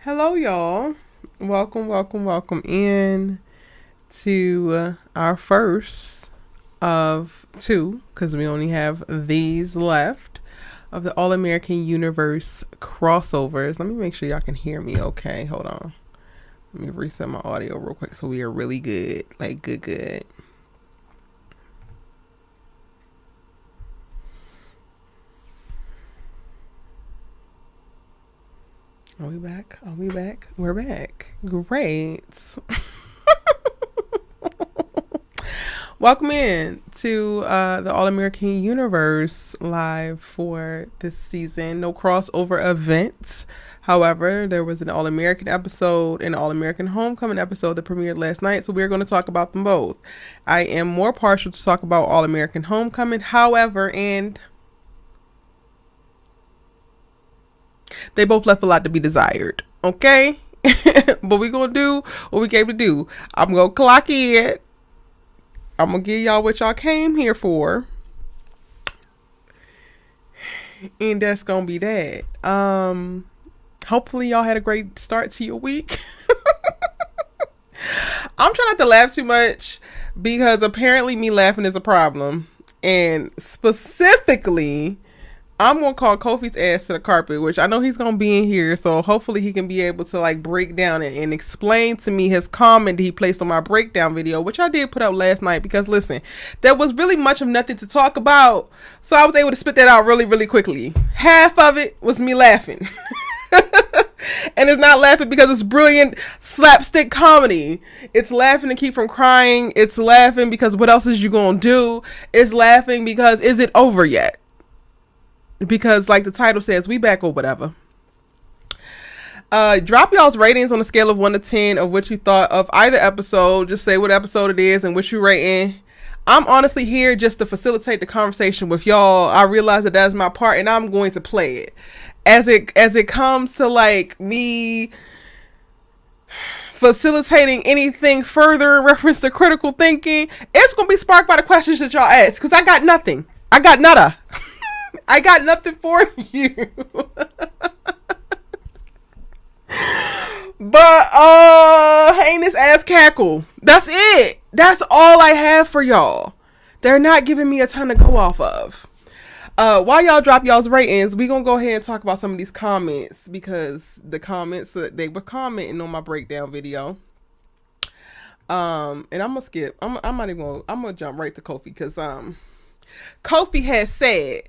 Hello, y'all. Welcome in to our first of two, because we only have these left, of the All American Universe crossovers. Let me make sure y'all can hear me okay. Hold on. Let me reset my audio real quick so we are really good. Like, good. Are we back? We're back. Great. Welcome in to the All American Universe live for this season. No crossover events. However, there was an All American episode and an All American Homecoming episode that premiered last night, so we're going to talk about them both. I am more partial to talk about All American Homecoming, however, and they both left a lot to be desired. Okay? But we're going to do what we came to do. I'm going to clock in. I'm going to give y'all what y'all came here for. And that's going to be that. Hopefully y'all had a great start to your week. I'm trying not to laugh too much because apparently me laughing is a problem. And specifically, I'm going to call Kofi's ass to the carpet, which I know he's going to be in here. So hopefully he can be able to like break down and explain to me his comment that he placed on my breakdown video, which I did put up last night because listen, there was really much of nothing to talk about. So I was able to spit that out really quickly. Half of it was me laughing. And it's not laughing because it's brilliant slapstick comedy. It's laughing to keep from crying. It's laughing because what else is you going to do? It's laughing because is it over yet? Because like the title says, we back or whatever. Drop y'all's ratings on a scale of 1 to 10 of what you thought of either episode. Just say what episode it is and what you rating. I'm honestly here just to facilitate the conversation with y'all. I realize that that's my part and I'm going to play it. As it comes to like me facilitating anything further in reference to critical thinking, it's going to be sparked by the questions that y'all ask. Because I got nothing. I got nada. I got nothing for you. But heinous ass cackle. That's it. That's all I have for y'all. They're not giving me a ton to go off of. While y'all drop y'all's ratings, we gonna go ahead and talk about some of these comments because the comments they were commenting on my breakdown video. And I'm gonna skip. I'm gonna jump right to Kofi because Kofi has said,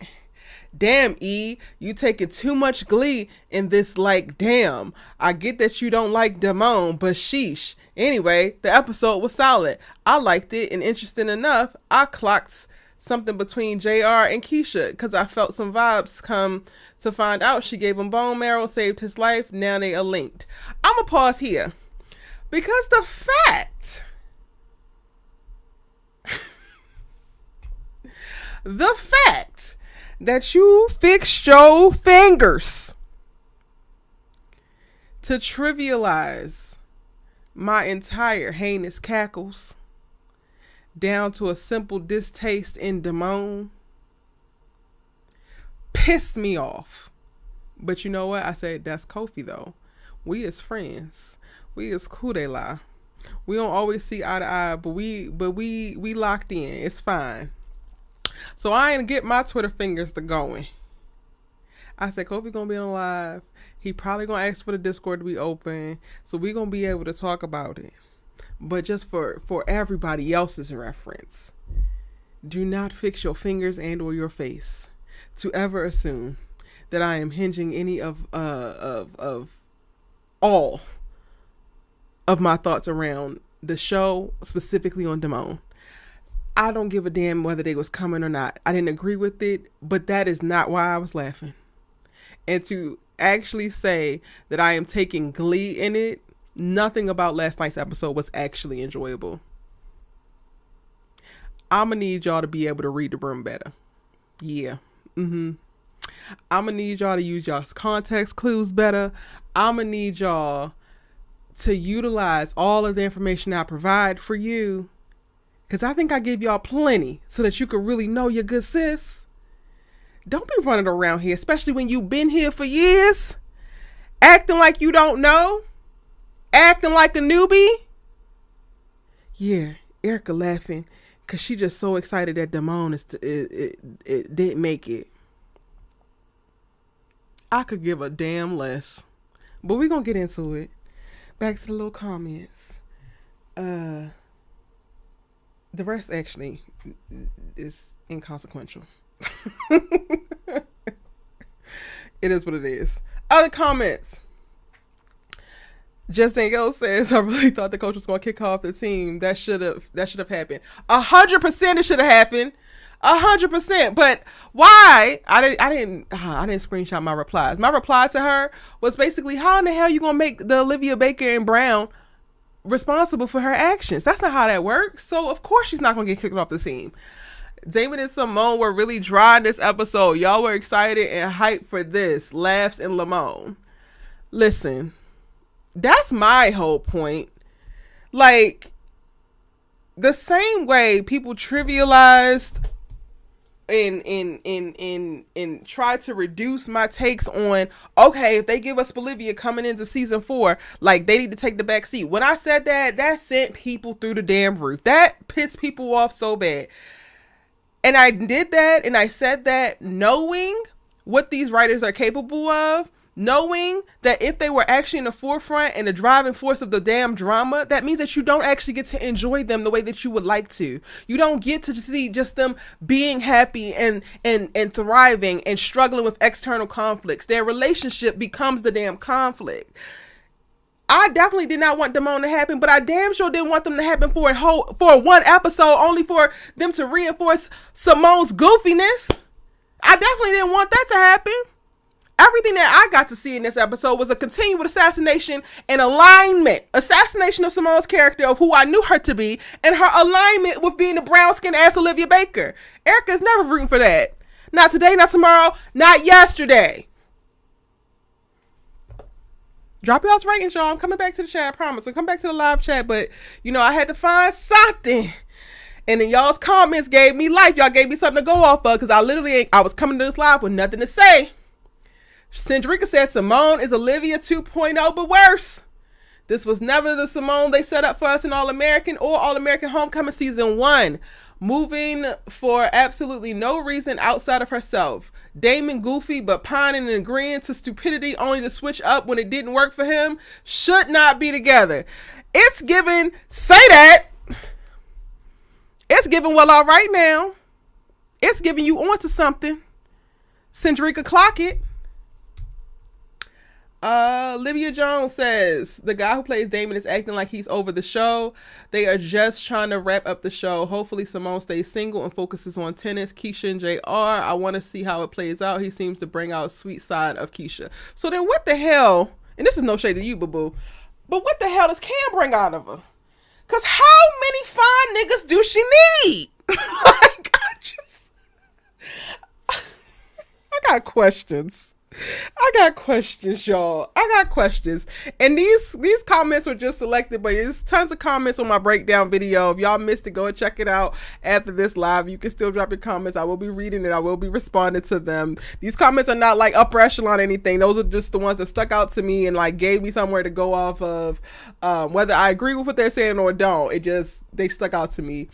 "Damn, E, you taking too much glee in this, like, damn. I get that you don't like Damon, but sheesh. Anyway, the episode was solid. I liked it, and interesting enough, I clocked something between JR and Keisha, because I felt some vibes come to find out she gave him bone marrow, saved his life, now they are linked." I'm going to pause here, because the fact that you fixed your fingers to trivialize my entire heinous cackles down to a simple distaste in Damon pissed me off. But you know what? I said, that's Kofi though. We as friends. We as cool they lie. We don't always see eye to eye, but we locked in. It's fine. So I ain't get my Twitter fingers to going. I said, Kofi gonna be on live. He probably gonna ask for the Discord to be open. So we gonna be able to talk about it. But just for everybody else's reference, do not fix your fingers and or your face to ever assume that I am hinging any of all of my thoughts around the show, specifically on Damon. I don't give a damn whether they was coming or not. I didn't agree with it, but that is not why I was laughing. And to actually say that I am taking glee in it, nothing about last night's episode was actually enjoyable. I'm going to need y'all to be able to read the room better. Yeah. I'm going to need y'all to use y'all's context clues better. I'm going to need y'all to utilize all of the information I provide for you. Because I think I gave y'all plenty so that you could really know your good sis. Don't be running around here, especially when you've been here for years Acting like you don't know. Acting like a newbie. Yeah, Erica laughing because she just so excited that Damon it didn't make it. I could give a damn less. But we're going to get into it. Back to the little comments. The rest actually is inconsequential. It is what it is. Other comments. Just Danielle says, I really thought the coach was going to kick off the team. That should have happened. 100% it should have happened. 100%. But why? I didn't screenshot my replies. My reply to her was basically, how in the hell you going to make the Olivia Baker and Brown responsible for her actions? That's not how that works. So of course she's not going to get kicked off the team. Damon and Simone were really dry in this episode. Y'all were excited and hyped for this. Laughs and Lamone. Listen. That's my whole point. Like, the same way people trivialized and try to reduce my takes on, okay, if they give us Spelivia coming into season 4, like, they need to take the back seat. When I said that sent people through the damn roof. That pissed people off so bad. And I did that, and I said that knowing what these writers are capable of, knowing that if they were actually in the forefront and the driving force of the damn drama, that means that you don't actually get to enjoy them the way that you would like to. You don't get to see just them being happy and thriving and struggling with external conflicts. Their relationship becomes the damn conflict. I definitely did not want Damon to happen, but I damn sure didn't want them to happen for one episode, only for them to reinforce Simone's goofiness. I definitely didn't want that to happen. Everything that I got to see in this episode was a continued assassination and alignment. Assassination of Simone's character, of who I knew her to be, and her alignment with being the brown-skinned ass Olivia Baker. Erica's never rooting for that. Not today, not tomorrow, not yesterday. Drop y'all's ratings, y'all. I'm coming back to the chat, I promise. I'm coming back to the live chat, but, I had to find something. And then y'all's comments gave me life. Y'all gave me something to go off of, because I was coming to this live with nothing to say. Cendrika said Simone is Olivia 2.0, but worse. This was never the Simone they set up for us in All-American or All-American Homecoming Season 1. Moving for absolutely no reason outside of herself. Damon goofy, but pining and agreeing to stupidity only to switch up when it didn't work for him. Should not be together. It's given, say that. It's given, well, all right now. It's giving you onto something. Cendrika, clock it. Olivia Jones says the guy who plays Damon is acting like he's over the show. They are just trying to wrap up the show. Hopefully Simone stays single and focuses on tennis. Keisha and JR, I want to see how it plays out. He seems to bring out a sweet side of Keisha. So then what the hell, and this is no shade to you, boo-boo, but what the hell does Cam bring out of her? Because how many fine niggas do she need? Like, I got questions. Y'all. I got questions. And these comments were just selected, but there's tons of comments on my breakdown video. If y'all missed it, go and check it out after this live. You can still drop your comments. I will be reading it. I will be responding to them. These comments are not like upper echelon or anything. Those are just the ones that stuck out to me and like gave me somewhere to go off of, whether I agree with what they're saying or don't. They stuck out to me.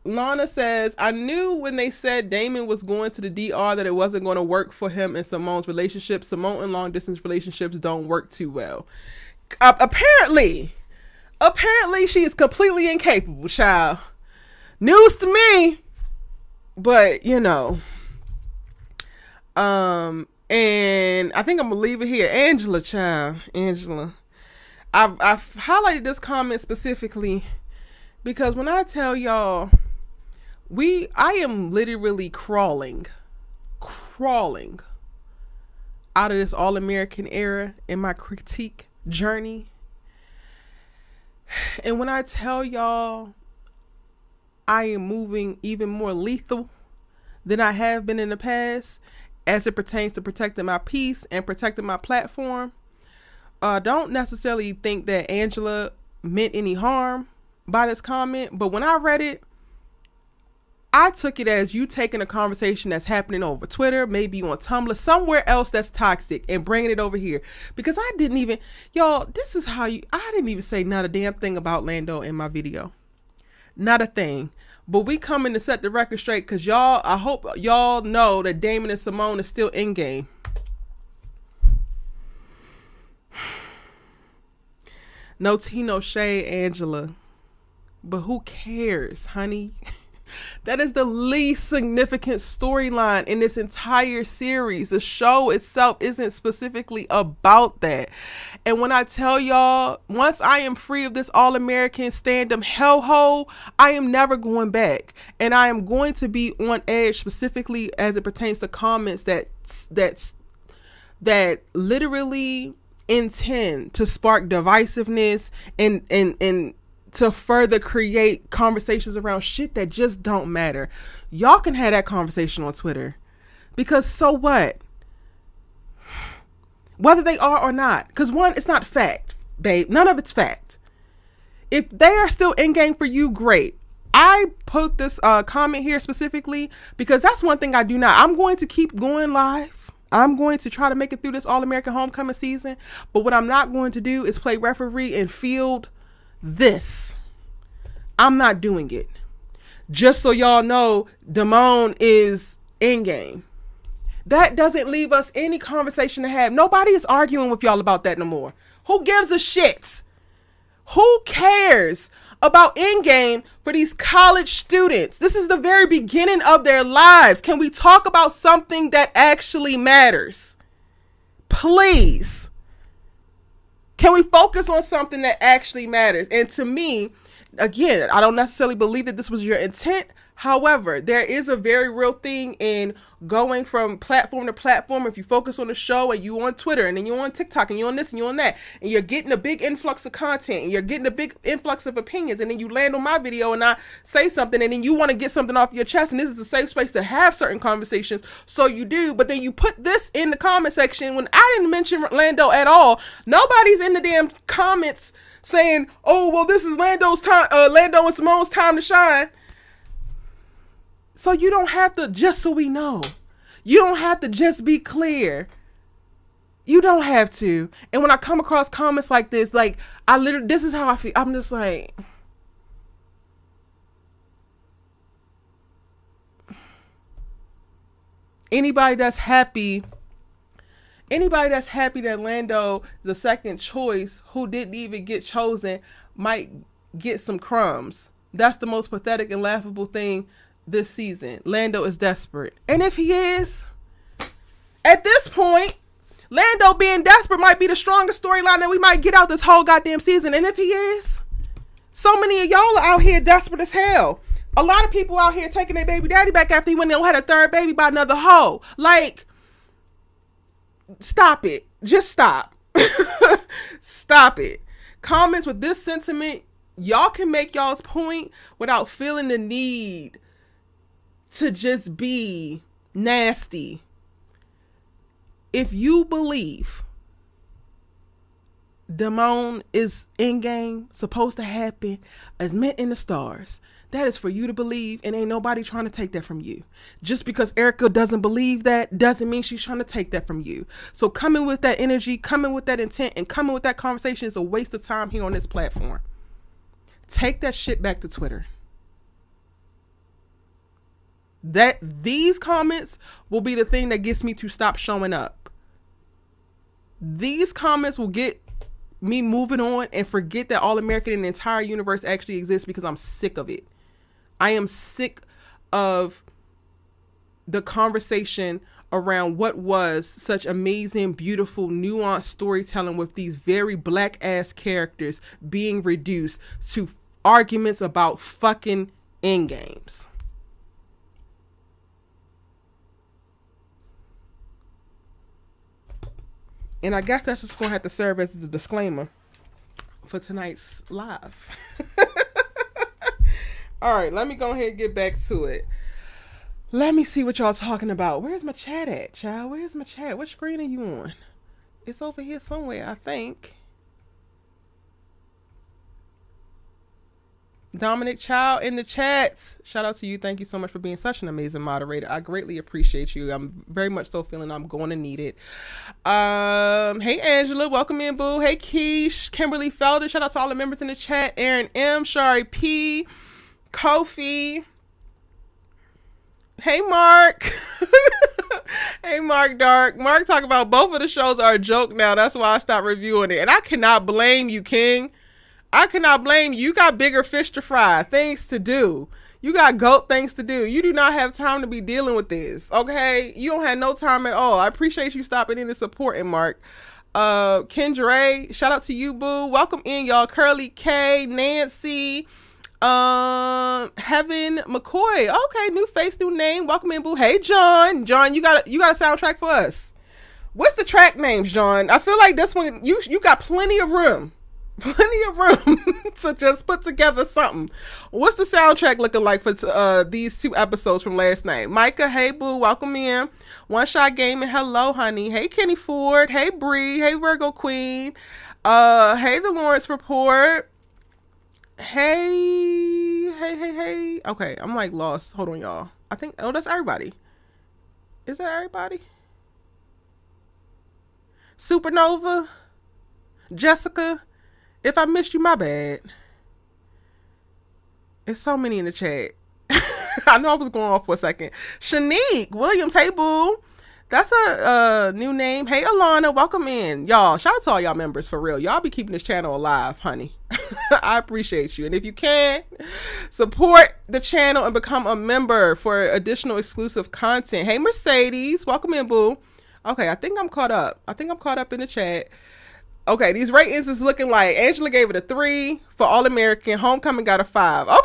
Lana says, I knew when they said Damon was going to the DR that it wasn't going to work for him and Simone's relationship. Simone and long distance relationships don't work too well. Apparently she is completely incapable, child. News to me. But, and I think I'm going to leave it here. Angela, child. Angela. I've highlighted this comment specifically because when I tell y'all, I am literally crawling out of this All-American era in my critique journey. And when I tell y'all I am moving even more lethal than I have been in the past as it pertains to protecting my peace and protecting my platform, don't necessarily think that Angela meant any harm by this comment. But when I read it, I took it as you taking a conversation that's happening over Twitter, maybe on Tumblr, somewhere else that's toxic, and bringing it over here. Because I didn't even, y'all, this is how I didn't even say not a damn thing about Lando in my video. Not a thing. But we coming to set the record straight because y'all, I hope y'all know that Damon and Simone is still in game. No tea, no shade, Angela. But who cares, honey? That is the least significant storyline in this entire series. The show itself isn't specifically about that. And when I tell y'all, once I am free of this All-American stand-up hellhole, I am never going back. And I am going to be on edge specifically as it pertains to comments that literally intend to spark divisiveness and to further create conversations around shit that just don't matter. Y'all can have that conversation on Twitter. Because so what? Whether they are or not. Because one, it's not fact, babe. None of it's fact. If they are still in game for you, great. I put this comment here specifically because that's one thing I do not. I'm going to keep going live. I'm going to try to make it through this All-American Homecoming season. But what I'm not going to do is play referee and field this. I'm not doing it. Just so y'all know, Damon is in game. That doesn't leave us any conversation to have. Nobody is arguing with y'all about that no more. Who gives a shit? Who cares about Endgame for these college students? This is the very beginning of their lives. Can we talk about something that actually matters? Please. Can we focus on something that actually matters? And to me, again, I don't necessarily believe that this was your intent. However, there is a very real thing in going from platform to platform. If you focus on the show and you on Twitter and then you're on TikTok and you're on this and you're on that and you're getting a big influx of content and you're getting a big influx of opinions and then you land on my video and I say something and then you want to get something off your chest and this is a safe space to have certain conversations. So you do, but then you put this in the comment section when I didn't mention Lando at all. Nobody's in the damn comments saying, oh, well, this is Lando's time, Lando and Simone's time to shine. So you don't have to, just so we know, you don't have to just be clear. You don't have to. And when I come across comments like this, like this is how I feel. I'm just like, anybody that's happy that Lando, the second choice, who didn't even get chosen, might get some crumbs. That's the most pathetic and laughable thing this season. Lando is desperate. And if he is, at this point, Lando being desperate might be the strongest storyline that we might get out this whole goddamn season. And if he is, so many of y'all are out here desperate as hell. A lot of people out here taking their baby daddy back after he went and had a third baby by another hoe. Like, stop it. Just stop. Stop it. Comments with this sentiment, y'all can make y'all's point without feeling the need to just be nasty. If you believe Damon is in game, supposed to happen, as meant in the stars, that is for you to believe, and ain't nobody trying to take that from you. Just because Erica doesn't believe that doesn't mean she's trying to take that from you. So coming with that energy, coming with that intent, and coming with that conversation is a waste of time here on this platform. Take that shit back to Twitter. That these comments will be the thing that gets me to stop showing up. These comments will get me moving on and forget that All-American and the entire universe actually exists because I'm sick of it. I am sick of the conversation around what was such amazing, beautiful, nuanced storytelling with these very black ass characters being reduced to arguments about fucking endgames. And I guess that's just going to have to serve as the disclaimer for tonight's live. All right, let me go ahead and get back to it. Let me see what y'all talking about. Where's my chat at, child? Where's my chat? What screen are you on? It's over here somewhere, I think. Dominic Chow in the chats. Shout out to you. Thank you so much for being such an amazing moderator. I greatly appreciate you. I'm very much so feeling I'm going to need it. Hey Angela, welcome in, boo. Hey Keish, Kimberly Felder. Shout out to all the members in the chat. Aaron M, Shari P, Kofi. Hey Mark. Hey Mark Dark. Mark talk about both of the shows are a joke now. That's why I stopped reviewing it. And I cannot blame you, King. I cannot blame you. You got bigger fish to fry, things to do. You got goat things to do. You do not have time to be dealing with this, okay? You don't have no time at all. I appreciate you stopping in and supporting, Mark. Kendra, shout out to you, boo. Welcome in, y'all. Curly K, Nancy, Heaven McCoy. Okay, new face, new name. Welcome in, boo. Hey, John. John, you got a soundtrack for us. What's the track names, John? I feel like this one, you got plenty of room. Plenty of room to just put together something. What's the soundtrack looking like for these 2 episodes from last night? Micah, hey boo, welcome in. One Shot Gaming, hello honey. Hey Kenny Ford, hey Bree, hey Virgo Queen, hey the Lawrence Report. Hey. Okay, I'm like lost. Hold on, y'all. I think that's everybody. Is that everybody? Supernova, Jessica. If I missed you, my bad. It's so many in the chat. I know I was going off for a second. Shanique Williams, hey boo. That's a new name. Hey Alana, welcome in. Y'all, shout out to all y'all members for real. Y'all be keeping this channel alive, honey. I appreciate you. And if you can, support the channel and become a member for additional exclusive content. Hey Mercedes, welcome in, boo. Okay, I think I'm caught up. In the chat. Okay, these ratings is looking like Angela gave it a 3 for All American. Homecoming got a 5. Okay.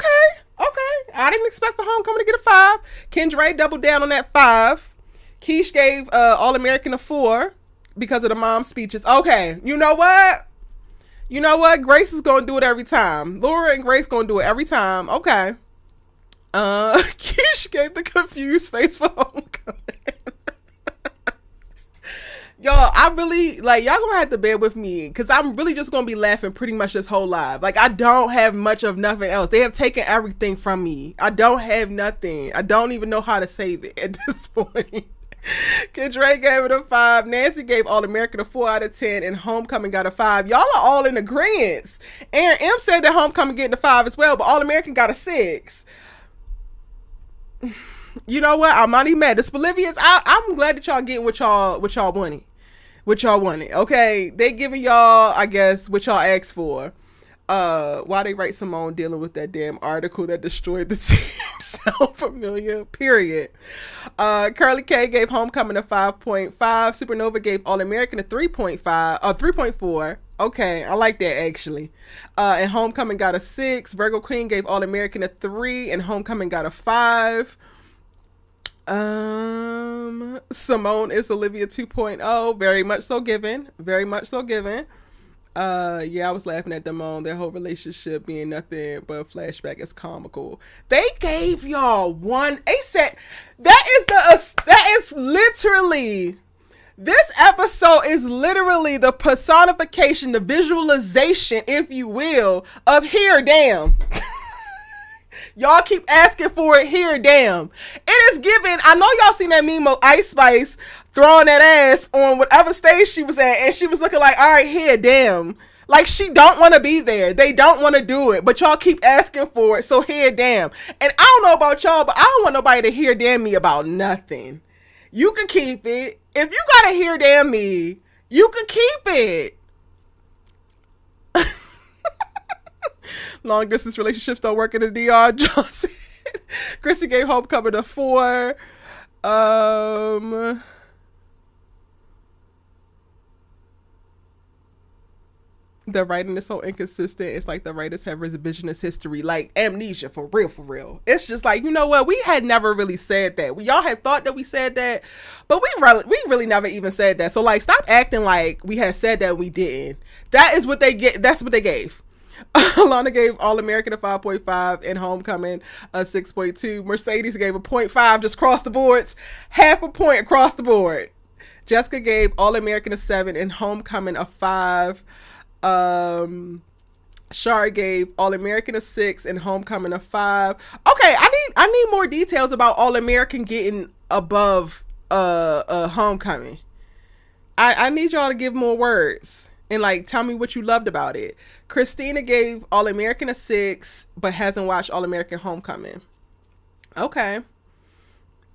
I didn't expect for Homecoming to get a 5. Kendra doubled down on that 5. Keish gave All American a 4 because of the mom speeches. Okay, you know what? Grace is gonna do it every time. Laura and Grace gonna do it every time. Okay. Keish gave the confused face for Homecoming. Y'all, I really, like, y'all gonna have to bear with me because I'm really just gonna be laughing pretty much this whole live. Like, I don't have much of nothing else. They have taken everything from me. I don't have nothing. I don't even know how to save it at this point. Kendra gave it a 5. Nancy gave All American a 4 out of 10, and Homecoming got a 5. Y'all are all in agreement. Aaron M said that Homecoming getting a 5 as well, but All American got a 6. You know what? I'm not even mad. The Spelivians, I'm glad that y'all getting what y'all wanted. Okay, they giving y'all, I guess, what y'all asked for. Why they write Simone dealing with that damn article that destroyed the team. So familiar, period. Curly K gave Homecoming a 5.5. Supernova gave All American a 3.4. Okay, I like that actually. And Homecoming got a 6. Virgo Queen gave All American a 3, and Homecoming got a 5. Simone is Olivia 2.0. Very much so given. Yeah, I was laughing at Damon. Their whole relationship being nothing but a flashback is comical. They gave y'all one. They said that is literally, this episode is literally the personification, the visualization, if you will, of here damn. Y'all keep asking for it here, damn. It is given. I know y'all seen that meme of Ice Spice throwing that ass on whatever stage she was at, and she was looking like, all right, here, damn. Like, she don't want to be there. They don't want to do it, but y'all keep asking for it, so here, damn. And I don't know about y'all, but I don't want nobody to hear damn me about nothing. You can keep it. If you gotta hear damn me, you can keep it. Long distance relationships don't work in the DR. Johnson. Chrissy gave Homecoming a 4. The writing is so inconsistent. It's like the writers have revisionist history, like amnesia, for real. It's just like, you know what? We had never really said that. Y'all had thought that we said that, but we really never even said that. So, like, stop acting like we had said that we didn't. That is what they get. That's what they gave. Alana gave All American a 5.5 and Homecoming a 6.2. Mercedes gave a 0.5 just across the boards, half a point across the board. Jessica gave All American a 7 and Homecoming a 5. Shar gave All American a 6 and Homecoming a 5. Okay, I need more details about All American getting above Homecoming. I need y'all to give more words and like tell me what you loved about it. Christina gave All American a 6 but hasn't watched All American Homecoming. Okay.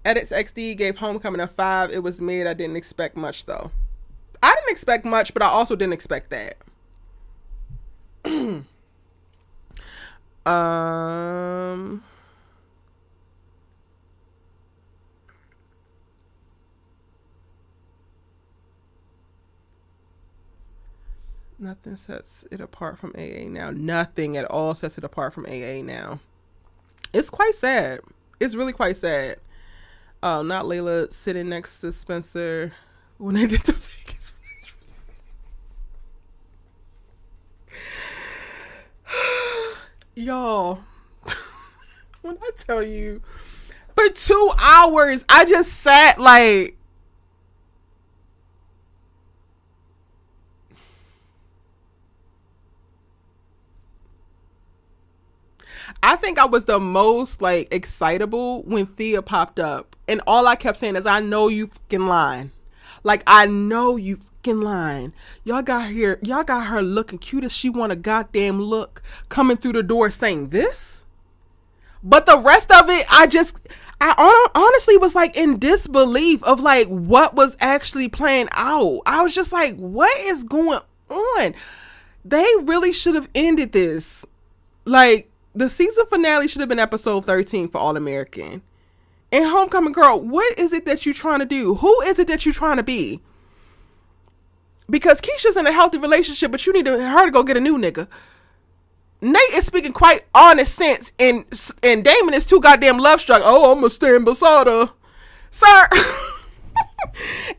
Edits XD gave Homecoming a 5. It was mid. I didn't expect much though. I didn't expect much, but I also didn't expect that. Nothing sets it apart from AA now. Nothing at all sets it apart from AA now. It's quite sad. It's really quite sad. Not Layla sitting next to Spencer when they did the Vegas flash. Y'all, when I tell you, for 2 hours, I just sat like, I think I was the most like excitable when Thea popped up, and all I kept saying is, "I know you fucking lying, like I know you fucking lying." Y'all got her looking cute as she want a goddamn look coming through the door saying this, but the rest of it, I honestly was like in disbelief of like what was actually playing out. I was just like, what is going on? They really should have ended this like. The season finale should have been episode 13 for All American. And Homecoming Girl, what is it that you're trying to do? Who is it that you're trying to be? Because Keisha's in a healthy relationship, but you need her to go get a new nigga. Nate is speaking quite honest sense, and Damon is too goddamn love struck. Oh, I'm gonna stand beside her. Sir,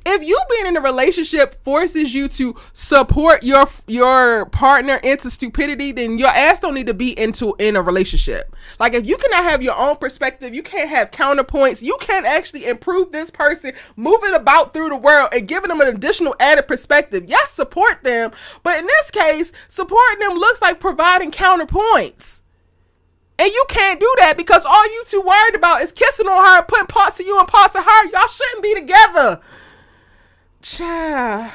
if you being in a relationship forces you to support your partner into stupidity, then your ass don't need to be in a relationship. Like, if you cannot have your own perspective, you can't have counterpoints, you can't actually improve this person moving about through the world and giving them an additional added perspective. Yes, support them, but in this case, supporting them looks like providing counterpoints. And you can't do that because all you two worried about is kissing on her, putting parts of you and parts of her. Y'all shouldn't be together. Child.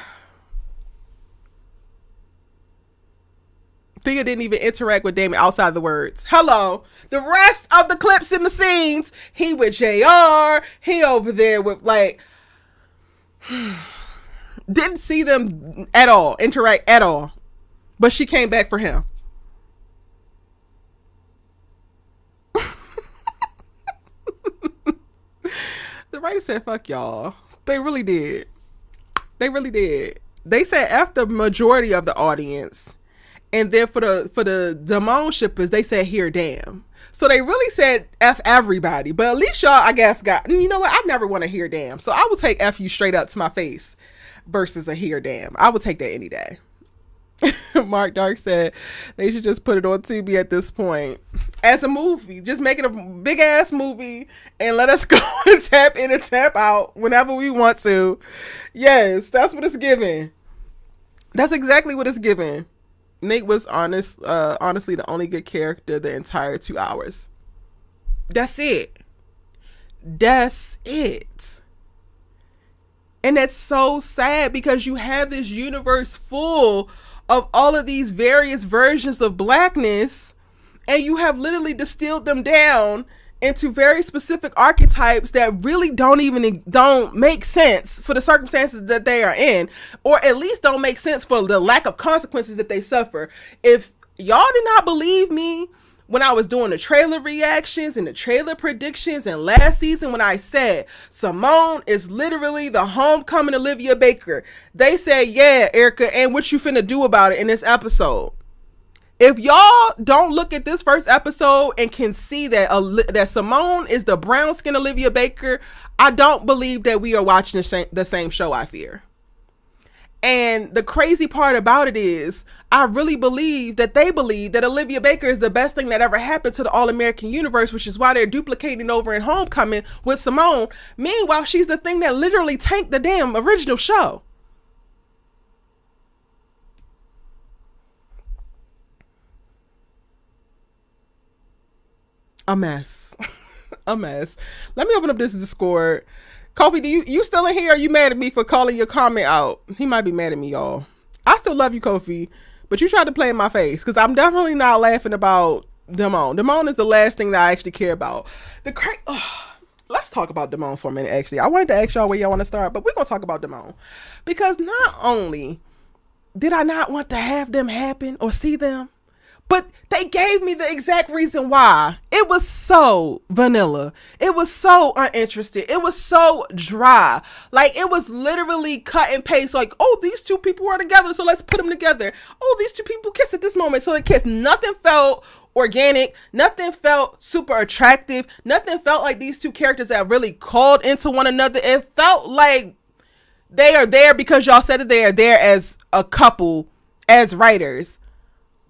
Thea didn't even interact with Damon outside the words. Hello. The rest of the clips in the scenes, he with JR, he over there with like, didn't see them at all, interact at all. But she came back for him. The writer said, fuck y'all. They really did. They really did. They said F the majority of the audience. And then for the Damon shippers, they said here damn. So they really said F everybody. But at least y'all, I guess, you know what? I never want to hear damn. So I will take F you straight up to my face versus a here damn. I would take that any day. Mark Dark said they should just put it on Tubi at this point as a movie. Just make it a big ass movie and let us go and tap in and tap out whenever we want to. Yes, that's what it's giving. That's exactly what it's giving. Nate was honestly the only good character the entire 2 hours. That's it. That's it. And that's so sad because you have this universe full of all of these various versions of blackness, and you have literally distilled them down into very specific archetypes that really don't make sense for the circumstances that they are in, or at least don't make sense for the lack of consequences that they suffer. If y'all did not believe me when I was doing the trailer reactions and the trailer predictions and last season when I said Simone is literally the homecoming Olivia Baker, they said, yeah, Erica, and what you finna do about it in this episode? If y'all don't look at this first episode and can see that Simone is the brown skin Olivia Baker, I don't believe that we are watching the same show, I fear. And the crazy part about it is, I really believe that they believe that Olivia Baker is the best thing that ever happened to the All-American universe, which is why they're duplicating over in Homecoming with Simone. Meanwhile, she's the thing that literally tanked the damn original show. A mess. A mess. Let me open up this Discord. Kofi, do you still in here? Are you mad at me for calling your comment out? He might be mad at me, y'all. I still love you, Kofi, but you tried to play in my face because I'm definitely not laughing about Damon. Damon is the last thing that I actually care about. Let's talk about Damon for a minute, actually. I wanted to ask y'all where y'all want to start, but we're going to talk about Damon. Because not only did I not want to have them happen or see them, but they gave me the exact reason why. It was so vanilla. It was so uninterested. It was so dry. Like, it was literally cut and paste. Like, oh, these two people are together, so let's put them together. Oh, these two people kiss at this moment, so they kiss. Nothing felt organic. Nothing felt super attractive. Nothing felt like these two characters that really called into one another. It felt like they are there because y'all said that they are there as a couple, as writers.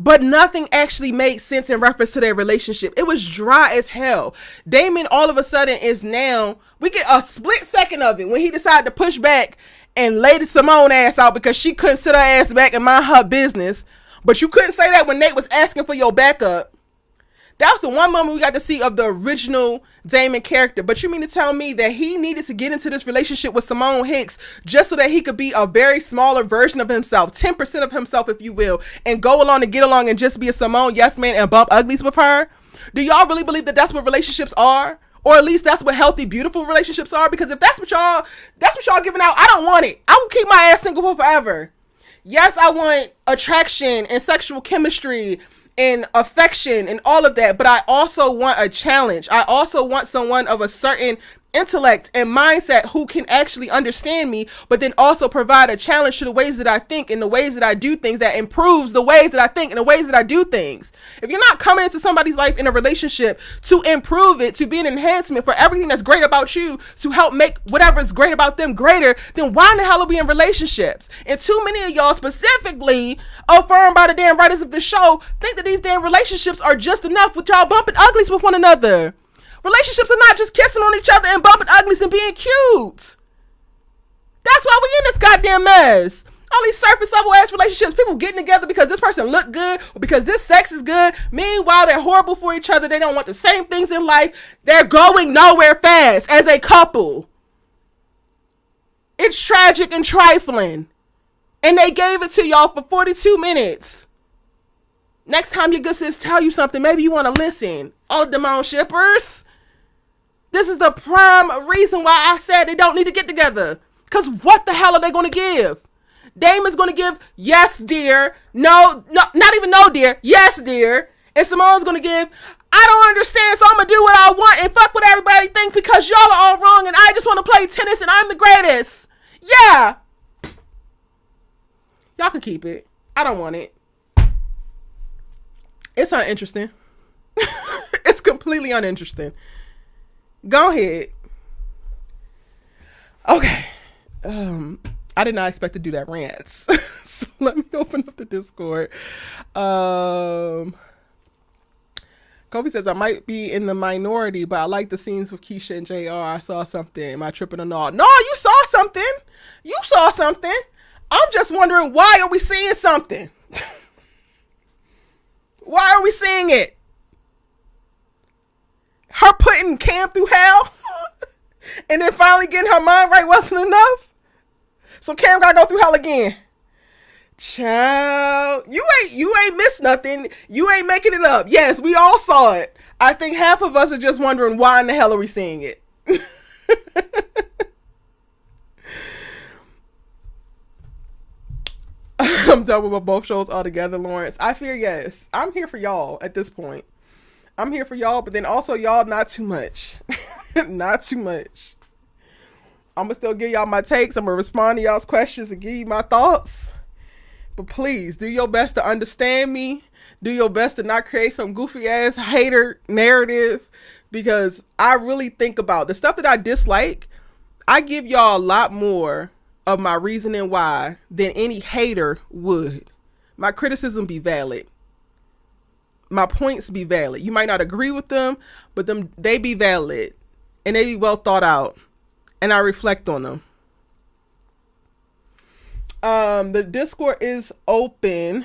But nothing actually made sense in reference to their relationship. It was dry as hell. Damon all of a sudden is now, we get a split second of it when he decided to push back and lay the Simone ass out because she couldn't sit her ass back and mind her business. But you couldn't say that when Nate was asking for your backup. That was the one moment we got to see of the original Damon character. But you mean to tell me that he needed to get into this relationship with Simone Hicks just so that he could be a very smaller version of himself, 10% of himself, if you will, and go along and get along and just be a Simone yes man and bump uglies with her? Do y'all really believe that that's what relationships are? Or at least that's what healthy, beautiful relationships are? Because if that's what y'all giving out, I don't want it. I will keep my ass single for forever. Yes, I want attraction and sexual chemistry and affection and all of that, but I also want a challenge. I also want someone of a certain intellect and mindset who can actually understand me, but then also provide a challenge to the ways that I think and the ways that I do things, that improves the ways that I think and the ways that I do things. If you're not coming into somebody's life in a relationship to improve it, to be an enhancement for everything that's great about you, to help make whatever is great about them greater, then why in the hell are we in relationships? And too many of y'all, specifically affirmed by the damn writers of the show, think that these damn relationships are just enough with y'all bumping uglies with one another. Relationships are not just kissing on each other and bumping uglies and being cute. That's why we in this goddamn mess. All these surface level ass relationships, people getting together because this person look good or because this sex is good. Meanwhile, they're horrible for each other. They don't want the same things in life. They're going nowhere fast as a couple. It's tragic and trifling. And they gave it to y'all for 42 minutes. Next time your good sis tell you something, maybe you want to listen. All the Damon shippers. This is the prime reason why I said they don't need to get together. Because what the hell are they going to give? Damon's going to give, yes, dear. No, not even no, dear. Yes, dear. And Simone's going to give, I don't understand, so I'm going to do what I want and fuck what everybody thinks because y'all are all wrong and I just want to play tennis and I'm the greatest. Yeah. Y'all can keep it. I don't want it. It's uninteresting. It's completely uninteresting. Go ahead. Okay. I did not expect to do that rant. So let me open up the Discord. Kobe says, I might be in the minority, but I like the scenes with Keisha and JR. I saw something. Am I tripping or not? No, you saw something. You saw something. I'm just wondering, why are we seeing something? Why are we seeing it? Her putting Cam through hell and then finally getting her mind right wasn't enough. So Cam gotta go through hell again. Child, you ain't missed nothing. You ain't making it up. Yes, we all saw it. I think half of us are just wondering why in the hell are we seeing it. I'm done with both shows altogether, Lawrence. I fear yes. I'm here for y'all at this point. I'm here for y'all, but then also y'all not too much. Not too much. I'm going to still give y'all my takes. I'm going to respond to y'all's questions and give you my thoughts. But please, do your best to understand me. Do your best to not create some goofy ass hater narrative. Because I really think about the stuff that I dislike. I give y'all a lot more of my reasoning why than any hater would. My criticism be valid. My points be valid. You might not agree with them, but they be valid and they be well thought out, and I reflect on them. The Discord is open.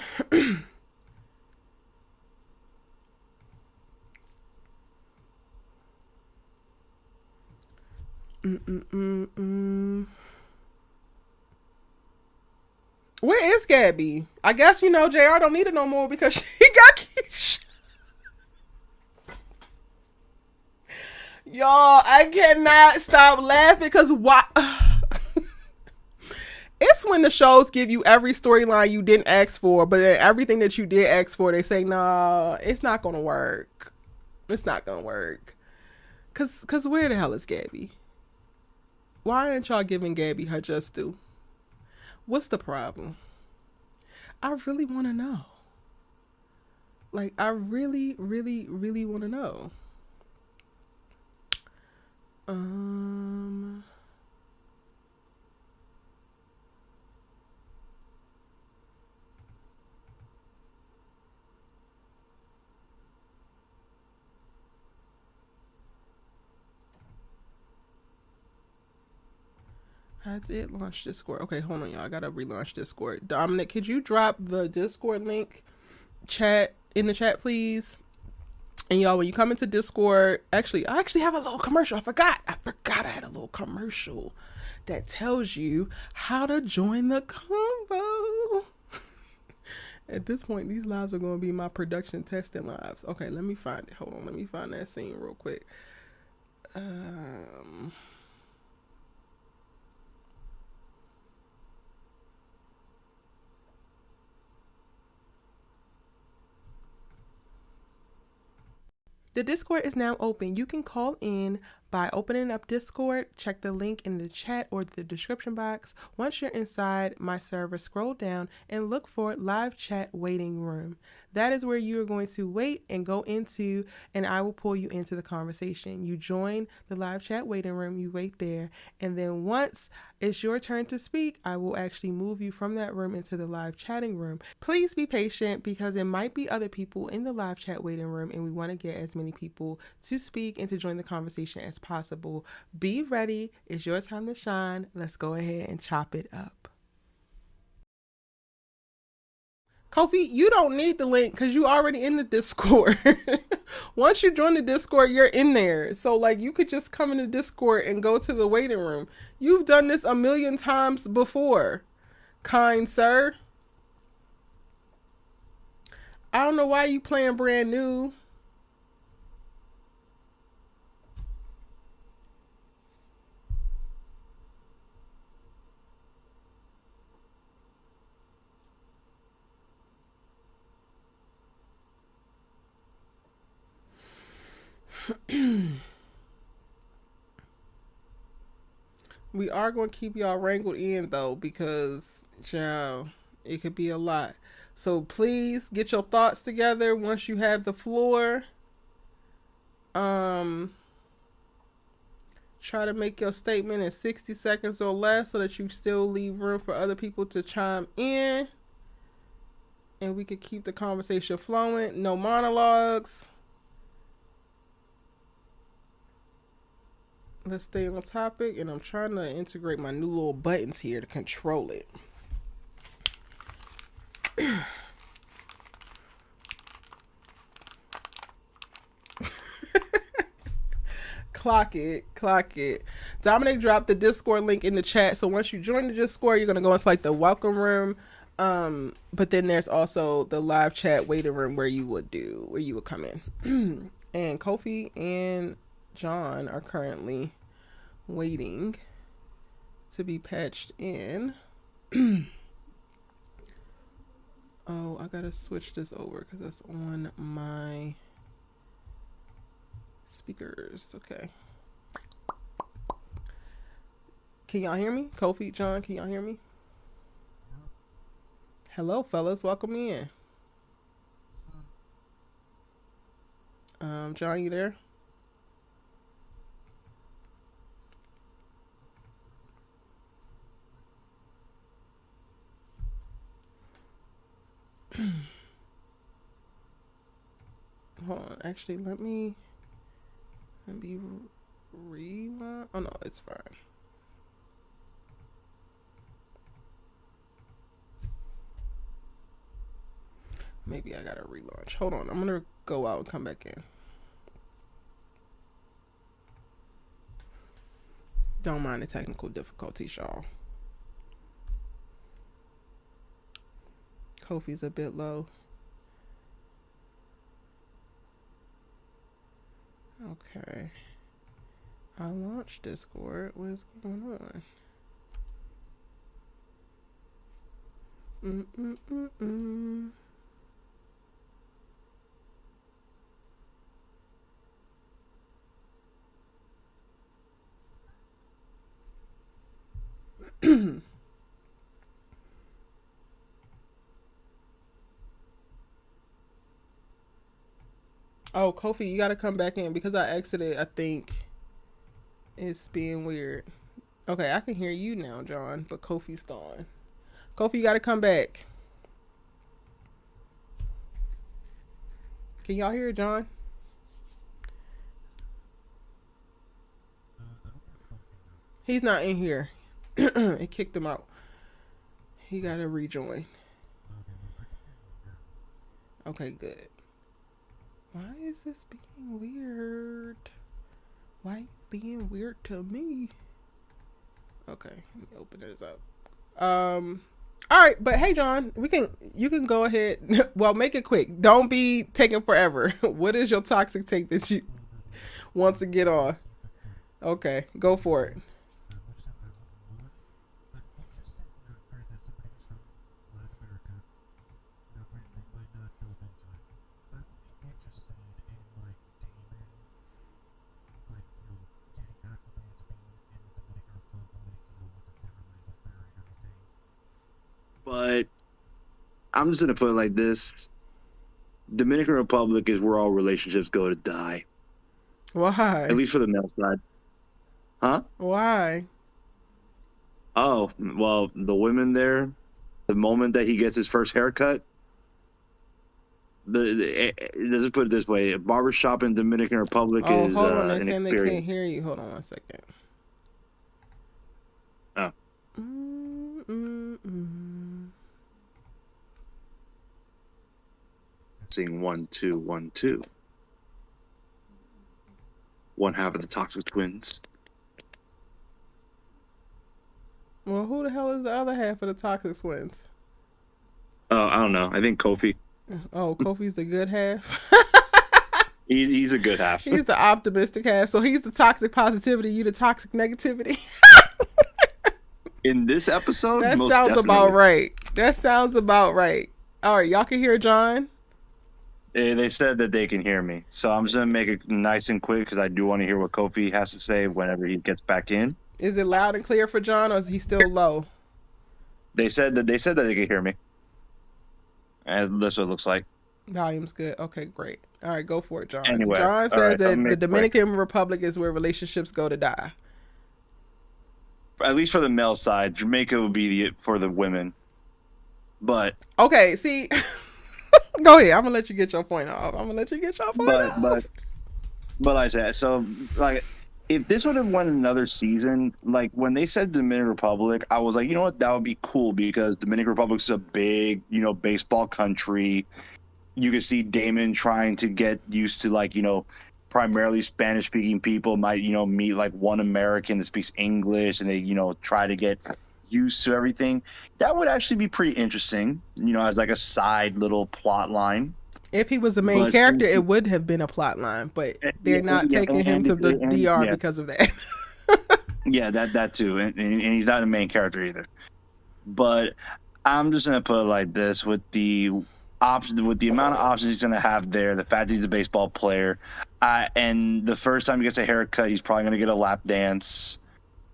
Where is Gabby? I guess JR don't need it no more because she got Keisha. Y'all, I cannot stop laughing because why? It's when the shows give you every storyline you didn't ask for, but then everything that you did ask for, they say, nah, it's not gonna work. It's not gonna work. Cause where the hell is Gabby? Why aren't y'all giving Gabby her just due? What's the problem? I really want to know. Like, I really, really, really want to know. I did launch Discord. Okay, hold on, y'all. I gotta relaunch Discord. Dominic, could you drop the Discord link in the chat, please? And y'all, when you come into Discord, I actually have a little commercial. I forgot I had a little commercial that tells you how to join the combo. At this point, these lives are going to be my production testing lives. Okay, let me find it. Hold on, let me find that scene real quick. The Discord is now open. You can call in by opening up Discord. Check the link in the chat or the description box. Once you're inside my server, scroll down and look for live chat waiting room. That is where you are going to wait and go into, and I will pull you into the conversation. You join the live chat waiting room, you wait there, and then once it's your turn to speak, I will actually move you from that room into the live chatting room. Please be patient because there might be other people in the live chat waiting room, and we want to get as many people to speak and to join the conversation as possible. Be ready. It's your time to shine. Let's go ahead and chop it up. Kofi, you don't need the link because you already in the Discord. Once you join the Discord, you're in there. So, like, you could just come in the Discord and go to the waiting room. You've done this a million times before, kind sir. I don't know why you playing brand new. We are going to keep y'all wrangled in though because child, it could be a lot. So please get your thoughts together once you have the floor. Try to make your statement in 60 seconds or less so that you still leave room for other people to chime in. And we could keep the conversation flowing. No monologues. Let's stay on topic, and I'm trying to integrate my new little buttons here to control it. Clock it. Dominic dropped the Discord link in the chat, so once you join the Discord, you're going to go into like the welcome room. But then there's also the live chat waiting room where you would come in. And Kofi and John are currently waiting to be patched in. Oh, I gotta switch this over because that's on my speakers. Okay. Can y'all hear me? Kofi, John, can y'all hear me? Hello, fellas. Welcome in. John, you there? Hold on. Actually, let me rewind. Oh no, it's fine. Maybe I gotta relaunch. Hold on. I'm gonna go out and come back in. Don't mind the technical difficulties, y'all. Kofi's a bit low. Okay. I launched Discord. What is going on? Oh, Kofi, you gotta come back in because I exited. I think it's being weird. Okay, I can hear you now, John, but Kofi's gone. Kofi, you gotta come back. Can y'all hear John? He's not in here. It kicked him out. He gotta rejoin. Okay, good. Why is this being weird? Why being weird to me? Okay, let me open this up. All right, but hey, John, you can go ahead. Well, make it quick. Don't be taking forever. What is your toxic take that you want to get on? Okay, go for it. But I'm just gonna put it like this: Dominican Republic is where all relationships go to die. Why? At least for the male side. Huh? Why? Oh, well, the women there, the moment that he gets his first haircut, let's put it this way: a barbershop in Dominican Republic Oh, is hold on. They're an saying they can't experience. hear you. Hold on one second. Oh. Seeing 1 2 1 2. One half of the Toxic Twins. Well, who the hell is the other half of the Toxic Twins? Oh, I don't know. I think Kofi. Oh, Kofi's the good half. He's a good half. He's the optimistic half. So he's the toxic positivity, you the toxic negativity. In this episode, that most sounds definitely. about right. That sounds about right. All right, y'all can hear John. They said that they can hear me, so I'm just gonna make it nice and quick because I do want to hear what Kofi has to say whenever he gets back in. Is it loud and clear for John, or is he still low? They said that they could hear me, and that's what it looks like. Volume's good. Okay, great. All right, go for it, John. Anyway, John says right, that the Dominican Republic is where relationships go to die. At least for the male side, Jamaica would be for the women. But okay, see, go ahead. I'm gonna let you get your point off. But like I said, so like, if this would have won another season, like when they said Dominican Republic, I was like, you know what, that would be cool because Dominican Republic's a big, baseball country. You can see Damon trying to get used to primarily Spanish speaking people might, meet like one American that speaks English and they, try to get used to everything. That would actually be pretty interesting, as like a side little plot line. If he was the main character, it would have been a plot line, but they're not taking him to the DR because of that. Yeah, that too. And he's not the main character either. But I'm just going to put it like this: with the amount of options he's going to have there, the fact that he's a baseball player, and the first time he gets a haircut, he's probably going to get a lap dance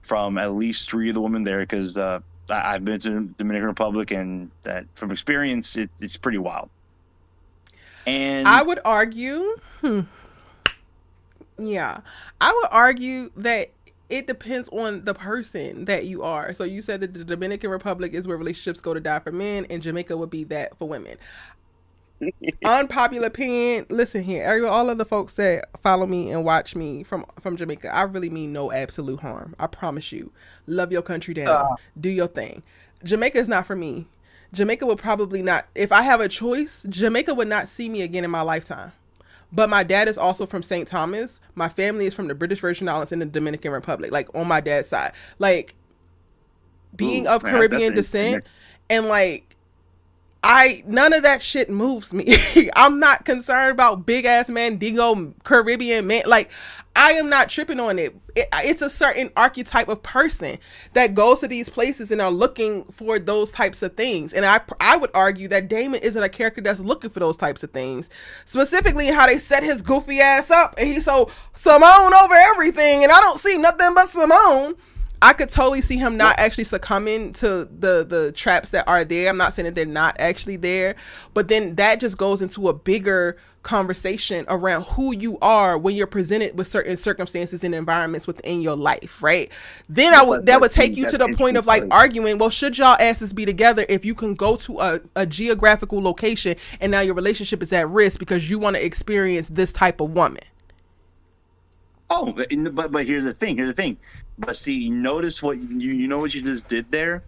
from at least 3 of the women there because I've been to the Dominican Republic, and that from experience, it's pretty wild. And I would argue, I would argue that it depends on the person that you are. So you said that the Dominican Republic is where relationships go to die for men, and Jamaica would be that for women. Unpopular opinion. Listen here, all of the folks that follow me and watch me from Jamaica, I really mean no absolute harm. I promise you. Love your country down. Do your thing. Jamaica is not for me. Jamaica would probably not, if I have a choice, Jamaica would not see me again in my lifetime. But my dad is also from St. Thomas. My family is from the British Virgin Islands and the Dominican Republic, like on my dad's side. Like being of Caribbean descent, and like none of that shit moves me. I'm not concerned about big ass Mandingo Caribbean man. Like, I am not tripping on it. It's a certain archetype of person that goes to these places and are looking for those types of things. And I would argue that Damon isn't a character that's looking for those types of things. Specifically how they set his goofy ass up and he's so Simone over everything and I don't see nothing but Simone. I could totally see him not actually succumbing to the traps that are there. I'm not saying that they're not actually there, but then that just goes into a bigger conversation around who you are when you're presented with certain circumstances and environments within your life, right? Then that would take you to the point of like arguing, well, should y'all asses be together if you can go to a geographical location and now your relationship is at risk because you want to experience this type of woman? Oh, but here's the thing. But see, notice what you know what you just did there?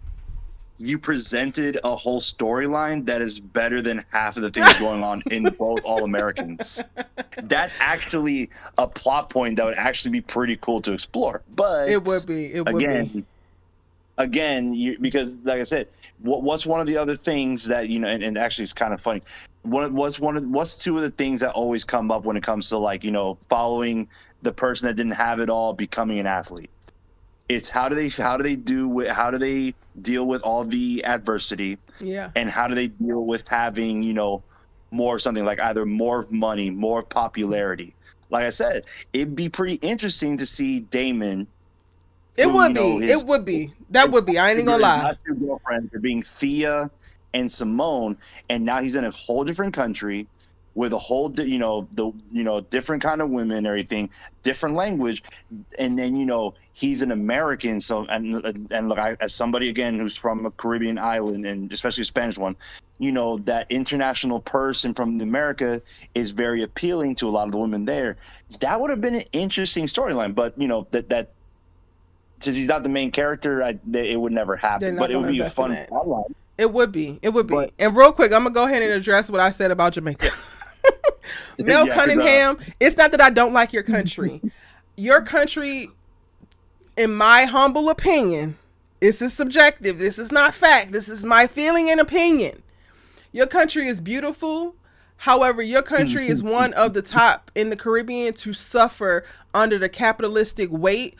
You presented a whole storyline that is better than half of the things going on in both All Americans. That's actually a plot point that would actually be pretty cool to explore. But it would be. Again, because like I said, what's one of the other things that and actually it's kind of funny. What's two of the things that always come up when it comes to like following the person that didn't have it all becoming an athlete? It's how do they deal with all the adversity? Yeah. And how do they deal with having more something like either more money, more popularity? Like I said, it'd be pretty interesting to see Damon. It would be. That would be. I ain't gonna lie. His two girlfriends are being Thea and Simone, and now he's in a whole different country with a whole, different kind of women and everything, different language, and then he's an American. So and look, as somebody again who's from a Caribbean island and especially a Spanish one, that international person from America is very appealing to a lot of the women there. That would have been an interesting storyline, but that. Since he's not the main character, it would never happen. But it would be a fun plotline. It would be. And real quick, I'm going to go ahead and address what I said about Jamaica. Mel Cunningham, it's not that I don't like your country. Your country, in my humble opinion, this is subjective. This is not fact. This is my feeling and opinion. Your country is beautiful. However, your country is one of the top in the Caribbean to suffer under the capitalistic weight.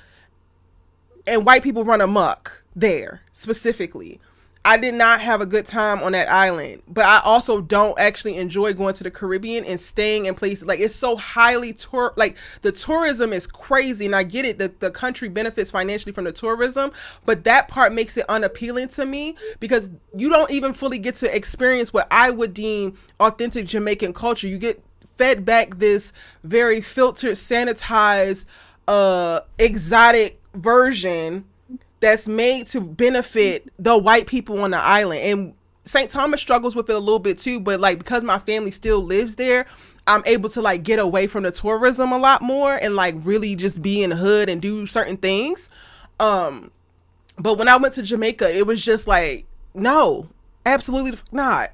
And white people run amok there, specifically. I did not have a good time on that island. But I also don't actually enjoy going to the Caribbean and staying in places. Like, it's so highly the tourism is crazy. And I get it that the country benefits financially from the tourism. But that part makes it unappealing to me. Because you don't even fully get to experience what I would deem authentic Jamaican culture. You get fed back this very filtered, sanitized, exotic version that's made to benefit the white people on the island. And St. Thomas struggles with it a little bit too, but like because my family still lives there, I'm able to like get away from the tourism a lot more and like really just be in the hood and do certain things. But when I went to Jamaica, it was just like, no, absolutely not.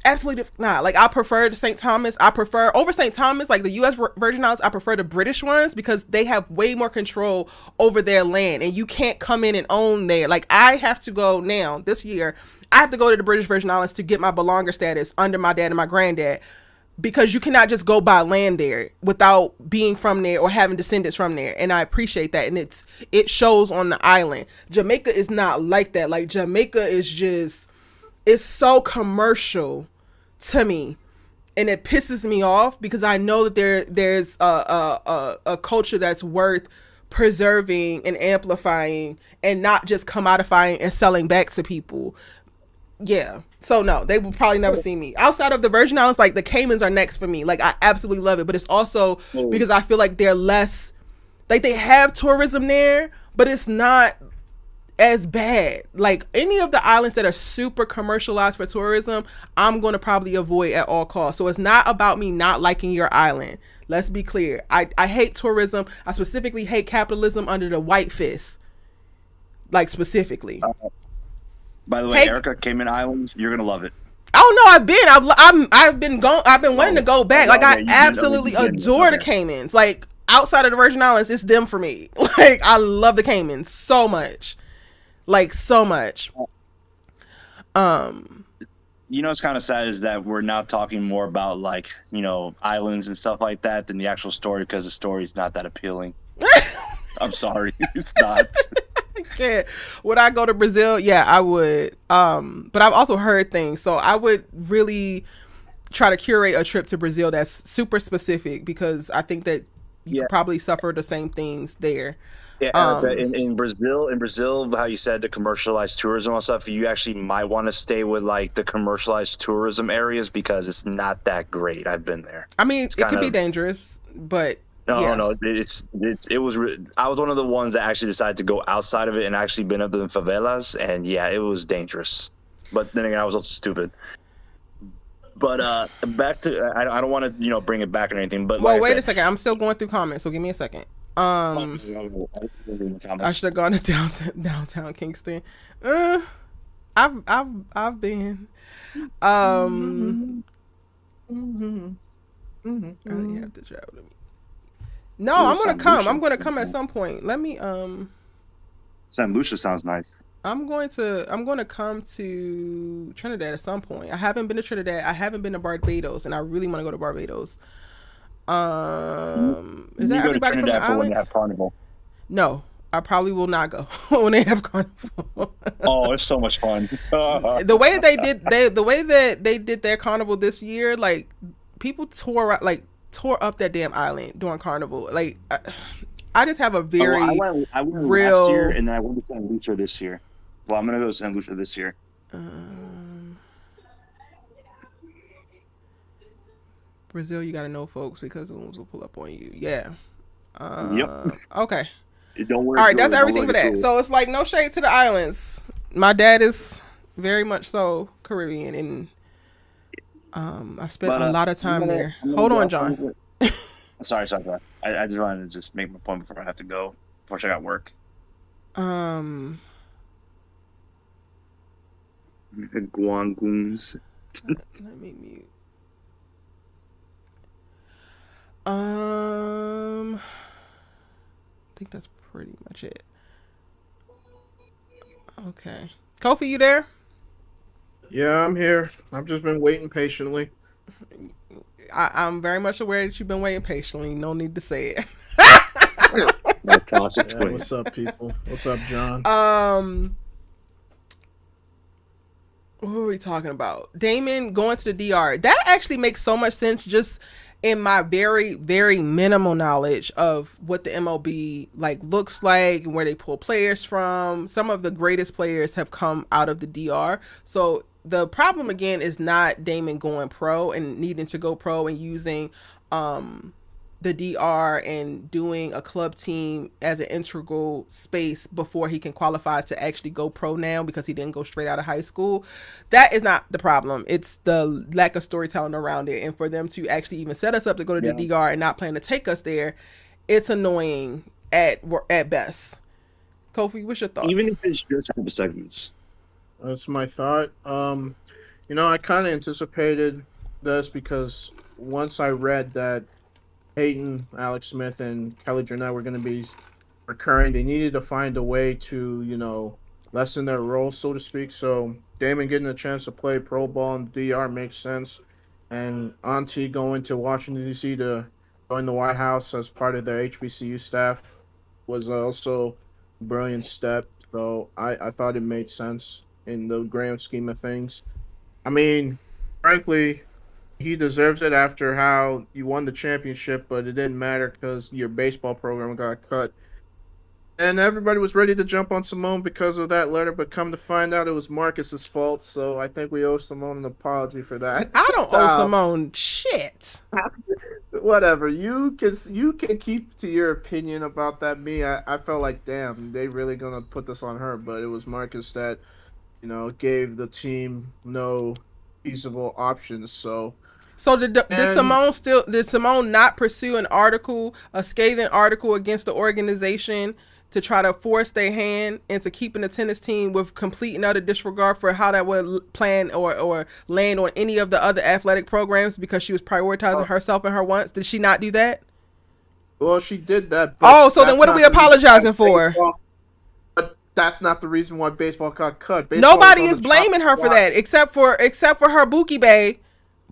Absolutely not. Like, I prefer St. Thomas. Over St. Thomas, like the U.S. Virgin Islands, I prefer the British ones because they have way more control over their land and you can't come in and own there. Like, I have to go now, this year, I have to go to the British Virgin Islands to get my belonger status under my dad and my granddad because you cannot just go buy land there without being from there or having descendants from there. And I appreciate that. And it shows on the island. Jamaica is not like that. Like, Jamaica is just, it's so commercial to me, and it pisses me off because I know that there's a culture that's worth preserving and amplifying and not just commodifying and selling back to people. Yeah. So no, they will probably never see me outside of the Virgin Islands. Like the Caymans are next for me. Like I absolutely love it, but it's also because I feel like they're less, like they have tourism there, but it's not as bad. Like any of the islands that are super commercialized for tourism, I'm going to probably avoid at all costs. So it's not about me not liking your island. Let's be clear. I hate tourism. I specifically hate capitalism under the white fist. Like specifically. By the way, Erica, Cayman Islands, you're going to love it. Oh no, I've been wanting to go back. Like I absolutely adore the Caymans. Like outside of the Virgin Islands, it's them for me. Like I love the Caymans so much, like so much. You know, what's kind of sad is that we're now talking more about like, you know, islands and stuff like that than the actual story, because the story is not that appealing. I'm sorry, it's not. Yeah. Would I go to Brazil? Yeah, I would. But I've also heard things, so I would really try to curate a trip to Brazil that's super specific, because I think that you could probably suffer the same things there. Yeah, in Brazil, how you said the commercialized tourism and stuff, you actually might want to stay with like the commercialized tourism areas, because it's not that great. I've been there. I mean, it could be dangerous, but no, yeah. no, it was. I was one of the ones that actually decided to go outside of it and actually been up to the favelas, and yeah, it was dangerous. But then again, I was also stupid. But back to I don't want to bring it back or anything. But well, wait a second. I'm still going through comments, so give me a second. I should have gone to downtown Kingston. I've been. I didn't have to travel to me. No, I'm gonna come. I'm gonna come at some point. Let me. San Lucia sounds nice. I'm going to come to Trinidad at some point. I haven't been to Trinidad. I haven't been to Barbados, and I really want to go to Barbados. Is that everybody from the islands? When they have carnival? No, I probably will not go when they have carnival. Oh, it's so much fun. The way that they did their carnival this year, like people tore up that damn island during carnival. Like I just have a very I went real last year, and then I went to San Lucia this year. Well, I'm gonna go to San Lucia this year. Brazil, you gotta know, folks, because the ones will pull up on you. Yeah. Yep. Okay. Don't worry. All right, that's everything for that. So it's like no shade to the islands. My dad is very much so Caribbean, and I've spent a lot of time there. Hold on, John. Sorry. I just wanted to make my point before I have to go. Before I got work. Guangoons. Let me mute. I think that's pretty much it. Okay. Kofi, you there? Yeah, I'm here. I've just been waiting patiently. I'm very much aware that you've been waiting patiently. No need to say it. What's up, people? What's up, John? What were we talking about? Damon going to the DR. That actually makes so much sense, just in my very, very minimal knowledge of what the MLB like looks like and where they pull players from. Some of the greatest players have come out of the DR. So the problem again is not Damon going pro and needing to go pro and using the DR and doing a club team as an integral space before he can qualify to actually go pro now, because he didn't go straight out of high school. That is not the problem. It's the lack of storytelling around it. And for them to actually even set us up to go to the DR and not plan to take us there, it's annoying at best. Kofi, what's your thoughts? Even if it's just the segments. That's my thought. I kind of anticipated this, because once I read that Peyton, Alex Smith, and Kelly Jernette were going to be recurring, they needed to find a way to, lessen their role, so to speak. So Damon getting a chance to play pro ball in the DR makes sense. And Auntie going to Washington, D.C. to join the White House as part of their HBCU staff was also a brilliant step. So I thought it made sense in the grand scheme of things. I mean, frankly, he deserves it after how you won the championship, but it didn't matter because your baseball program got cut. And everybody was ready to jump on Simone because of that letter, but come to find out it was Marcus's fault, so I think we owe Simone an apology for that. I don't owe Simone shit. Whatever. You can keep to your opinion about that. I felt like, damn, they really gonna put this on her, but it was Marcus that, gave the team no feasible options, so did Simone not pursue a scathing article against the organization to try to force their hand into keeping the tennis team with complete and utter disregard for how that would plan or land on any of the other athletic programs because she was prioritizing herself and her wants. Did she not do that? Well, she did that. Oh, so then what are we apologizing for? But that's not the reason why baseball got cut. Nobody is blaming her for that, except for her Buki Bay,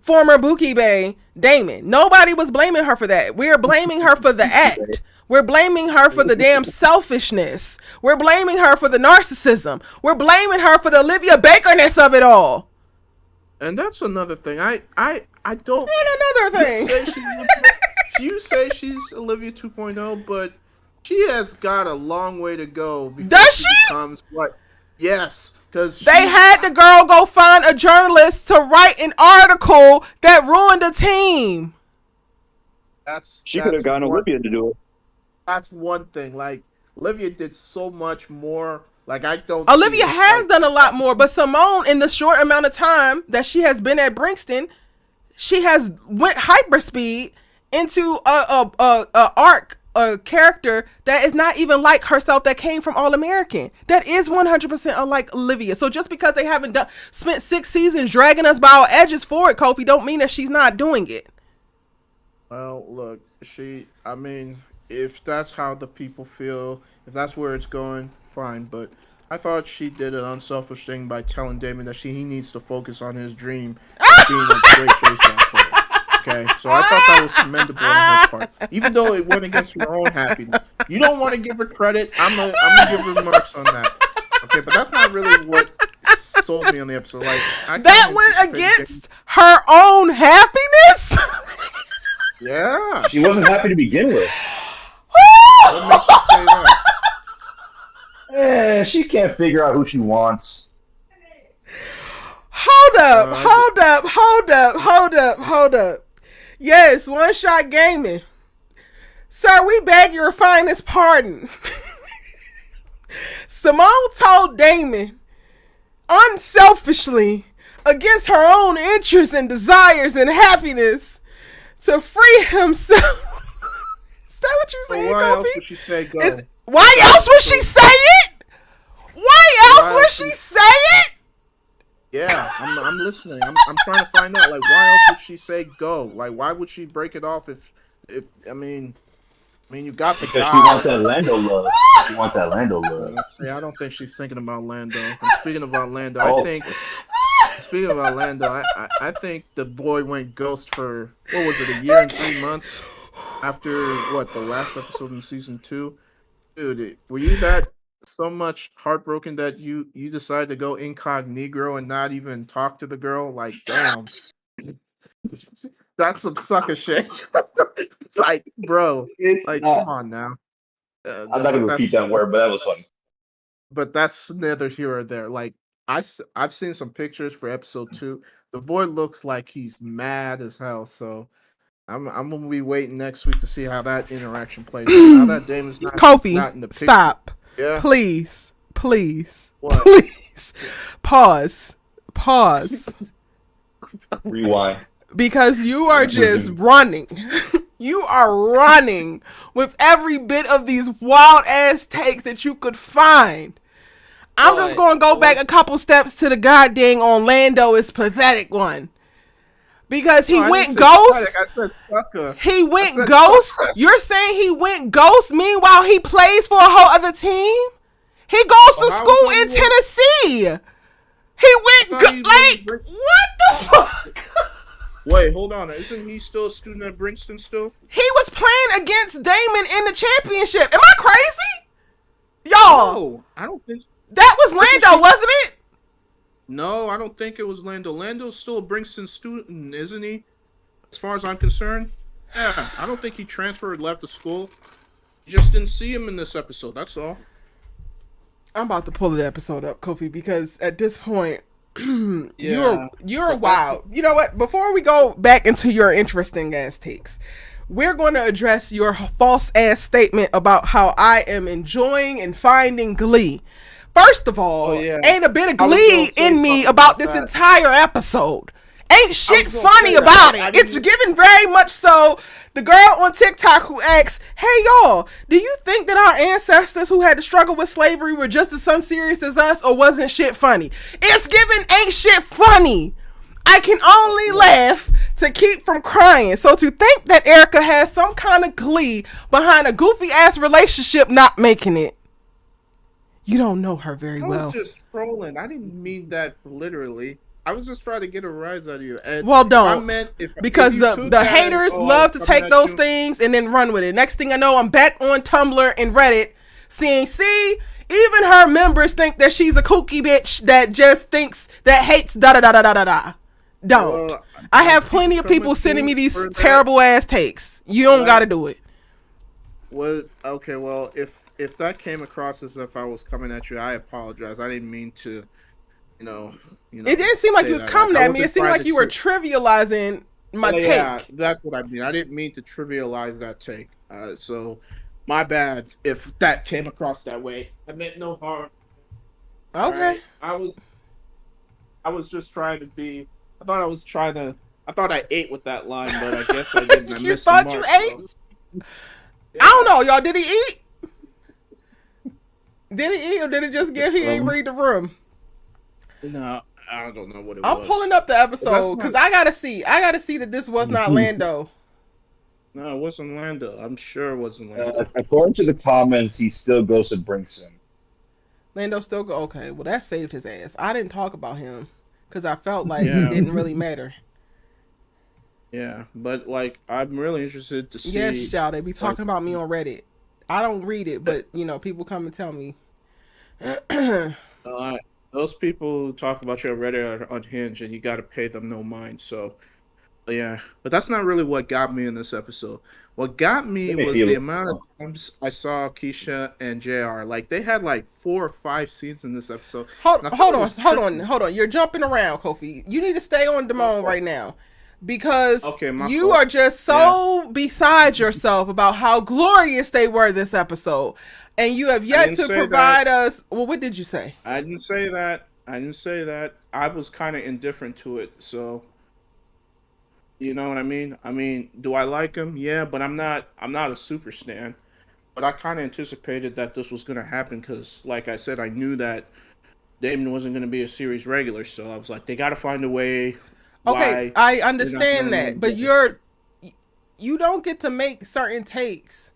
former Buki Bay, Damon. Nobody was blaming her for that. We're blaming her for the act. We're blaming her for the damn selfishness. We're blaming her for the narcissism. We're blaming her for the Olivia Baker-ness of it all. And that's another thing. I don't. And another thing. You say she's Olivia 2.0, but she has got a long way to go before Does she becomes what? Yes, because they had the girl go find a journalist to write an article that ruined the team. She could have gotten Olivia to do it. That's one thing. Like, Olivia did so much more. Like, I don't. Olivia has done a lot more, but Simone, in the short amount of time that she has been at Brixton, she has went hyperspeed into a character that is not even like herself, that came from All American, that is 100% unlike Olivia. So just because they haven't spent 6 seasons dragging us by our edges for it, Kofi, don't mean that she's not doing it. Well, look, I mean, if that's how the people feel, if that's where it's going, fine. But I thought she did an unselfish thing by telling Damon that he needs to focus on his dream of being a great baseball player. Okay, so I thought that was commendable on her part, even though it went against her own happiness. You don't want to give her credit. I'm gonna give her remarks on that. Okay, but that's not really what sold me on the episode. Like, that went against her own happiness. Yeah, she wasn't happy to begin with. What makes you say that? She can't figure out who she wants. Hold up. Yes, One Shot Gaming. Sir, we beg your finest pardon. Simone told Damon unselfishly, against her own interests and desires and happiness, to free himself. Is that what you saying, Kofi? Why else would she say go? Why else would she say it? Why else would she say it? Yeah, I'm listening. I'm trying to find out. Like, why else would she say go? Like, why would she break it off if I mean, you got the because guy. she wants that Lando love. She wants that Lando love. See, I don't think she's thinking about Lando. And speaking about Lando, I think the boy went ghost for, what was it, a year and 3 months after the last episode in season 2. Dude, were you that so much heartbroken that you decided to go incognito and not even talk to the girl? Like, damn. That's some sucker shit. Like, bro, come on now. I'm not gonna repeat that word, but that was funny. But that's neither here or there. Like, I've seen some pictures for episode 2. The boy looks like he's mad as hell. So I'm gonna be waiting next week to see how that interaction plays. Now that Damon's not in the picture. Stop. Yeah. Please. What? Please. Pause. Rewind. Because you are just running. You are running with every bit of these wild ass takes that you could find. I'm just going to go back a couple steps to the goddamn Orlando is pathetic one. Because he went ghost. I said sucker. He went ghost. Sucker. You're saying he went ghost. Meanwhile, he plays for a whole other team. He goes to school in Tennessee. He went what the fuck? Wait, hold on. Isn't he still a student at Brixton still? He was playing against Damon in the championship. Am I crazy? Y'all. No, I don't think that was Lando, wasn't it? No, I don't think it was Lando. Lando's still a Brixton student, isn't he? As far as I'm concerned. Yeah, I don't think he transferred, left the school. You just didn't see him in this episode, that's all. I'm about to pull the episode up, Kofi, because at this point, you're wild. You know what? Before we go back into your interesting ass takes, we're going to address your false ass statement about how I am enjoying and finding glee. First of all, ain't a bit of glee in me about this entire episode. Ain't shit funny about it. It's given very much so The girl on TikTok who asks, hey y'all, do you think that our ancestors who had to struggle with slavery were just as unserious as us, or wasn't shit funny? It's giving ain't shit funny. I can only laugh to keep from crying. So to think that Erica has some kind of glee behind a goofy ass relationship not making it. You don't know her very well. I was just trolling. I didn't mean that literally. I was just trying to get a rise out of you. And well, don't. Because the haters love to take those things and then run with it. Next thing I know, I'm back on Tumblr and Reddit seeing, see, even her members think that she's a kooky bitch that just thinks, that hates da-da-da-da-da-da. Don't. Well, I have plenty of people sending me these terrible ass takes. You don't got to do it. Well, okay, well, if that came across as if I was coming at you, I apologize. I didn't mean to, you know. It didn't seem like you was coming at me. It seemed like you were trivializing my take. Yeah, that's what I mean. I didn't mean to trivialize that take. So, my bad if that came across that way. I meant no harm. Okay. Right? I was just trying to be. I thought I ate with that line, but I guess I didn't. I you thought you ate? So. Yeah. I don't know, y'all. Did he eat? Did he eat, or did it just give he ain't read the room? No, I don't know what it was. I'm pulling up the episode because I gotta see that this was not Lando. No, it wasn't Lando. I'm sure it wasn't Lando. According to the comments, he still goes to Brinson. Lando still go. Okay, well that saved his ass. I didn't talk about him because I felt like it didn't really matter. Yeah, but like I'm really interested to see. Yes, y'all. They be talking about me on Reddit. I don't read it, but you know, people come and tell me. Those people who talk about you on Reddit are unhinged, and you got to pay them no mind. So, yeah, but that's not really what got me in this episode. What got me was the amount of times I saw Keisha and JR. Like they had like 4 or 5 scenes in this episode. Hold on. You're jumping around, Kofi. You need to stay on Damon right now. Because you are just so beside yourself about how glorious they were this episode. And you have yet to provide us... Well, what did you say? I didn't say that. I was kind of indifferent to it. So, you know what I mean? I mean, do I like him? Yeah, but I'm not a super stan. But I kind of anticipated that this was going to happen because, like I said, I knew that Damon wasn't going to be a series regular. So I was like, they got to find a way... Okay, I understand that, but you don't get to make certain takes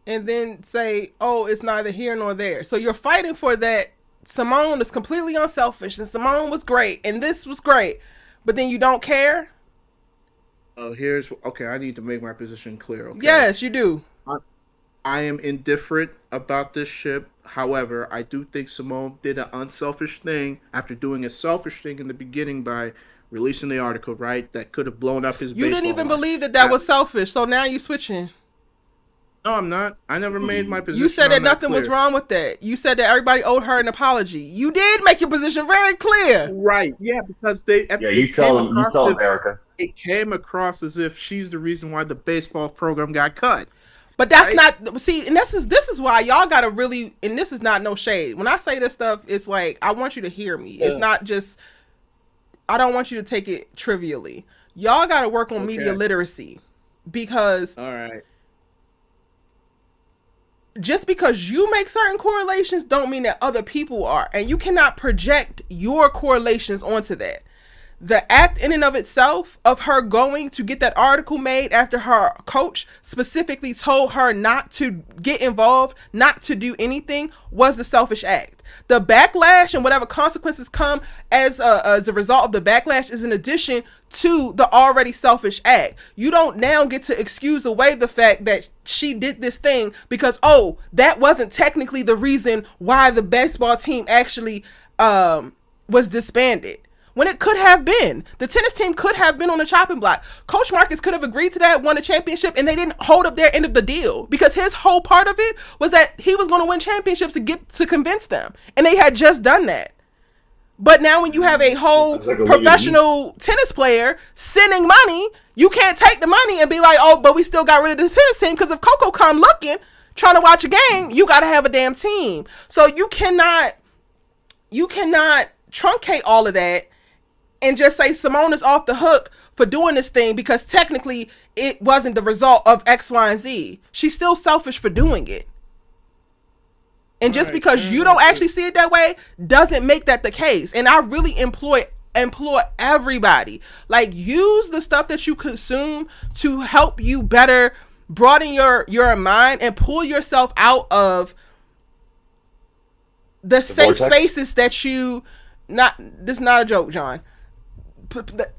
and then say, oh, it's neither here nor there. So you're fighting for that Simone is completely unselfish and Simone was great and this was great, but then you don't care? Oh, I need to make my position clear, okay? Yes, you do. I am indifferent about this ship. However, I do think Simone did an unselfish thing after doing a selfish thing in the beginning by releasing the article, right? That could have blown up his baseball. You didn't even believe that was selfish, so now you're switching. No, I'm not. I never made my position. You said that nothing was wrong with that. You said that everybody owed her an apology. You did make your position very clear. Right, yeah, because they... Yeah, you tell them, Erica. It came across as if she's the reason why the baseball program got cut. But that's not... See, and this is why y'all gotta really... And this is not no shade. When I say this stuff, it's like, I want you to hear me. It's not just... I don't want you to take it trivially. Y'all got to work on media literacy because all right. Just because you make certain correlations don't mean that other people are. And you cannot project your correlations onto that. The act in and of itself of her going to get that article made after her coach specifically told her not to get involved, not to do anything, was the selfish act. The backlash and whatever consequences come as a result of the backlash is in addition to the already selfish act. You don't now get to excuse away the fact that she did this thing because, oh, that wasn't technically the reason why the baseball team actually was disbanded. When it could have been. The tennis team could have been on the chopping block. Coach Marcus could have agreed to that, won a championship, and they didn't hold up their end of the deal. Because his whole part of it was that he was going to win championships to convince them. And they had just done that. But now when you have a whole professional tennis player sending money, you can't take the money and be like, oh, but we still got rid of the tennis team. Because if Coco come looking, trying to watch a game, you got to have a damn team. So you cannot truncate all of that and just say Simone is off the hook for doing this thing because technically it wasn't the result of X, Y, and Z. She's still selfish for doing it. And just because you don't actually see it that way doesn't make that the case. And I really implore everybody, like, use the stuff that you consume to help you better broaden your mind and pull yourself out of the safe vortex. Spaces that you this is not a joke, John.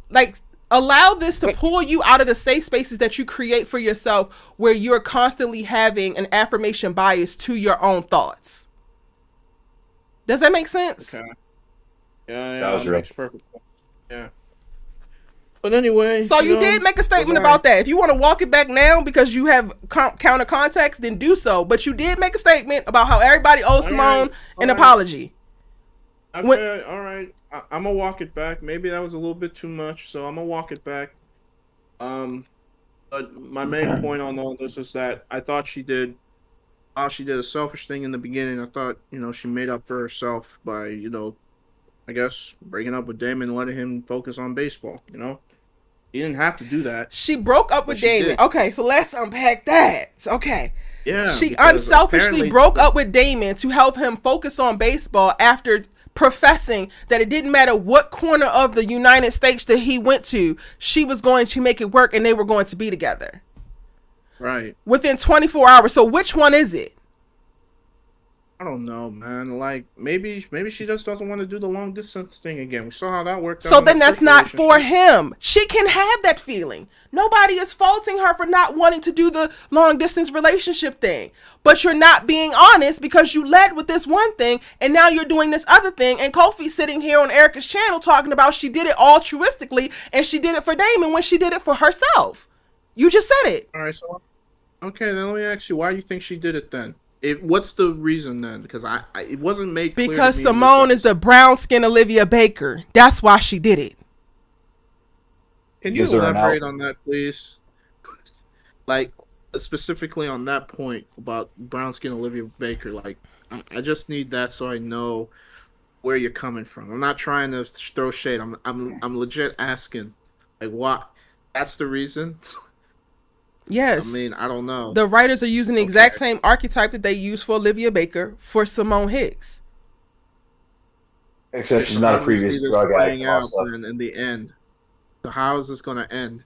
Like, allow this to pull you out of the safe spaces that you create for yourself, where you're constantly having an affirmation bias to your own thoughts. Does that make sense? Okay. Yeah, that makes perfect sense. Yeah. But anyway, so you did make a statement about that. If you want to walk it back now because you have counter context, then do so. But you did make a statement about how everybody owes Simone an apology. Okay, all right. I'm gonna walk it back. Maybe that was a little bit too much, so I'm gonna walk it back. But my main point on all this is that I thought she did a selfish thing in the beginning. I thought, she made up for herself by, I guess, breaking up with Damon and letting him focus on baseball, He didn't have to do that. She broke up with Damon. Okay, so let's unpack that. Okay. Yeah. She unselfishly broke up with Damon to help him focus on baseball after professing that it didn't matter what corner of the United States that he went to, she was going to make it work and they were going to be together. Right. Within 24 hours. So which one is it? I don't know, man. Like, maybe she just doesn't want to do the long distance thing again. We saw how that worked out. So then that's not for him. She can have that feeling. Nobody is faulting her for not wanting to do the long distance relationship thing. But you're not being honest because you led with this one thing and now you're doing this other thing. And Kofi's sitting here on Erica's channel talking about she did it altruistically and she did it for Damon when she did it for herself. You just said it. All right, so okay, then let me ask you, why do you think she did it then? What's the reason then? Because it wasn't made clear. Because Simone is the brown skin Olivia Baker. That's why she did it. Can you elaborate on that, please? Like, specifically on that point about brown skin Olivia Baker. Like, I just need that so I know where you're coming from. I'm not trying to throw shade. I'm legit asking. Like, what? That's the reason. Yes. I mean, I don't know. The writers are using the exact same archetype that they used for Olivia Baker for Simone Hicks. Except she's not a previous drug addict. In the end. So how is this going to end?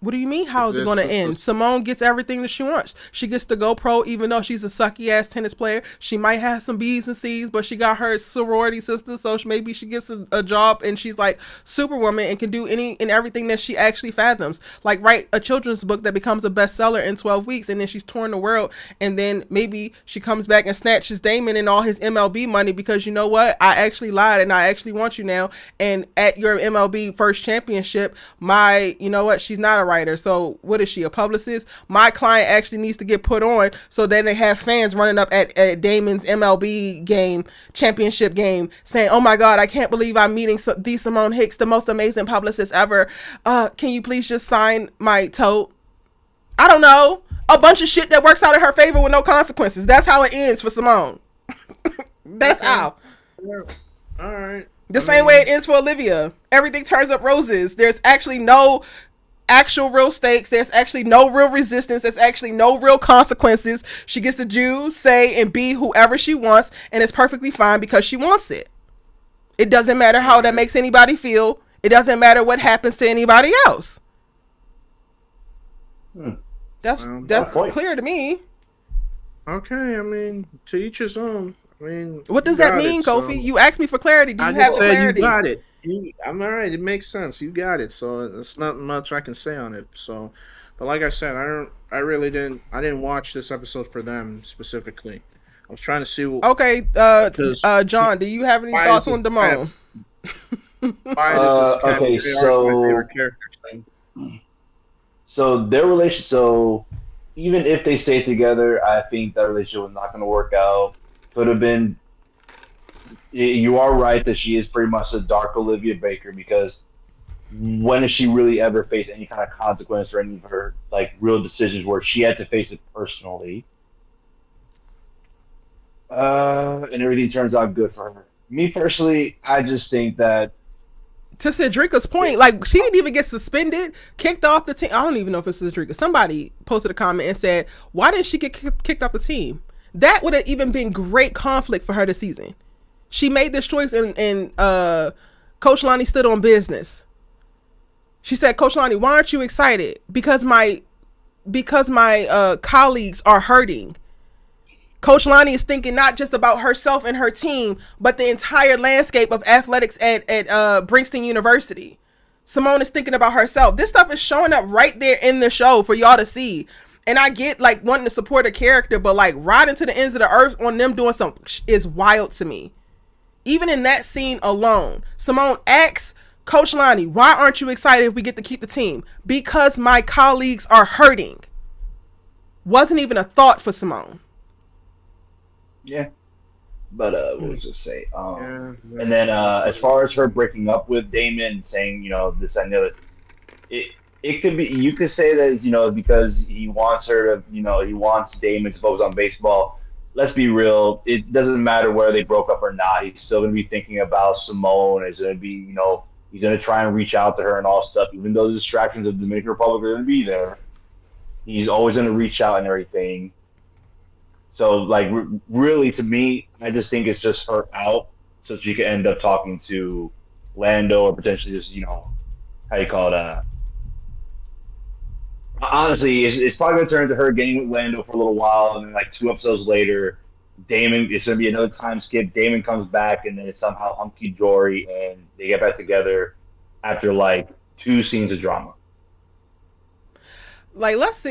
What do you mean, how is it going to end? Simone gets everything that she wants. She gets to go pro, even though she's a sucky-ass tennis player. She might have some B's and C's, but she got her sorority sister, so maybe she gets a job, and she's like Superwoman and can do any and everything that she actually fathoms. Like, write a children's book that becomes a bestseller in 12 weeks, and then she's touring the world, and then maybe she comes back and snatches Damon and all his MLB money because, you know what? I actually lied, and I actually want you now, and at your MLB first championship, she's not a writer. So what is she, a publicist? My client actually needs to get put on, so then they have fans running up at Damon's MLB game, championship game, saying, oh my God, I can't believe I'm meeting the Simone Hicks, the most amazing publicist ever. Can you please just sign my tote? I don't know. A bunch of shit that works out in her favor with no consequences. That's how it ends for Simone. That's how. All right. The same way it ends for Olivia. Everything turns up roses. There's actually no actual real stakes. There's actually no real resistance. There's actually no real consequences. She gets to do, say, and be whoever she wants, and it's perfectly fine because she wants it. It doesn't matter how that makes anybody feel. It doesn't matter what happens to anybody else. That's clear to me. Okay, I mean, to each his own. I mean, what does that mean, Kofi? You asked me for clarity. Do you have clarity? You got it. I'm all right. It makes sense. You got it. So there's not much I can say on it. So, but like I said, I didn't watch this episode for them specifically. I was trying to see. Okay, John, do you have any thoughts on Damon? Okay, so their relationship. So even if they stay together, I think that relationship was not going to work out. Could have been. You are right that she is pretty much a dark Olivia Baker, because when has she really ever faced any kind of consequence or any of her like real decisions where she had to face it personally? And everything turns out good for her. Me personally, I just think that to Cedrica's point, like, she didn't even get suspended, kicked off the team. I don't even know if it's Cedrica. Somebody posted a comment and said, why didn't she get kicked off the team? That would have even been great conflict for her this season. She made this choice, and Coach Lonnie stood on business. She said, Coach Lonnie, why aren't you excited? Because my colleagues are hurting. Coach Lonnie is thinking not just about herself and her team, but the entire landscape of athletics at Princeton University. Simone is thinking about herself. This stuff is showing up right there in the show for y'all to see. And I get, like, wanting to support a character, but, like, riding to the ends of the earth on them doing something is wild to me. Even in that scene alone, Simone asks Coach Lonnie, why aren't you excited if we get to keep the team? Because my colleagues are hurting. Wasn't even a thought for Simone. Yeah. But what was I say? And then as far as her breaking up with Damon and saying, this and the other, it could be, you could say that, because he wants her to, he wants Damon to focus on baseball. Let's be real. It doesn't matter whether they broke up or not. He's still going to be thinking about Simone. He's going to be, he's going to try and reach out to her and all stuff. Even though the distractions of the Dominican Republic are going to be there, he's always going to reach out and everything. So, like, really, to me, I just think it's just her out so she could end up talking to Lando or potentially just, how you call it? Honestly, it's probably going to turn into her getting with Lando for a little while, and then, like, 2 episodes later, Damon, it's going to be another time skip. Damon comes back, and then it's somehow hunky-dory, and they get back together after, like, 2 scenes of drama. Like, let's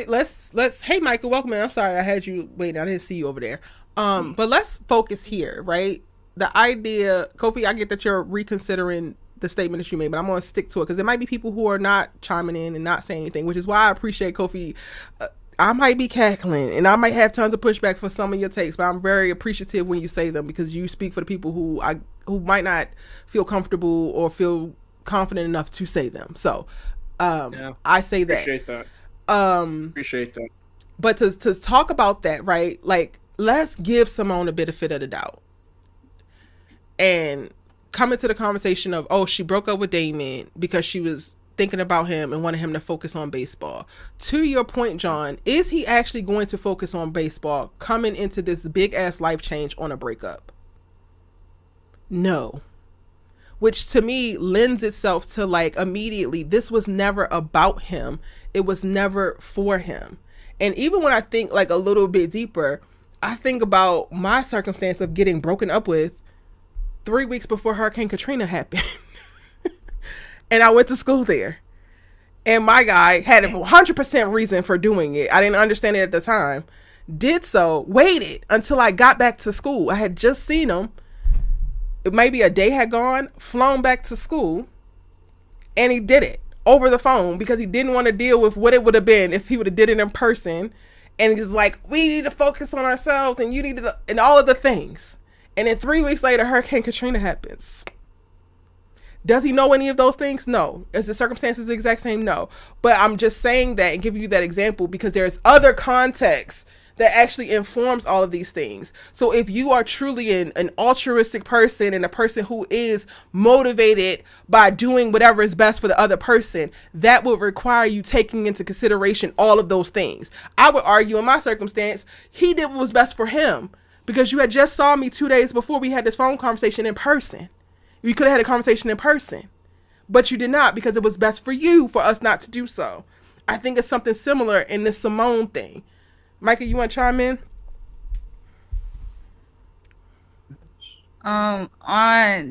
hey, Michael, welcome in. I'm sorry I had you waiting. I didn't see you over there. But let's focus here, right? The idea, Kofi, I get that you're reconsidering the statement that you made, but I'm going to stick to it because there might be people who are not chiming in and not saying anything, which is why I appreciate Kofi. I might be cackling and I might have tons of pushback for some of your takes, but I'm very appreciative when you say them because you speak for the people who might not feel comfortable or feel confident enough to say them. So I say that. Appreciate that. Appreciate that. But to talk about that, right? Like, let's give Simone a benefit of the doubt and come into the conversation of, oh, she broke up with Damon because she was thinking about him and wanted him to focus on baseball. To your point, John, is he actually going to focus on baseball coming into this big ass life change on a breakup? No. Which to me lends itself to, like, immediately, this was never about him. It was never for him. And even when I think, like, a little bit deeper, I think about my circumstance of getting broken up with 3 weeks before Hurricane Katrina happened. And I went to school there. And my guy had a 100% reason for doing it. I didn't understand it at the time. Did so, waited until I got back to school. I had just seen him. Maybe a day had gone, flown back to school, and he did it over the phone because he didn't want to deal with what it would have been if he would have did it in person. And he's like, we need to focus on ourselves and you need to, and all of the things. And then 3 weeks later, Hurricane Katrina happens. Does he know any of those things? No. Is the circumstances the exact same? No. But I'm just saying that and giving you that example because there's other context that actually informs all of these things. So if you are truly an altruistic person and a person who is motivated by doing whatever is best for the other person, that would require you taking into consideration all of those things. I would argue in my circumstance, he did what was best for him because you had just saw me 2 days before we had this phone conversation in person. We could have had a conversation in person, but you did not because it was best for you for us not to do so. I think it's something similar in this Simone thing. Micah, you want to chime in? On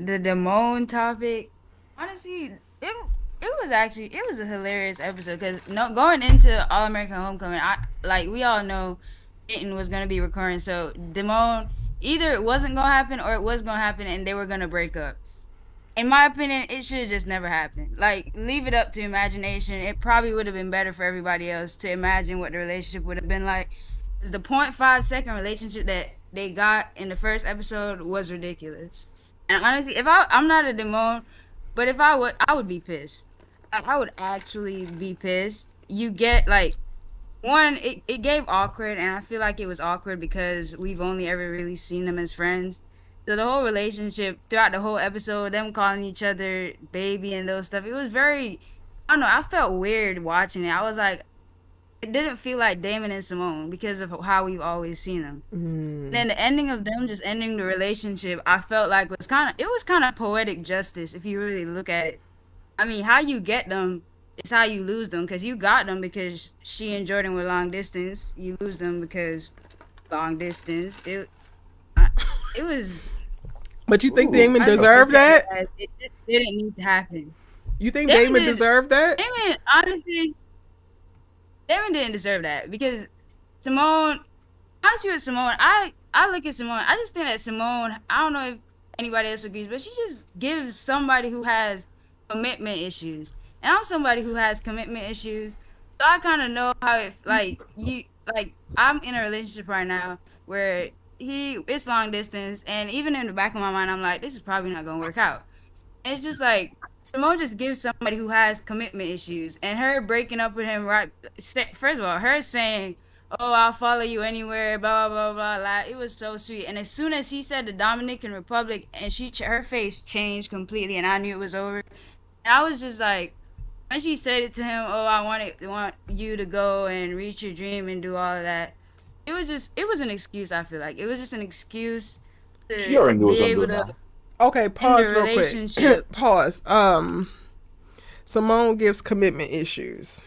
the Damon topic, honestly, it was a hilarious episode because going into All American Homecoming, we all know Dayton was gonna be recurring. So Damon, either it wasn't gonna happen or it was gonna happen, and they were gonna break up. In my opinion, it should have just never happened. Like, leave it up to imagination. It probably would have been better for everybody else to imagine what the relationship would have been like. Because the 0.5-second relationship that they got in the first episode was ridiculous. And honestly, I'm not a Damon, but if I would be pissed. I would actually be pissed. You get, like, one, it gave awkward, and I feel like it was awkward because we've only ever really seen them as friends. So the whole relationship throughout the whole episode, them calling each other baby and those stuff, it was very, I don't know, I felt weird watching it. I was like, it didn't feel like Damon and Simone because of how we've always seen them. Then the ending of them just ending the relationship, I felt like it was kind of poetic justice if you really look at it. I mean, how you get them is how you lose them, because you got them because she and Jordan were long distance. You lose them because long distance. It was. But you think Damon deserved that? It just didn't need to happen. You think Damon deserved that? Damon, honestly, Damon didn't deserve that, because Simone. Honestly, with Simone, I look at Simone. I just think that Simone. I don't know if anybody else agrees, but she just gives somebody who has commitment issues, and I'm somebody who has commitment issues. So I kind of know how it I'm in a relationship right now where it's long distance, and even in the back of my mind, I'm like, this is probably not gonna work out. And it's just like Simone just gives somebody who has commitment issues, and her breaking up with him first of all, her saying, "Oh, I'll follow you anywhere," blah blah blah blah. Like, it was so sweet. And as soon as he said the Dominican Republic, and her face changed completely, and I knew it was over. And I was just like, when she said it to him, "Oh, I want you to go and reach your dream and do all of that," it was an excuse. I feel like it was just an excuse to She already knew what be was able gonna to Okay, pause end the real relationship. quick. Pause. Simone gives commitment issues.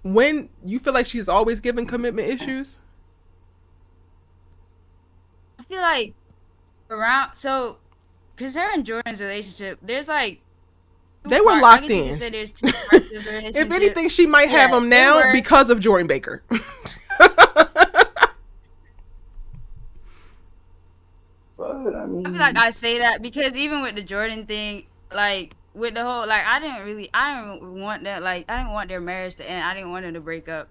When you feel like she's always giving commitment issues? I feel like because her and Jordan's relationship, there's like They were locked I guess you in. could say there's two parts of the relationship. If anything, she might have him now because of Jordan Baker. But I mean, I feel like I say that because even with the Jordan thing, like with the whole, like I didn't want that, like I didn't want their marriage to end. I didn't want them to break up.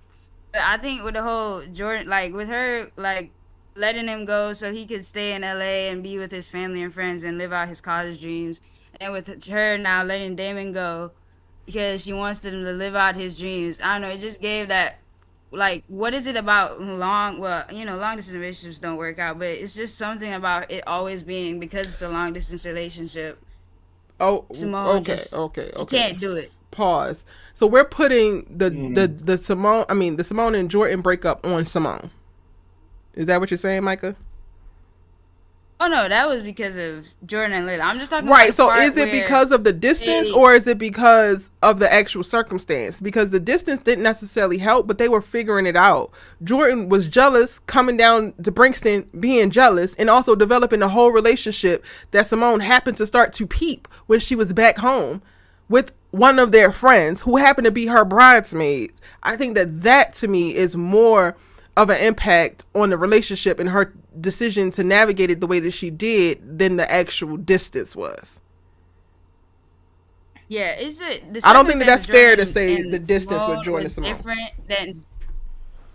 But I think with the whole Jordan, like with her, like letting him go so he could stay in LA and be with his family and friends and live out his college dreams, and with her now letting Damon go because she wants him to live out his dreams. I don't know. It just gave that. Like, what is it about long distance relationships don't work out, but it's just something about it always being, because it's a long distance relationship. Oh, Simone okay. She can't do it. Pause. So we're putting the Simone and Jordan breakup on Simone. Is that what you're saying, Micah? Oh no, that was because of Jordan and Layla. I'm just talking Right. about So is it because of the distance, or is it because of the actual circumstance? Because the distance didn't necessarily help, but they were figuring it out. Jordan was jealous, coming down to Brixton, being jealous, and also developing a whole relationship that Simone happened to start to peep when she was back home with one of their friends who happened to be her bridesmaids. I think that to me is more of an impact on the relationship and her decision to navigate it the way that she did than the actual distance was. Yeah, I don't think that's fair to say the distance with Jordan and Simone.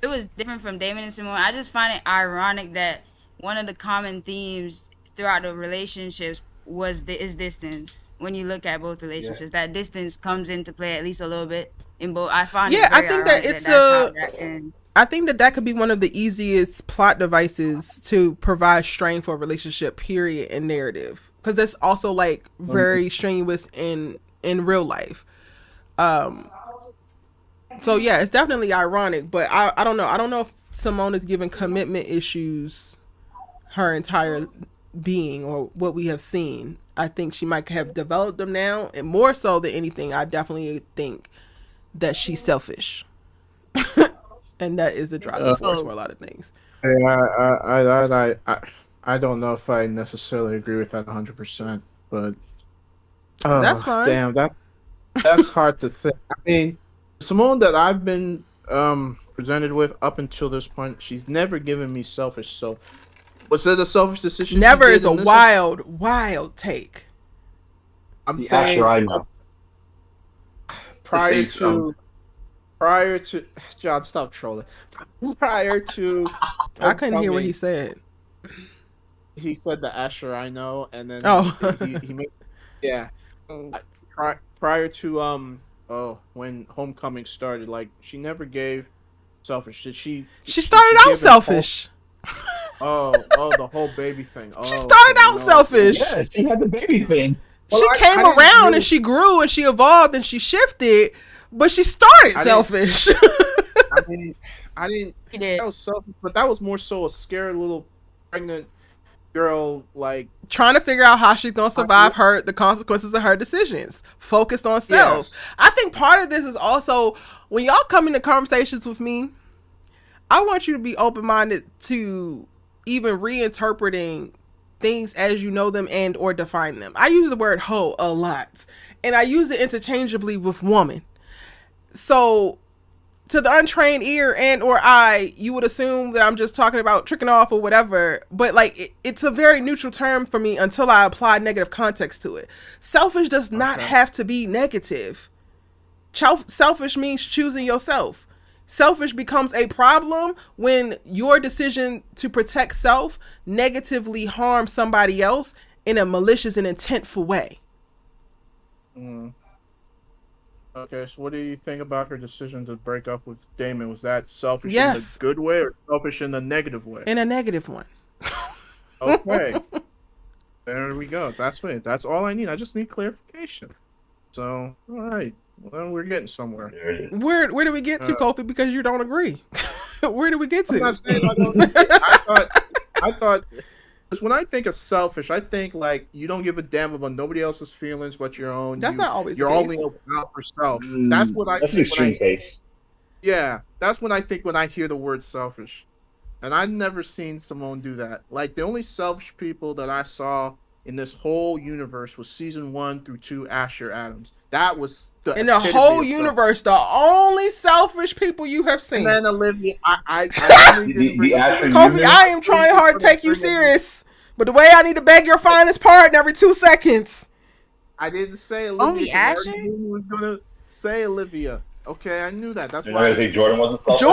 It was different from Damon and Simone. I just find it ironic that one of the common themes throughout the relationships is distance. When you look at both relationships, that distance comes into play at least a little bit in both. I find it very ironic that that's how that ends. I think that could be one of the easiest plot devices to provide strain for a relationship, period, and narrative. Because that's also like very strenuous in real life. So yeah, it's definitely ironic, but I don't know. I don't know if Simone is giving commitment issues her entire being or what we have seen. I think she might have developed them now, and more so than anything, I definitely think that she's selfish. And that is the driving force for a lot of things. I don't know if I necessarily agree with that 100%, but that's fine. Damn, that's hard to think. I mean, Simone that I've been presented with up until this point, she's never given me selfish. So, was it a selfish decision? Never is a wild take. I'm saying I know. Prior to John, stop trolling. Prior to, I couldn't hear what he said. He said the Asher I know, and then he made, yeah. Prior to when Homecoming started, like she never gave selfish. Did she? She started out selfish. the whole baby thing. She started out selfish. Yeah, she had the baby thing. She came around and she grew and she evolved and she shifted, but she started selfish. I didn't. He did. That was selfish, but that was more so a scared little pregnant girl, like trying to figure out how she's gonna survive the consequences of her decisions. Focused on self. Yes. I think part of this is also when y'all come into conversations with me, I want you to be open-minded to even reinterpreting things as you know them and or define them. I use the word hoe a lot, and I use it interchangeably with woman. So to the untrained ear and or eye, you would assume that I'm just talking about tricking off or whatever, but like it's a very neutral term for me until I apply negative context to it. Selfish does not have to be negative. Selfish means choosing yourself. Selfish becomes a problem when your decision to protect self negatively harms somebody else in a malicious and intentful way. Okay, so what do you think about her decision to break up with Damon? Was that selfish Yes. in the good way or selfish in the negative way? In a negative one. Okay. There we go. That's all I need. I just need clarification. So, all right. Well, we're getting somewhere. Where do we get to, Kofi? Because you don't agree. Where do we get to? I'm not saying I don't. I thought. Because when I think of selfish, I think like you don't give a damn about nobody else's feelings but your own. That's not always. You're the case. only out for self. That's what I. That's an extreme case. Yeah, that's what I think when I hear the word selfish, and I've never seen Simone do that. Like the only selfish people that I saw in this whole universe was season 1 through 2 Asher Adams. That was the in the whole universe, the only selfish people you have seen. And then Olivia, I Kofi, I am trying hard to take you serious, but the way I need to beg your finest pardon every 2 seconds. I didn't say Olivia. Only Asher? I was gonna say Olivia. Okay, I knew that. That's You're why. not gonna think Jordan wasn't selfish?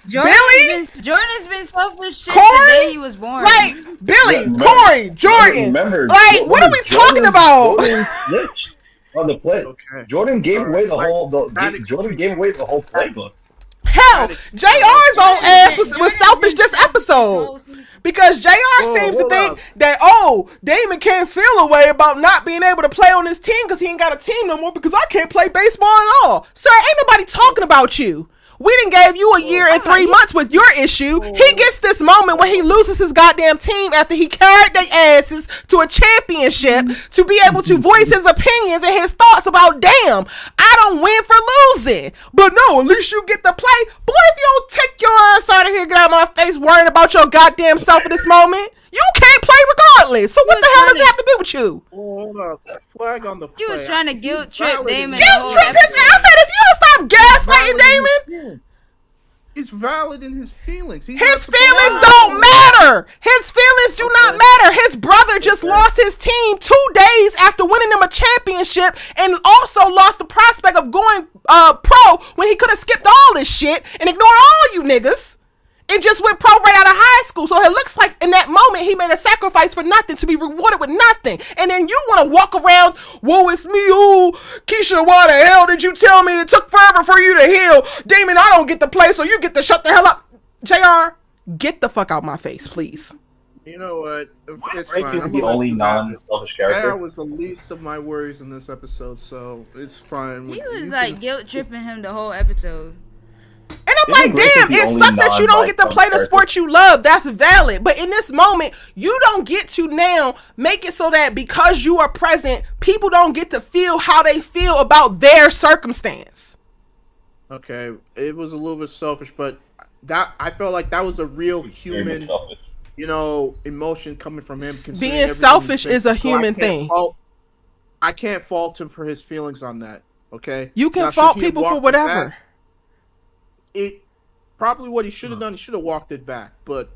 Jordan's been selfish shit Corey? the day he was born. Like Billy, Remember- Corey, Jordan. Remember, like what are we talking about? Jordan snitched on the play. Okay. Jordan gave away the whole. Jordan gave away the whole playbook. Hell, JR's own ass was selfish this episode. Because JR seems to think that, Damon can't feel a way about not being able to play on his team because he ain't got a team no more because I can't play baseball at all. Sir, ain't nobody talking about you. We done gave you a year and 3 months with your issue. He gets this moment where he loses his goddamn team after he carried their asses to a championship to be able to voice his opinions and his thoughts about, damn, I don't win for losing. But no, at least you get to play. Boy, if you don't take your ass out of here, get out of my face worrying about your goddamn self in this moment, you can't play regardless. So what the hell does it have to do with you? Hold up. Flag on the play. He was trying to guilt trip Damon. Guilt trip his ass. I said, if you don't stop gaslighting Damon. He's valid in his feelings. His feelings don't matter. His feelings do not matter. His brother just lost his team 2 days after winning them a championship and also lost the prospect of going pro when he could have skipped all this shit and ignored all you niggas and just went pro right out of high school. So it looks like in that moment he made a sacrifice for nothing to be rewarded with nothing. And then you want to walk around, whoa, it's me, ooh, Keisha, why the hell did you tell me it took forever for you to heal? Damon, I don't get to play, so you get to shut the hell up. JR, get the fuck out my face, please. You know what? It's Frank fine. is the only non-selfish character. That was the least of my worries in this episode, so it's fine. He was like guilt tripping him the whole episode. And I'm like, damn, it sucks that you don't get to play the sport you love. That's valid. But in this moment, you don't get to now make it so that because you are present, people don't get to feel how they feel about their circumstance. Okay, it was a little bit selfish, but that I felt like that was a real human, emotion coming from him. Being selfish is a human thing. I can't fault him for his feelings on that. Okay, you can fault people for whatever. It probably what he should have done. He should have walked it back. But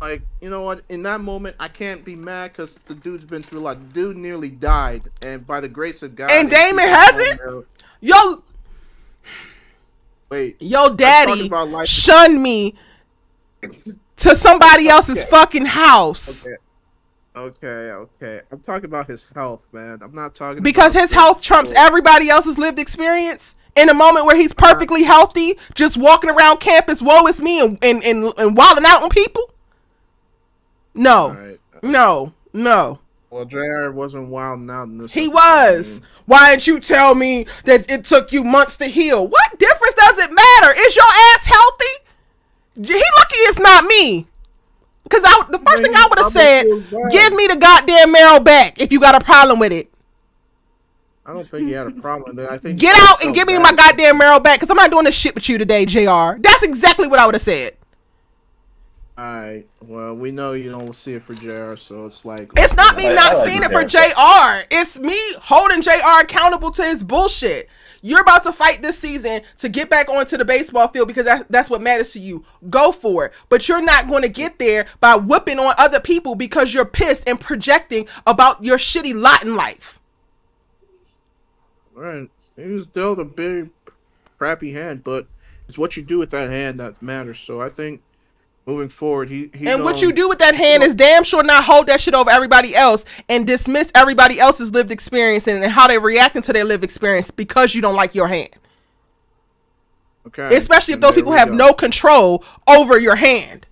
like, you know what? In that moment, I can't be mad because the dude's been through a lot. The dude nearly died, and by the grace of God, and Damon hasn't. Yo, daddy shunned me to somebody else's fucking house. Okay. I'm talking about his health, man. I'm not talking because his health trumps everybody else's lived experience. In a moment where he's perfectly healthy, just walking around campus, woe is me, and wilding out on people. No. Alright. No. Well, JR wasn't wilding out in this. He episode, was. I mean. Why didn't you tell me that it took you months to heal? What difference does it matter? Is your ass healthy? He lucky it's not me. Because the first thing I would have said, give me the goddamn marrow back if you got a problem with it. I don't think he had a problem with it. I think get out and give me my goddamn marrow back because I'm not doing this shit with you today, JR. That's exactly what I would have said. Alright, well, we know you don't see it for JR, so it's like... It's not me not seeing it for JR. It's me holding JR accountable to his bullshit. You're about to fight this season to get back onto the baseball field because that's what matters to you. Go for it. But you're not going to get there by whipping on other people because you're pissed and projecting about your shitty lot in life. Alright, he was dealt a big, crappy hand, but it's what you do with that hand that matters, so I think... Moving forward, what you do with that hand is damn sure not hold that shit over everybody else and dismiss everybody else's lived experience and how they're reacting to their lived experience because you don't like your hand. Okay. Especially if those people have no control over your hand.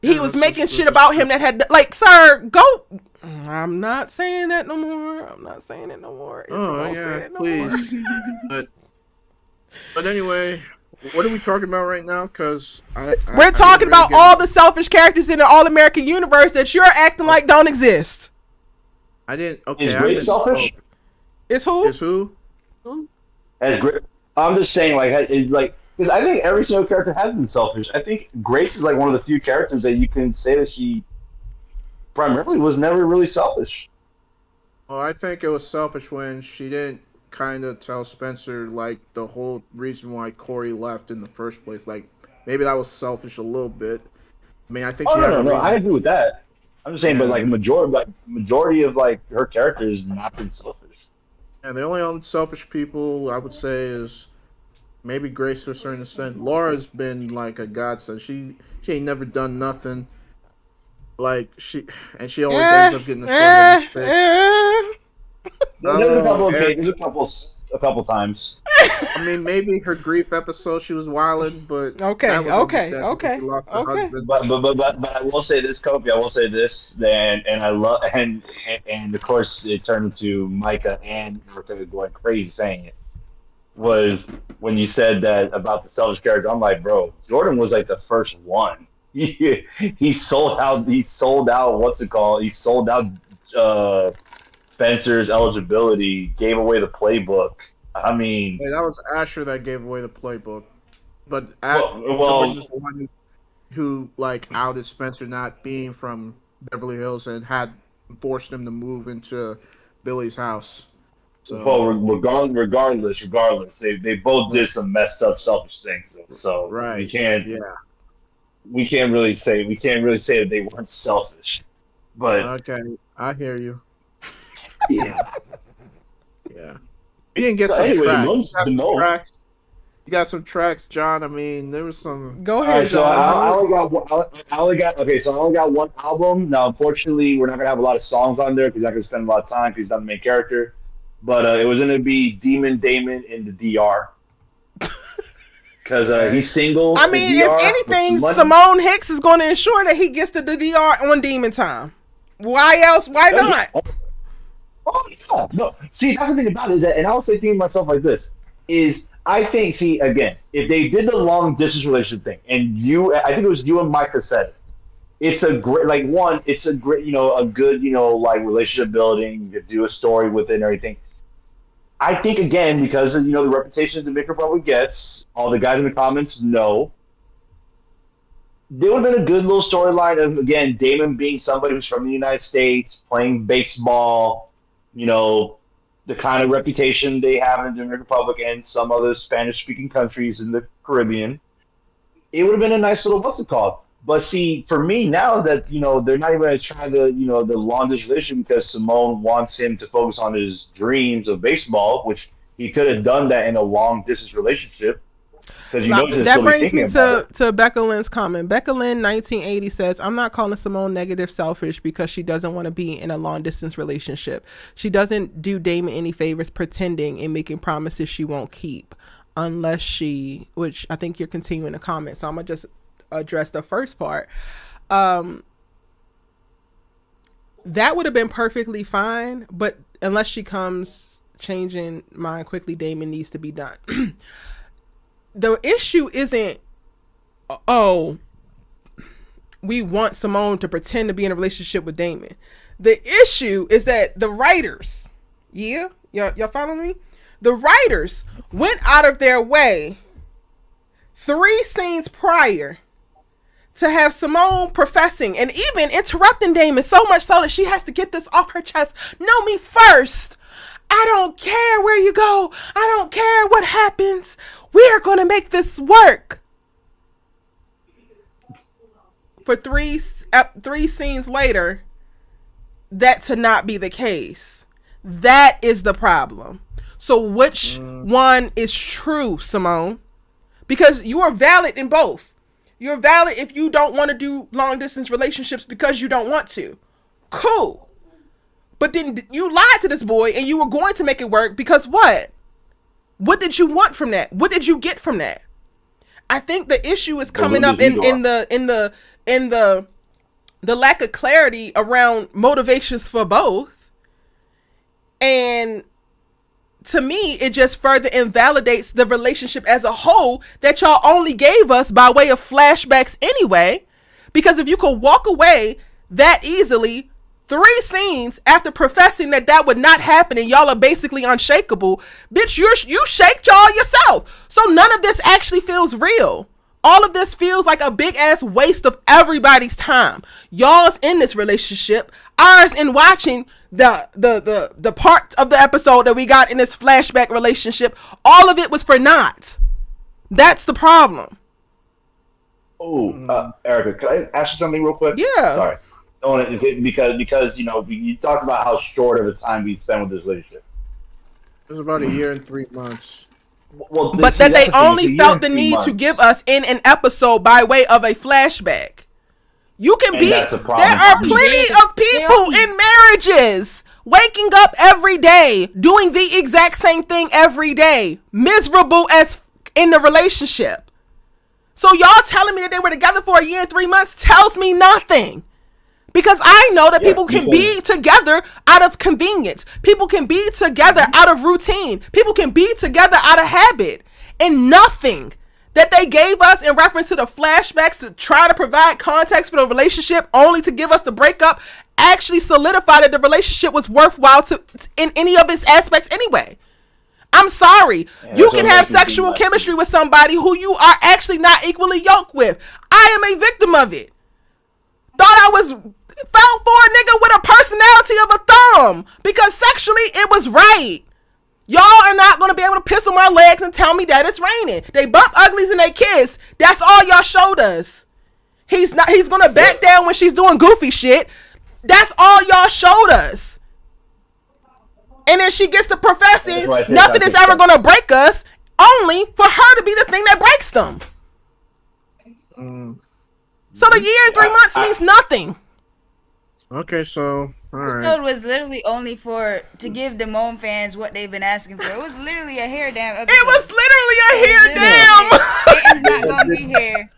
He was making shit about him that had, like, sir, go. I'm not saying that no more. I'm not saying it no more. Oh, yeah, please. But anyway... What are we talking about right now? Because we're talking about all the selfish characters in the All-American universe that you're acting like don't exist. I didn't. Okay, is Grace selfish? It's who? It's who? As I'm just saying, like, it's like because I think every single character has been selfish. I think Grace is like one of the few characters that you can say that she primarily was never really selfish. Well, I think it was selfish when she didn't kind of tell Spencer like the whole reason why Corey left in the first place. Like maybe that was selfish a little bit. I mean, I think she had no, I agree with that. I'm just saying, but like majority of like her characters not been selfish. And the only unselfish people I would say is maybe Grace to a certain extent. Laura's been like a godsend. She ain't never done nothing. Like she always ends up getting the There's a couple times. I mean, maybe her grief episode she was wilding, but okay. But I will say this, Kobe. I will say this, and I love and of course it turned into Micah and Erica going crazy saying it. Was when you said that about the selfish character. I'm like, bro, Jordan was like the first one. He sold out. He sold out. What's it called? He sold out. Spencer's eligibility, gave away the playbook. I mean, that was Asher that gave away the playbook, but was the one who like outed Spencer not being from Beverly Hills and had forced him to move into Billy's house. So, well, regardless, they both did some messed up, selfish things. So right, we can't really say that they weren't selfish. But okay, I hear you. Yeah. We didn't get some tracks. You got some tracks, John. I mean, there was some. Go ahead, right, so John. I only got one album. Now, unfortunately, we're not gonna have a lot of songs on there because I can spend a lot of time because he's not the main character. But it was gonna be Damon in the DR. Because he's single. I mean, if anything, Simone Hicks is going to ensure that he gets to the DR on Demon time. Why else? Why not? Oh yeah, no. See, that's the thing about it is that, and I was thinking to myself like this: is I think, see, again, if they did the long distance relationship thing, and I think it was you and Micah said it's a great, like it's a great, a good, like relationship building. You could do a story with it and everything. I think again because of the reputation the Maker probably gets, all the guys in the comments know. There would have been a good little storyline of again Damon being somebody who's from the United States, playing baseball. The kind of reputation they have in the Dominican Republic and some other Spanish-speaking countries in the Caribbean. It would have been a nice little what's it called. But see, for me now that they're not even going to try the the longest relationship because Simone wants him to focus on his dreams of baseball, which he could have done that in a long distance relationship. That brings me to Becca Lynn's comment. Becca Lynn 1980 says, I'm not calling Simone negative selfish because she doesn't want to be in a long distance relationship. She doesn't do Damon any favors pretending and making promises she won't keep unless which I think you're continuing to comment. So I'm going to just address the first part. that would have been perfectly fine. But unless she comes changing mind quickly, Damon needs to be done. The issue isn't, oh, we want Simone to pretend to be in a relationship with Damon. The issue is that the writers, y'all follow me? The writers went out of their way 3 scenes prior to have Simone professing and even interrupting Damon, so much so that she has to get this off her chest. Know me first. I don't care where you go. I don't care what happens. We are going to make this work. For 3 scenes later, that to not be the case. That is the problem. So which one is true, Simone? Because you are valid in both. You're valid if you don't want to do long distance relationships because you don't want to. Cool. But then you lied to this boy and you were going to make it work because what? What did you want from that? What did you get from that? I think the issue is coming up in the lack of clarity around motivations for both. And to me, it just further invalidates the relationship as a whole that y'all only gave us by way of flashbacks anyway. Because if you could walk away that easily 3 scenes after professing that would not happen and y'all are basically unshakable, bitch, you shaked y'all yourself. So none of this actually feels real. All of this feels like a big ass waste of everybody's time. Y'all's in this relationship, ours in watching the part of the episode that we got in this flashback relationship. All of it was for naught. That's the problem. Oh, Erica, could I ask you something real quick? Yeah. Sorry. Because you talked about how short of a time we spent with this relationship. It was about 1 year and 3 months. Well, but that they only felt the need to give us in an episode by way of a flashback. You can be. There are plenty of people in marriages waking up every day, doing the exact same thing every day, miserable as in the relationship. So y'all telling me that they were together for 1 year and 3 months tells me nothing. Because I know that people can be together out of convenience. People can be together out of routine. People can be together out of habit. And nothing that they gave us in reference to the flashbacks to try to provide context for the relationship only to give us the breakup actually solidified that the relationship was worthwhile in any of its aspects anyway. I'm sorry. You can have sexual chemistry with somebody who you are actually not equally yoked with. I am a victim of it. Thought I was fell for a nigga with a personality of a thumb because sexually it was right. Y'all are not going to be able to piss on my legs and tell me that it's raining. They bump uglies and they kiss. That's all y'all showed us. He's going to back down when she's doing goofy shit. That's all y'all showed us. And then she gets to professing nothing is ever going to break us, only for her to be the thing that breaks them. So the 1 year and 3 months means nothing. Okay, so all right. This episode was literally only to give the Moan fans what they've been asking for. It was literally a hair damn episode. It was literally a hair damn. Peyton's not gonna be here.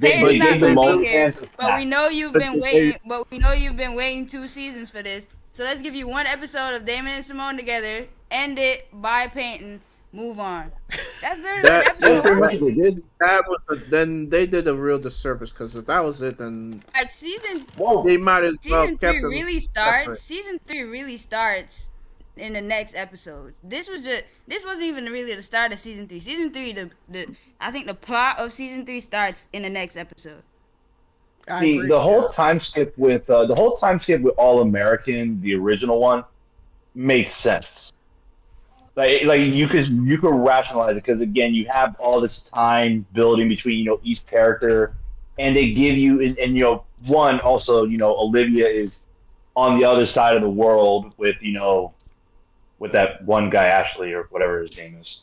Peyton's not gonna be here. But we know you've been waiting. But we know you've been waiting 2 seasons for this. So let's give you 1 episode of Damon and Simone together. End it by Peyton. Move on. That's literally then they did a real disservice because if that was it, then like season. They might as well season 3 really starts. Separate. Season 3 really starts in the next episodes. This wasn't even really the start of season 3. Season 3, I think the plot of season 3 starts in the next episode. The whole time skip with All American, the original one, makes sense. Like you could rationalize it because again you have all this time building between each character, and they give you and one also Olivia is on the other side of the world with with that one guy Ashley or whatever his name is,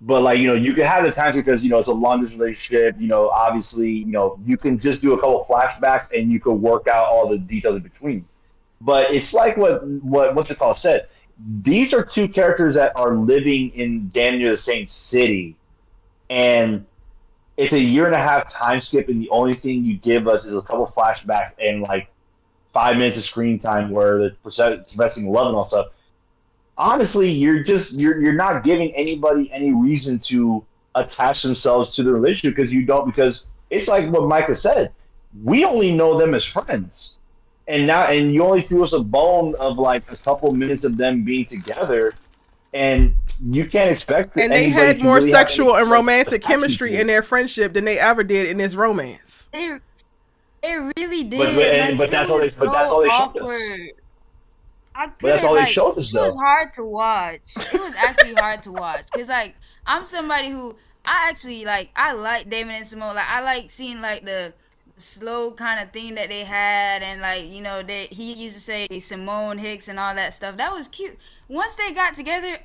but you can have the times because it's a long distance relationship. Obviously you can just do a couple flashbacks and you can work out all the details in between. But it's like what's it called said. These are 2 characters that are living in damn near the same city, and it's a 1.5 year time skip, and the only thing you give us is a couple flashbacks and 5 5 minutes of screen time where they're professing love and all stuff. Honestly, you're not giving anybody any reason to attach themselves to the relationship because it's like what Micah said. We only know them as friends. And you only threw us a bone of like a couple minutes of them being together, and you can't expect. And they had more sexual and romantic chemistry in their friendship than they ever did in this romance. They really did. But that's all they showed us. But that's all they showed us, though. It was hard to watch. It was actually hard to watch because like I'm somebody who I actually like. I like Damon and Simone. Like I like seeing like the slow kind of thing that they had, and like he used to say Simone Hicks and all that stuff. That was cute. Once they got together,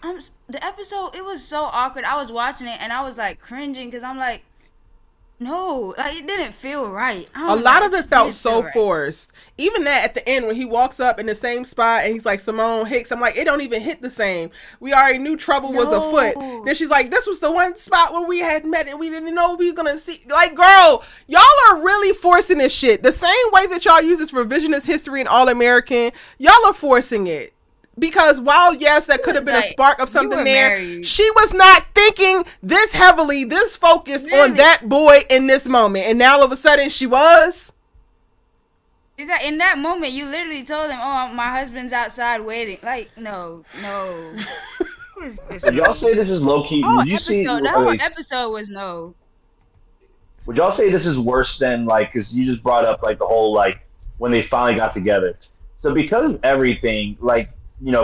the episode, it was so awkward. I was watching it and I was like cringing because I'm like, no, like it didn't feel right. A lot of it felt so forced. Even that at the end when he walks up in the same spot and he's like Simone Hicks, I'm like, it don't even hit the same. We already knew trouble was afoot. Then she's like, this was the one spot where we had met and we didn't know we were gonna see. Like, girl, y'all are really forcing this shit. The same way that y'all use this revisionist history in All American, y'all are forcing it. Because while, yes, that could have been a spark of something there, married. She was not thinking this heavily, this focused on that boy in this moment. And now all of a sudden she was. Is that in that moment you literally told him, oh, my husband's outside waiting. Like, no. So y'all say this is low-key. The whole episode was no. Would y'all say this is worse than, like, because you just brought up, like, the whole, like, when they finally got together. So because of everything, like,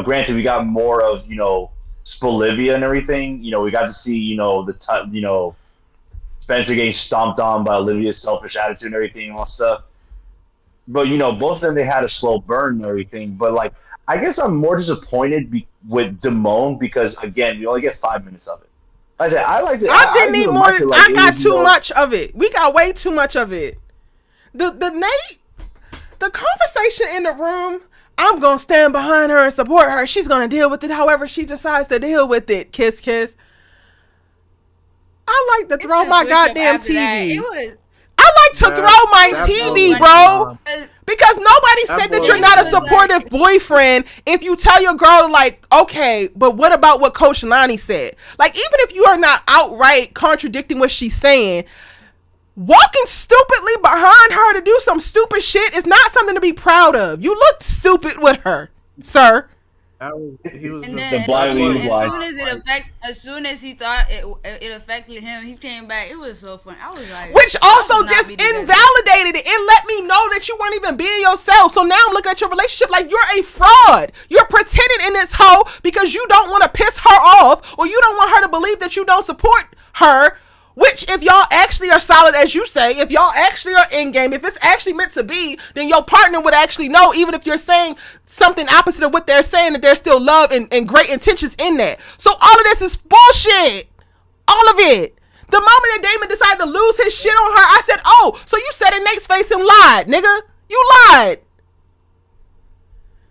granted, we got more of, Spelivia and everything. We got to see, Spencer getting stomped on by Olivia's selfish attitude and everything and all stuff. But, both of them, they had a slow burn and everything. But, like, I guess I'm more disappointed with Damon because, again, we only get 5 minutes of it. Like I said, I liked it. I didn't need more. I got too much of it. We got way too much of it. The conversation in the room, I'm going to stand behind her and support her. She's going to deal with it however she decides to deal with it. Kiss, kiss. I like to throw my goddamn TV. I like to throw my TV, bro. Because nobody said that you're not a supportive boyfriend if you tell your girl, like, okay, but what about what Coach Lonnie said? Like, even if you are not outright contradicting what she's saying, walking stupidly behind her to do some stupid shit is not something to be proud of. You looked stupid with her, sir. He was as soon as he thought it affected him, he came back. It was so funny. I was like, which also just invalidated it. It let me know that you weren't even being yourself. So now I'm looking at your relationship like you're a fraud. You're pretending in this hoe because you don't want to piss her off or you don't want her to believe that you don't support her. Which, if y'all actually are solid, as you say, if y'all actually are in game, if it's actually meant to be, then your partner would actually know, even if you're saying something opposite of what they're saying, that there's still love and great intentions in that. So all of this is bullshit. All of it. The moment that Damon decided to lose his shit on her, I said, oh, so you said in Nate's face and lied, nigga. You lied.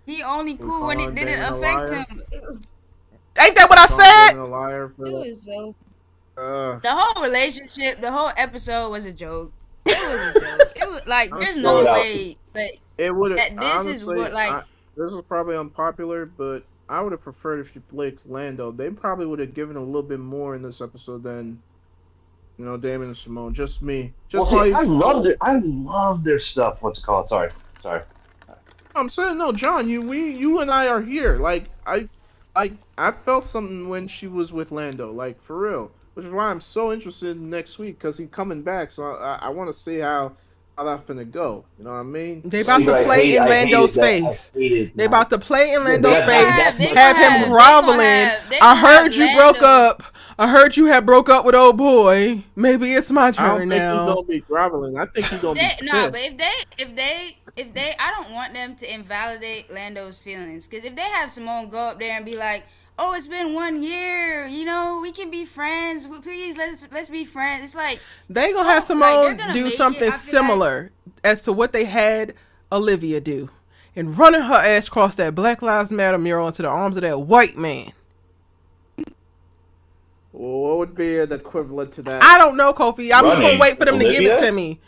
He only cool when it didn't affect him. Ain't that what I said? It was so... the whole relationship, the whole episode was a joke. It was a joke. It was like there's no way, but it would have. This is what like. This is probably unpopular, but I would have preferred if she played Lando. They probably would have given a little bit more in this episode than, Damon and Simone. Just me. Just I love it. I love their stuff. What's it called? Sorry. I'm saying no, John. You and I are here. Like I felt something when she was with Lando. Like for real. Which is why I'm so interested in next week because he's coming back. So I want to see how that's finna go. You know what I mean? They about to play in Lando's face. They about to play in Lando's face. Have him groveling. I heard you broke up. I heard you had broke up with old boy. Maybe it's my turn now. I don't think he's gonna be groveling. I think he's gonna be pissed. No, but if they, I don't want them to invalidate Lando's feelings. Because if they have Simone go up there and be like, oh, it's been 1 year. We can be friends. Please, let's be friends. It's like they gonna have Simone do something similar as to what they had Olivia do, and running her ass across that Black Lives Matter mural into the arms of that white man. What would be an equivalent to that? I don't know, Kofi. I'm just gonna wait for them to give it to me.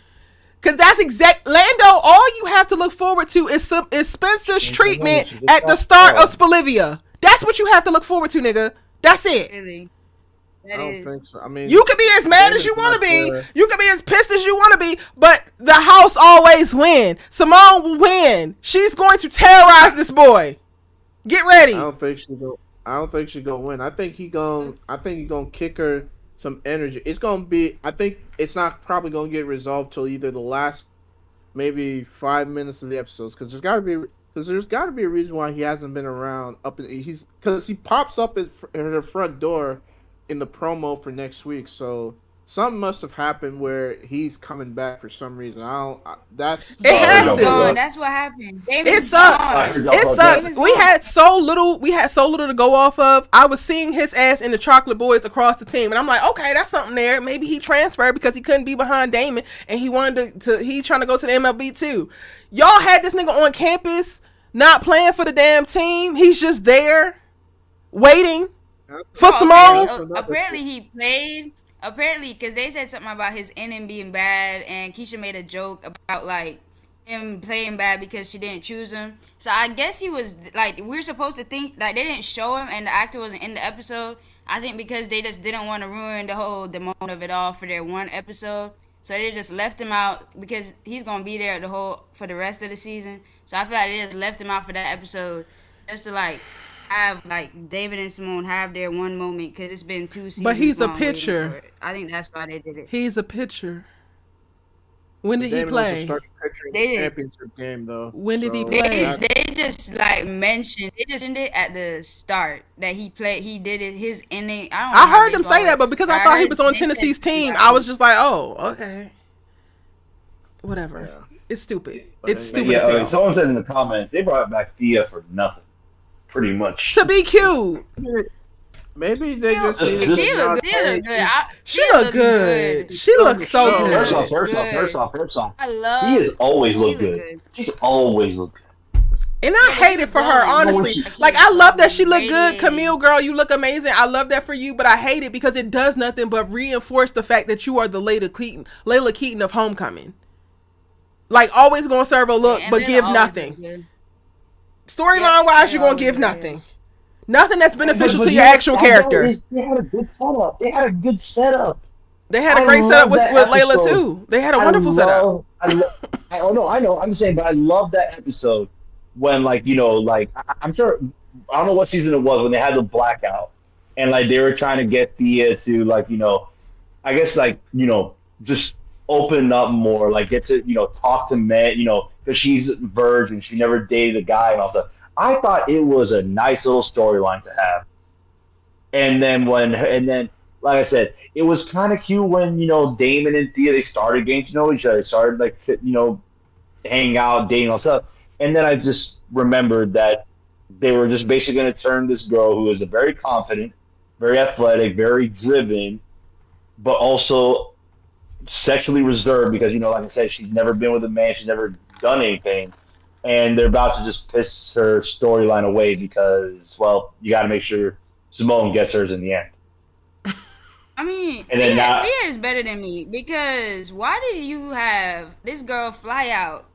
Cause that's Lando. All you have to look forward to is Spencer's treatment at the start of Spelivia. That's what you have to look forward to, nigga. That's it. Really. I don't think so. I mean, You can be as mad as you want to be. there. You can be as pissed as you want to be. But the house always win. Simone will win. She's going to terrorize this boy. Get ready. I don't think she gonna win. I think he gonna kick her some energy. It's gonna be. I think it's not probably gonna get resolved till either the last maybe 5 minutes of the episodes because there's got to be a reason why he hasn't been around because he pops up at her front door in the promo for next week. So something must have happened where he's coming back for some reason. That's That's what happened. It sucks. It sucks. We had so little to go off of. I was seeing his ass in the Chocolate Boys across the team, and I'm like, okay, that's something there. Maybe he transferred because he couldn't be behind Damon, and he wanted to he's trying to go to the MLB too. Y'all had this nigga on campus, not playing for the damn team. He's just there, waiting for Simone. Apparently he played. Apparently, because they said something about his inning being bad, and Keisha made a joke about like him playing bad because she didn't choose him. So I guess he was like, we're supposed to think like they didn't show him, and the actor wasn't in the episode. I think because they just didn't want to ruin the whole Damon of it all for their one episode, so they just left him out because he's gonna be there for the rest of the season. So I feel like they just left him out for that episode just to like have like David and Simone have their one moment because it's been 2 seasons. But he's a long pitcher. I think that's why they did it. He's a pitcher. When did he Damon play? They did championship game though. When did he play? They just like mentioned it at the start that he played. He did it his inning. I heard him say that, but because I thought he was on Tennessee's team, I was just like, oh, okay, whatever. Yeah. It's stupid. It's stupid. Yeah, someone said in the comments they brought back Thea for nothing, pretty much. To be cute. Maybe they just needed to. She looked good. She looked good. She looks so good. First off. He has always looked good. She's always looked good. And I hate it for her, honestly. Like, I love that she looked good. Camille, girl, you look amazing. I love that for you, but I hate it because it does nothing but reinforce the fact that you are the Layla Keaton of Homecoming. Like, always gonna serve a look, but give nothing. Storyline-wise, you're gonna give nothing. Nothing that's beneficial to your actual character. They had a good setup. They had a great setup with Layla too. They had a wonderful setup. I know. I'm saying, but I love that episode when, like, you know, like I'm sure I don't know what season it was when they had the blackout and like they were trying to get Thea to, like, you know, I guess, like, you know, just open up more, like get to, you know, talk to men, you know, because she's a virgin, she never dated a guy and all stuff. I thought it was a nice little storyline to have. And then like I said, it was kind of cute when, you know, Damon and Thea, they started getting to know each other. They started, like, you know, hanging out, dating, all stuff. And then I just remembered that they were just basically going to turn this girl who is a very confident, very athletic, very driven, but also sexually reserved because, you know, like I said, she's never been with a man. She's never done anything. And they're about to just piss her storyline away because, well, you got to make sure Simone gets hers in the end. I mean, Thea is better than me because why did you have this girl fly out,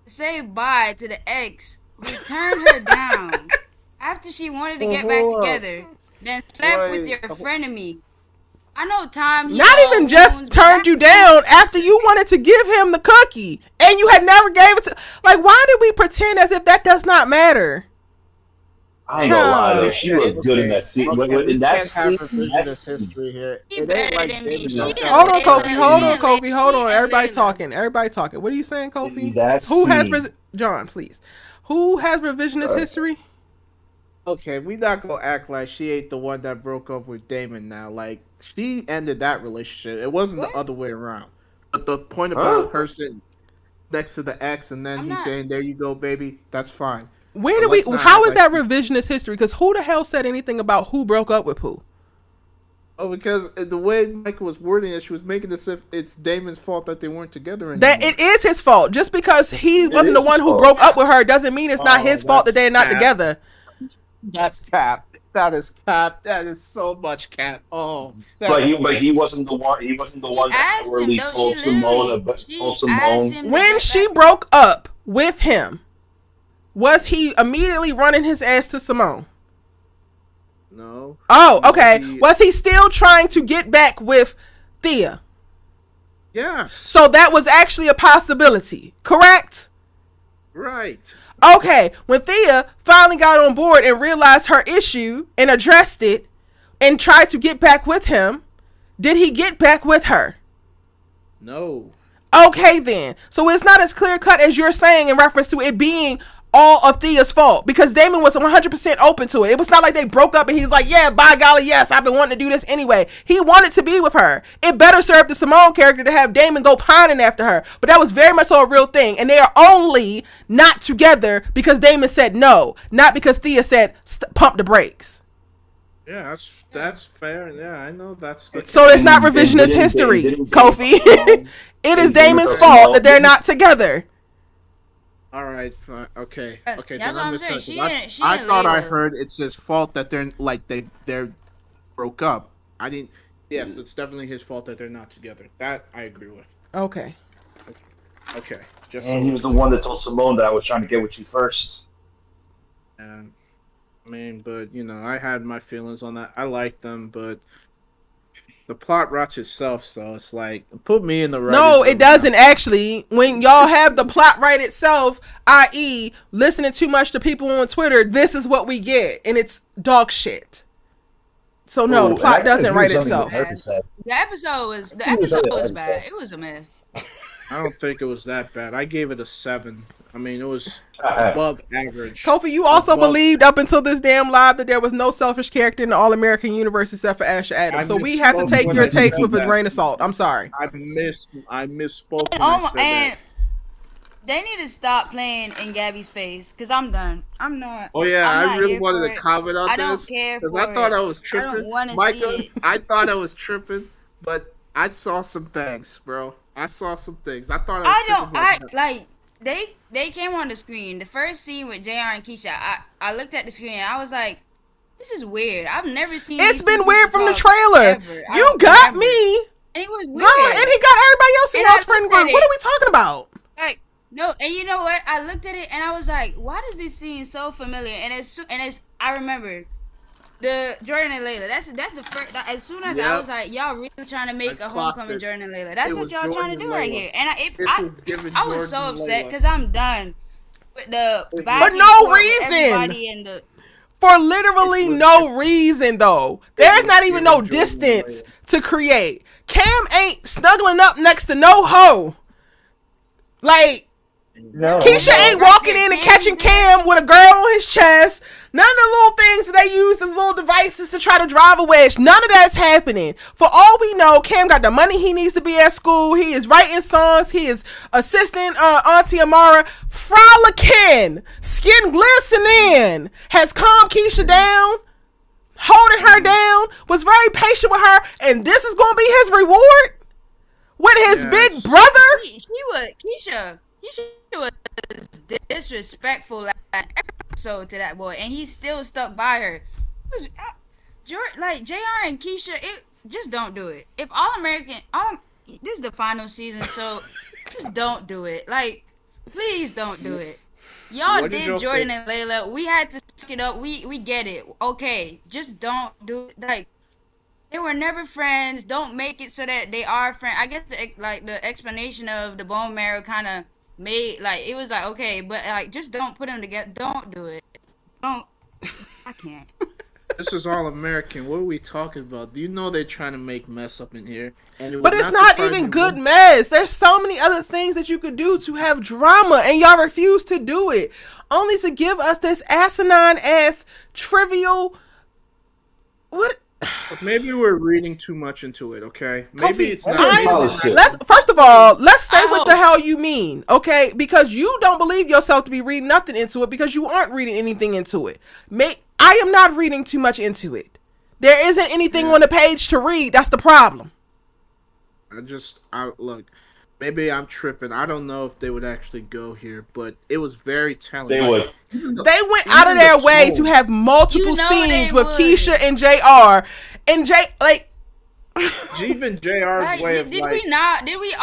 say bye to the ex who turned her down after she wanted to get back together, then slept with your frenemy? I know Tom. Not even just turned you down after you wanted to give him the cookie and you had never gave it to. Like, why did we pretend as if that does not matter? I ain't gonna lie, though. She was good in that scene. In that scene, that's history here. Hold on, Kofi. Hold on. Everybody talking. What are you saying, Kofi? Who has John? Please. Who has revisionist history? Okay, we not gonna act like she ain't the one that broke up with Damon now. Like, she ended that relationship. It wasn't the other way around. But the point about her sitting next to the ex and then he's saying, there you go, baby, that's fine. How is that revisionist history? Because who the hell said anything about who broke up with who? Oh, because the way Michael was wording it, she was making this if it's Damon's fault that they weren't together anymore. That it is his fault. Just because he wasn't the one who broke up with her doesn't mean it's not his fault that they're not together. That's cap. That is cap. That is so much cap. Oh, But that's he wasn't the one. He wasn't the She one that asked him outwardly though. told Simone. Told She asked Simone. him to When get she back. broke up with him, was he immediately running his ass to Simone? no. Oh, No, okay. he- Was he still trying to get back with Thea? Yes. So that was actually a possibility, correct? Right. Okay, when Thea finally got on board and realized her issue and addressed it and tried to get back with him, did he get back with her? No. Okay then. So it's not as clear cut as you're saying in reference to it being all of Thea's fault, because Damon was 100% open to it. It was not like they broke up and he's like, yeah, by golly, yes, I've been wanting to do this anyway. He wanted to be with her. It better serve the Simone character to have Damon go pining after her. But that was very much so a real thing. And they are only not together because Damon said no, not because Thea said pump the brakes. Yeah, that's fair. Yeah, I know that's the So it's not And revisionist didn't- history, didn't- Kofi. It is and Damon's Damon- fault that they're not together. All right, fine. Okay. Okay, That's then what I I'm saying. misheard. She I didn't- she I didn't thought I label. heard it's his fault that they're broke up. I didn't. Yes, it's definitely his fault that they're not together. That I agree with. Okay. Okay, just And he was the one that told Simone that I was trying to get with you first. and I mean, but I had my feelings on that. I like them, but the plot rots itself. So it's like put me in the right. No, it doesn't actually. When y'all have the plot right itself, i.e., listening too much to people on Twitter, this is what we get, and it's dog shit. So no, Oh, the plot and I doesn't write agree with itself. something that said. The episode was I think it was the bad. episode. It was a mess. I don't think it was that bad. I gave it a 7. I mean, it was above average. Kofi, you also Above- believed up until this damn live that there was no selfish character in the All-American universe except for Asher Adams. So we have to misspoke take when your I takes said with a that. grain of salt. I'm sorry. I misspoke when Oh, I said and that. they need to stop playing in Gabby's face because I'm done. I'm not. Oh yeah, I'm I not really here wanted for to it. comment on I don't this care because for I thought it. I was I don't tripping. wanna see Michael, it. I thought I was tripping, but I saw some things, bro. I saw some things. I thought I was tripping. Like they came on the screen. The first scene with JR and Keisha, I looked at the screen and I was like, this is weird. I've never seen. It's these been two weird people from the talk trailer. ever. I You don't got remember. me. And it was weird. Girl, and he got everybody else in And y'all's I friend looked at group. What it. are we talking about? Like no, and you know what? I looked at it and I was like, why does this seem so familiar? And it's I remember the Jordan and Layla. That's the first. As soon as I Yep. was like, y'all really trying to make I a clocked homecoming it. Jordan and Layla. That's It what was y'all Jordan trying to do and right Layla. here. And This was giving I was so Jordan and upset Layla. because I'm done with the For back For and no forth with reason. everybody and the For literally It was- no reason, though. There's was not even giving no Jordan distance away. to create. Cam ain't snuggling up next to no hoe. Like, No, Keisha ain't walking in and catching Cam with a girl on his chest. None of the little things that they use as little devices to try to drive a wedge. None of that's happening. For all we know, Cam got the money he needs to be at school. He is writing songs. He is assisting Auntie Amara. Frolicking. Skin glistening. Has calmed Keisha down. Holding her down. Was very patient with her. And this is going to be his reward? With his Yes. big brother? Keisha was disrespectful last episode to that boy, and he still stuck by her. Like JR and Keisha, just don't do it. If this is the final season, so just don't do it. Like, please don't do it. Y'all What is did your Jordan and Layla. We had to suck it up. We get it. Okay, just don't do it. Like, they were never friends. Don't make it so that they are friends. I guess the explanation of the bone marrow kind of made it was like okay, but like just don't put them together. Don't do it. Don't. I can't. This is all American. What are we talking about? Do you know they're trying to make mess up in here? And it But would it's not surprise even me good one- mess. There's so many other things that you could do to have drama, and y'all refuse to do it. Only to give us this asinine ass trivial. What? Maybe we're reading too much into it. Okay, maybe Kofi, it's not. I- Bullshit. let's first of all, let's say I what hope- the hell you mean, okay? Because you don't believe yourself to be reading nothing into it because you aren't reading anything into it. I am not reading too much into it. There isn't anything on the page to read. That's the problem. Look. maybe I'm tripping. I don't know if they would actually go here, but it was very telling. They would. They went out of their way to have multiple scenes with Keisha and JR. And even JR's way of did we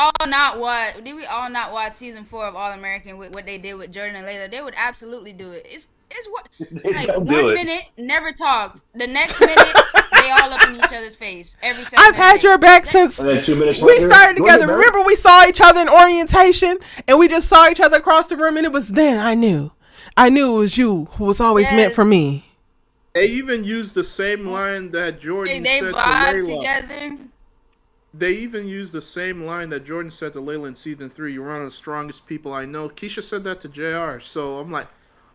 all not watch season 4 of All American with what they did with Jordan and Layla? They would absolutely do it. It's what like one minute never talk, the next minute they all up in each other's face every second. I've had your back since 2 minutes we started together. Remember we saw each other in orientation and we just saw each other across the room, and it was then I knew it was you who was always meant for me. They even used the same line that Jordan said to Layla. Together. They even used the same line that Jordan said to Layla in season 3. You're one of the strongest people I know. Keisha said that to JR. So I'm like,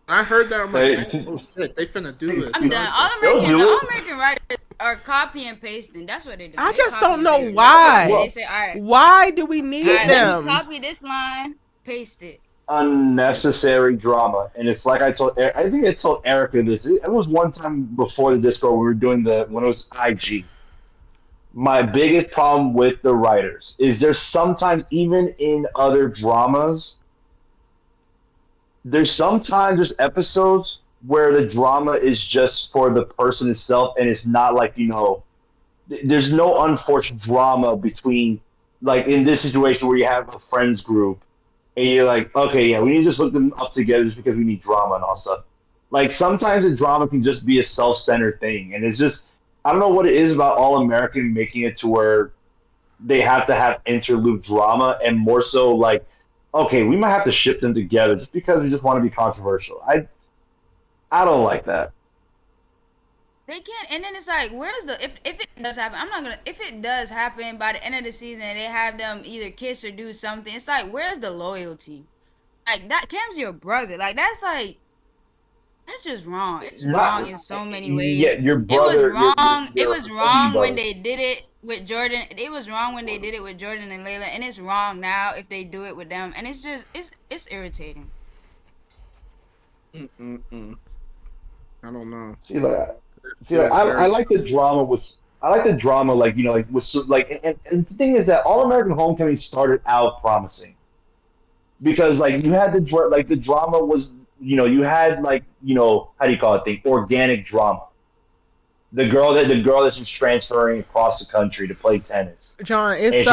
I heard that. I'm like, oh shit, they finna do this. I'm done. All American writers are copy and pasting. That's what they do. I just don't know why. They say, all right, why do we need them? Let me copy this line, paste it. Unnecessary drama. And it's like I told Erica this. It was one time before the Discord we were doing when it was IG. My biggest problem with the writers is there's sometimes, even in other dramas, there's episodes where the drama is just for the person itself, and it's not like, there's no unforced drama between, like in this situation where you have a friends group, and you're like, okay, yeah, we need to just look them up together just because we need drama and all stuff. Like, sometimes the drama can just be a self-centered thing, and it's just, I don't know what it is about All American making it to where they have to have interlude drama, and more so like, okay, we might have to ship them together just because we just want to be controversial. I don't like that. They can't, and then it's like, where's the if it does happen? If it does happen by the end of the season and they have them either kiss or do something, it's like, where's the loyalty? Like, that Cam's your brother. Like, that's just wrong. It's wrong in so many ways. Yeah, your brother. It was wrong. It was wrong when they did it with Jordan. It was wrong when they did it with Jordan and Layla, and it's wrong now if they do it with them. And it's just it's irritating. I don't know. I like the drama and the thing is that All American Homecoming started out promising because like you had the drama was. You had how do you call it? Organic drama. The girl that's just transferring across the country to play tennis. John, it's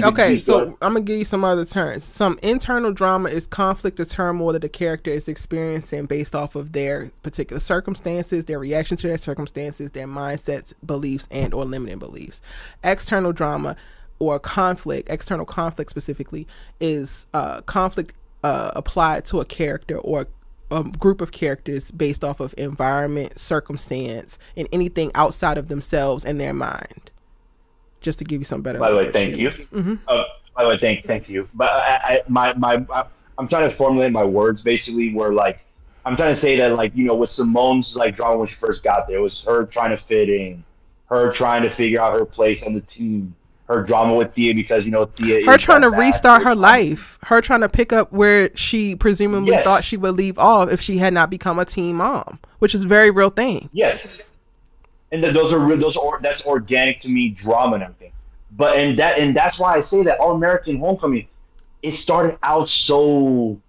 okay. So I'm gonna give you some other terms. Some internal drama is conflict or turmoil that the character is experiencing based off of their particular circumstances, their reaction to their circumstances, their mindsets, beliefs, and or limiting beliefs. External drama or external conflict specifically, is conflict applied to a character or a group of characters based off of environment, circumstance, and anything outside of themselves and their mind. Just to give you some better. By the way, thank you. Mm-hmm. By the way, thank you. But I'm trying to formulate my words basically. Where like I'm trying to say that like with Simone's like drama when she first got there, it was her trying to fit in, her trying to figure out her place on the team. Her drama with Thea because Thea her trying to restart her life, her trying to pick up where she presumably thought she would leave off if she had not become a teen mom, which is a very real thing. Yes, and that's organic to me drama and everything. But and that's why I say that All American Homecoming, it started out so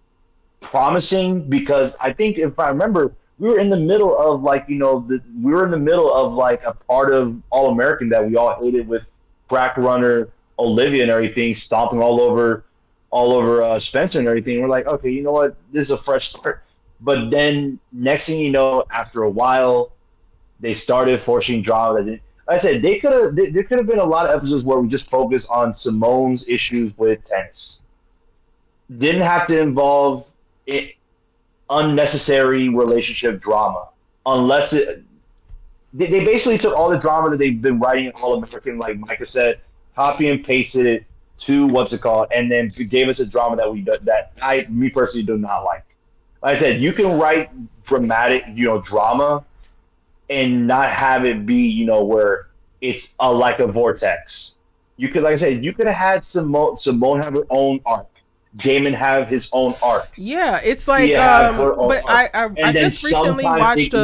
promising because I think if I remember, we were in the middle of like we were in the middle of like a part of All American that we all hated with. Crack runner Olivia and everything stomping all over Spencer and everything. We're like, okay, you know what? This is a fresh start. But then next thing you know, after a while, they started forcing drama. Like I said, there could have been a lot of episodes where we just focused on Simone's issues with tennis. Didn't have to involve unnecessary relationship drama unless it. They basically took all the drama that they've been writing in All American, like Micah said, copy and pasted it to what's it called, and then gave us a drama that I personally do not like. Like I said, you can write dramatic, drama, and not have it be, where it's like a vortex. You could, like I said, you could have had Simone have her own arc. Damon have his own arc. Yeah, it's like, but I just recently watched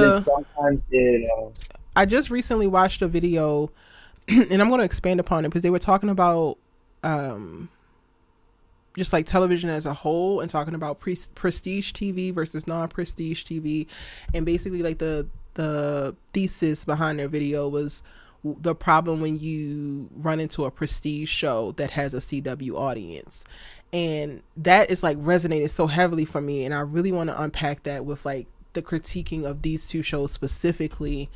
I just recently watched a video, and I'm going to expand upon it because they were talking about just like television as a whole, and talking about prestige TV versus non-prestige TV, and basically like the thesis behind their video was the problem when you run into a prestige show that has a CW audience. And that is like resonated so heavily for me, and I really want to unpack that with like the critiquing of these two shows specifically,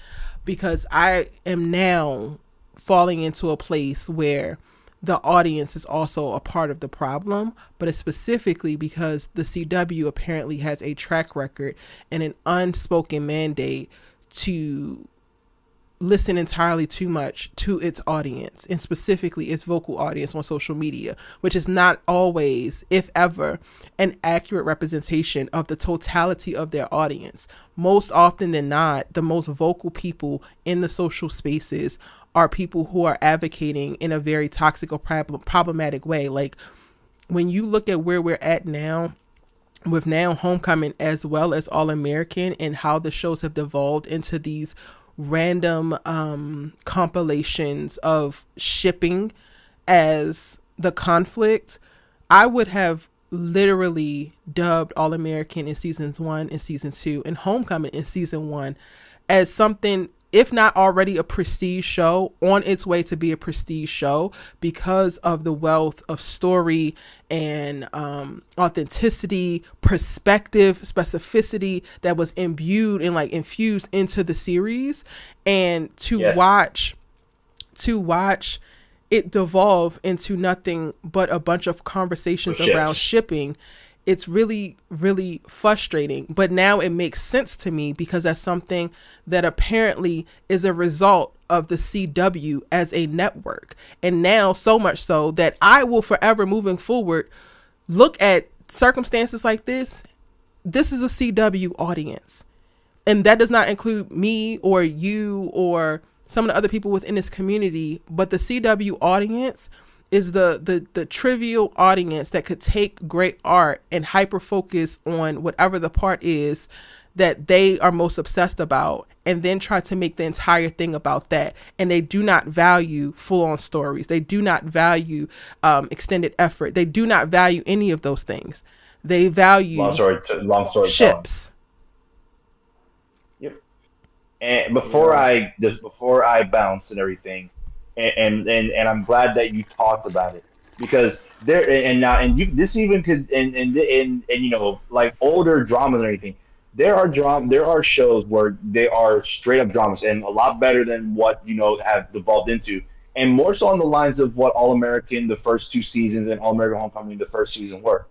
because I am now falling into a place where the audience is also a part of the problem, but it's specifically because the CW apparently has a track record and an unspoken mandate to listen entirely too much to its audience, and specifically its vocal audience on social media, which is not always, if ever, an accurate representation of the totality of their audience. Most often than not, the most vocal people in the social spaces are people who are advocating in a very toxic or problematic way. Like, when you look at where we're at now, with now Homecoming as well as All American, and how the shows have devolved into these random compilations of shipping as the conflict, I would have literally dubbed All American in seasons 1 and season 2 and Homecoming in season 1 as something, if not already a prestige show, on its way to be a prestige show, because of the wealth of story and authenticity, perspective, specificity that was imbued and like infused into the series. And to watch it devolve into nothing but a bunch of conversations around shipping, it's really, really frustrating. But now it makes sense to me, because that's something that apparently is a result of the CW as a network. And now so much so that I will forever moving forward look at circumstances like this. This is a CW audience. And that does not include me or you or some of the other people within this community, but the CW audience is the trivial audience that could take great art and hyper focus on whatever the part is that they are most obsessed about, and then try to make the entire thing about that. And they do not value full-on stories. They do not value extended effort. They do not value any of those things. They value long story ships. Yep. And before I bounce and everything, and I'm glad that you talked about it, because there and you, this even could and you know, like older dramas and everything. There are shows where they are straight up dramas, and a lot better than what, you know, have devolved into, and more so on the lines of what All American the first 2 seasons and All American Homecoming the first season were.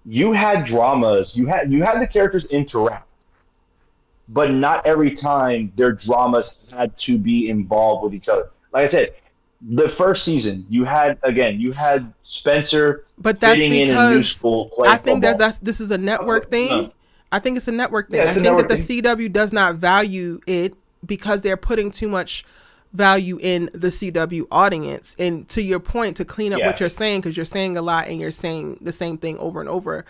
You had dramas, you had the characters interact, but not every time their dramas had to be involved with each other. Like I said, the first season you had Spencer, but that's fitting because in a new school. I think this is a network thing. No. I think it's a network thing. I think that the CW does not value it because they're putting too much value in the CW audience. And to your point, to clean up what you're saying, because you're saying a lot and you're saying the same thing over and over.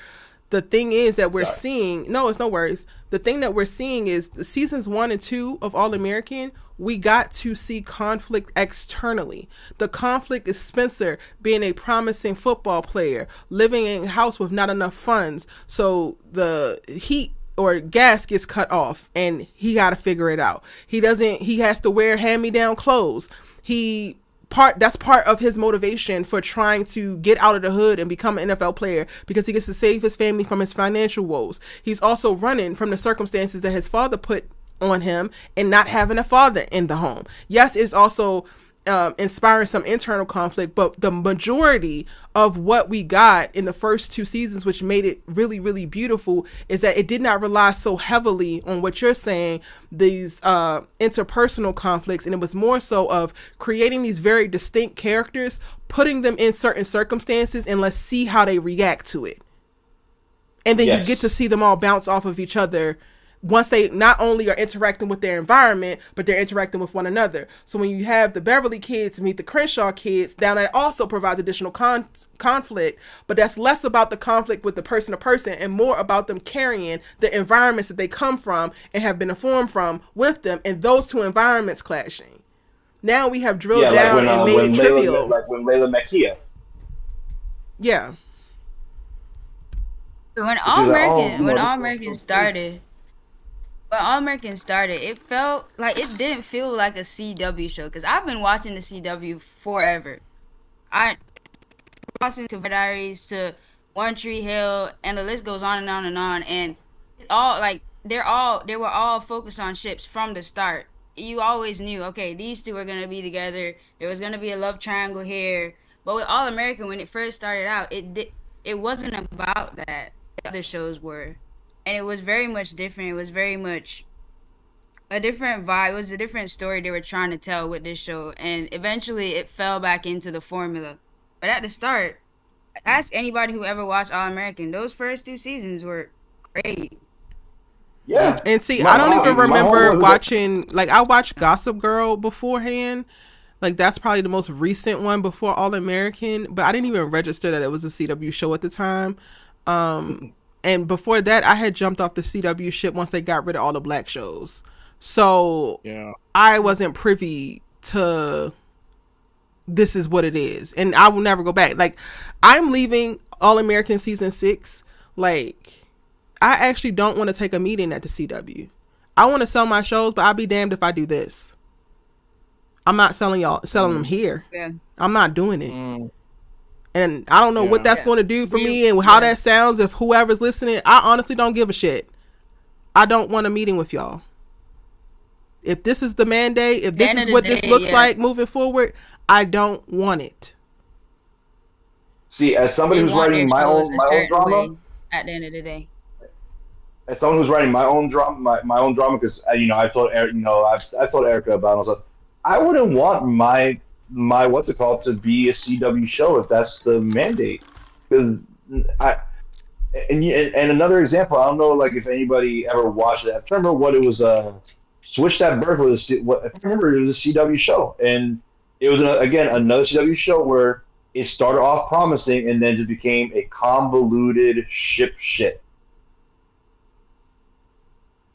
The thing is that we're seeing, no, it's no worries. The thing that we're seeing is the seasons 1 and 2 of All American, we got to see conflict externally. The conflict is Spencer being a promising football player, living in a house with not enough funds. So the heat or gas gets cut off and he got to figure it out. He has to wear hand-me-down clothes. That's part of his motivation for trying to get out of the hood and become an NFL player, because he gets to save his family from his financial woes. He's also running from the circumstances that his father put on him and not having a father in the home. Yes, it's also inspiring some internal conflict, but the majority of what we got in the first 2 seasons, which made it really, really beautiful, is that it did not rely so heavily on what you're saying, these interpersonal conflicts, and it was more so of creating these very distinct characters, putting them in certain circumstances, and let's see how they react to it. And then you get to see them all bounce off of each other once they not only are interacting with their environment, but they're interacting with one another. So when you have the Beverly kids meet the Crenshaw kids, now that also provides additional conflict, but that's less about the conflict with the person to person and more about them carrying the environments that they come from and have been informed from with them, and those 2 environments clashing. Now we have drilled down and made it trivial. Like when Layla met Kia. Yeah. But when But you're like, oh, All this American is so cool. started, when All American started, it felt like it didn't feel like a CW show because I've been watching the CW forever. I watching to Diaries to One Tree Hill, and the list goes on and on and on. And it all like they were all focused on ships from the start. You always knew, okay, these two are gonna be together. There was gonna be a love triangle here. But with All American, when it first started out, it wasn't about that. The other shows were, and it was very much different. It was very much a different vibe. It was a different story they were trying to tell with this show, and eventually it fell back into the formula. But at the start, ask anybody who ever watched All American. Those first two seasons were great. Yeah. And see, My I don't mom- even my remember homeboy was watching, like, I watched Gossip Girl beforehand. Like, that's probably the most recent one before All American. But I didn't even register that it was a CW show at the time. And before that, I had jumped off the CW ship once they got rid of all the black shows. So Yeah. I wasn't privy to this is what it is. And I will never go back. Like, I'm leaving All American season 6. Like, I actually don't want to take a meeting at the CW. I want to sell my shows, but I'll be damned if I do this. I'm not selling them here. Yeah. I'm not doing it. Mm. And I don't know what that's Yeah. going to do for me and how that sounds if whoever's listening. I honestly don't give a shit. I don't want a meeting with y'all. If this is the mandate, if this is what this looks like moving forward, I don't want it. See, as somebody They who's want writing their my shows own a my own certain drama, way at the end of the day. as someone who's writing my own drama, my own drama, because I told I told Erica about it. I was like, I wouldn't want my what's it called to be a CW show if that's the mandate, because I and another example, I don't know like if anybody ever watched it. I can't remember what it was. Switch That Birth was what if I remember it was a CW show, and it was again another CW show where it started off promising and then it became a convoluted shit.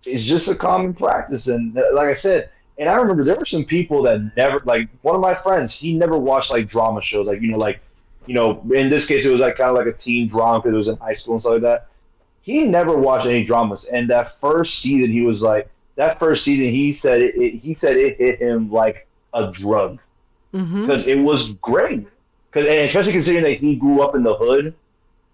It's just a common practice, and like I said, and I remember there were some people that never like one of my friends. He never watched like drama shows, like in this case it was like kind of like a teen drama because it was in high school and stuff like that. He never watched any dramas, and that first season he was like that first season he said it hit him like a drug because it was great. Because and especially considering that he grew up in the hood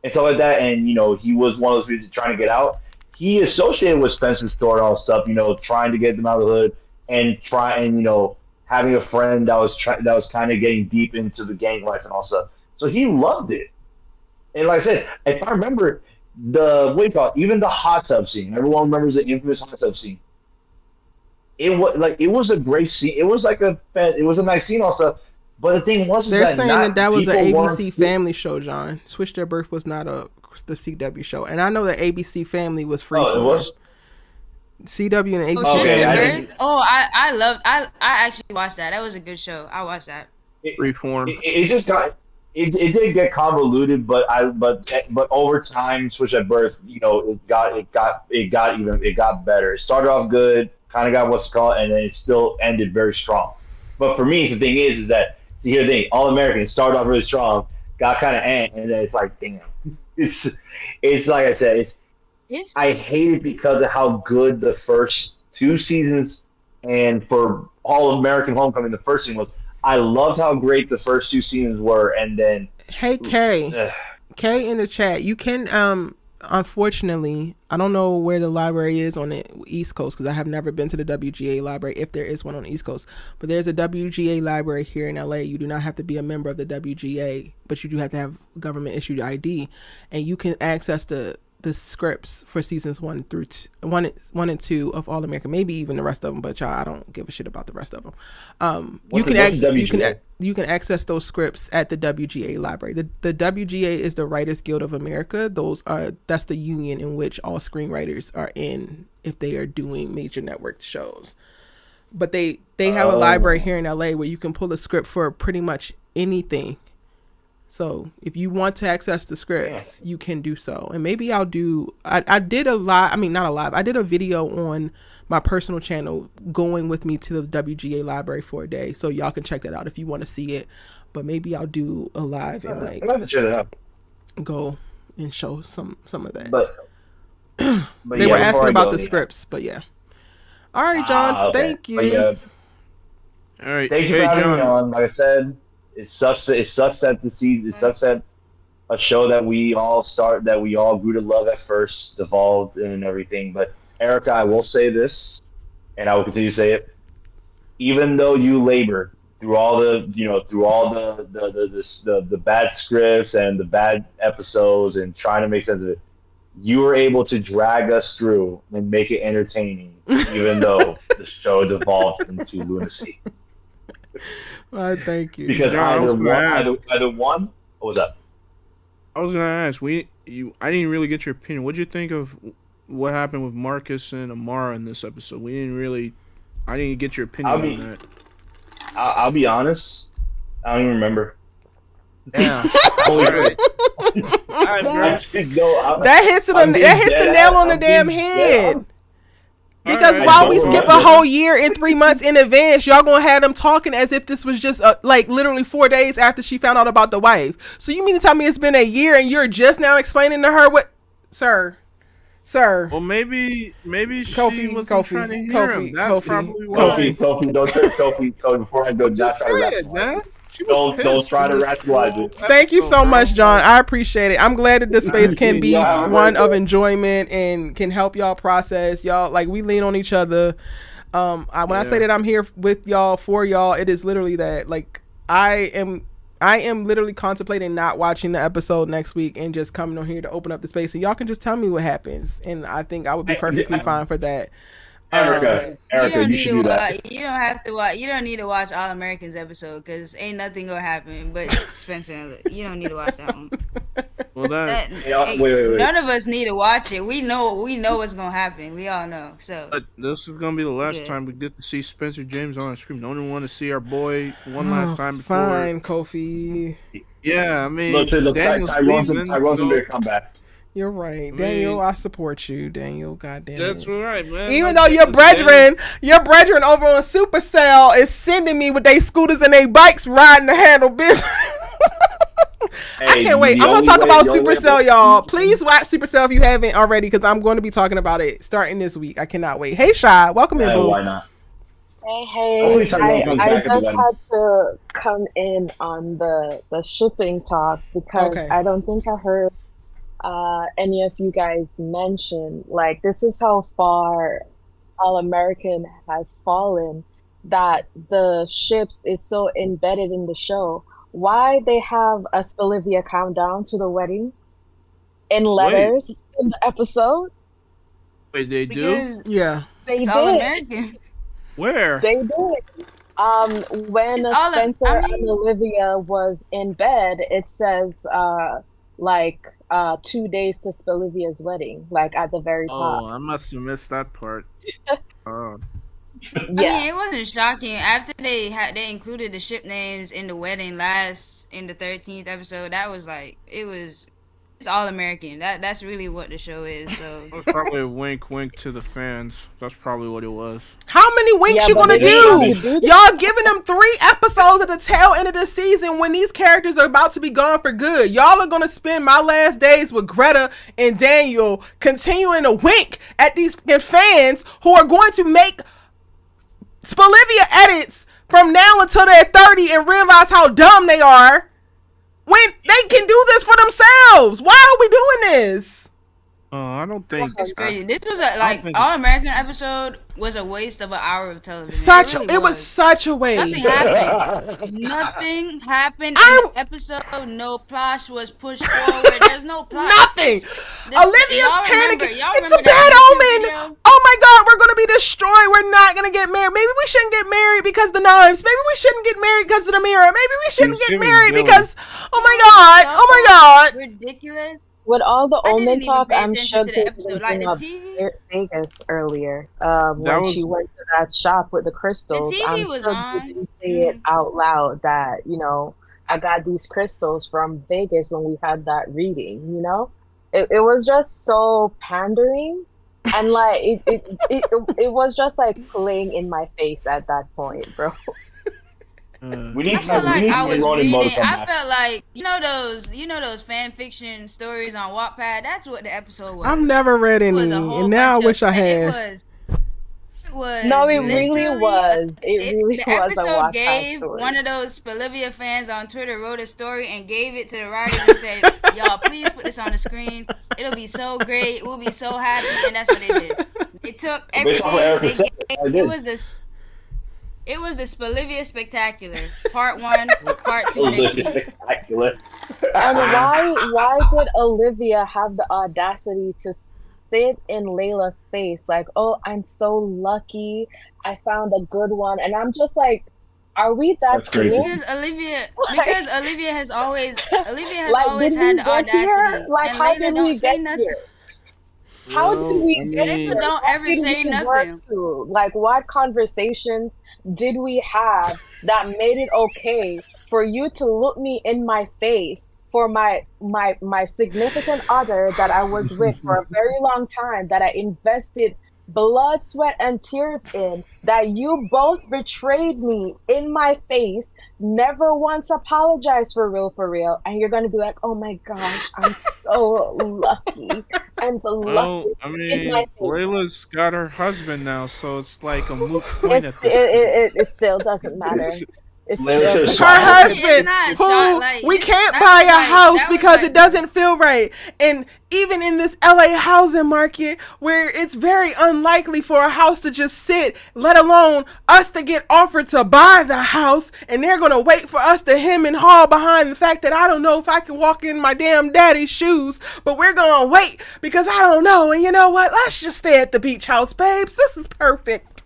and stuff like that, and he was one of those people trying to get out. He associated with Spencer's store and all stuff, trying to get them out of the hood and having a friend that was kind of getting deep into the gang life and all stuff. So he loved it. And like I said, if I remember even the hot tub scene. Everyone remembers the infamous hot tub scene. It was a great scene. It was a nice scene also. But the thing was, they're saying that was an ABC family Family show, John. Switch Their Birth was not the CW show, and I know that ABC Family was free. Oh, it was. CW and ABC. Okay, I actually watched that. That was a good show. I watched that. Freeform. It just got it did get convoluted, but over time, Switch at Birth, it got better. It started off good, kind of got what's it called, and then it still ended very strong. But for me, the thing is that here's the thing: All American started off really strong, got kind of and then it's like, damn, it's like I said, I hate it because of how good the first two seasons, and for All American Homecoming, the first season was. I loved how great the first two seasons were, and then hey Kay in the chat, you can unfortunately, I don't know where the library is on the East Coast because I have never been to the WGA library if there is one on the East Coast, but there's a WGA library here in LA. You do not have to be a member of the WGA, but you do have to have government issued ID, and you can access the scripts for seasons 1 and 2 of All American, maybe even the rest of them, but y'all, I don't give a shit about the rest of them. You can access those scripts at the WGA library. The WGA is the Writers Guild of America. That's the union in which all screenwriters are in if they are doing major network shows. But they have a library here in LA where you can pull a script for pretty much anything. So if you want to access the scripts, you can do so. And maybe I'll do, I did I did a video on my personal channel going with me to the WGA library for a day. So y'all can check that out if you want to see it. But maybe I'll do a live and I'll have to check that out. Go and show some of that. But They were asking about the scripts, but yeah. All right, John. Okay. Thank you. But yeah, All right. thank you for having me on. Like I said, it sucks that a show that we all grew to love at first, evolved and everything. But Erica, I will say this, and I will continue to say it. Even though you labor through all the bad scripts and the bad episodes and trying to make sense of it, you were able to drag us through and make it entertaining, even though the show devolved into lunacy. Thank you. Because either one, what was that? I was gonna ask. I didn't really get your opinion. What did you think of what happened with Marcus and Amara in this episode? I didn't get your opinion on that. I'll be honest. I don't even remember. Yeah. That hits the nail on the damn head. Because while we skip a whole year and 3 months in advance, y'all gonna have them talking as if this was just like literally 4 days after she found out about the wife. So you mean to tell me it's been a year and you're just now explaining to her what, sir? Well, maybe she wasn't trying to hear him. That's probably why. Kofi, don't try Kofi. Before I go, just try to rationalize it. Don't try to rationalize it. Thank you so much, John. I appreciate it. I'm glad that this space can be one of enjoyment and can help y'all process. Y'all, like, we lean on each other. When I say that I'm here with y'all, for y'all, it is literally that. Like, I am literally contemplating not watching the episode next week and just coming on here to open up the space, and y'all can just tell me what happens, and I think I would be perfectly fine for that. Erica, you should do that. You don't have to watch. You don't need to watch All Americans episode because ain't nothing gonna happen. But Spencer, you don't need to watch that one. Well, wait. None of us need to watch it. We know what's gonna happen. We all know. So this is gonna be the last time we get to see Spencer James on screen. Don't even want to see our boy one last time before. Fine, Kofi. Yeah, I mean, look, Tyrone's gonna come back. You're right, Daniel. I support you, Daniel. Goddamn. That's right, man. Even though your brethren over on Supercell is sending me with their scooters and their bikes riding the handle business. I can't wait. I'm gonna talk about Supercell, y'all. Please watch Supercell if you haven't already, because I'm going to be talking about it starting this week. I cannot wait. Hey, Shy, welcome in, boo. Hey, I just had to come in on the shipping talk because I don't think I heard any of you guys mention, like, this is how far All American has fallen, that the ships is so embedded in the show. Why they have a Spelivia countdown to the wedding in letters in the episode? Wait, they do? Yeah. They did. All American. Where? They did. When Spencer and Olivia was in bed, it says 2 days to Spelivia's wedding, like at the very top. Oh, I must have missed that part. Oh. Yeah. I mean, it wasn't shocking after they included the ship names in the wedding in the 13th episode. That was like it's All American. That's really what the show is. So it was probably a wink to the fans. That's probably what it was. How many winks you gonna do? Y'all giving them 3 episodes at the tail end of the season when these characters are about to be gone for good. Y'all are gonna spend my last days with Greta and Daniel continuing to wink at these fans who are going to make Spelivia edits from now until they're 30 and realize how dumb they are when they can do this for themselves. Why are we doing this? I don't think it's crazy. This was All American episode was a waste of an hour of television. It was such a waste. Nothing happened in the episode. No plot was pushed forward. There's no plot. Nothing. Olivia's panicking. It's a bad omen. Oh my God, we're gonna be destroyed. We're not gonna get married. Maybe we shouldn't get married because of the knives. Maybe we shouldn't get married because of the mirror. Maybe we shouldn't get married because oh my God. Ridiculous. With all the omen talk, I'm sure they were Vegas earlier. When she went to that shop with the crystals, the TV was on. Didn't say it out loud that, I got these crystals from Vegas when we had that reading. It was just so pandering, and like it was just like playing in my face at that point, bro. We need I felt we like need I was Rolling Mo to reading. come I back. felt like those fan fiction stories on Wattpad. That's what the episode was. I've never read It any, was a whole and now I bunch wish of, I and had. it was No, it literally really was. It really the was a episode Wattpad gave story. one of those Spelivia fans on Twitter wrote a story and gave it to the writers and said, "Y'all, please put this on the screen. It'll be so great. We'll be so happy." And that's what they did. They took everything. It was the Spelivia Spectacular, Part 1, Part 2 next week. Spectacular. And why did Olivia have the audacity to sit in Layla's face like, "Oh, I'm so lucky. I found a good one." And I'm just like, are we that crazy? Because Olivia has always like, always had the audacity. Here? Like, and how Layla did don't we say get nothing. here? How did we get Layla here? don't ever say nothing. Like, what conversations did we have that made it okay for you to look me in my face for my significant other that I was with for a very long time, that I invested blood, sweat, and tears in, that you both betrayed me in my face, never once apologized for real, and you're gonna be like, "Oh my gosh, I'm so lucky. I'm the luckiest." I mean, Layla's got her husband now, so it's like a moot point. It still doesn't matter. It's her husband, who we can't buy a house because it doesn't feel right. And even in this LA housing market where it's very unlikely for a house to just sit, let alone us to get offered to buy the house, and they're going to wait for us to hem and haw behind the fact that I don't know if I can walk in my damn daddy's shoes, but we're going to wait because I don't know. And you know what? Let's just stay at the beach house, babes. This is perfect.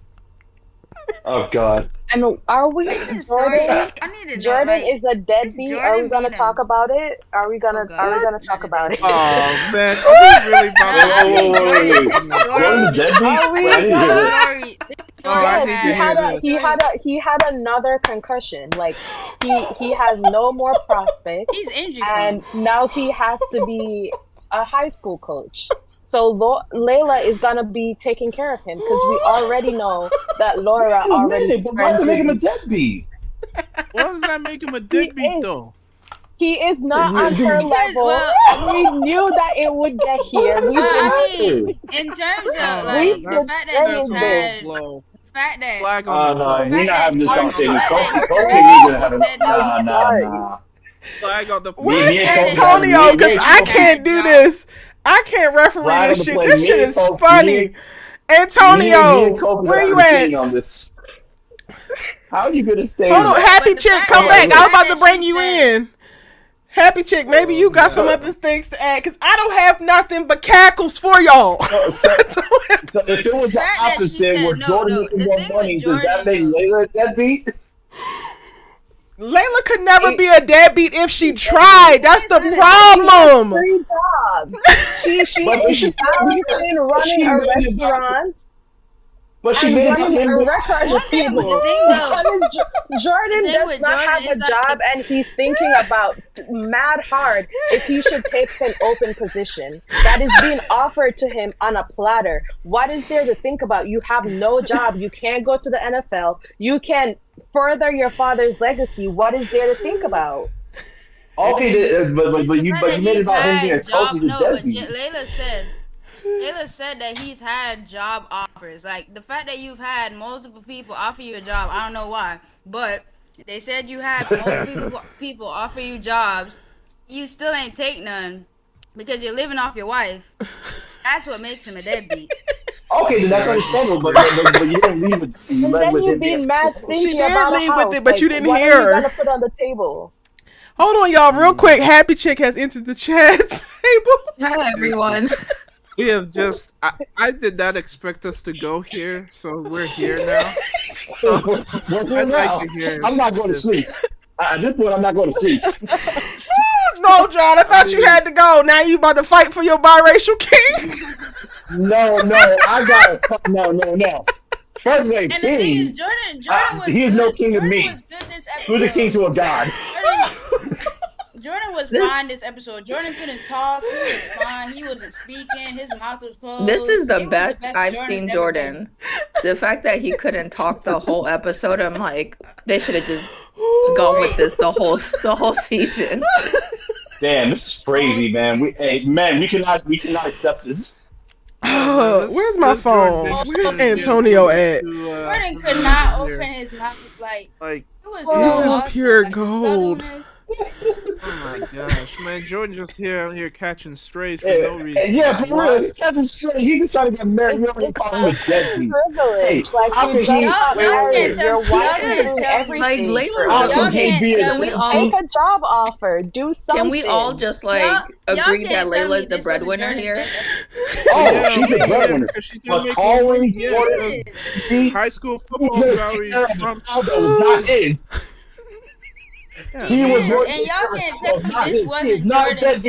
Oh, God. And are we Jordan is a deadbeat? Are we gonna talk about it? Are we gonna talk about it? Oh man, are we really about Jordan's deadbeat? He had another concussion. Like he has no more prospects. He's injured, and now he has to be a high school coach. So Layla is gonna be taking care of him because we already know that Laura already. But why does that make him a deadbeat? Why does that make him a deadbeat though? He is not on her level. We knew that it would get here. In terms of like the fact that you're not having this conversation. Nah. Where's Antonio? Because I can't do this. I can't referee this shit. This shit is funny. Antonio, where you at? On this. How are you gonna stay? Hold on, Happy Chick, come back. I was about to bring you in. Happy Chick, maybe you got some other things to add, because I don't have nothing but cackles for y'all. So if it was the opposite, where Jordan making more money, does that make Layla a deadbeat? Layla could never be a deadbeat if she tried. That's the problem. She's balancing running a restaurant. But she made a record with people. Jordan does not have a job, and he's thinking about mad hard if he should take an open position that is being offered to him on a platter. What is there to think about? You have no job. You can't go to the NFL. You can further your father's legacy. What is there to think about? Okay, but you made it about him being a coach. Layla said that he's had job offers. Like, the fact that you've had multiple people offer you a job, I don't know why, but they said you had multiple people offer you jobs, you still ain't take none because you're living off your wife. That's what makes him a deadbeat. Okay, then that's understandable, but you didn't leave with. And then you being mad stingy about leave a house. with it, but you didn't hear her. What are you gonna put on the table? Hold on, y'all, real quick. Happy Chick has entered the chat table. Hi, everyone. We have just. I did not expect us to go here, so we're here now. So I'd like to hear. I'm not going to sleep. At this point, I'm not going to sleep. No, John, I thought you had to go. Now you about to fight for your biracial king? No, I got it. No. First of all, king. Jordan was he is no king of me. Who's the king to a god? Jordan was fine this episode. Jordan couldn't talk. He was fine. He wasn't speaking. His mouth was closed. This is the best I've seen Jordan. The fact that he couldn't talk the whole episode, I'm like, they should have just gone with this the whole season. Damn, this is crazy, man. We cannot accept this. Where's my phone? Where's Antonio at? Jordan could not open his mouth like it was so this is awesome. pure Like, gold. Oh my gosh, man! Jordan just out here catching strays for no reason. Yeah, for real, he's catching strays. He's just trying to get married. We already call him a deadbeat. Hey, how can he? Your wife is doing everything. Like, how can he be a take a job offer? Do something. Can we all just agree that Layla's the breadwinner here? Oh, she's a breadwinner. But calling high school football salary was not his. Yeah. He was and y'all can't tell me this wasn't Jordan.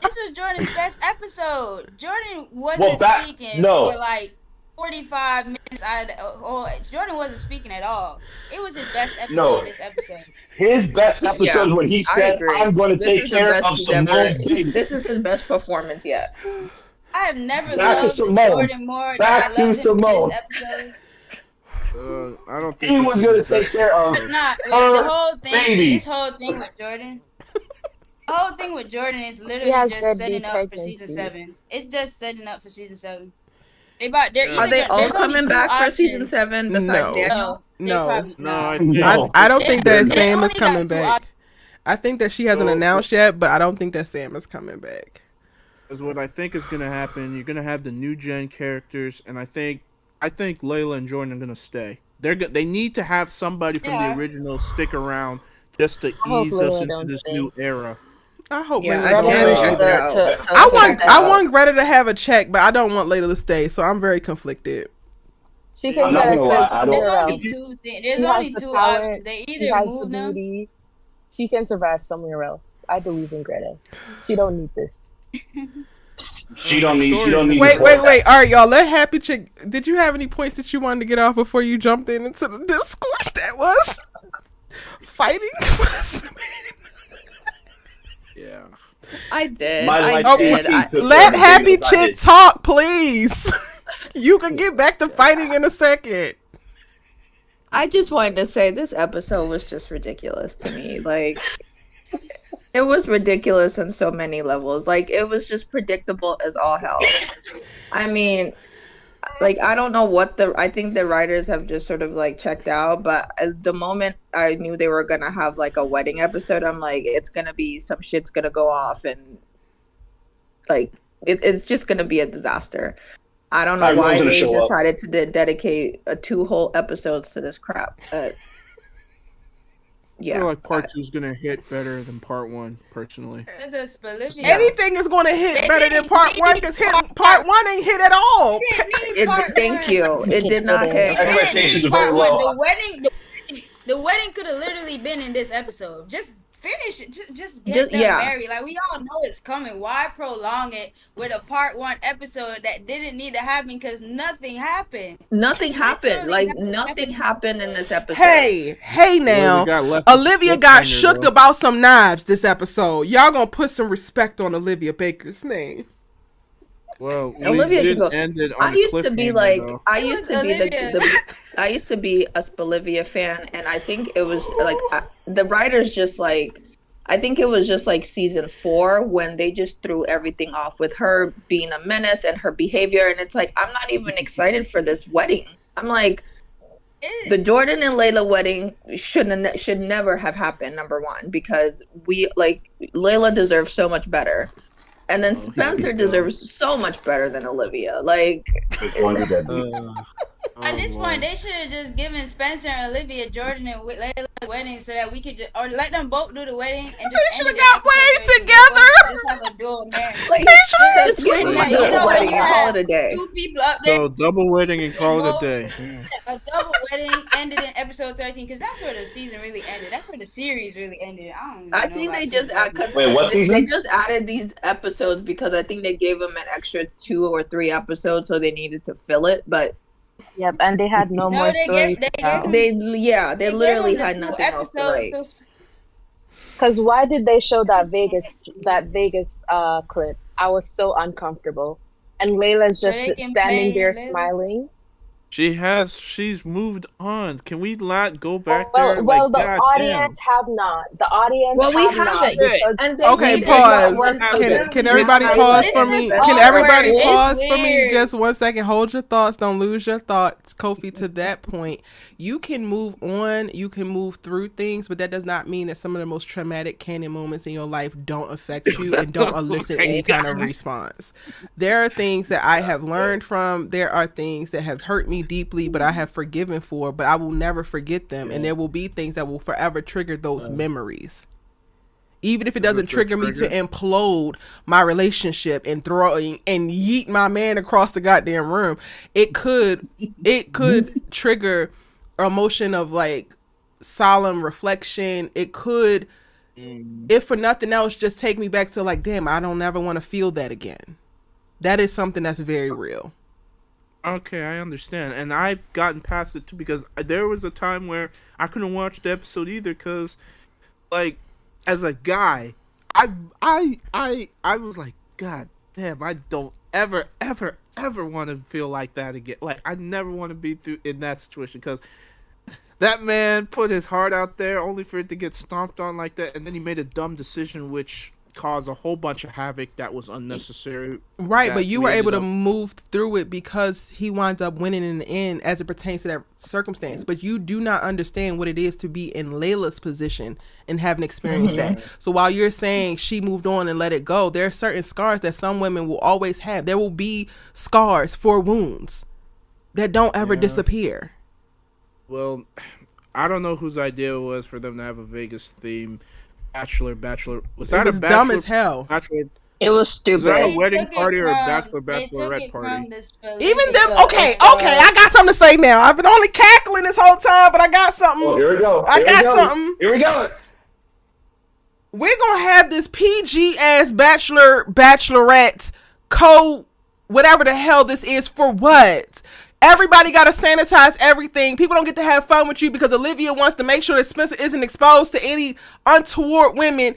This was Jordan's best episode. Jordan wasn't speaking for like 45 minutes. Jordan wasn't speaking at all. It was his best episode. This episode. His best episode when he said, "I'm going to take care of Simone." This is his best performance yet. I have never loved Jordan more than I loved him in this episode. I don't think he was gonna take care of the whole thing. Baby. This whole thing with Jordan. The whole thing with Jordan is literally just setting up for season 7. It's just setting up for season 7. Are they all coming back for season 7 besides Daniel? No. I don't think that Sam is coming back. I think that she hasn't announced yet, but I don't think that Sam is coming back. Because what I think is gonna happen, you're gonna have the new gen characters, and I think Layla and Jordan are gonna stay. They need to have somebody from the original stick around just to ease us into this new era. I hope Layla don't stay. I want Greta to have a check, but I don't want Layla to stay, so I'm very conflicted. She can get a There's only two options. They either move them. She can survive somewhere else. I believe in Greta. She don't need this. She don't need. Wait. All right, y'all. Let Happy Chick. Did you have any points that you wanted to get off before you jumped into the discourse that was fighting for this man? Yeah, I did. Let Happy Chick talk, please. You can get back to fighting in a second. I just wanted to say this episode was just ridiculous to me. Like, it was ridiculous on so many levels. Like, it was just predictable as all hell. I mean, like, I don't know I think the writers have just sort of like checked out, but at the moment I knew they were gonna have like a wedding episode, I'm like, it's gonna be some shit's gonna go off, and like it's just gonna be a disaster. I don't know why they decided to dedicate 2 whole episodes to this crap. Yeah, I feel like part 2 is gonna hit better than part 1, personally. Anything is gonna hit better than part 1 because part 1 ain't hit at all. Thank you. It did not hit. Expectations are very low. The wedding could have literally been in this episode. Just finish it. Just get them married. Like, we all know it's coming. Why prolong it with a part 1 episode that didn't need to happen because nothing happened? Nothing happened. Like, nothing happened in this episode. Hey now. Olivia got shook about some knives this episode. Y'all gonna put some respect on Olivia Baker's name. Well, Olivia can go. I used to be a Spelivia fan, and I think it was like the writers just like, I think it was just like season 4 when they just threw everything off with her being a menace and her behavior, and it's like, I'm not even excited for this wedding. I'm like, the Jordan and Layla wedding should never have happened, number 1, because Layla deserves so much better. And then Spencer deserves so much better than Olivia. Like, at this point, they should have just given Spencer and Olivia Jordan and Layla the wedding so that we could just, or let them both do the wedding. And just they should have got married together. Just have a dual marriage. Like, they should have just give them a double wedding and call it a day. 2 people up there. So double wedding and call it a day. A double wedding ended in episode 13 because that's where the season really ended. That's where the series really ended. I think they just they just added these episodes because I think they gave them an extra 2 or 3 episodes, so they needed to fill it. But yep, and they had no more story. They literally had nothing else to write. Because why did they show that Vegas clip? I was so uncomfortable, and Layla's just standing there smiling. She's moved on. Can we not go back Well, there? well, Like, the God audience have not. The audience Well, we have not haven't. because And they Okay, needed pause. one Can person everybody to pause highlight for and me? This is Can defend everybody awkward. her. pause It's for me? weird. Just 1 second. Hold your thoughts. Don't lose your thoughts, Kofi. To that point, you can move on. You can move through things, but that does not mean that some of the most traumatic canon moments in your life don't affect you and don't elicit any kind of response. There are things that I have learned from. There are things that have hurt me deeply, but I have forgiven for. But I will never forget them, and there will be things that will forever trigger those memories. Even if it doesn't trigger me to implode my relationship and throw and yeet my man across the goddamn room, it could trigger emotion of like solemn reflection. It could, if for nothing else, just take me back to like, damn, I don't ever want to feel that again. That is something that's very real. Okay, I understand, and I've gotten past it too because there was a time where I couldn't watch the episode either because, like, as a guy, I was like, God damn, I don't ever want to feel like that again. Like, I never want to be in that situation because that man put his heart out there only for it to get stomped on like that, and then he made a dumb decision which caused a whole bunch of havoc that was unnecessary. Right, but you were able to move through it because he winds up winning in the end as it pertains to that circumstance. But you do not understand what it is to be in Layla's position and haven't experienced that. So while you're saying she moved on and let it go, there are certain scars that some women will always have. There will be scars for wounds that don't ever disappear. Well, I don't know whose idea it was for them to have a Vegas theme. Bachelor. Was that it was a bachelor, dumb as hell. Bachelor? It was stupid. Was that a wedding party or a bachelorette party? Even them. Okay. I got something to say now. I've been only cackling this whole time, but I got something. Oh, here we go. Here we go. We're gonna have this PG ass bachelorette whatever the hell this is for what? Everybody got to sanitize everything. People don't get to have fun with you because Olivia wants to make sure that Spencer isn't exposed to any untoward women.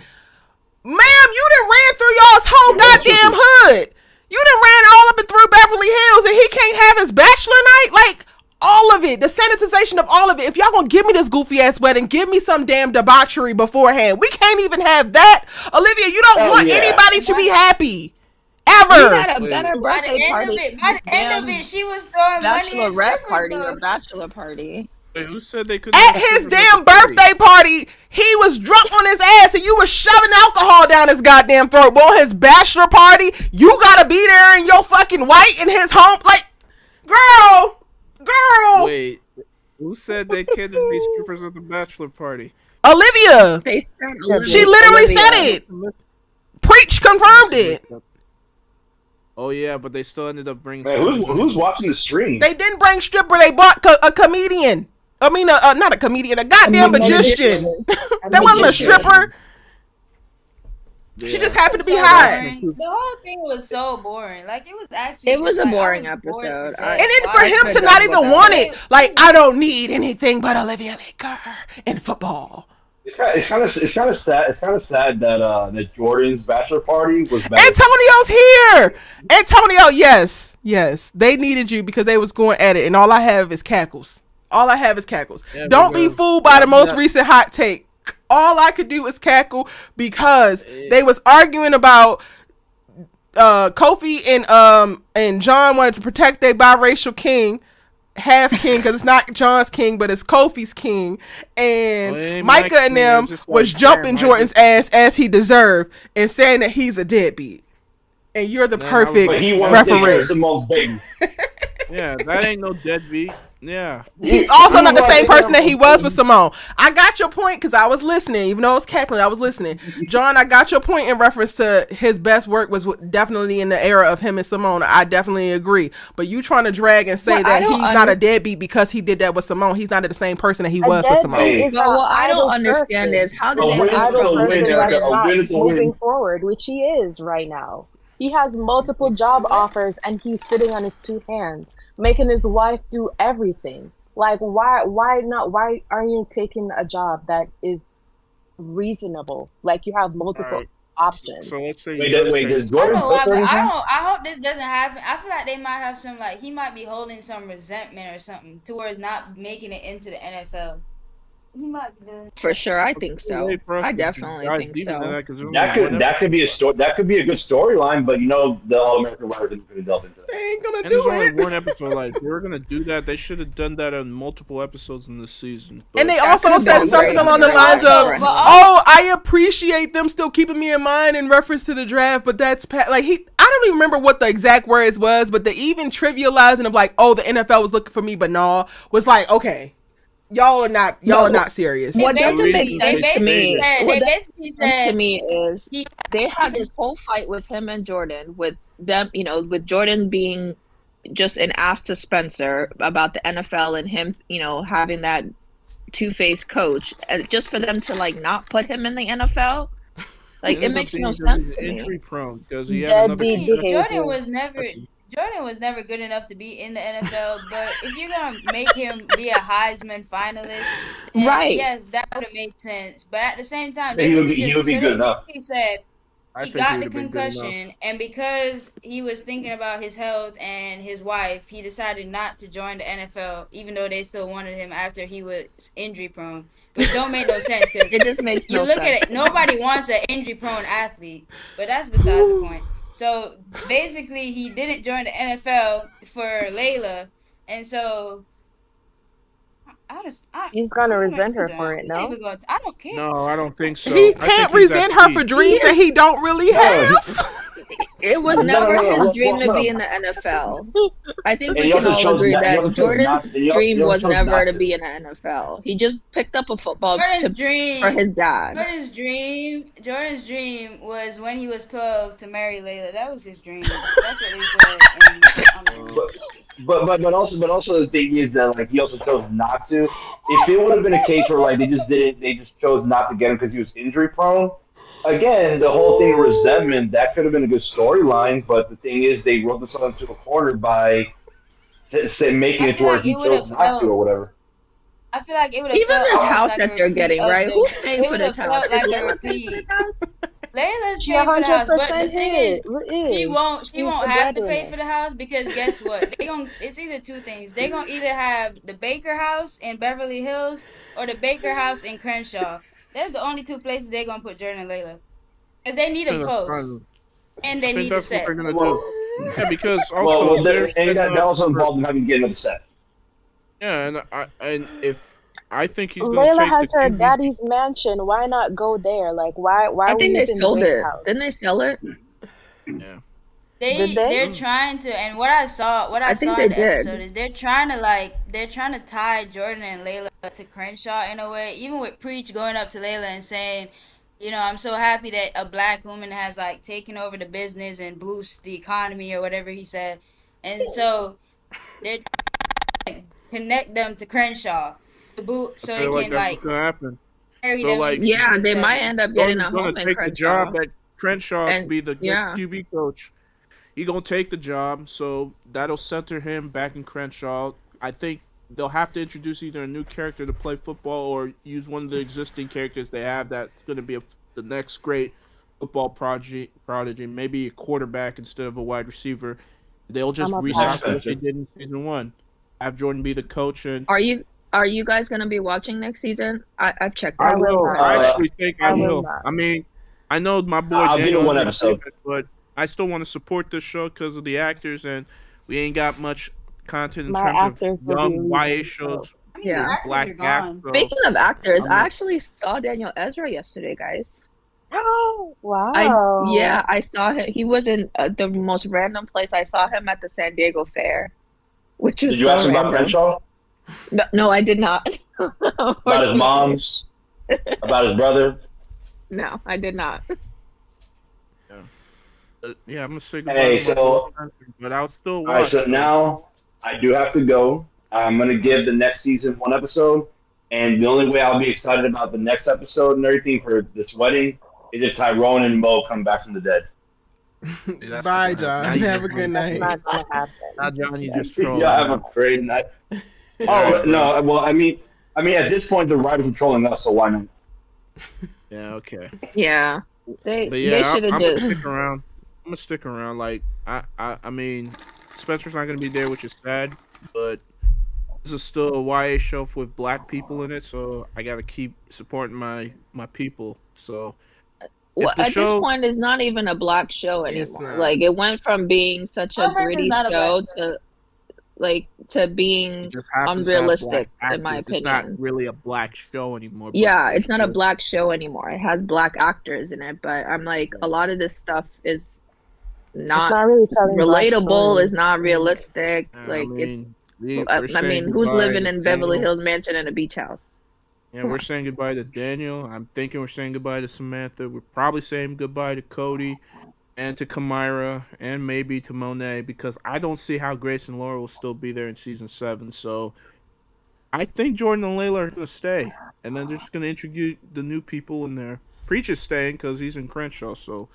Ma'am, you done ran through y'all's whole goddamn hood. You done ran all up and through Beverly Hills and he can't have his bachelor night? Like, all of it. The sanitization of all of it. If y'all gonna give me this goofy ass wedding, give me some damn debauchery beforehand. We can't even have that. Olivia, you don't want anybody to be happy. Ever. You had a better birthday party. By the end of it, she was throwing money at bachelorette party or bachelor party. Wait, who said they couldn't? At his damn birthday party, he was drunk on his ass and you were shoving alcohol down his goddamn throat. But on his bachelor party, you gotta be there in your fucking white in his home. Like, girl. Wait, who said they couldn't be strippers at the bachelor party? Olivia. She literally said it. Preach confirmed it. Oh yeah, but they still ended up bringing. Man, who's watching the stream? They didn't bring stripper. They brought a comedian. I mean, not a comedian, a goddamn magician. That wasn't a stripper. Yeah. She just happened to be hot. The whole thing was so boring. Like, it was actually. It was a boring episode. And then for him to not even want it, like, I don't need anything but Olivia Baker in football. It's kind of sad. It's kind of sad that Jordan's bachelor party was better. Antonio's here. Antonio, yes, they needed you because they was going at it, and all I have is cackles. Yeah, don't be fooled by the most recent hot take. All I could do is cackle because they was arguing about Kofi and John wanted to protect their biracial king. Half king because it's not John's king but it's Kofi's king, and Micah and them was jumping Jordan's ass as he deserved and saying that he's a deadbeat, and you're the perfect referee. Yeah, that ain't no deadbeat. Yeah, he's also not the same person that he was with Simone. I got your point because I was listening, even though it was cackling. I was listening. John, I got your point in reference to his best work was definitely in the era of him and Simone. I definitely agree. But you trying to drag and say that he's not a deadbeat because he did that with Simone. He's not the same person that he was with Simone. What I don't understand is how did moving forward, which he is right now. He has multiple job offers and he's sitting on his two hands, making his wife do everything. Like, why aren't you taking a job that is reasonable? Like, you have multiple options. So let's say. Wait, does I Jordan don't know why, cook or but anything? I hope this doesn't happen. I feel like they might have some he might be holding some resentment or something towards not making it into the NFL. He might be doing For sure, I think so. I definitely think so. That could be a story. That could be a good storyline, but the All American writers are going to delve into that. They ain't gonna And do there's it. only one episode. Like, if they were gonna do that, they should have done that on multiple episodes in this season. But And they also said something along the lines of, "Oh, I appreciate them still keeping me in mind in reference to the draft, but that's like I don't even remember what the exact words was, but the even trivializing of like, oh, the NFL was looking for me, but no, was like, okay, y'all are not serious." What doesn't make sense to me? They basically said to me is they had this whole fight with him and Jordan, with them, with Jordan being just an ass to Spencer about the NFL and him, having that two-faced coach, and just for them to like not put him in the NFL, like it makes no sense to me. Injury prone because he had another. Jordan was never good enough to be in the NFL, but if you're gonna make him be a Heisman finalist, right? Yes, that would have made sense. But at the same time, he would be good enough. He said he got the concussion, and because he was thinking about his health and his wife, he decided not to join the NFL, even though they still wanted him after he was injury prone. Which don't make no sense because it just makes no sense. You look at it, nobody wants an injury prone athlete, but that's beside the point. So basically, he didn't join the NFL for Layla, and so he's gonna resent her for it. No, I don't care. No, I don't think so. He can't resent her for dreams that he don't really have. It was never his dream to be in the NFL. I think we can all agree that Jordan's dream was never to be in the NFL. He just picked up a football for his dad. Jordan's dream was when he was 12 to marry Layla. That was his dream. That's what he said. But also the thing is that like he also chose not to. If it would have been a case where like they just chose not to get him because he was injury prone. Again, the whole thing of resentment, that could have been a good storyline, but the thing is they wrote this into a corner by making it to where he chose not to or whatever. I feel like it would have even this house that they're getting, right? Who's paying for this house? Like Layla's paying for the house, but the thing is, she won't have to pay for the house because guess what? It's either two things. They're gonna either have the Baker House in Beverly Hills or the Baker House in Crenshaw. There's the only two places they're gonna put Jordan and Layla, because they need them close, and they need the set. Yeah, because also that also involved in having to get another set. Yeah, and if I think he's Layla gonna take has her daddy's mansion. Why not go there? Like why? I think they sold it. Didn't they sell it? Yeah. They're trying to, and what I saw in the episode is they're trying to tie Jordan and Layla to Crenshaw in a way. Even with Preach going up to Layla and saying, I'm so happy that a black woman has like taken over the business and boost the economy or whatever he said, and so they're trying to connect them to Crenshaw to boot so they can like happen. Carry so them like they might end up getting a home in take Crenshaw. the job at Crenshaw to be the QB coach. He gonna take the job, so that'll center him back in Crenshaw. I think they'll have to introduce either a new character to play football or use one of the existing characters they have that's gonna be the next great football prodigy, maybe a quarterback instead of a wide receiver. They'll just recycle what they did in season 1. Have Jordan be the coach. And are you guys gonna be watching next season? I've checked. I will. I actually think I will. I mean, I know my boy Daniel, one episode, but I still want to support this show because of the actors, and we ain't got much content in terms of young YA shows. Yeah, black actors. Speaking of actors, I actually saw Daniel Ezra yesterday, guys. Oh wow! I saw him. He was in the most random place. I saw him at the San Diego Fair, which was. Did you ask him about Crenshaw? No, I did not. About his mom's, about his brother. No, I did not. Yeah, I'm gonna say goodbye. Hey, but I'll still watch. All right, so now I do have to go. I'm gonna give the next season 1 episode, and the only way I'll be excited about the next episode and everything for this wedding is if Tyrone and Mo come back from the dead. Bye, John. Have a good night. That's not gonna happen. Now, John, you just troll. Yeah, have a great night. Oh no, well, I mean, at this point the writers are trolling us, so why not? Yeah. Okay. Yeah. They yeah, should have I'm just. gonna stick around. I'm gonna stick around. Like I mean, Spencer's not gonna be there, which is sad. But this is still a YA show with black people in it, so I gotta keep supporting my people. So Well, if the at this show, point, it's not even a black show It's anymore. not. Like it went from being such a Heartbreak is gritty not a black show show. to it being just happens to have black unrealistic, in my actors. It's not opinion. really a black show anymore. But Yeah, there's it's not a still, black show anymore. It has black actors in it, but I'm like, a lot of this stuff is It's not not really telling black relatable. stories. It's not realistic. I Like it. mean, I we're saying mean, who's goodbye living to in Beverly Daniel. Hills mansion in a beach house? Yeah, Come we're on. saying goodbye to Daniel. I'm thinking we're saying goodbye to Samantha. We're probably saying goodbye to Cody and to Kamira and maybe to Monet because I don't see how Grace and Laura will still be there in season 7. So I think Jordan and Layla are going to stay. And then they're just going to introduce the new people in there. Preach is staying because he's in Crenshaw. So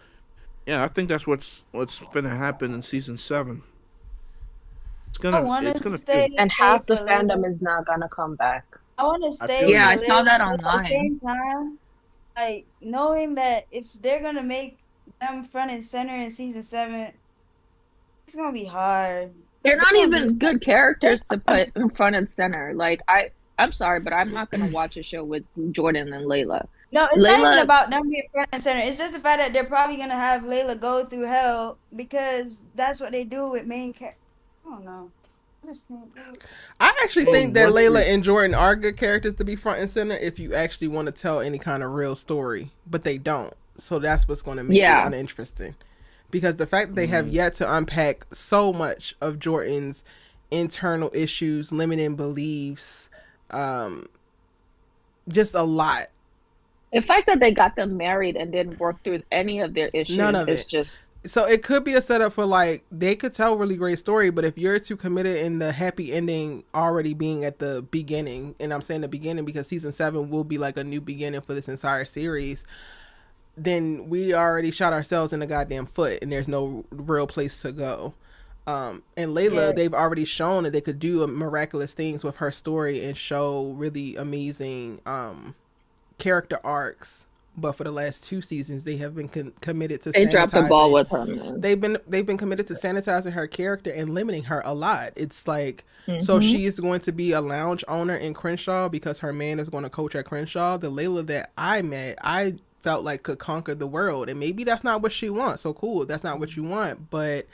yeah, I think that's what's going to happen in season 7. I want It's to gonna stay. feel. And half the for fandom Layla. is not gonna come back. I want to I stay. feel Yeah, you. I saw that But at the online. same time, like knowing that if they're gonna make them front and center in season 7, it's gonna be hard. They're not They're gonna even be good characters to put in front and center. Like I'm sorry, but I'm not gonna watch a show with Jordan and Layla. No, it's not even Layla, about them being front and center. It's just the fact that they're probably gonna have Layla go through hell because that's what they do with main characters. I don't know. I just can't do it. I actually Well, think that once Layla we- and Jordan are good characters to be front and center if you actually want to tell any kind of real story, but they don't. So that's what's going to make Yeah. it uninteresting. Because the fact that they have yet to unpack so much of Jordan's internal issues, limiting beliefs, just a lot. the fact that they got them married and didn't work through any of their issues None of is it. just. So it could be a setup for like they could tell a really great story, but if you're too committed in the happy ending already being at the beginning, and I'm saying the beginning because season 7 will be like a new beginning for this entire series, then we already shot ourselves in the goddamn foot, and there's no real place to go. And Layla, Yeah. they've already shown that they could do miraculous things with her story and show really amazing character arcs. But for the last 2 seasons, they have been committed to. They dropped the ball with her, man. They've been committed to sanitizing her character and limiting her a lot. It's like, so she is going to be a lounge owner in Crenshaw because her man is going to coach at Crenshaw. The Layla that I met, I felt like could conquer the world, and maybe that's not what she wants. So cool, that's not what you want, but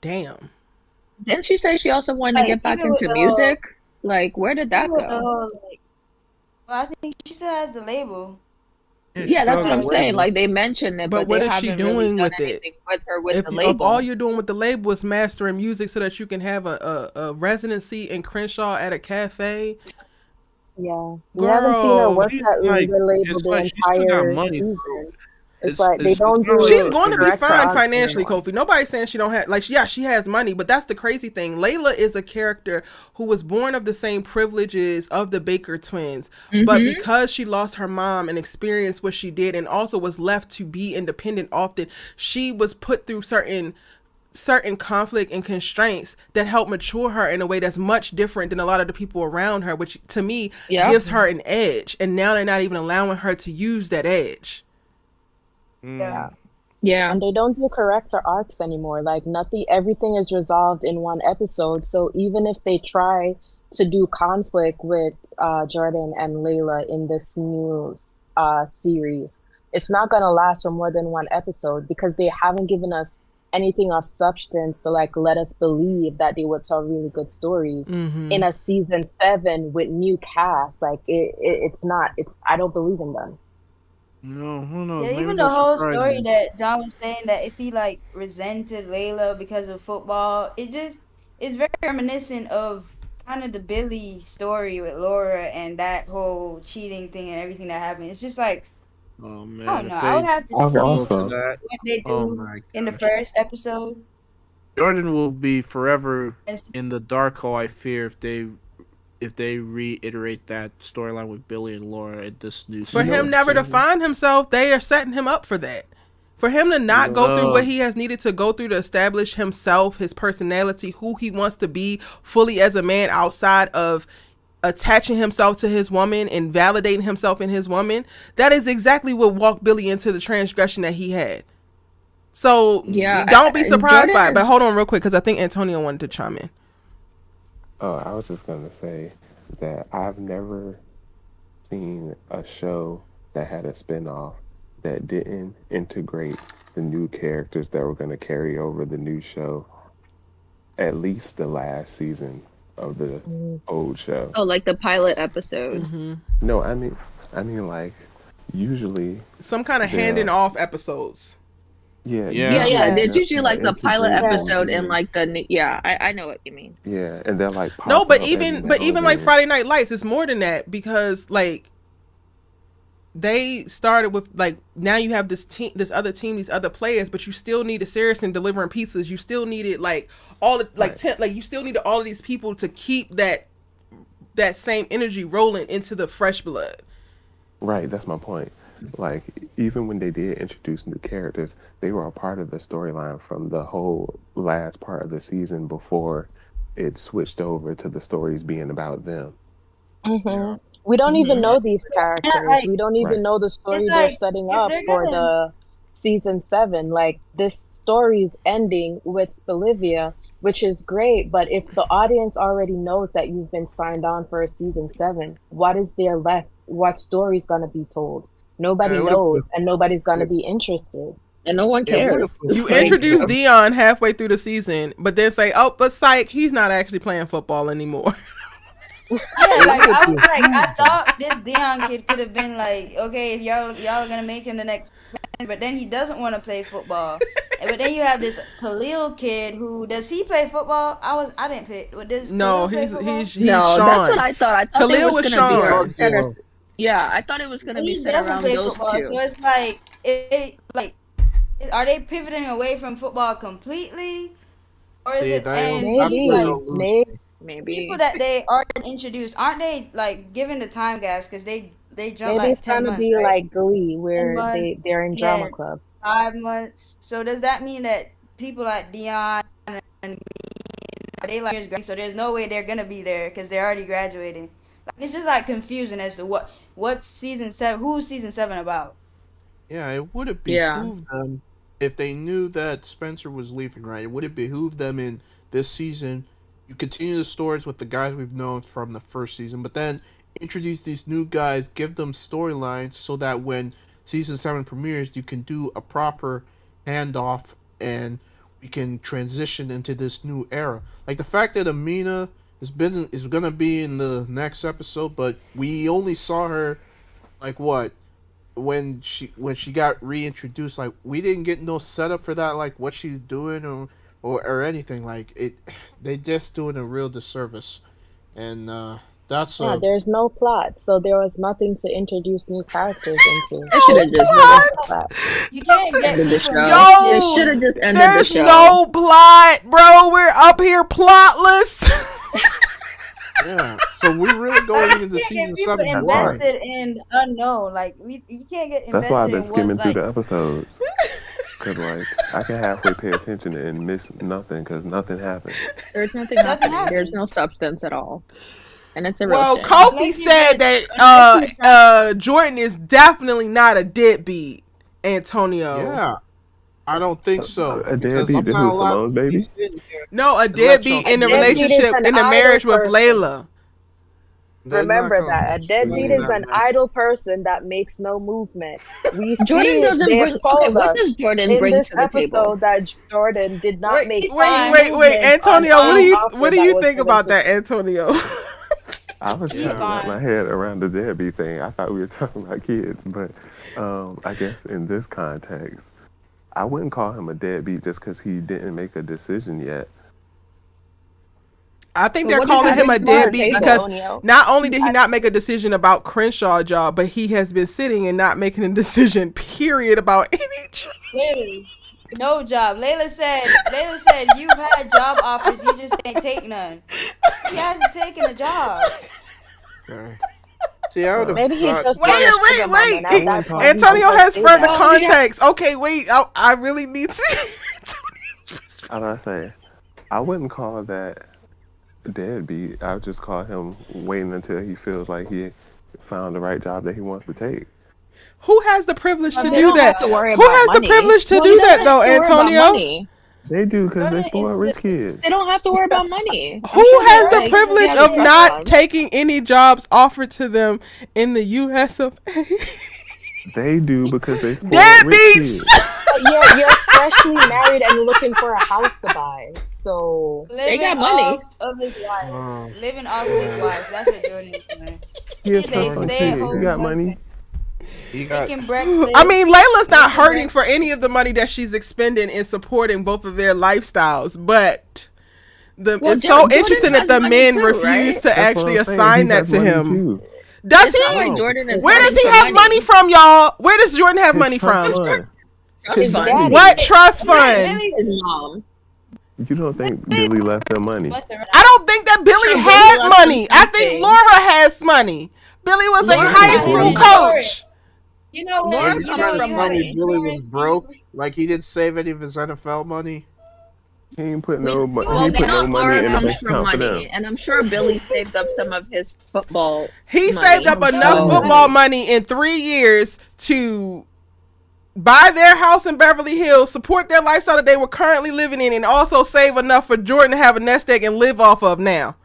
damn. Didn't she say she also wanted to get back even with into the music? Like, where did that Even with the go? whole, like, well, I think she still has the label. Yeah, that's what I'm She's saying. Like, they mentioned it, But but what they is she haven't really doing done with it? anything with her with If the label. all you're doing with the label is mastering music so that you can have a residency in Crenshaw at a cafe, Yeah, we haven't seen her girl, work she's at like- the label it's the like she's still got entire money, season. bro. It's It's- like they it's don't not do. like- she's going to be director fine odds financially, anymore. Kofi. Nobody's saying she don't have, like, yeah, she has money, but that's the crazy thing. Layla is a character who was born of the same privileges of the Baker twins, but because she lost her mom and experienced what she did and also was left to be independent often, she was put through certain conflict and constraints that help mature her in a way that's much different than a lot of the people around her, which to me Yeah. gives her an edge. And now they're not even allowing her to use that edge. Yeah. Yeah. And they don't do character arcs anymore. Like everything is resolved in one episode. So even if they try to do conflict with Jordan and Layla in this new series, it's not gonna last for more than one episode because they haven't given us anything of substance to like let us believe that they would tell really good stories in a season 7 with new cast. Like it's I don't believe in them. No, who knows? Yeah, Maybe even the they'll whole surprise story me. that John was saying that if he like resented Layla because of football, it's very reminiscent of kind of the Billy story with Laura and that whole cheating thing and everything that happened. It's just like, Oh man, I don't if know. they I would have to I've see also- to that, what they do oh my in the gosh. first episode. Jordan will be forever And in the dark hole. I fear if they reiterate that storyline with Billy and Laura at this new For season. him never to find himself, they are setting him up for that. For him to not go through what he has needed to go through to establish himself, his personality, who he wants to be fully as a man outside of attaching himself to his woman and validating himself in his woman, that is exactly what walked Billy into the transgression that he had. So don't be surprised by it. But hold on real quick, because I think Antonio wanted to chime in. Oh, I was just going to say that I've never seen a show that had a spinoff that didn't integrate the new characters that were going to carry over the new show, at least the last season of the old show. Oh, like the pilot episode. Mm-hmm. No, I mean like usually some kind of handing off episodes. Yeah. There's usually like the pilot episode and like the I know what you mean. Yeah, and they're like no, but even like Friday Night Lights, it's more than that, because like they started with like, now you have this team, this other team, these other players, but you still needed Saracen delivering pizzas. You still needed like all the like you still needed all of these people to keep that same energy rolling into the fresh blood. Right, that's my point. Like, even when they did introduce new characters, they were a part of the storyline from the whole last part of the season before it switched over to the stories being about them. Mm-hmm. We don't even know these characters. We don't even know the story they're setting up for the season 7. Like, this story's ending with Spelivia, which is great, but if the audience already knows that you've been signed on for a season 7, what is there left? What story's gonna be told? Nobody knows, and nobody's gonna be interested. And no one cares. You introduce Dion halfway through the season, but then say, "Oh, but psych, he's not actually playing football anymore." I thought this Dion kid could have been like, okay, if y'all are gonna make him the next man, but then he doesn't want to play football. But then you have this Khalil kid who, does he play football? I didn't pick. He's no, he's Sean. That's what I thought. I thought Khalil was Sean. Yeah, I thought it was gonna be centered around those two. So it's like, are they pivoting away from football completely, or is it? Maybe people that they already introduced, aren't they like given the time gaps, because they jump like it's 10 months. Maybe it's gonna be like Glee, where they're in drama club. 5 months. So does that mean that people like Dion and are they like, so there's no way they're gonna be there because they're already graduating? Like, it's just like confusing as to what's season 7, who's season 7 about. Yeah, it would have behooved them if they knew that Spencer was leaving, right? It would have behooved them in this season. You continue the stories with the guys we've known from the first season, but then introduce these new guys, give them storylines so that when season 7 premieres, you can do a proper handoff and we can transition into this new era. Like the fact that Amina is gonna be in the next episode, but we only saw her like when she got reintroduced. Like, we didn't get no setup for that, like what she's doing or anything. Like, they just doing a real disservice, and there's no plot, so there was nothing to introduce new characters into. They should have just you can't get the show. They should have just ended the show. There's no plot, bro. We're up here plotless. Yeah, so we're really going into season 7 invested in unknown. Like, you can't get invested. That's why I've been in skimming what's through the episodes. Cause like I can halfway pay attention and miss nothing because nothing happened. There's nothing happening. There's no substance at all, and it's a real well, shame. Kofi said that Jordan is definitely not a deadbeat, Antonio. Yeah, I don't think so. A deadbeat, this is Salone's baby. No, a deadbeat in the relationship, in the marriage with Layla. Remember that a deadbeat is an idle person that makes no movement. We Jordan doesn't bring. Okay, what does Jordan bring to the table? That Jordan did not make. Wait, Antonio. What do you think about that, Antonio? I was trying to wrap my head around the deadbeat thing. I thought we were talking about kids, but I guess in this context, I wouldn't call him a deadbeat just because he didn't make a decision yet. I think they're calling him a deadbeat because not only did he not make a decision about Crenshaw's job, but he has been sitting and not making a decision, period, about any job. No job. Layla said you've had job offers, you just ain't take none. He hasn't taken a job. Okay. See, I would have maybe he just wait. Antonio has further context. Okay, wait. I really need to. How do I say? I wouldn't call that deadbeat. I would just call him waiting until he feels like he found the right job that he wants to take. Who has the privilege to They do don't that? have to worry Who about has the money. privilege to Well, do he that doesn't though, have to worry about Antonio? money. They do because they Jordan spoil is rich kids. They don't have to worry about money. I'm Who sure has they're the like, privilege yeah, of they not have. taking any jobs offered to them in the US of A? They do because they spoil rich Deadbeats! kids. But you're freshly married and looking for a house to buy. So they Living got money. off of his wife. Oh, Living off of his wife. That's what Jordan is doing. He a He's a trust fund kid. He stay-at-home got husband. money. he got. Making breakfast. I mean, Layla's not making hurting for breakfast. any of the money that she's expending in supporting both of their lifestyles, but it's so Jordan interesting that has the money men too, refuse right? to That's what actually I'm saying. assign He that has to money him. too. Does It's not he? like Jordan is Where does hurting he for have money from, y'all? Where does Jordan have His money trust from? fund. Trust his fund. daddy, What trust fund? Billy's his mom. You don't think Billy left them money? busting around. I don't think that Billy Sure, Billy had left him money. I think something. Laura has money. Billy was a Laura high got school his coach. You know what? Laura Did You you know comes try to from you tell have me money. Billy was insurance. broke? Like he didn't save any of his NFL money? He ain't put We, no Well, he we put no know money Laura in the comes bank from account for money, them. and I'm sure Billy saved up some of his football He money. saved up enough So football money in 3 years to buy their house in Beverly Hills, support their lifestyle that they were currently living in, and also save enough for Jordan to have a nest egg and live off of now.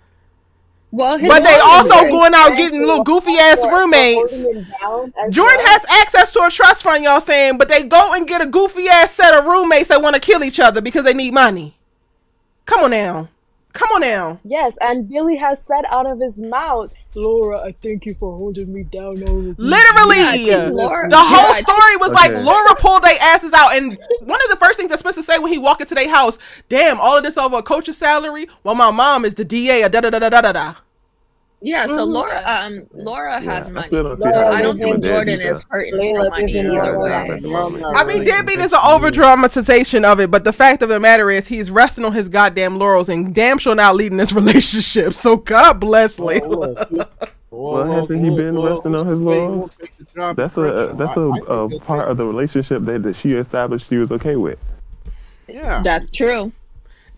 well, his But they mom is also rich. going out getting little goofy ass For roommates. holding him down as Jordan well. has access to a trust fund, y'all saying, but they go and get a goofy ass set of roommates that want to kill each other because they need money. Come on now. Come on now. Yes, and Billy has said out of his mouth, Laura, I thank you for holding me down all of these Literally, Yeah, I think Laura. the whole Yeah, story was like Okay. Laura pulled their asses out, and one of the first things that Spencer say when he walked into their house, damn, all of this over a coach's salary. Well, my mom is the DA. Da da da da da da da. yeah. So Laura, Yeah, has I money. still don't see Laura how I they don't give a think Jordan deadbeat is hurting Layla for money giving either a Laura job way. at the Y'all moment. not I mean, really deadbeat is an convincing over me. dramatization of it, but the fact of the matter is he's resting on his goddamn laurels and damn sure not leading this relationship. So God bless Layla. Well, hasn't he been resting on his laurels? That's That's a part of the relationship that she established she was okay with. Yeah. That's true.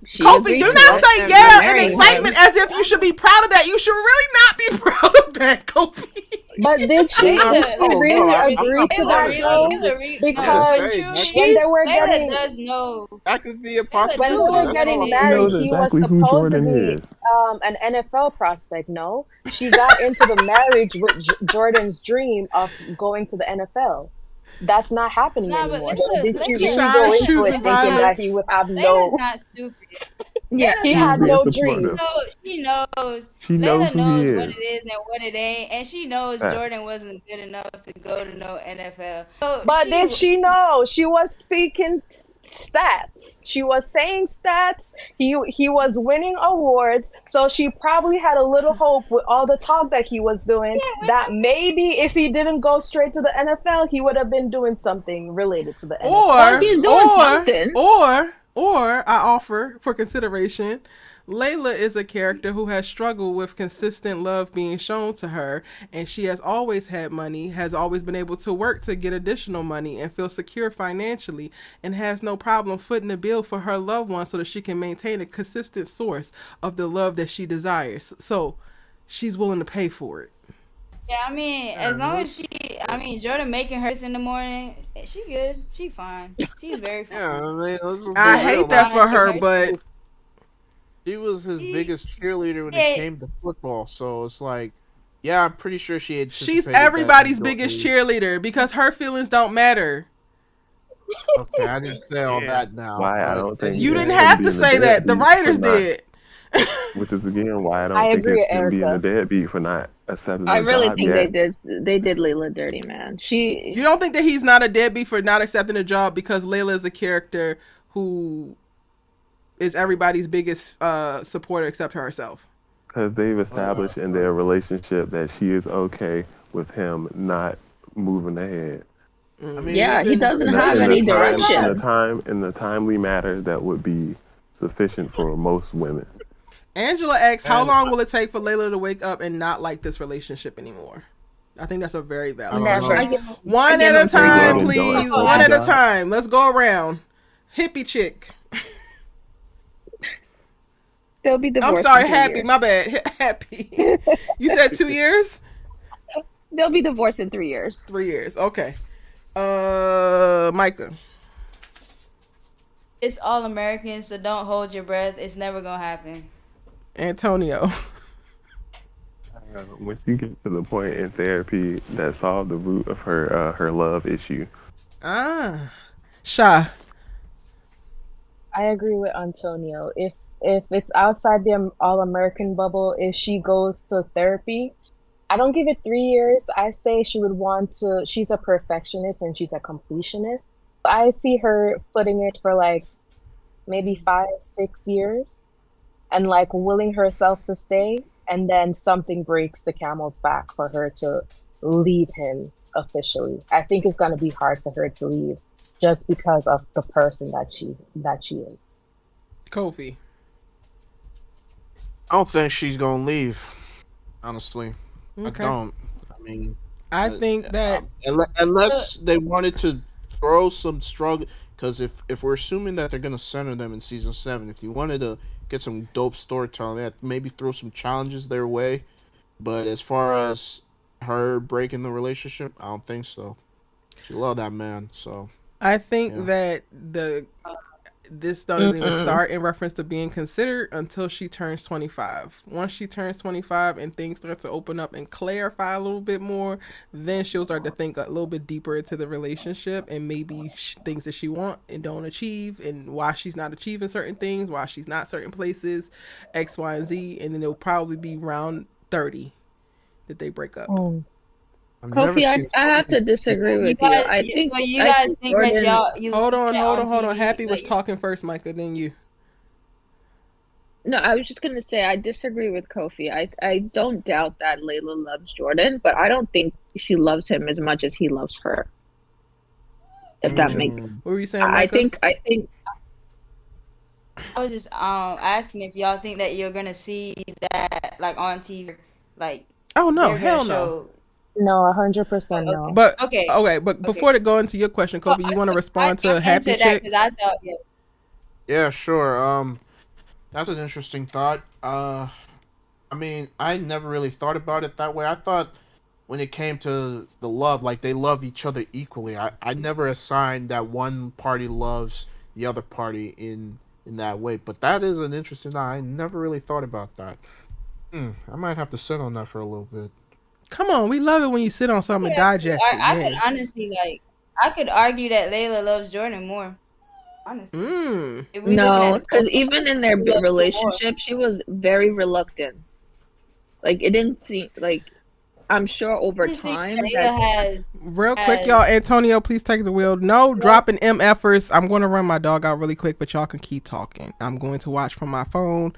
She Kofi, agreed do to not it. say They're yeah in marrying him. excitement as if you should be proud of that. You should really not be proud of that, Kofi. But did she Layla- really I'm agree not to proud that of that. though? Because Because when they were Layla getting does know. that could be a when they possibility. were That's getting all. She married, knows he was exactly who Jordan supposedly is. an NFL prospect. No, she got into the marriage with Jordan's dream of going to the NFL. That's not happening Nah, but anymore. Layla- So did she Layla- really Shy go into shoes it and thinking that violence. he would have Layla's no? not stupid. Yeah, He Layla's has not no being dream. supportive. She knows. She knows Layla who knows he what is. it is and what it ain't, and she knows Fact. Jordan wasn't good enough to go to no NFL. So But did she know? She was speaking stats. She was saying stats. He was winning awards, so she probably had a little hope with all the talk that he was doing that maybe if he didn't go straight to the NFL, he would have been doing something related to the NFL. Or he's doing something. Or I offer for consideration, Layla is a character who has struggled with consistent love being shown to her, and she has always had money, has always been able to work to get additional money and feel secure financially, and has no problem footing the bill for her loved one so that she can maintain a consistent source of the love that she desires. So she's willing to pay for it. Yeah, I mean, as long as Jordan making hers in the morning, she good. She fine. She's very fine. Yeah, I mean, let's be I real. hate that for her, but She was his biggest cheerleader when Yeah. it came to football. So it's like, yeah, I'm pretty sure she anticipated she's that everybody's he biggest would- cheerleader because her feelings don't matter. Okay, I didn't say all that now. Why I but- don't think You Yeah, didn't him have to being a say that. The deadbeat writers for not- did. Which is again why I don't I think agree, it's him being a Erica. deadbeat for not accepting I the really job think yet. they did Layla dirty, man. You don't think that he's not a deadbeat for not accepting a job because Layla is a character who is everybody's biggest supporter except herself? Because they've established in their relationship that she is okay with him not moving ahead. I mean, Yeah, he even- doesn't In the- have in any the time- direction. in the timely matter that would be sufficient for most women. Angela asks, how And- long will it take for Layla to wake up and not like this relationship anymore? I think that's a very valid Never. question. I One I at give a him time, three please. days. One at a God. time. Let's go around. Hippie chick. they'll be divorced. I'm sorry, Happy. My bad, Happy. You said 2 years. They'll be divorced in 3 years. 3 years. Okay. Micah. It's all American, so don't hold your breath. It's never gonna happen. Antonio. When she gets to the point in therapy that solved the root of her love issue. Sha. I agree with Antonio. If it's outside the all-American bubble, if she goes to therapy, I don't give it 3 years. I say she would want to. She's a perfectionist and she's a completionist. I see her footing it for like maybe 5-6 years, and like willing herself to stay, and then something breaks the camel's back for her to leave him officially. I think it's gonna be hard for her to leave just because of the person that she is. Kofi. I don't think she's gonna leave. Honestly, okay. I don't. I mean, I think that unless they wanted to throw some struggle, because if we're assuming that they're gonna center them in season 7, if you wanted to get some dope storytelling, maybe throw some challenges their way. But as far as her breaking the relationship, I don't think so. She loved that man, so. I think that this doesn't even start in reference to being considered until she turns 25. Once she turns 25 and things start to open up and clarify a little bit more, then she'll start to think a little bit deeper into the relationship and maybe things that she wants and don't achieve, and why she's not achieving certain things, why she's not certain places, X, Y, and Z, and then it'll probably be around 30 that they break up. Kofi, I have to disagree with you. I think you guys think that y'all. Hold on. Happy was talking first, Micah, then you. No, I was just gonna say I disagree with Kofi. I don't doubt that Layla loves Jordan, but I don't think she loves him as much as he loves her. If that makes. What were you saying, Micah? I think. I was just asking if y'all think that you're gonna see that like on TV, like. Oh no! Hell no! No, 100% no. But but before to go into your question, Kobe, you want to respond to Happy Chick? Yeah, sure. That's an interesting thought. I mean, I never really thought about it that way. I thought when it came to the love, like they love each other equally. I never assigned that one party loves the other party in that way. But that is an interesting thought. I never really thought about that. I might have to sit on that for a little bit. Come on, we love it when you sit on something and digest it. I could honestly I could argue that Layla loves Jordan more. Honestly. No, because even in their relationship, she was very reluctant. Like it didn't seem like. I'm sure over time. Real quick, y'all. Antonio, please take the wheel. No dropping MFers. I'm going to run my dog out really quick, but y'all can keep talking. I'm going to watch from my phone.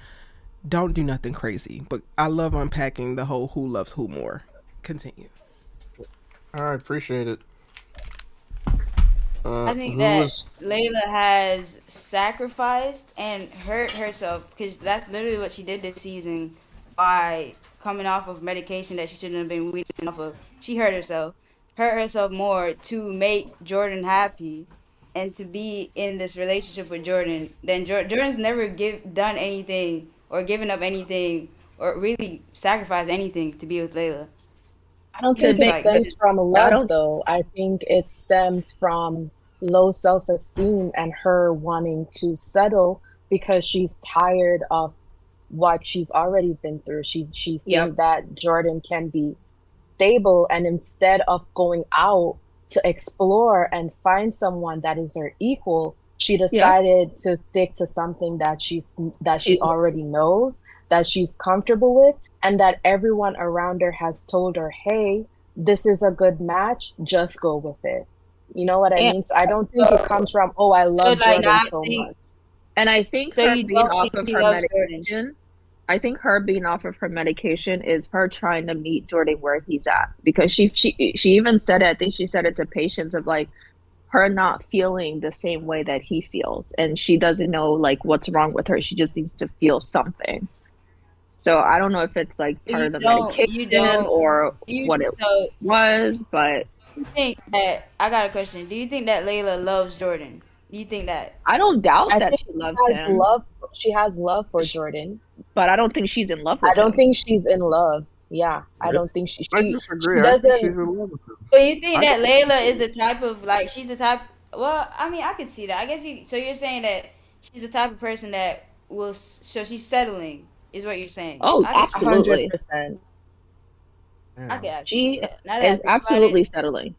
Don't do nothing crazy, but I love unpacking the whole who loves who more. Continue. All right, appreciate it. I think that Layla has sacrificed and hurt herself, because that's literally what she did this season by coming off of medication that she shouldn't have been weaning off of. She hurt herself more to make Jordan happy and to be in this relationship with Jordan. Then Jordan's never done anything or given up anything or really sacrificed anything to be with Layla. I don't think it stems from love, though. I think it stems from low self-esteem and her wanting to settle because she's tired of what she's already been through. She thinks that Jordan can be stable, and instead of going out to explore and find someone that is her equal, she decided to stick to something that she already knows, that she's comfortable with, and that everyone around her has told her, hey, this is a good match, just go with it. You know what I mean? So I don't think it comes from, oh, I love Jordan so much. And I think her being off of her medication, I think her being off of her medication is her trying to meet Jordan where he's at. Because she even said it, I think she said it to patients, of like her not feeling the same way that he feels. And she doesn't know like what's wrong with her. She just needs to feel something. So I don't know if it's like part of the medication or what it was, but you think that, I got a question. Do you think that Layla loves Jordan? Do you think that? I don't doubt that she loves him. She has love for Jordan. but I don't think she's in love with I don't him. think she's in love. Yeah, I don't think she I disagree. she I think doesn't. she's in love with him. But you think that Layla is the type of like she's the type? Well, I mean, I could see that. I guess you. So you're saying that she's the type of person that will. So she's settling, is what you're saying. Oh, I could see that. absolutely. 100%. I could actually She see that. Now that I is think about absolutely it, settling.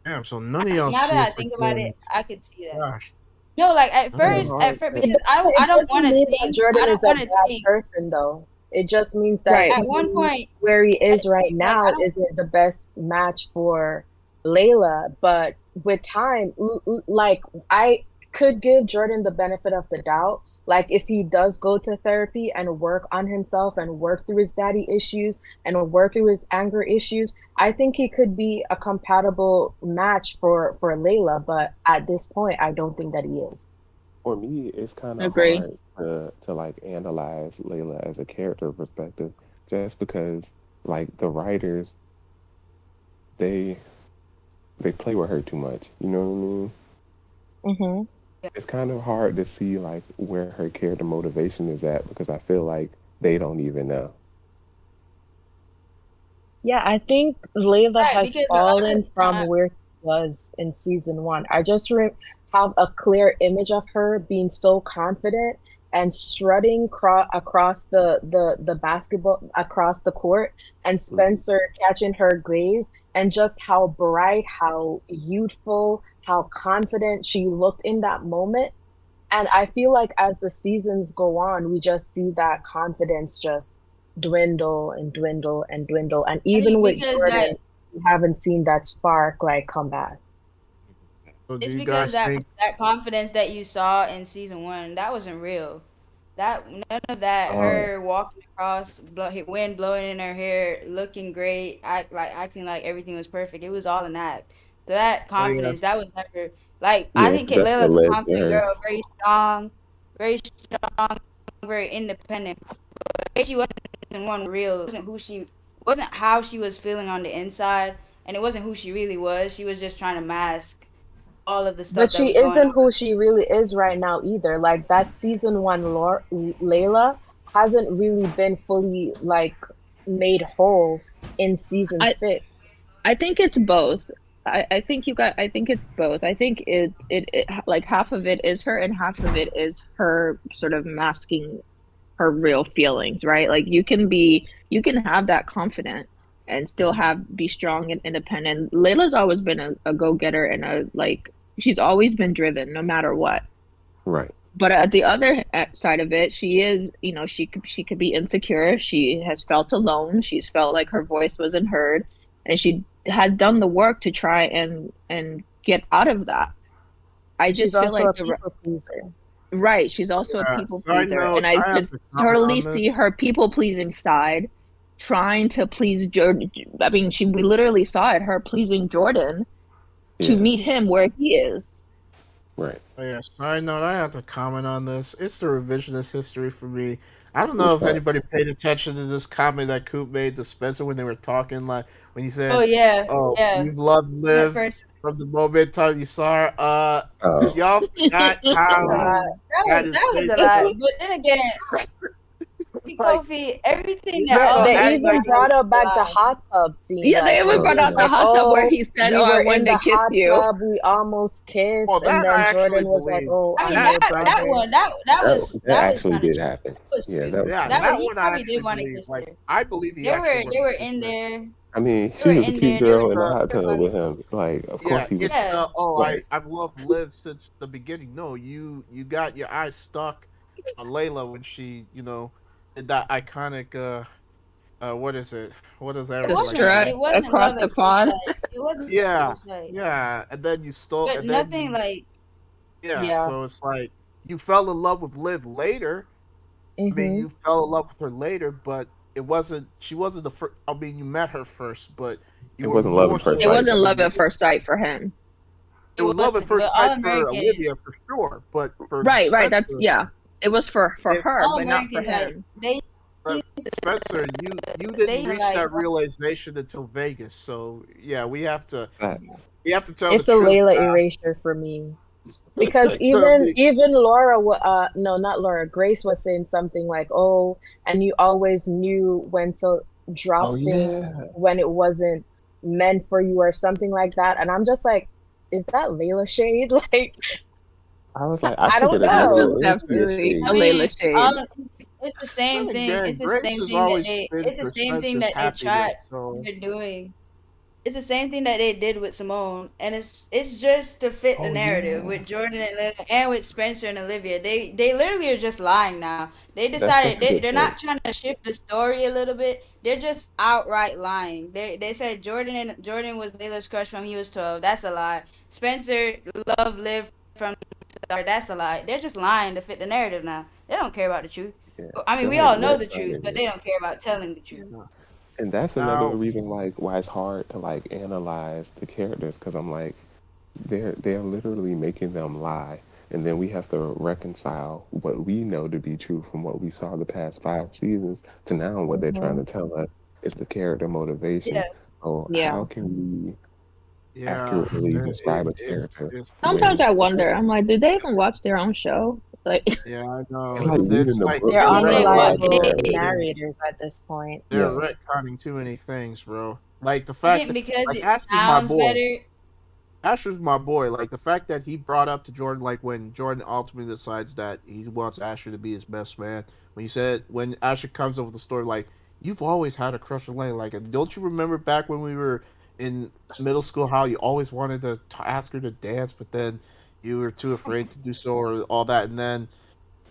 Damn, so none of y'all now see that I it for think about it, Jordan. I could see that. Gosh. No, like at That's first, hard. because I don't doesn't want to mean that think. Jordan I don't is a want to bad think. person, though. It just means that Right. At one point, where he is right like now I don't. isn't the best match for Layla. But with time, like I could give Jordan the benefit of the doubt. Like if he does go to therapy and work on himself and work through his daddy issues and work through his anger issues, I think he could be a compatible match for Layla. But at this point, I don't think that he is. For me, it's kind of Agree. hard to like analyze Layla as a character perspective, just because like the writers they play with her too much. You know what I mean? Mm-hmm. It's kind of hard to see like where her character motivation is at because I feel like they don't even know. Yeah, I think Layla Right, has because fallen from where she was in season one. I just have a clear image of her being so confident and strutting across the basketball, across the court, and Spencer catching her glaze, and just how bright, how youthful, how confident she looked in that moment. And I feel like as the seasons go on, we just see that confidence just dwindle and dwindle and dwindle. And even with because Jordan, we haven't seen that spark like come back. So do it's you because guys think? that confidence that you saw in season one, that wasn't real. That none of that. Her walking across, wind blowing in her hair, looking great, acting like everything was perfect. It was all an act. So that confidence, that was never like. I Yeah, think that's Layla's what a led to confident her. girl, very strong, very independent. But she wasn't one real. Wasn't how she was feeling on the inside, and it wasn't who she really was. She was just trying to mask all of the stuff But that she was going isn't on. who she really is right now either. Like that season one Layla hasn't really been fully like made whole in season 6. I think it's both. I think I think it's both. I think it like half of it is her and half of it is her sort of masking her real feelings, right? Like you can have that confident and still be strong and independent. Layla's always been a go-getter and she's always been driven no matter what. Right. But at the other side of it, she is, she could be insecure. She has felt alone. She's felt like her voice wasn't heard, and she has done the work to try and get out of that. I just feel like a people pleaser. Right, she's also a people pleaser, and I could totally see her people pleasing side, trying to please Jordan. I mean, we literally saw it, her pleasing Jordan to meet him where he is. Right. Oh, yeah, side note, I have to comment on this. It's the revisionist history for me. I don't know if anybody paid attention to this comment that Coop made to Spencer when they were talking, like when he said, you've loved Liv from the moment time you saw her." Y'all forgot how that was a lot. But then again, Kofi, everything that they even brought up back the hot tub scene. Yeah, they even brought out the hot tub where he said, we I were wanted in to kiss you. Tub, we almost kissed, and then Jordan was like, that actually did happen. That one I actually believe. Like, I believe they were in there. I mean, she was a cute girl in the hot tub with him. Like, of course he was. I've loved Liv since the beginning. No, you got your eyes stuck on Layla when she, did that iconic. What is it? What is that? It wasn't across the quad. It wasn't. Yeah, and then you stole. But nothing like. Yeah, so it's like you fell in love with Liv later. Mm-hmm. I mean, you fell in love with her later, but it wasn't. She wasn't the first. I mean, you met her first, but it wasn't love at first sight. It wasn't love at first sight for him. It was love at first sight for Olivia, for sure. But for right. That's Spencer, it was for her, but not for him. Spencer, you didn't reach that realization until Vegas. So yeah, we have to tell it's the truth. Layla erasure for me. Because even Laura, no, not Laura, Grace was saying something like, "Oh, and you always knew when to drop Oh yeah. things when it wasn't meant for you," or something like that. And I'm just like, is that Layla shade? Like, I was like, I I took don't it as That was know. Valencia definitely shade. I a mean, Layla shade. it's the same Then thing. again, It's the Grace same has thing that always they. been It's the for same thing Spencer's that they happiness. tried. So They're doing. It's the same thing that they did with Simone, and it's just to fit the Oh narrative yeah. with Jordan and Lila, and with Spencer and Olivia. They literally are just lying now. They That's decided a good they're point. not trying to shift the story a little bit. They're just outright lying. They said Jordan was Lila's crush from he was 12. That's a lie. Spencer love lived from the start. That's a lie. They're just lying to fit the narrative now. They don't care about the truth. Yeah. I mean, They're we like all know the truth, retconning but it. they don't care about telling the truth. And that's another now, reason like why it's hard to like analyze the characters because I'm like they're literally making them lie, and then we have to reconcile what we know to be true from what we saw the past 5 seasons to now what they're trying Hmm. to tell us is the character motivation. Yeah. So Yeah. how can we yeah, accurately describe a character it's Sometimes when I wonder. I'm like, do they even watch their own show? Like, yeah, I it's know. like reading It's the like book They're I mean, without watching unreliable everything? narrators at this point. they're Yeah, retconning too many things, bro. Like the you fact think that because like it Ash is my sounds boy. better. Asher's my boy. Like the fact that he brought up to Jordan, like when Jordan ultimately decides that he wants Asher to be his best man. When he said, when Asher comes up with the story, like you've always had a crush on Lane. Like, don't you remember back when we were in middle school how you always wanted to ask her to dance, but then you were too afraid to do so or all that, and then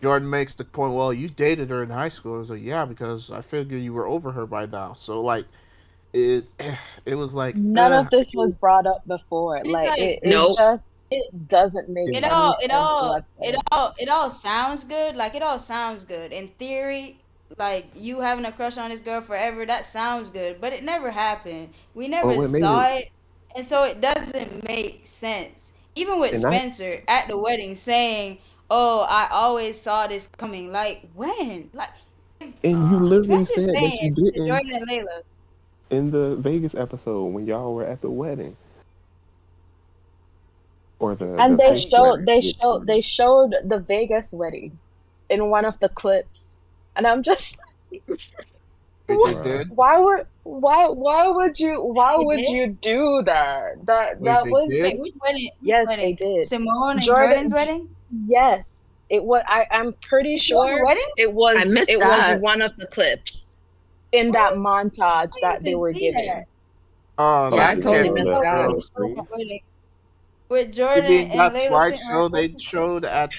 Jordan makes the point, well, you dated her in high school. I was like, yeah, because I figured you were over her by now. So like it, it was like, None of this was brought up before. It's Like like it nope. just it, doesn't make it yeah. any all sense whatsoever. it all sounds good. Like it all sounds good in theory. Like you having a crush on this girl forever, that sounds good, but it never happened. We or never what made saw it, it, and so it doesn't make sense. Even with and I Spencer at the wedding saying, "Oh, I always saw this coming." Like when? Like and you literally Spencer said that you saying to didn't Jordan and Layla, in the Vegas episode when y'all were at the wedding or it's And the they fake like showed wedding. they Which showed one? they showed the Vegas wedding in one of the clips. And I'm just Wait, they Bruh. did? why they would did. you do that? Wait, That they was did? Wait, which wedding? Which yes, they wedding? did. Simone and Jordan Jordan's wedding? yes. It was I'm pretty You saw the sure wedding? I missed it was that. one of the clips in that What? montage I didn't that they even were see that. giving. Oh, Oh, Yeah, I that the one totally can't on be missed the that. true. screen? Wedding. With You Jordan mean and that Layla sitting right slideshow they next to each other. showed at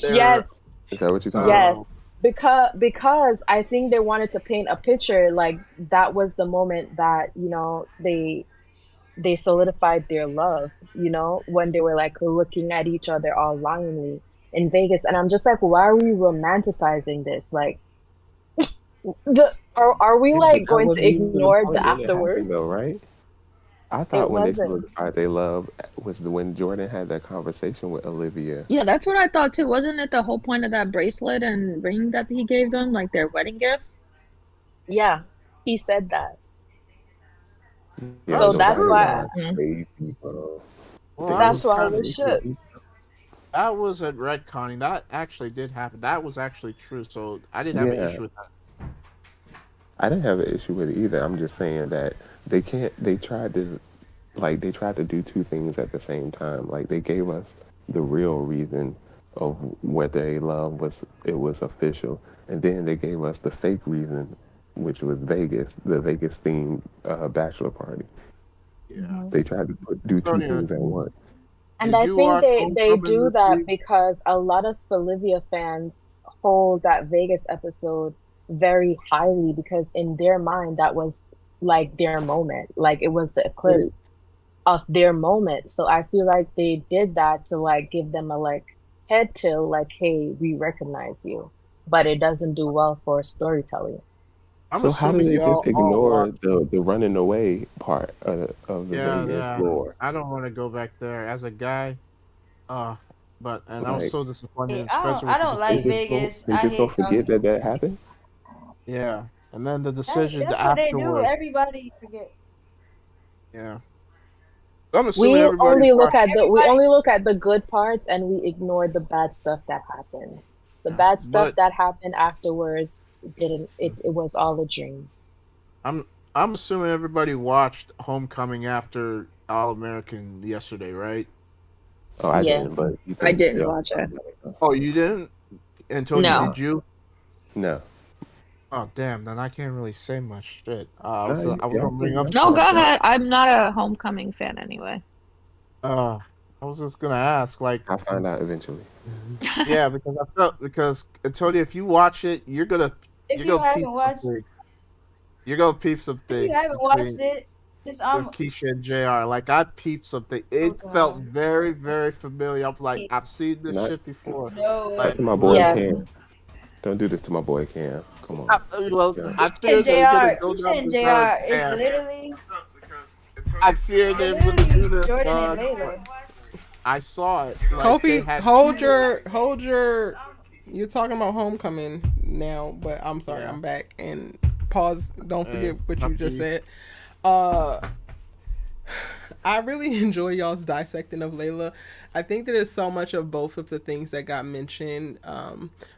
Yes, their Is that what you're talking about? yes. uh Because I think they wanted to paint a picture like that was the moment that, they solidified their love, when they were like looking at each other all longingly in Vegas. And I'm just like, why are we romanticizing this? Like are we Yeah, but like that going to wasn't even the ignore part the when it happened, afterwards? though, right? I It thought when they wasn't. solidified their love was when Jordan had that conversation with Olivia. Yeah, that's what I thought too. Wasn't it the whole point of that bracelet and ring that he gave them, like their wedding gift? Yeah, he said that. Yeah, but So that's that's nobody true. why got Mm. crazy. Well, I They that's was why kind we of should. that was at retconning. That actually did happen. That was actually true. So I didn't have an yeah, issue with that. I didn't have an issue with it either. I'm just saying that they can't. They tried to they tried to do two things at the same time. Like they gave us the real reason of what they love was it was official, and then they gave us the fake reason, which was Vegas, the Vegas themed bachelor party. Yeah. Mhm. They tried to do two Sonia, things at once. And did I you think watch they Homecoming do this that week? because a lot of Spelivia fans hold that Vegas episode very highly because in their mind that was like their moment. Like it was the Wait, eclipse of their moment. So I feel like they did that to like give them a like head tilt, like, hey, we recognize you. But it doesn't do well for storytelling. I'm so how do assuming they just y'all all ignore watch. the running away part of the Yeah, Vegas yeah. lore? I don't want to go back there as a guy. Uh, but and I was Like so disappointed Hey, in Spencer I with the don't they like decision. just don't Vegas. they I just don't hate forget talking. that that happened. Yeah, and then the decision That's what they do. afterward. Everybody forget. Yeah, I'm assuming everybody we only look at the good parts and we ignore the bad stuff that happens. The bad stuff that happened afterwards it was all a dream. I'm assuming everybody watched Homecoming after All American yesterday, right? Oh, I didn't, but I didn't watch it. Oh, you didn't? Antonio, did you? No. Oh, damn, then I can't really say much shit. I was gonna bring up. No, go ahead. I'm not a Homecoming fan anyway. I was just gonna ask, like, I'll find out eventually. Yeah, because Antonio, if you watch it, you're gonna peep some things. You're gonna peep some things. If you haven't watched it, with Keisha and JR, like I peeped something. It felt very, very familiar. I'm like, I've seen this shit before. No, like, to my boy Cam. Don't do this to my boy Cam. Come on. I fear Keisha and JR is literally. I fear they're gonna do this. Jordan and Layla. I saw it. Like, Kofi, hold your. You're talking about Homecoming now, but I'm sorry, I'm back. And pause. Don't forget what you just said. I really enjoy y'all's dissecting of Layla. I think that there's so much of both of the things that got mentioned.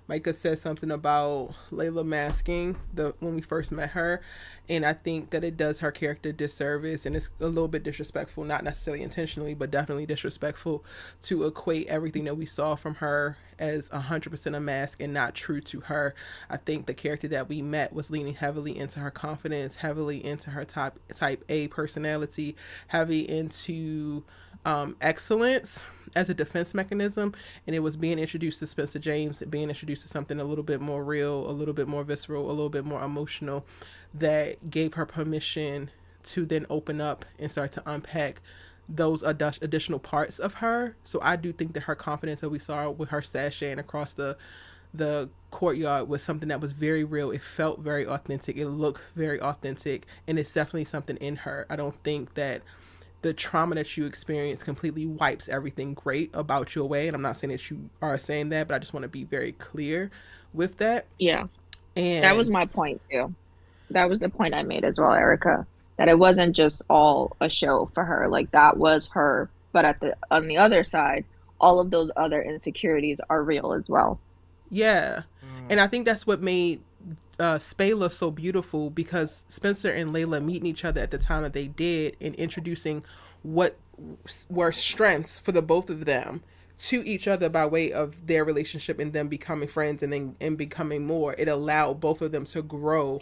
Micah said something about Layla masking when we first met her, and I think that it does her character disservice, and it's a little bit disrespectful, not necessarily intentionally, but definitely disrespectful to equate everything that we saw from her as 100% a mask and not true to her. I think the character that we met was leaning heavily into her confidence, heavily into her type A personality, heavy into excellence as a defense mechanism, and it was being introduced to Spencer James, being introduced to something a little bit more real, a little bit more visceral, a little bit more emotional, that gave her permission to then open up and start to unpack those additional parts of her. So I do think that her confidence that we saw with her sashaying across the courtyard was something that was very real. It felt very authentic. It looked very authentic, and it's definitely something in her. I don't think that the trauma that you experience completely wipes everything great about you away. And I'm not saying that you are saying that, but I just want to be very clear with that. Yeah. And that was my point too. That was the point I made as well, Erica, that it wasn't just all a show for her. Like that was her. But on the other side, all of those other insecurities are real as well. Yeah. And I think that's what made Spela so beautiful, because Spencer and Layla meeting each other at the time that they did and introducing what were strengths for the both of them to each other by way of their relationship and them becoming friends and becoming more. It allowed both of them to grow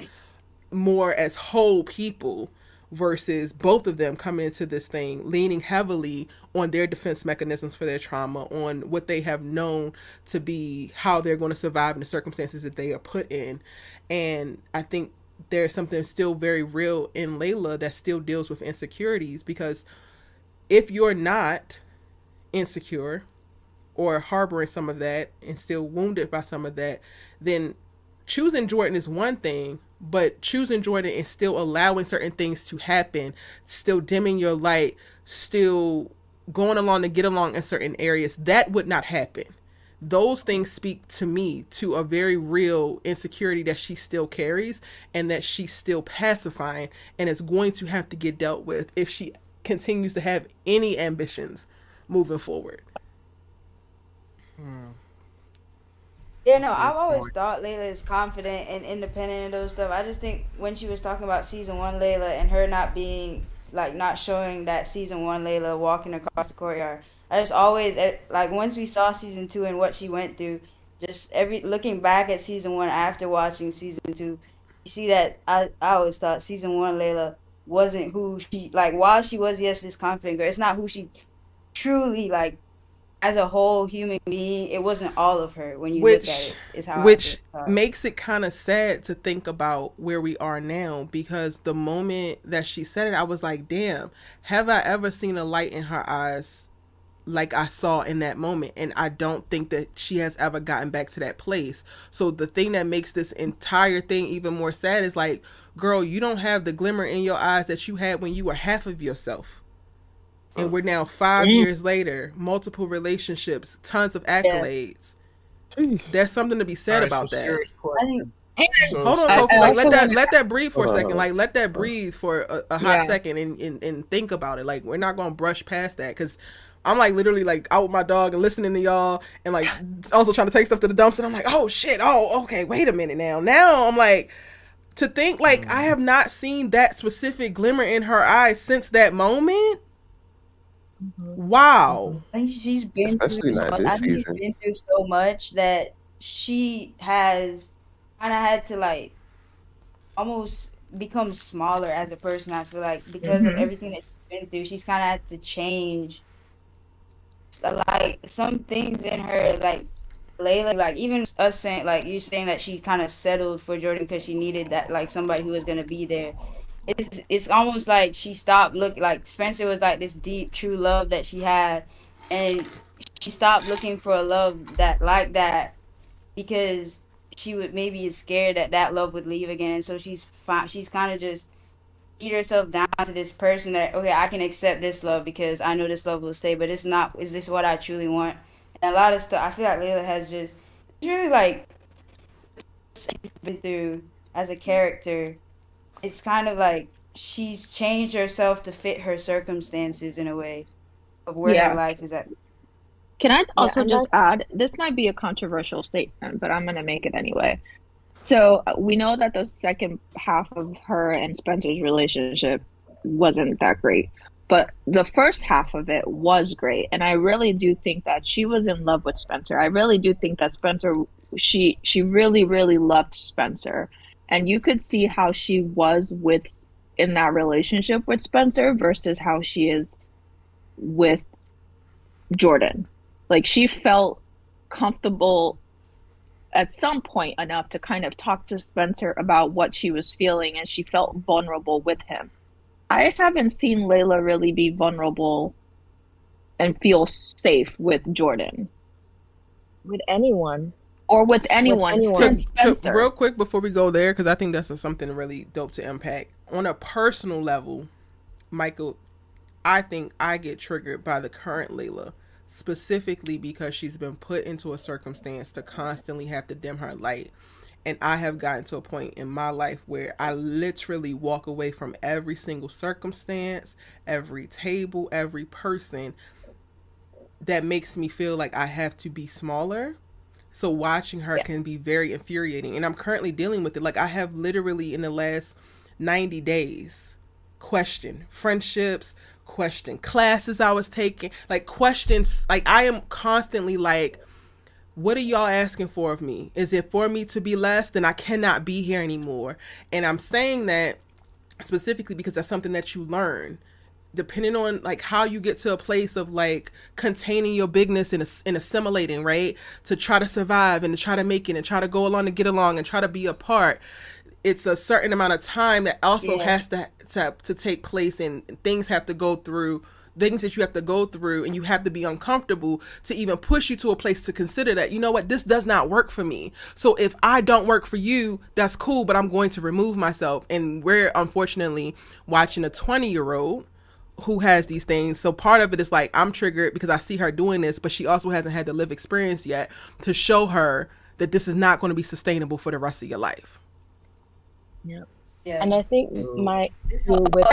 more as whole people versus both of them coming into this thing leaning heavily on their defense mechanisms for their trauma, on what they have known to be how they're going to survive in the circumstances that they are put in. And I think there's something still very real in Layla that still deals with insecurities, because if you're not insecure or harboring some of that and still wounded by some of that, then choosing Jordan is one thing, but choosing Jordan and still allowing certain things to happen, still dimming your light, still going along to get along in certain areas, that would not happen. Those things speak to me to a very real insecurity that she still carries and that she's still pacifying and is going to have to get dealt with if she continues to have any ambitions moving forward. Yeah, no, I've always thought Layla is confident and independent and those stuff. I just think when she was talking about season 1 Layla and her not being, like, not showing that season 1 Layla walking across the courtyard, I just always, like, once we saw season 2 and what she went through, just looking back at season 1 after watching season 2, you see that I always thought season 1 Layla wasn't who she, like, while she was, yes, this confident girl, it's not who she truly, like, as a whole human being. It wasn't all of her when you look at it. Is how which makes it kind of sad to think about where we are now, because the moment that she said it, I was like, damn, have I ever seen a light in her eyes like I saw in that moment? And I don't think that she has ever gotten back to that place. So the thing that makes this entire thing even more sad is like, girl, you don't have the glimmer in your eyes that you had when you were half of yourself. And we're now 5 years later, multiple relationships, tons of accolades. There's something to be said about that. I think So Hold on, Steph- Kofi. Like, also let that breathe for a Hold on, second. hold on. Like, let that breathe for a hot Yeah. second and think about it. Like, we're not gonna brush past that because I'm like literally like out with my dog and listening to y'all and like also trying to take stuff to the dumps and I'm like, oh shit, oh okay, wait a minute now. Now I'm like to think like I have not seen that specific glimmer in her eyes since that moment. Wow. I think she's been Especially through so not much. this I think she's season. been through so much that she has kind of had to like almost become smaller as a person. I feel like because of everything that she's been through, she's kind of had to change. So, like some things in her, like Layla, like even us saying, like you saying that she kind of settled for Jordan because she needed that, like somebody who was gonna be there. It's almost like she stopped looking. Like Spencer was like this deep, true love that she had, and she stopped looking for a love that like that because she would maybe is scared that that love would leave again, and so she's fine. She's kind of just beat herself down to this person that okay, I can accept this love because I know this love will stay, but it's not. Is this what I truly want? And a lot of stuff. I feel like Layla has just it's really like she's been through as a character. It's kind of like she's changed herself to fit her circumstances in a way of where her life is at. Can I also and just add, this might be a controversial statement, but I'm going to make it anyway. So we know that the second half of her and Spencer's relationship wasn't that great, but the first half of it was great. And I really do think that she was in love with Spencer. I really do think that Spencer, she really, really loved Spencer. And you could see how she was with in that relationship with Spencer versus how she is with Jordan. Like she felt comfortable at some point enough to kind of talk to Spencer about what she was feeling, and she felt vulnerable with him. I haven't seen Layla really be vulnerable and feel safe with Jordan. With anyone. Or with anyone. Since Spencer. Real quick before we go there, because I think that's something really dope to impact. On a personal level, Michael, I think I get triggered by the current Layla, specifically because she's been put into a circumstance to constantly have to dim her light. And I have gotten to a point in my life where I literally walk away from every single circumstance, every table, every person that makes me feel like I have to be smaller. So watching her can be very infuriating. And I'm currently dealing with it. Like I have literally in the last 90 days questioned friendships, questioned classes I was taking, like questions. Like I am constantly like, what are y'all asking for of me? Is it for me to be less? Then I cannot be here anymore. And I'm saying that specifically because that's something that you learn depending on like how you get to a place of like containing your bigness and assimilating, right? To try to survive and to try to make it and try to go along and get along and try to be a part. It's a certain amount of time that also has to take place, and things have to go through things that you have to go through, and you have to be uncomfortable to even push you to a place to consider that, you know what, this does not work for me. So if I don't work for you, that's cool, but I'm going to remove myself. And we're unfortunately watching a 20-year-old who has these things. So part of it is like I'm triggered because I see her doing this, but she also hasn't had the lived experience yet to show her that this is not going to be sustainable for the rest of your life. Yeah. And I think my issue with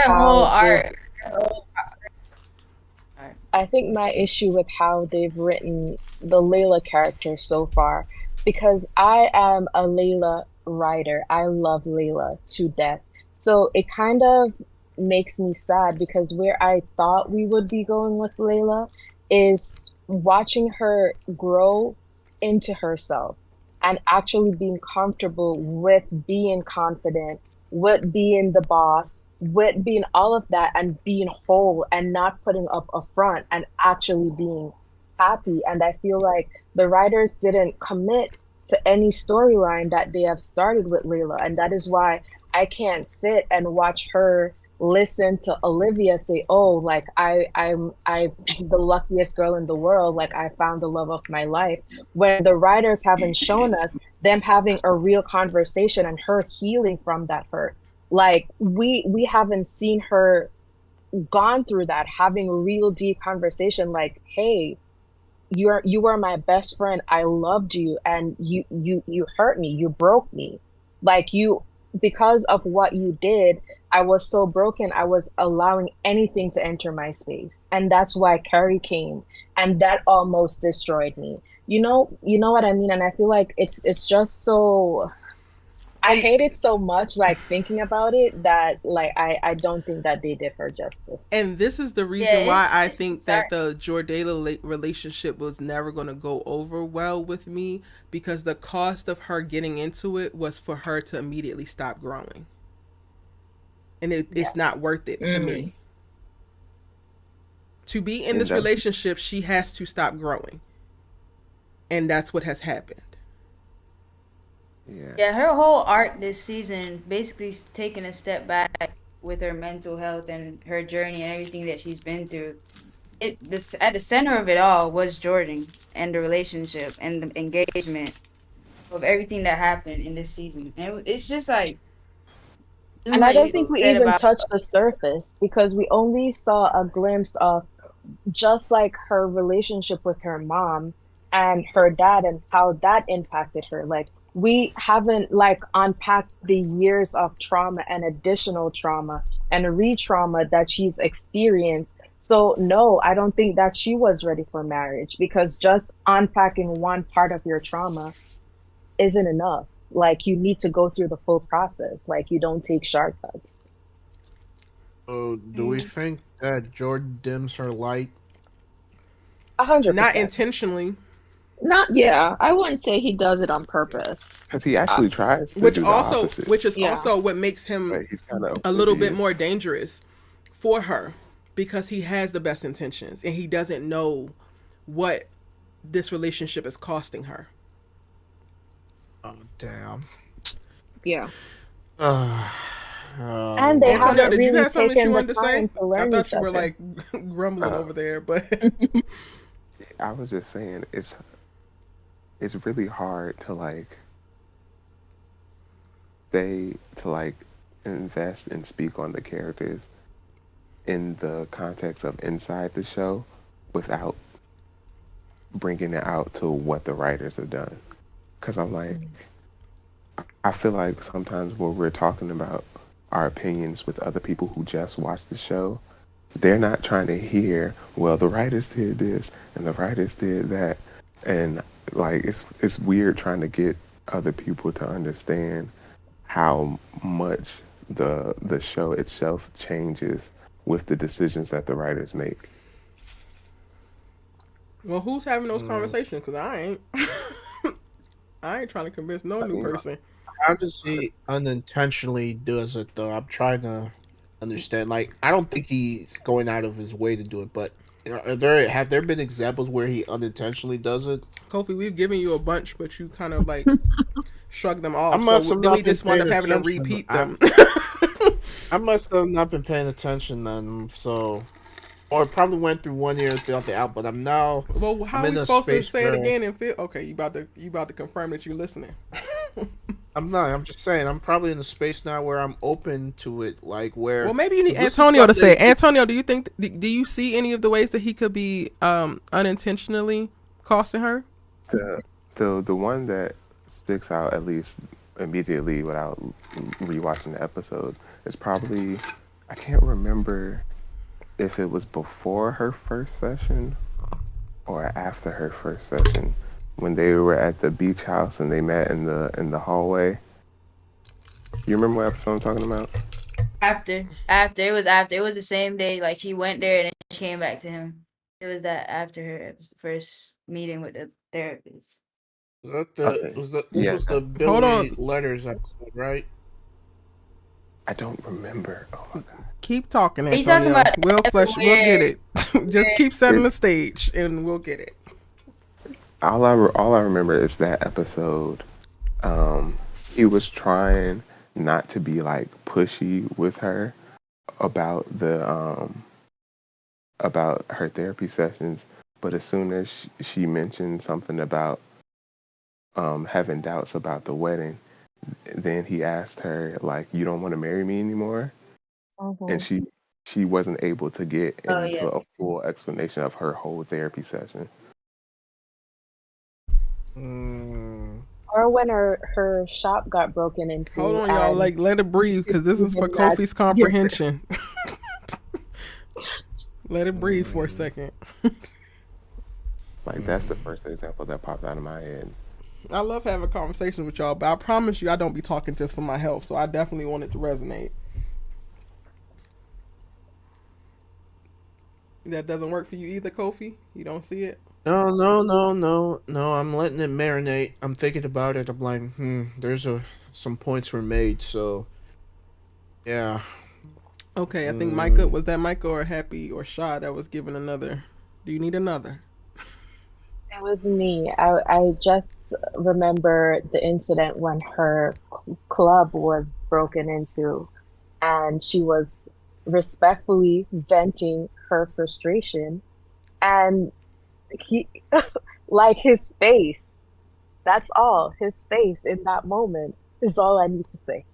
I think my issue with how they've written the Layla character so far, because I am a Layla writer. I love Layla to death. So it kind of makes me sad because where I thought we would be going with Layla is watching her grow into herself and actually being comfortable with being confident, with being the boss, with being all of that and being whole and not putting up a front and actually being happy. And I feel like the writers didn't commit to any storyline that they have started with Layla. And that is why I can't sit and watch her listen to Olivia say, oh, like I'm the luckiest girl in the world, like I found the love of my life, when the writers haven't shown us them having a real conversation and her healing from that hurt. Like we haven't seen her gone through that, having a real deep conversation like, hey, you are my best friend, I loved you, and you hurt me, you broke me, Like because of what you did, I was so broken. I was allowing anything to enter my space. And that's why Carrie came. And that almost destroyed me. You know what I mean? And I feel like it's just so I And hate it so much, like thinking about it, that like I don't think that they did her justice. and this is the reason Yeah, why I it's think that sorry. the Jordala relationship was never going to go over well with me, because the cost of her getting into it was for her to immediately stop growing. And Yeah. it's not worth it to me. To be in And this that's relationship, she has to stop growing. And that's what has happened. yeah. Yeah, her whole arc this season basically taking a step back with her mental health and her journey and everything that she's been through. This at the center of it all was Jordan and the relationship and the engagement of everything that happened in this season. And it's just like doing And I what don't think you we said even about touched the surface because we only saw a glimpse of just like her relationship with her mom and her dad and how that impacted her. Like we haven't like unpacked the years of trauma and additional trauma and re-trauma that she's experienced. So no, I don't think that she was ready for marriage because just unpacking one part of your trauma isn't enough. Like you need to go through the full process. Like you don't take shortcuts. So, do we think that Jordan dims her light? not 100%. intentionally. Not yeah. I wouldn't say he does it on purpose. Because he actually tries to Which do the also, opposite, which is Yeah. also what makes him but he's kind of a little bit oblivious. more dangerous for her, because he has the best intentions and he doesn't know what this relationship is costing her. Oh, damn. Yeah. And they Lord. Antonio, haven't did you really have something that you taken the wanted to say? time to I learn thought each you were other. like grumbling Uh, over there, but I was just saying it's really hard to like say to like invest and speak on the characters in the context of inside the show without bringing it out to what the writers have done. Because I'm like, I feel like sometimes when we're talking about our opinions with other people who just watch the show, they're not trying to hear, well, the writers did this and the writers did that. And like it's weird trying to get other people to understand how much the show itself changes with the decisions that the writers make. well, who's having those Mm, conversations? Because I ain't. I ain't trying to convince no I new mean, person. how does he unintentionally does it though? I'm trying to understand. Like, I don't think he's going out of his way to do it, but have there been examples where he unintentionally does it? Kofi, we've given you a bunch, but you kind of like shrug them I off. must So have then we not been just wound paying up having to attention. repeat them. I must have not been paying attention then. So, or it probably went through one ear throughout the out. But Well, I'm how are in we a supposed to space say it where again and feel okay? You about to confirm that you're listening. I'm not. I'm just saying. I'm probably in a space now where I'm open to it. Like Well, where, maybe you need because this is Antonio to say something. it. Antonio, do you think? Do you see any of the ways that he could be unintentionally costing her? the the one that sticks out at least immediately without rewatching the episode is probably, I can't remember if it was before her first session or after her first session when they were at the beach house and they met in the hallway. You remember what episode I'm talking about? After it was the same day. Like she went there and then she came back to him. It was that after her first meeting with the therapist. Okay. This Yeah, was the Hold Billy on. Letters episode, right? I don't remember. Oh my god. Keep talking, Are you talking Antonio. about the We'll episode flesh. We'll get it. Just where keep setting It the stage, and we'll get it. all I remember is that episode. He was trying not to be like pushy with her about the about her therapy sessions, but as soon as she mentioned something about having doubts about the wedding, then he asked her like, "You don't want to marry me anymore?" And Mhm. she wasn't able to get oh into yeah. a full explanation of her whole therapy session. Mm. Or when her shop got broken into. Hold on, y'all. Like, let it breathe, because this is for Kofi's comprehension. Let it breathe for a second. Like, that's the first example that popped out of my head. I love having conversations with y'all, but I promise you I don't be talking just for my health, so I definitely want it to resonate. That doesn't work for you either, Kofi? You don't see it? No. I'm letting it marinate. I'm thinking about it. I'm like, there's some points were made, so yeah. Okay, I think Micah, was that Micah or Happy or Shaw that was given another? Do you need another? It was me. I just remember the incident when her club was broken into, and she was respectfully venting her frustration, and he, like, his face. That's all. His face in that moment is all I need to say.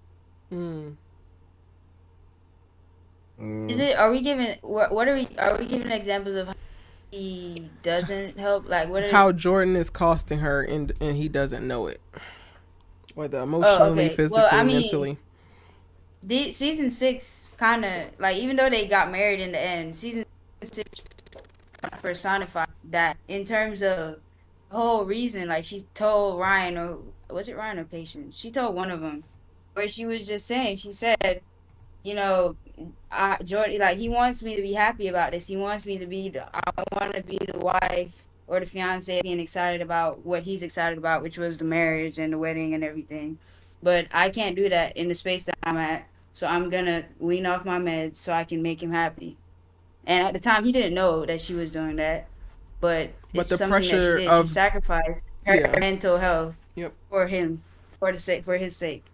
Is it? Are we giving? What are we giving examples of how he doesn't help? Like, what? How Jordan is costing her, and he doesn't know it, whether emotionally, physically, mentally. Season 6 kind of, like, even though they got married in the end, season 6 personified that in terms of the whole reason. Like, she told Ryan, or was it Ryan or Patience? She told one of them, where she was just saying, she said, you know, Jordan, like, he wants me to be happy about this. He wants me to be I want to be the wife or the fiance, being excited about what he's excited about, which was the marriage and the wedding and everything. But I can't do that in the space that I'm at. So I'm gonna wean off my meds so I can make him happy. And at the time, he didn't know that she was doing that. But it's the something pressure that she did. of She sacrificed her mental health for him, for his sake.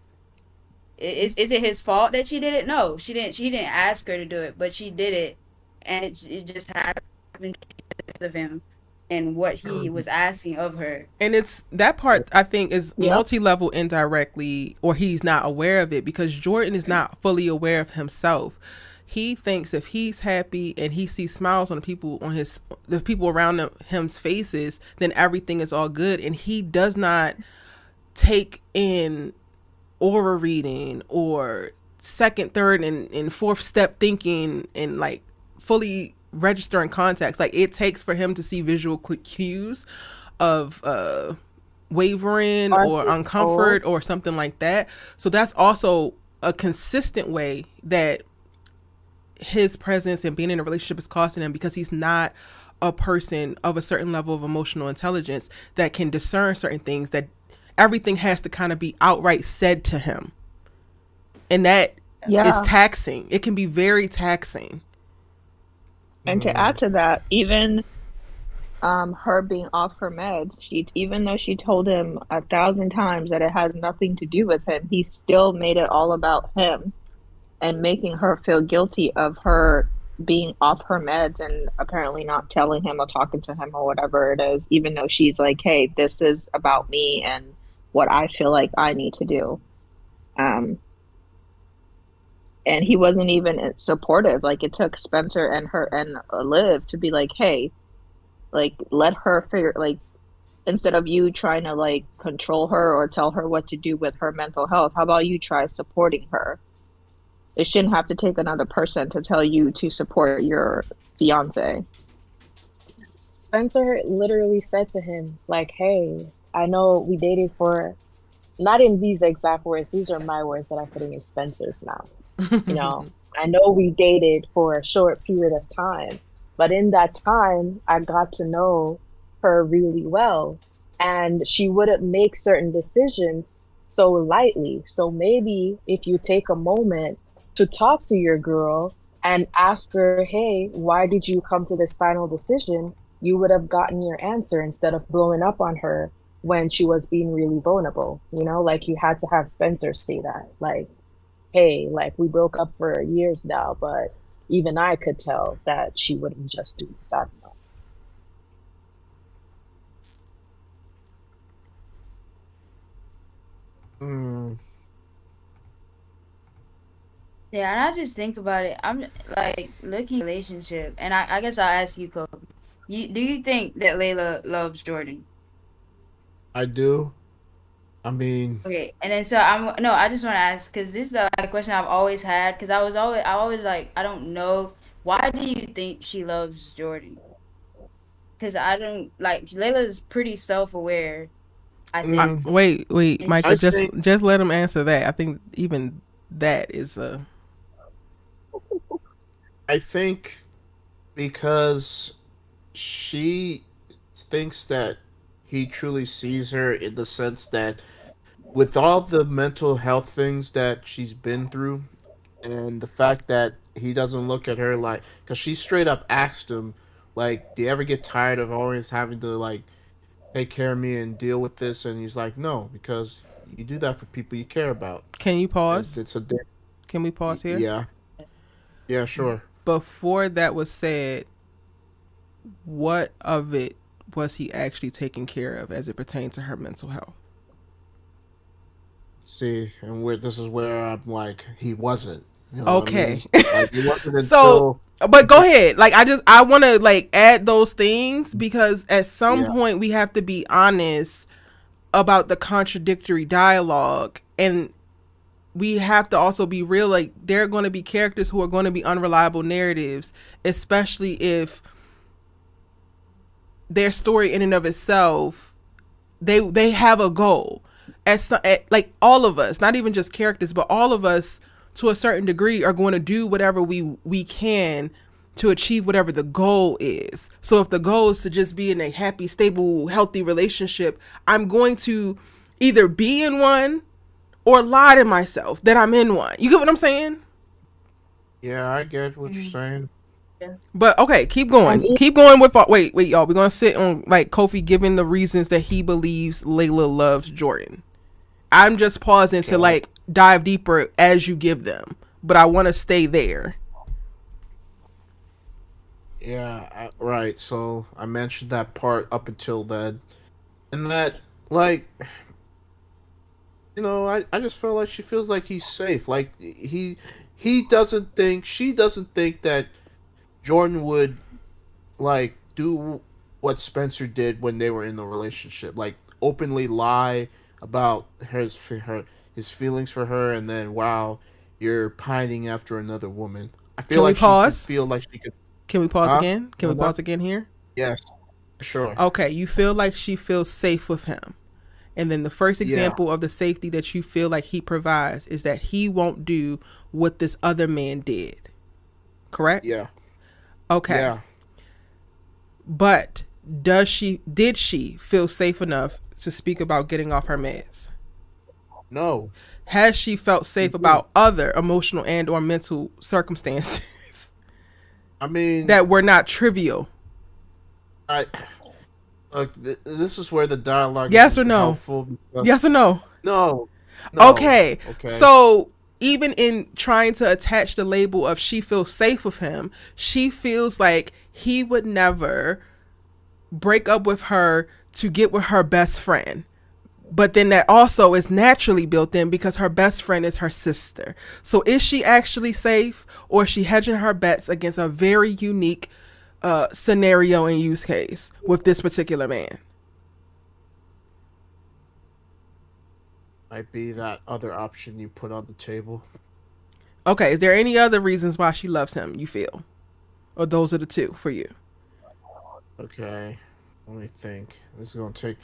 Is it his fault that she did it? No, she didn't. She didn't ask her to do it, but she did it, and it just happened because of him and what he was asking of her. And it's that part, I think, is multi-level indirectly, or he's not aware of it, because Jordan is not fully aware of himself. He thinks if he's happy and he sees smiles on the people around him's faces, then everything is all good, and he does not take in aura reading or second, third, and fourth step thinking and, like, fully registering context. Like, it takes for him to see visual cues of wavering or uncomfort or something like that. So that's also a consistent way that his presence and being in a relationship is costing him, because he's not a person of a certain level of emotional intelligence that can discern certain things, that everything has to kind of be outright said to him. And that is taxing. It can be very taxing. And to add to that, even her being off her meds, even though she told him 1,000 times that it has nothing to do with him, he still made it all about him and making her feel guilty of her being off her meds and apparently not telling him or talking to him or whatever it is, even though she's like, hey, this is about me and what I feel like I need to do. And he wasn't even supportive. Like, it took Spencer and her and Liv to be like, hey, like, let her figure, like, instead of you trying to, like, control her or tell her what to do with her mental health, how about you try supporting her? It shouldn't have to take another person to tell you to support your fiance. Spencer literally said to him, like, hey, I know we dated for, not in these exact words, these are my words that I'm putting in Spencer's now. You know, I know we dated for a short period of time, but in that time, I got to know her really well, and she wouldn't make certain decisions so lightly. So maybe if you take a moment to talk to your girl and ask her, hey, why did you come to this final decision? You would have gotten your answer instead of blowing up on her when she was being really vulnerable. You know, like, you had to have Spencer say that, like, hey, like, we broke up for years now, but even I could tell that she wouldn't just do this. I don't know. Yeah, and I just think about it. I'm, like, looking at relationship, and I guess I'll ask you, Kobe. Do you think that Layla loves Jordan? I do. I mean, Okay, and then so I just want to ask because this is a question I've always had because I always like I don't know why do you think she loves Jordan? Because I don't like Layla's pretty self aware. I think. Wait, And Micah, I think just let him answer that. I think even that is a. I think because she thinks that he truly sees her in the sense that with all the mental health things that she's been through and the fact that he doesn't look at her like because she straight up asked him like do you ever get tired of always having to like take care of me and deal with this and he's like no because you do that for people you care about. Can you pause? It's a Can we pause here? yeah sure. Before that was said, what of it was he actually taking care of as it pertains to her mental health? See, and this is where I'm like, he wasn't. You know Okay. what I mean? Like, it wasn't So, until. but go ahead. Like, I want to like add those things because at some point we have to be honest about the contradictory dialogue, and we have to also be real. Like, there are going to be characters who are going to be unreliable narratives, especially if their story in and of itself, they have a goal. Like all of us, not even just characters, but all of us to a certain degree are going to do whatever we can to achieve whatever the goal is. So if the goal is to just be in a happy, stable, healthy relationship, I'm going to either be in one or lie to myself that I'm in one. You get what I'm saying? Yeah, I get what you're saying. But okay, keep going. Keep going with wait, y'all. We're gonna sit on like Kofi giving the reasons that he believes Layla loves Jordan. I'm just pausing to like dive deeper as you give them, but I want to stay there. Yeah, right. So I mentioned that part up until then, and that like, I just feel like she feels like he's safe. Like he doesn't think she doesn't think that Jordan would like do what Spencer did when they were in the relationship, like openly lie about his feelings for her, and then wow, you're pining after another woman. I feel like she could feel like she could. Can we pause again? Can we pause again here? Yes, sure. Okay, you feel like she feels safe with him. And then the first example of the safety that you feel like he provides is that he won't do what this other man did. Correct? Yeah. Okay. Yeah. But did she feel safe enough to speak about getting off her meds? No. Has she felt safe about other emotional and or mental circumstances? I mean, that were not trivial. Look, this is where the dialogue yes or no? Yes or no? No. Okay. So even in trying to attach the label of she feels safe with him, she feels like he would never break up with her to get with her best friend. But then that also is naturally built in because her best friend is her sister. So is she actually safe, or is she hedging her bets against a very unique scenario and use case with this particular man? Might be that other option you put on the table. Okay, is there any other reasons why she loves him, you feel? Or those are the two for you? Okay, let me think. This is going to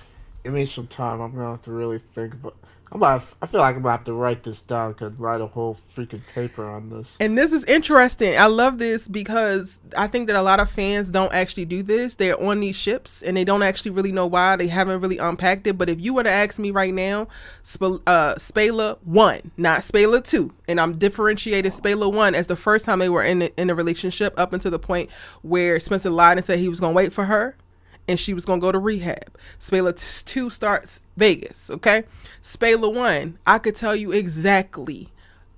give me some time. I'm going to have to really think about. I feel like I'm going to have to write this down. Could write a whole freaking paper on this. And this is interesting. I love this because I think that a lot of fans don't actually do this. They're on these ships and they don't actually really know why. They haven't really unpacked it. But if you were to ask me right now, Spela 1, not Spela 2, and I'm differentiating Spela 1 as the first time they were in a relationship up until the point where Spencer lied and said he was going to wait for her and she was going to go to rehab. Spela 2 starts Vegas, okay? Spela 1, I could tell you exactly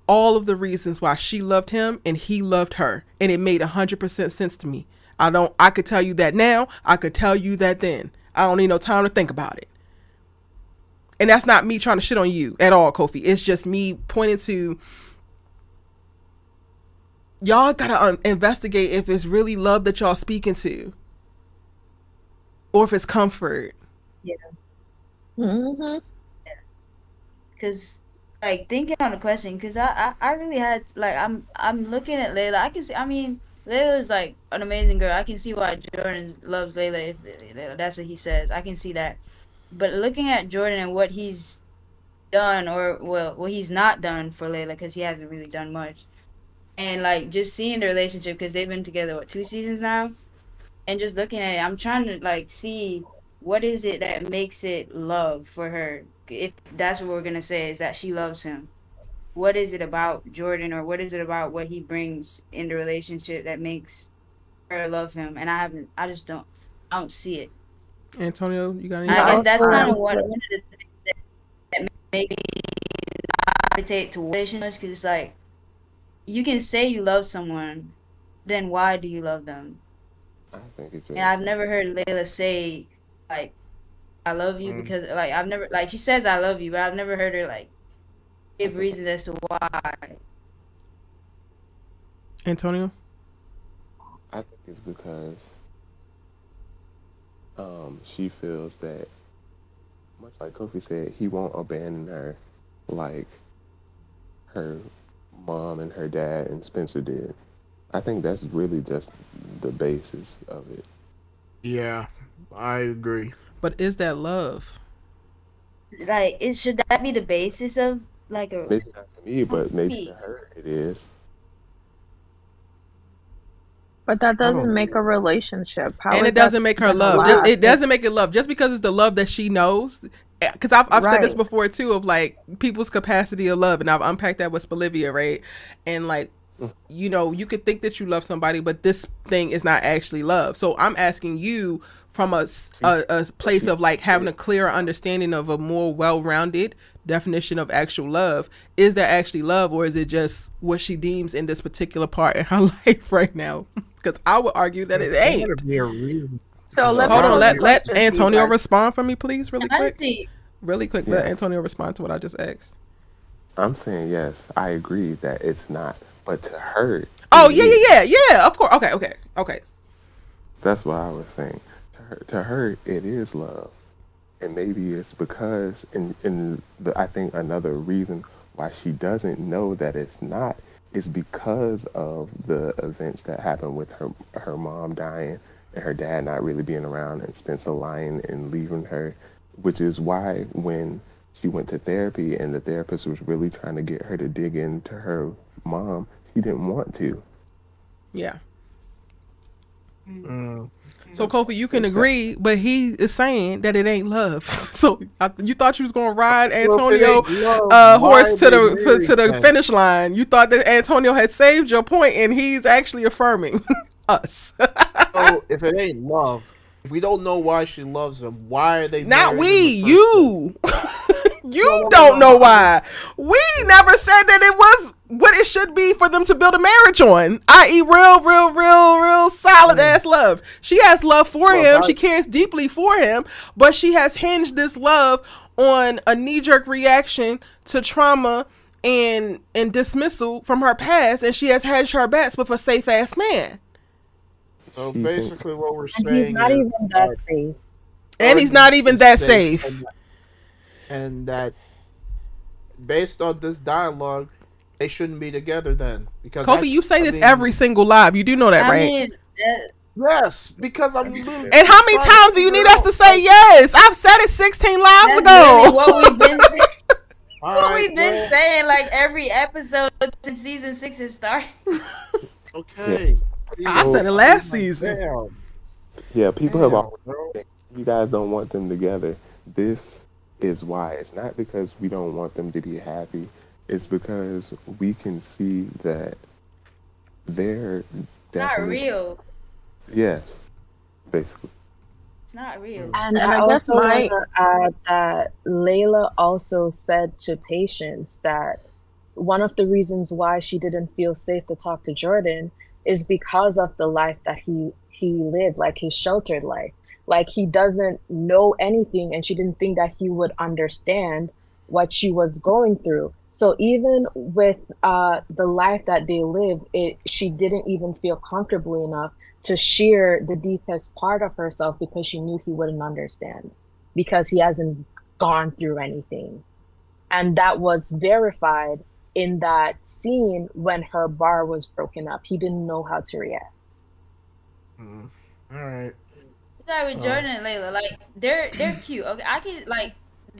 all of the reasons why she loved him and he loved her. And it made 100% sense to me. I could tell you that now. I could tell you that then. I don't need no time to think about it. And that's not me trying to shit on you at all, Kofi. It's just me pointing to, y'all gotta investigate if it's really love that y'all speaking to. Or if it's comfort. Yeah. Mm-hmm. Cause like thinking on the question, cause I really had like I'm looking at Layla. I can see. I mean, Layla is like an amazing girl. I can see why Jordan loves Layla if that's what he says. I can see that. But looking at Jordan and what he's done, or well, what he's not done for Layla, because he hasn't really done much, and like just seeing the relationship, because they've been together what 2 seasons now, and just looking at it, I'm trying to like see what is it that makes it love for her. If that's what we're gonna say is that she loves him. What is it about Jordan, or what is it about what he brings in the relationship that makes her love him? And I just don't, I don't see it. Antonio, you got any? I guess that's kind of one of the things that make me gravitate to relationships, because it's like you can say you love someone, then why do you love them? I think it's really And I've never heard Layla say like I love you, because like I've never, like she says I love you, but I've never heard her like give reasons as to why. Antonio? I think it's because she feels that, much like Kofi said, he won't abandon her like her mom and her dad and Spencer did. I think that's really just the basis of it. Yeah, I agree. But is that love? Like, should that be the basis of like a? Maybe not to me, but maybe to her it is. But that doesn't make a relationship. And it doesn't make her love. It doesn't make it love. Just because it's the love that she knows. Because I've said this before too, of like people's capacity of love, and I've unpacked that with Spelivia, right? And like, you know, you could think that you love somebody, but this thing is not actually love. So I'm asking you from a place of like having a clearer understanding of a more well-rounded definition of actual love. Is that actually love, or is it just what she deems in this particular part in her life right now? Because I would argue that it ain't. So hold on, let Antonio respond for me, please, really quick. Really quick, let Antonio respond to what I just asked. I'm saying yes, I agree that it's not, but to her. Oh yeah, of course. Okay. That's what I was saying. To her, it is love, and maybe it's because I think another reason why she doesn't know that it's not is because of the events that happened with her mom dying and her dad not really being around and Spencer lying and leaving her, which is why when she went to therapy and the therapist was really trying to get her to dig into her mom, she didn't want to. Yeah. So Kofi, you can agree, but he is saying that it ain't love. So you thought you was gonna ride Antonio horse to the finish line. You thought that Antonio had saved your point, and he's actually affirming us. So if it ain't love, if we don't know why she loves him, why are they not we? You. You don't know why. We never said that it was what it should be for them to build a marriage on, i.e. real solid ass love. She has love for him. She cares deeply for him, but she has hinged this love on a knee-jerk reaction to trauma and dismissal from her past, and she has hedged her bets with a safe ass man. So basically what we're saying he's not even that safe. And he's not even that safe. And that based on this dialogue, they shouldn't be together then. Because Kobe, you say this every single live. You do know that, right? Yes, because I'm. And how many times do you need us to say yes? I've said it 16 lives ago. Really what we've been saying. We've been saying like every episode since season 6 has started. Okay. I said it last season. Damn. Yeah, people have always said you guys don't want them together. This is why. It's not because we don't want them to be happy. It's because we can see that they're not real. Yes, basically. It's not real. And I also want to add that Layla also said to Patience that one of the reasons why she didn't feel safe to talk to Jordan is because of the life that he lived, like his sheltered life. Like he doesn't know anything, and she didn't think that he would understand what she was going through. So even with the life that they live, she didn't even feel comfortably enough to share the deepest part of herself because she knew he wouldn't understand because he hasn't gone through anything. And that was verified in that scene when her bar was broken up. He didn't know how to react. All right. Sorry, with Jordan and Layla, like they're cute. Okay, I can like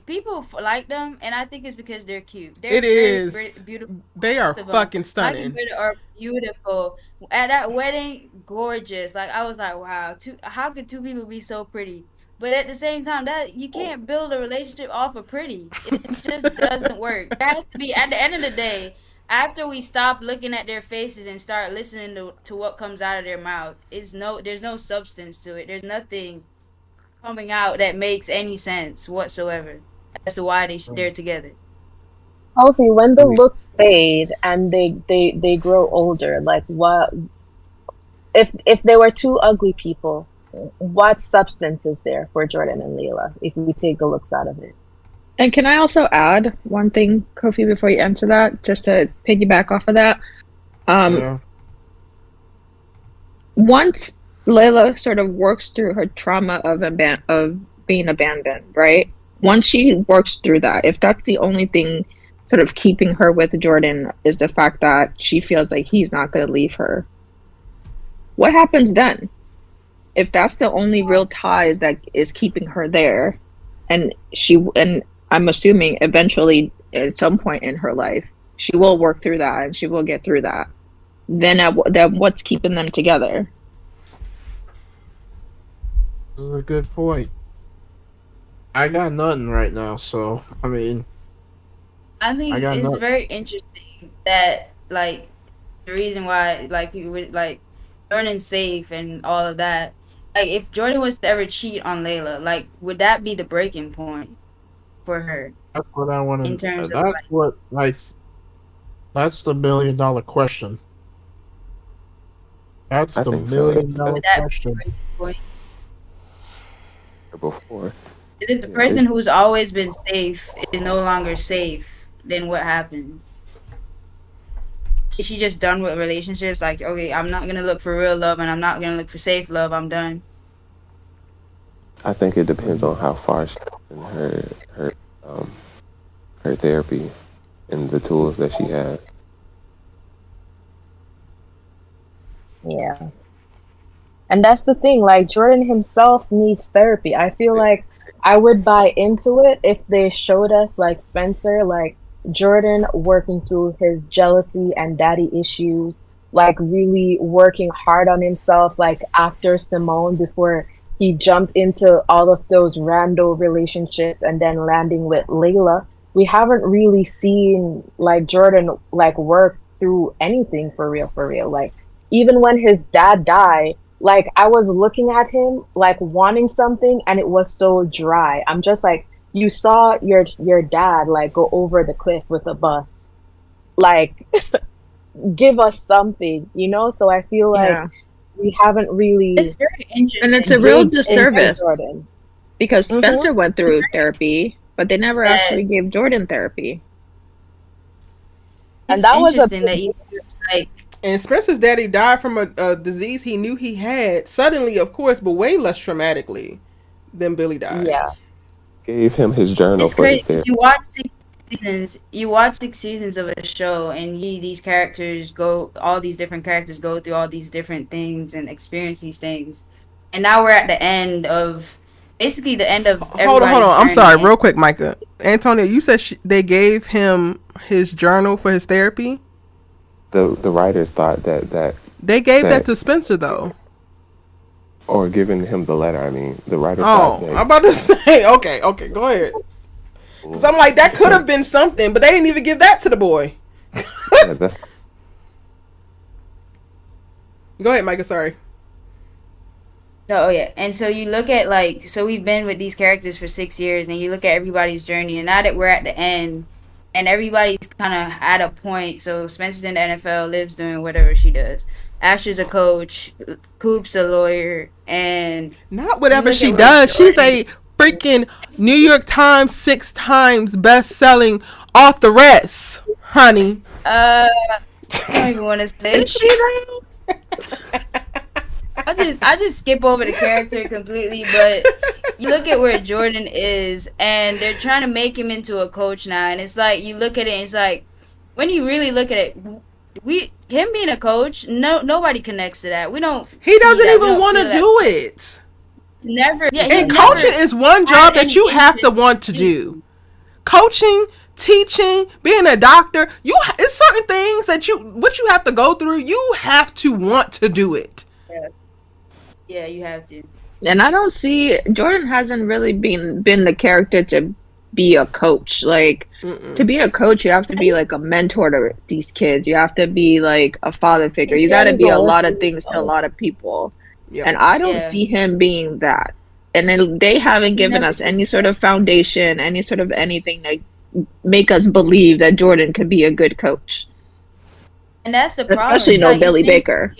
people like them, and I think it's because they're cute. They're It is. beautiful. They are fucking stunning. Are beautiful. At that wedding, gorgeous. Like I was like, wow, how could two people be so pretty? But at the same time, that you can't build a relationship off of pretty. It just doesn't work. There has to be, at the end of the day, after we stop looking at their faces and start listening to what comes out of their mouth, there's no substance to it. There's nothing coming out that makes any sense whatsoever as to why they're together. Kofi, when the looks fade and they grow older, like what if they were two ugly people, what substance is there for Jordan and Layla if we take the looks out of it? And can I also add one thing, Kofi, before you answer that, just to piggyback off of that? Once Layla sort of works through her trauma of being abandoned, right? Once she works through that, if that's the only thing sort of keeping her with Jordan is the fact that she feels like he's not going to leave her, what happens then? If that's the only real ties that is keeping her there, and I'm assuming eventually at some point in her life she will work through that and she will get through that, then what's keeping them together? This is a good point. I got nothing right now, so I mean it's very interesting that like the reason why like people would like Jordan's safe and all of that. Like if Jordan was to ever cheat on Layla, like would that be the breaking point for her? That's what I want to. In terms that's of what like. That's the $1 million question. That's the $1 million question. Before. If the person who's always been safe is no longer safe, then what happens? Is she just done with relationships? Like, okay, I'm not gonna look for real love, and I'm not gonna look for safe love. I'm done. I think it depends on how far she's in her therapy and the tools that she has. Yeah. And that's the thing, like Jordan himself needs therapy. I feel like I would buy into it if they showed us like Spencer, like Jordan working through his jealousy and daddy issues, like really working hard on himself, like after Simone, before he jumped into all of those rando relationships and then landing with Layla. We haven't really seen like Jordan like work through anything for real. Like even when his dad died, like I was looking at him like wanting something and it was so dry. I'm just like, you saw your dad like go over the cliff with a bus. Like give us something, you know? So I feel like we haven't really. It's very interesting. And it's a real disservice because Spencer went through therapy, but they never actually gave Jordan therapy. And that was interesting that you like. And Spencer's daddy died from a disease he knew he had suddenly, of course, but way less traumatically than Billy died. Yeah. Gave him his journal It's for crazy. his therapy. You watch 6 seasons. You watch 6 seasons of a show, and all these different characters go through all these different things and experience these things. And now we're at the end of, basically the end of. Hold on. I'm sorry, real quick, Micah. Antonio, you said they gave him his journal for his therapy. The writers thought that they gave that to Spencer though, or giving him the letter. I mean, the writers. I'm about to say, okay, go ahead. Because I'm like, that could have been something, but they didn't even give that to the boy. Go ahead, Micah. Sorry. No, and so you look at like, so we've been with these characters for 6 years, and you look at everybody's journey, and now that we're at the end. And everybody's kind of at a point. So Spencer's in the NFL, Liv's doing whatever she does. Asher's a coach, Coop's a lawyer, and not whatever she does. She's a freaking New York Times 6 times best-selling authoress, honey. I don't even want to say she. I just skip over the character completely, but you look at where Jordan is, and they're trying to make him into a coach now, and it's like you look at it, and it's like when you really look at it, him being a coach, nobody connects to that. We don't. He doesn't even want to do it. Never. Yeah, and coaching is one job that you have to want to do. Coaching, teaching, being a doctor, it's certain things that you have to go through. You have to want to do it. Yeah, you have to. And I don't see Jordan hasn't really been the character to be a coach. Like to be a coach, you have to be like a mentor to these kids. You have to be like a father figure. You got to be a lot of things to a lot of people. Yep. And I don't see him being that. And then they haven't given us any sort of foundation, any sort of anything to make us believe that Jordan could be a good coach. And that's the problem. Especially no Billy Baker.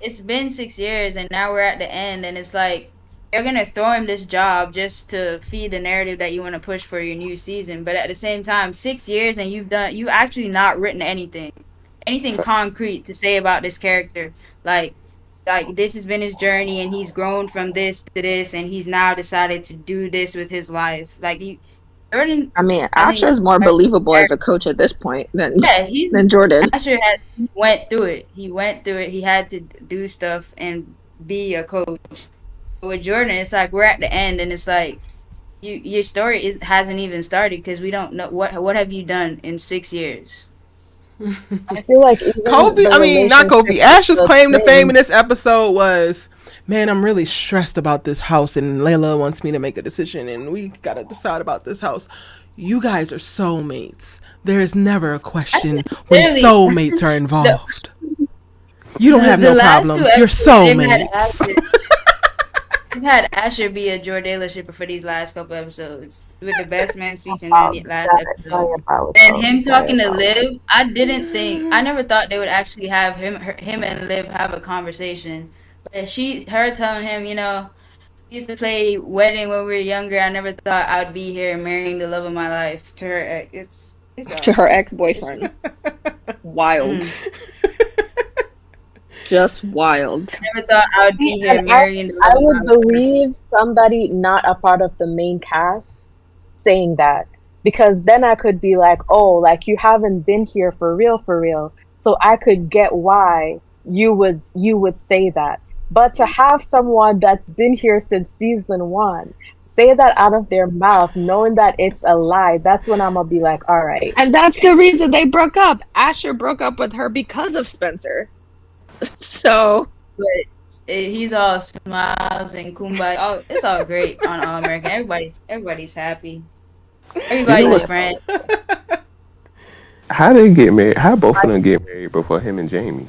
It's been 6 years, and now we're at the end, and it's like you're gonna throw him this job just to feed the narrative that you want to push for your new season. But at the same time, 6 years, and you actually not written anything concrete to say about this character. Like this has been his journey, and he's grown from this to this, and he's now decided to do this with his life. Like Jordan. I mean, Asher is more believable as a coach at this point than Jordan. Asher went through it. He went through it. He had to do stuff and be a coach. But with Jordan, it's like we're at the end, and it's like your story hasn't even started because we don't know what have you done in 6 years. I feel like not Kofi. Asher's claim to fame in this episode was, man, I'm really stressed about this house, and Layla wants me to make a decision, and we gotta decide about this house. You guys are soulmates. There is never a question when soulmates are involved. You don't have no problems. You're soulmates. We've had Asher be a Jordala shipper for these last couple episodes, with the best man speaking in the last episode, and him talking to Liv. I never thought they would actually have him and Liv have a conversation. But her telling him, we used to play wedding when we were younger. I never thought I'd be here marrying the love of my life to her. To her ex-boyfriend. Wild. Just wild. I never thought I would be here marrying the love I would believe somebody not a part of the main cast saying that, because then I could be like, oh, like you haven't been here for real. So I could get why you would say that. But to have someone that's been here since season 1 say that out of their mouth, knowing that it's a lie, that's when I'm gonna be like, all right. And that's the reason they broke up. Asher broke up with her because of Spencer. So, but he's all smiles and kumbaya. Oh, it's all great on All American. Everybody's happy. Everybody's friend. How they get married? How both of them get married before him and Jamie?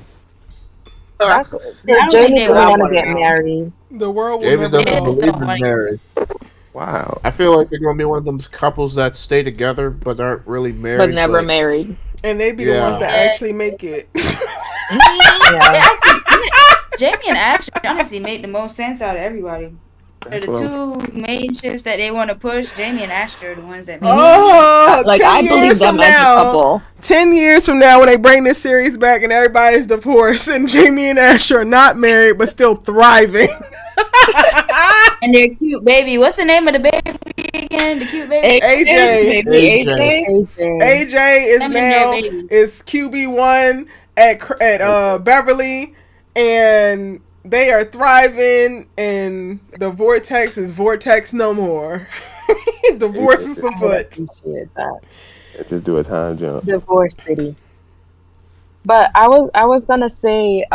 Jamie don't want to get married. The world will Jamie doesn't believe in marriage. Wow. I feel like they're going to be one of those couples that stay together but aren't really married. But never married. And they be the ones that actually make it. Jamie and Asher honestly made the most sense out of everybody. The two main ships that they want to push, Jamie and Asher are the ones that make like I believe them as a couple. 10 years from now when they bring this series back and everybody's divorced and Jamie and Asher are not married but still thriving. And their cute baby. What's the name of the baby again? The cute baby? AJ is now is QB1 at Beverly, and they are thriving, and the vortex is vortex no more. Divorce is afoot. Just do a time jump. Divorce City. But I was gonna say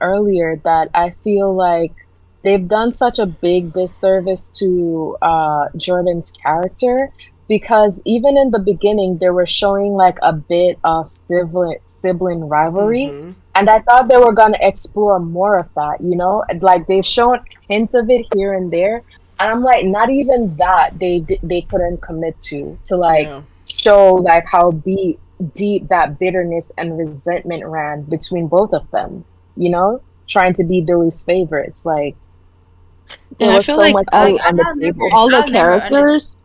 earlier that I feel like they've done such a big disservice to Jordan's character, because even in the beginning they were showing like a bit of sibling rivalry, and I thought they were gonna explore more of that. Like they've shown hints of it here and there, and I'm like, not even that they couldn't commit to show like how deep that bitterness and resentment ran between both of them. Trying to be Billy's favorites, like. There was so much on the table. All the characters.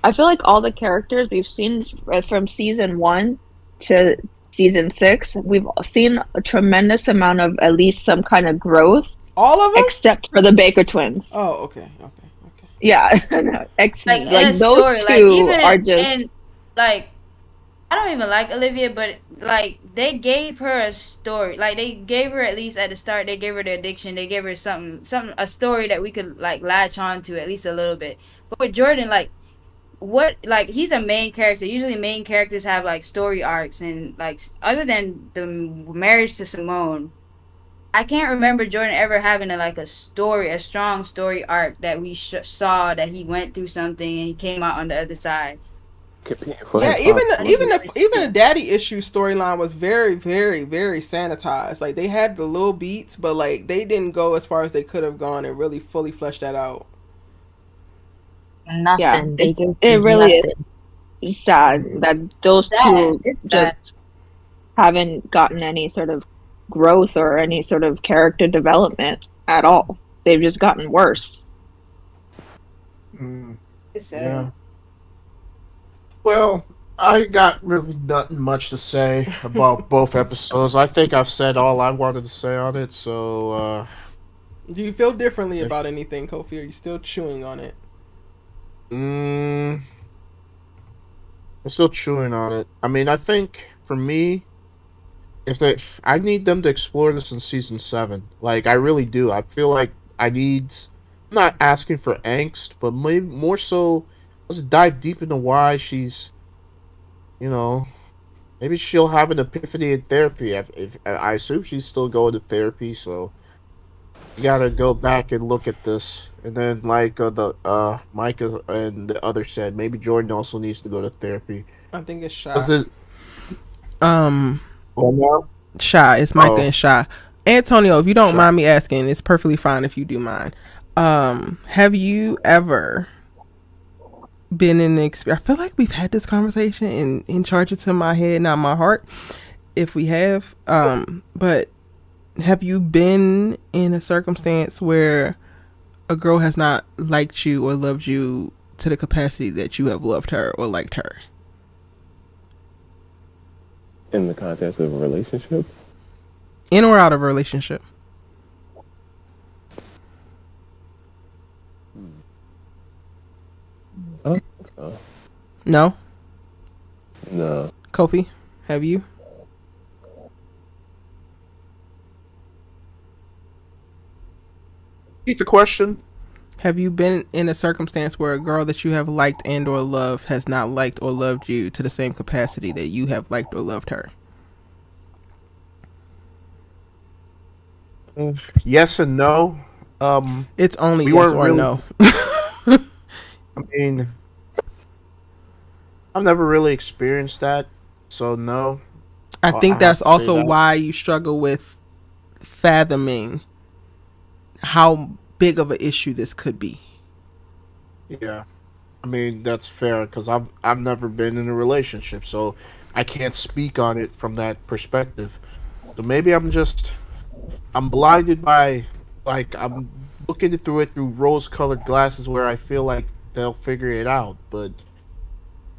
I feel like all the characters we've seen from season 1 to season 6, we've seen a tremendous amount of at least some kind of growth. All of them, except for the Baker twins. Oh, okay. Yeah, Like in a like those story, like two even are just in like I don't even like Olivia, but like they gave her a story. Like they gave her at least at the start. They gave her the addiction. They gave her something, a story that we could like latch on to at least a little bit. But with Jordan, like what, like he's a main character. Usually, main characters have like story arcs, and like other than the marriage to Simone, I can't remember Jordan ever having a strong story arc that we saw that he went through something and he came out on the other side. Competing for Yeah, his even Oscar. the, even the even the daddy issue storyline was very, very, very sanitized. Like they had the little beats, but like they didn't go as far as they could have gone and really fully flesh that out. Nothing. yeah, They did it really nothing. is sad that those two just haven't gotten any sort of growth or any sort of character development at all. They've just gotten worse. It's sad. Yeah. Well, I got really nothing much to say about both episodes. I think I've said all I wanted to say on it. So, do you feel differently about anything, Kofi? Are you still chewing on it? I'm still chewing on it. I mean, I think for me, I need them to explore this in season 7. Like, I really do. I feel like I'm not asking for angst, but maybe more so, let's dive deep into why she's, maybe she'll have an epiphany in therapy. If I assume she's still going to therapy, so you gotta go back and look at this. And then, like Micah and the other said, maybe Jordan also needs to go to therapy. I think it's Shy. Shy. It's Micah and Shy. Antonio, if you don't mind me asking, it's perfectly fine if you do mind. Have you ever been in an experience? I feel like we've had this conversation and charge it to my head, not my heart. If we have, but have you been in a circumstance where a girl has not liked you or loved you to the capacity that you have loved her or liked her? In the context of a relationship? In or out of a relationship? I don't think so. No? No. Kofi, have you? Repeat the question. Have you been in a circumstance where a girl that you have liked and or loved has not liked or loved you to the same capacity that you have liked or loved her? Yes and no. It's only yes or no. I mean, I've never really experienced that, so no. I think that's also why you struggle with fathoming how big of an issue this could be. Yeah, I mean that's fair because I've never been in a relationship, so I can't speak on it from that perspective. So maybe I'm blinded by, like, I'm looking through it through rose-colored glasses where I feel like they'll figure it out. But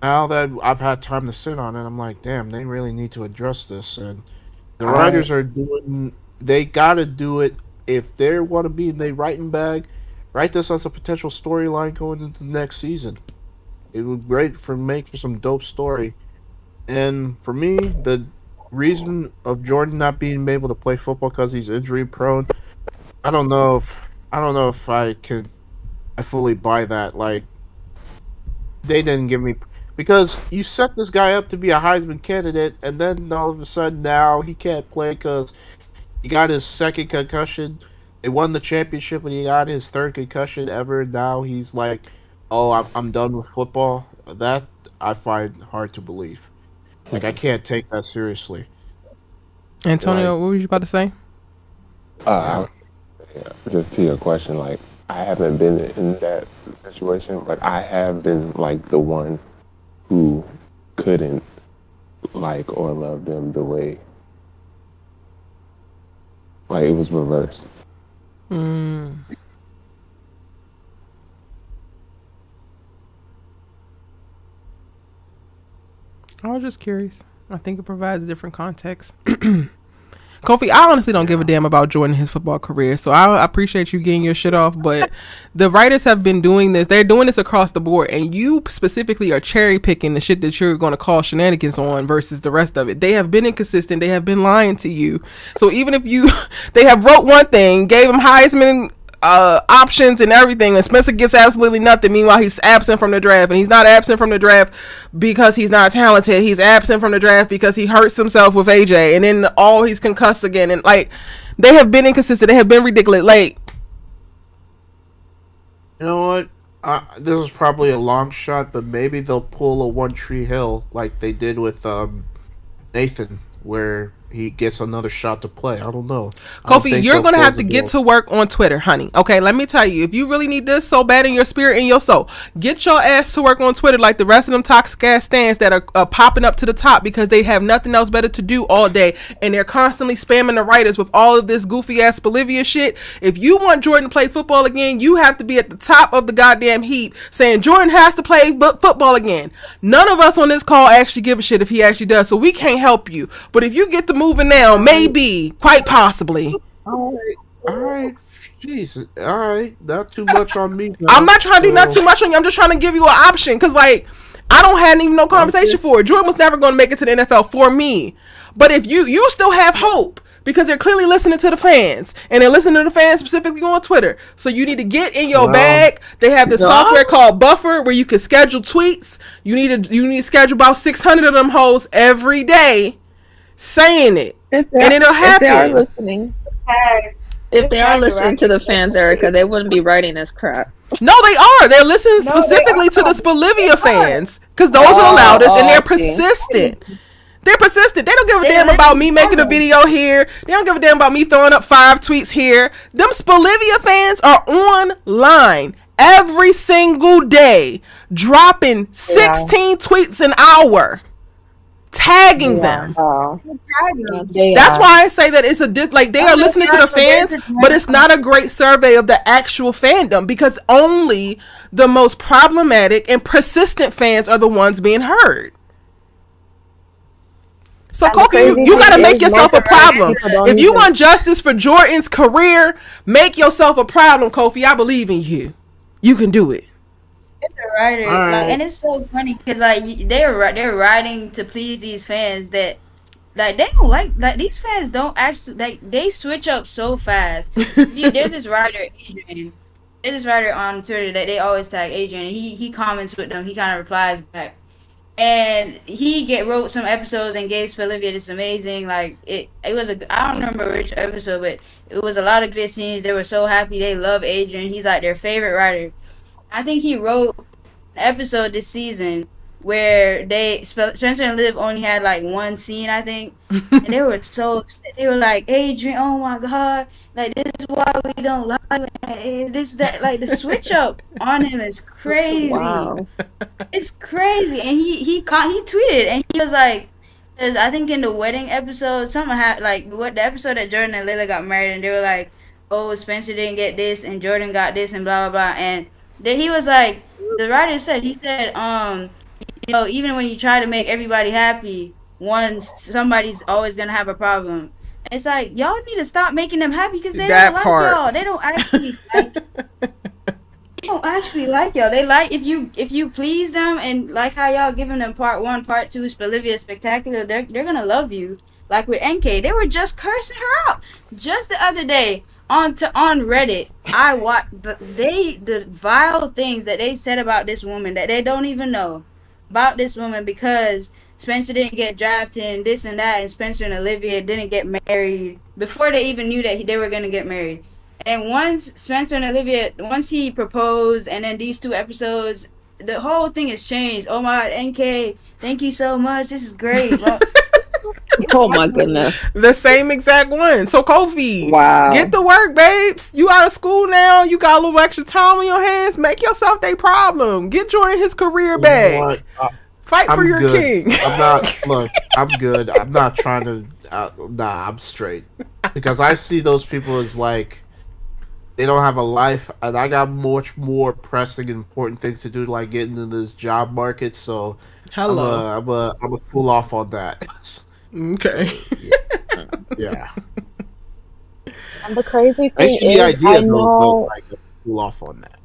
now that I've had time to sit on it, I'm like, damn, they really need to address this. And the writers they gotta do it. If they want to be in the writing bag, write this as a potential storyline going into the next season. It would be great make for some dope story. And for me, the reason of Jordan not being able to play football because he's injury prone, I don't know if I fully buy that. Like, they didn't give me, because you set this guy up to be a Heisman candidate, and then all of a sudden now he can't play because he got his second concussion. They won the championship, and he got his third concussion ever. Now he's like, "Oh, I'm done with football." That I find hard to believe. Like, I can't take that seriously. Antonio, what were you about to say? Just to your question, like, I haven't been in that situation, but I have been like the one who couldn't like or love them the way, like, it was reversed. I was just curious. I think it provides a different context. Kofi, I honestly don't give a damn about Jordan and his football career, so I appreciate you getting your shit off, but the writers have been doing this. They're doing this across the board, and you specifically are cherry picking the shit that you're going to call shenanigans on versus the rest of it. They have been inconsistent. They have been lying to you. So even if they have wrote one thing, gave him Heisman options and everything, and Spencer gets absolutely nothing. Meanwhile, he's absent from the draft, and he's not absent from the draft because he's not talented. He's absent from the draft because he hurts himself with AJ, and then he's concussed again. And like, they have been inconsistent. They have been ridiculous. Like, you know what? This is probably a long shot, but maybe they'll pull a One Tree Hill like they did with Nathan, where he gets another shot to play. I don't know. Kofi, you're going to have to get to work on Twitter, honey. Okay, let me tell you, if you really need this so bad in your spirit and your soul, get your ass to work on Twitter like the rest of them toxic ass stands that are popping up to the top because they have nothing else better to do all day, and they're constantly spamming the writers with all of this goofy ass Spelivia shit. If you want Jordan to play football again, you have to be at the top of the goddamn heap saying Jordan has to play football again. None of us on this call actually give a shit if he actually does, so we can't help you. But if you get to moving now, maybe, quite possibly. All right, Jesus. All right, not too much on me. I'm not trying to do not too much on you. I'm just trying to give you an option, because like, I don't have even no conversation for it. Jordan was never going to make it to the NFL for me. But if you still have hope, because they're clearly listening to the fans, and they're listening to the fans specifically on Twitter. So you need to get in your bag. They have this software called Buffer where you can schedule tweets. You need to schedule about 600 of them hoes every day saying it, and it'll happen. If they are listening, if they are listening to the fans, Erica, they wouldn't be writing this crap. No, they are. They're listening specifically to the Spelivia fans, because those are the loudest, and they're persistent. They're persistent. They don't give a damn about me making a video here. They don't give a damn about me throwing up 5 tweets here. Them Spelivia fans are online every single day, dropping 16 tweets an hour, tagging them. That's why I say that it's they are listening to the fans, but it's not a great survey of the actual fandom, because only the most problematic and persistent fans are the ones being heard. So Kofi, you gotta make yourself a problem. If you want justice for Jordan's career, make yourself a problem, Kofi. I believe in you. You can do it. It's a writer, and it's so funny because they're writing to please these fans that they don't like these fans don't actually they switch up so fast. There's this writer, Adrian. There's this writer on Twitter that they always tag Adrian, and he comments with them. He kind of replies back. And he wrote some episodes and gave Spelivia this amazing, it was I don't remember which episode, but it was a lot of good scenes. They were so happy. They love Adrian. He's like their favorite writer. I think he wrote an episode this season where Spencer and Liv only had one scene, I think, and they were so upset. They were like, Adrian, oh my god, this is why we don't like this, that, the switch up on him is crazy. Wow. It's crazy. And he tweeted, and he was like, cause I think in the wedding episode, something happened, the episode that Jordan and Layla got married, and they were like, oh, Spencer didn't get this and Jordan got this and blah blah blah, and then he was like, the writer said, even when you try to make everybody happy, somebody's always gonna have a problem. And it's like, y'all need to stop making them happy, because they don't like y'all. They don't actually like y'all. They like if you please them, and like how y'all giving them part 1, part 2, Spelivia Spectacular, they're gonna love you. Like with NK, they were just cursing her out just the other day on Reddit. I watched the vile things that they said about this woman that they don't even know about this woman, because Spencer didn't get drafted and this and that, and Spencer and Olivia didn't get married before they even knew that they were going to get married. And once Spencer and Olivia, once he proposed, and then these 2 episodes, the whole thing has changed. Oh my god, NK, thank you so much, this is great. Oh my goodness. The same exact one. So Kofi, wow, get to work, babes. You out of school now. You got a little extra time on your hands. Make yourself a problem. Get Jordan his career back. Fight for your king. I'm good. I'm not trying to. I'm straight. Because I see those people as they don't have a life, and I got much more pressing and important things to do, like getting into this job market. So I'm a cool off on that. Okay. Yeah. And the crazy I thing see the is, idea though, but like pull off on that.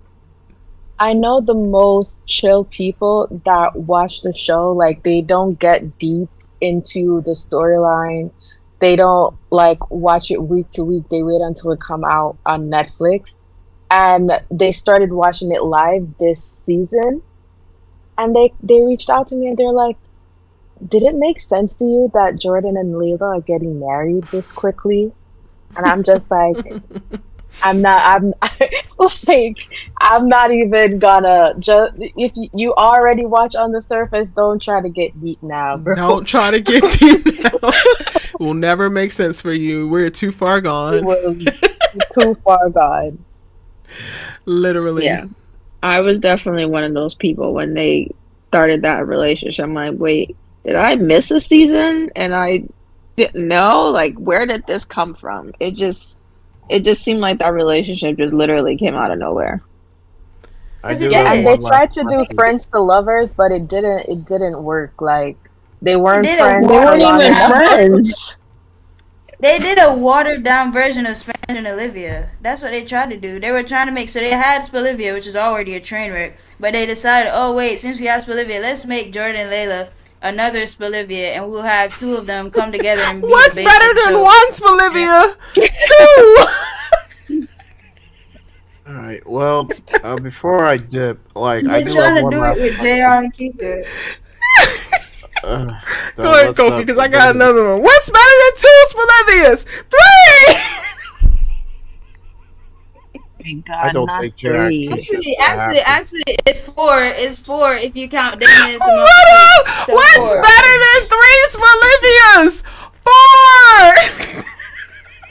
I know the most chill people that watch the show, like they don't get deep into the storyline. They don't like watch it week to week. They wait until it come out on Netflix. And they started watching it live this season. And they reached out to me and they're like, did it make sense to you that Jordan and Layla are getting married this quickly? And I'm just like, I'm like, I'm not even gonna just, if you already watch on the surface, don't try to get deep now, bro. Don't try to get deep now. Will never make sense for you. We're too far gone. Too far gone. Literally. Yeah. I was definitely one of those people when they started that relationship. I'm like, wait, did I miss a season? And I didn't know? Like, where did this come from? It just seemed like that relationship just literally came out of nowhere. And they tried to do friends to lovers, but it didn't work. Like, they weren't friends. They weren't even friends. They did a watered down version of Spencer and Olivia. That's what they tried to do. They were trying to make, so they had Spelivia, which is already a train wreck, but they decided, oh wait, since we have Spelivia, let's make Jordan and Layla another Spelivia, and we'll have two of them come together and be what's better than one Spelivia? Two. All right. Well, before I dip, like They're I do trying have to one do last it with JR and Keisha. Go ahead, Kofi, because I got another one. What's better than two Spelivias? Three. God, I don't think JR. Actually, it's four. It's four if you count Damon and Simone. So what's four. better than three Spelivias? Four.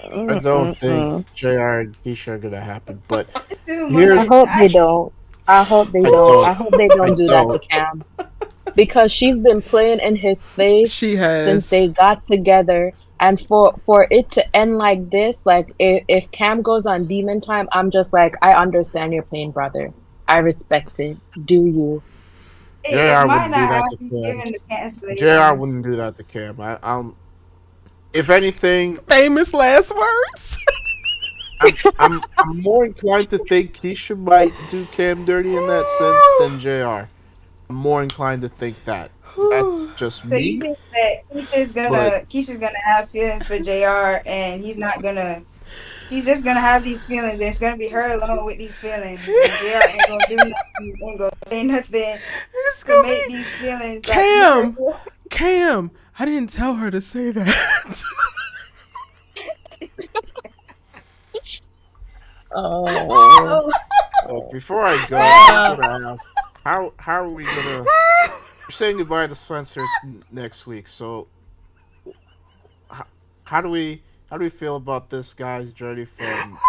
I don't think JR and Keisha are gonna happen, but I hope they don't. I hope they don't. I hope they don't do that to Cam. Because she's been playing in his face since they got together. And for it to end like this, like if Cam goes on Demon Time, I'm just like, I understand your pain, brother. I respect it. Do you? JR wouldn't do that to Cam. JR wouldn't do that to Cam. If anything, famous last words. I'm more inclined to think Keisha might do Cam dirty in that sense than JR. I'm more inclined to think that. That's just me. So you think that Keisha's gonna have feelings for JR, and he's not gonna. He's just gonna have these feelings, and it's gonna be her alone with these feelings. And JR ain't gonna do nothing, ain't gonna say nothing to make these feelings. Cam, I didn't tell her to say that. Oh. Well, before I go, I'm gonna ask, how are we gonna? We're saying goodbye to Spencer next week, so how do we feel about this guy's journey from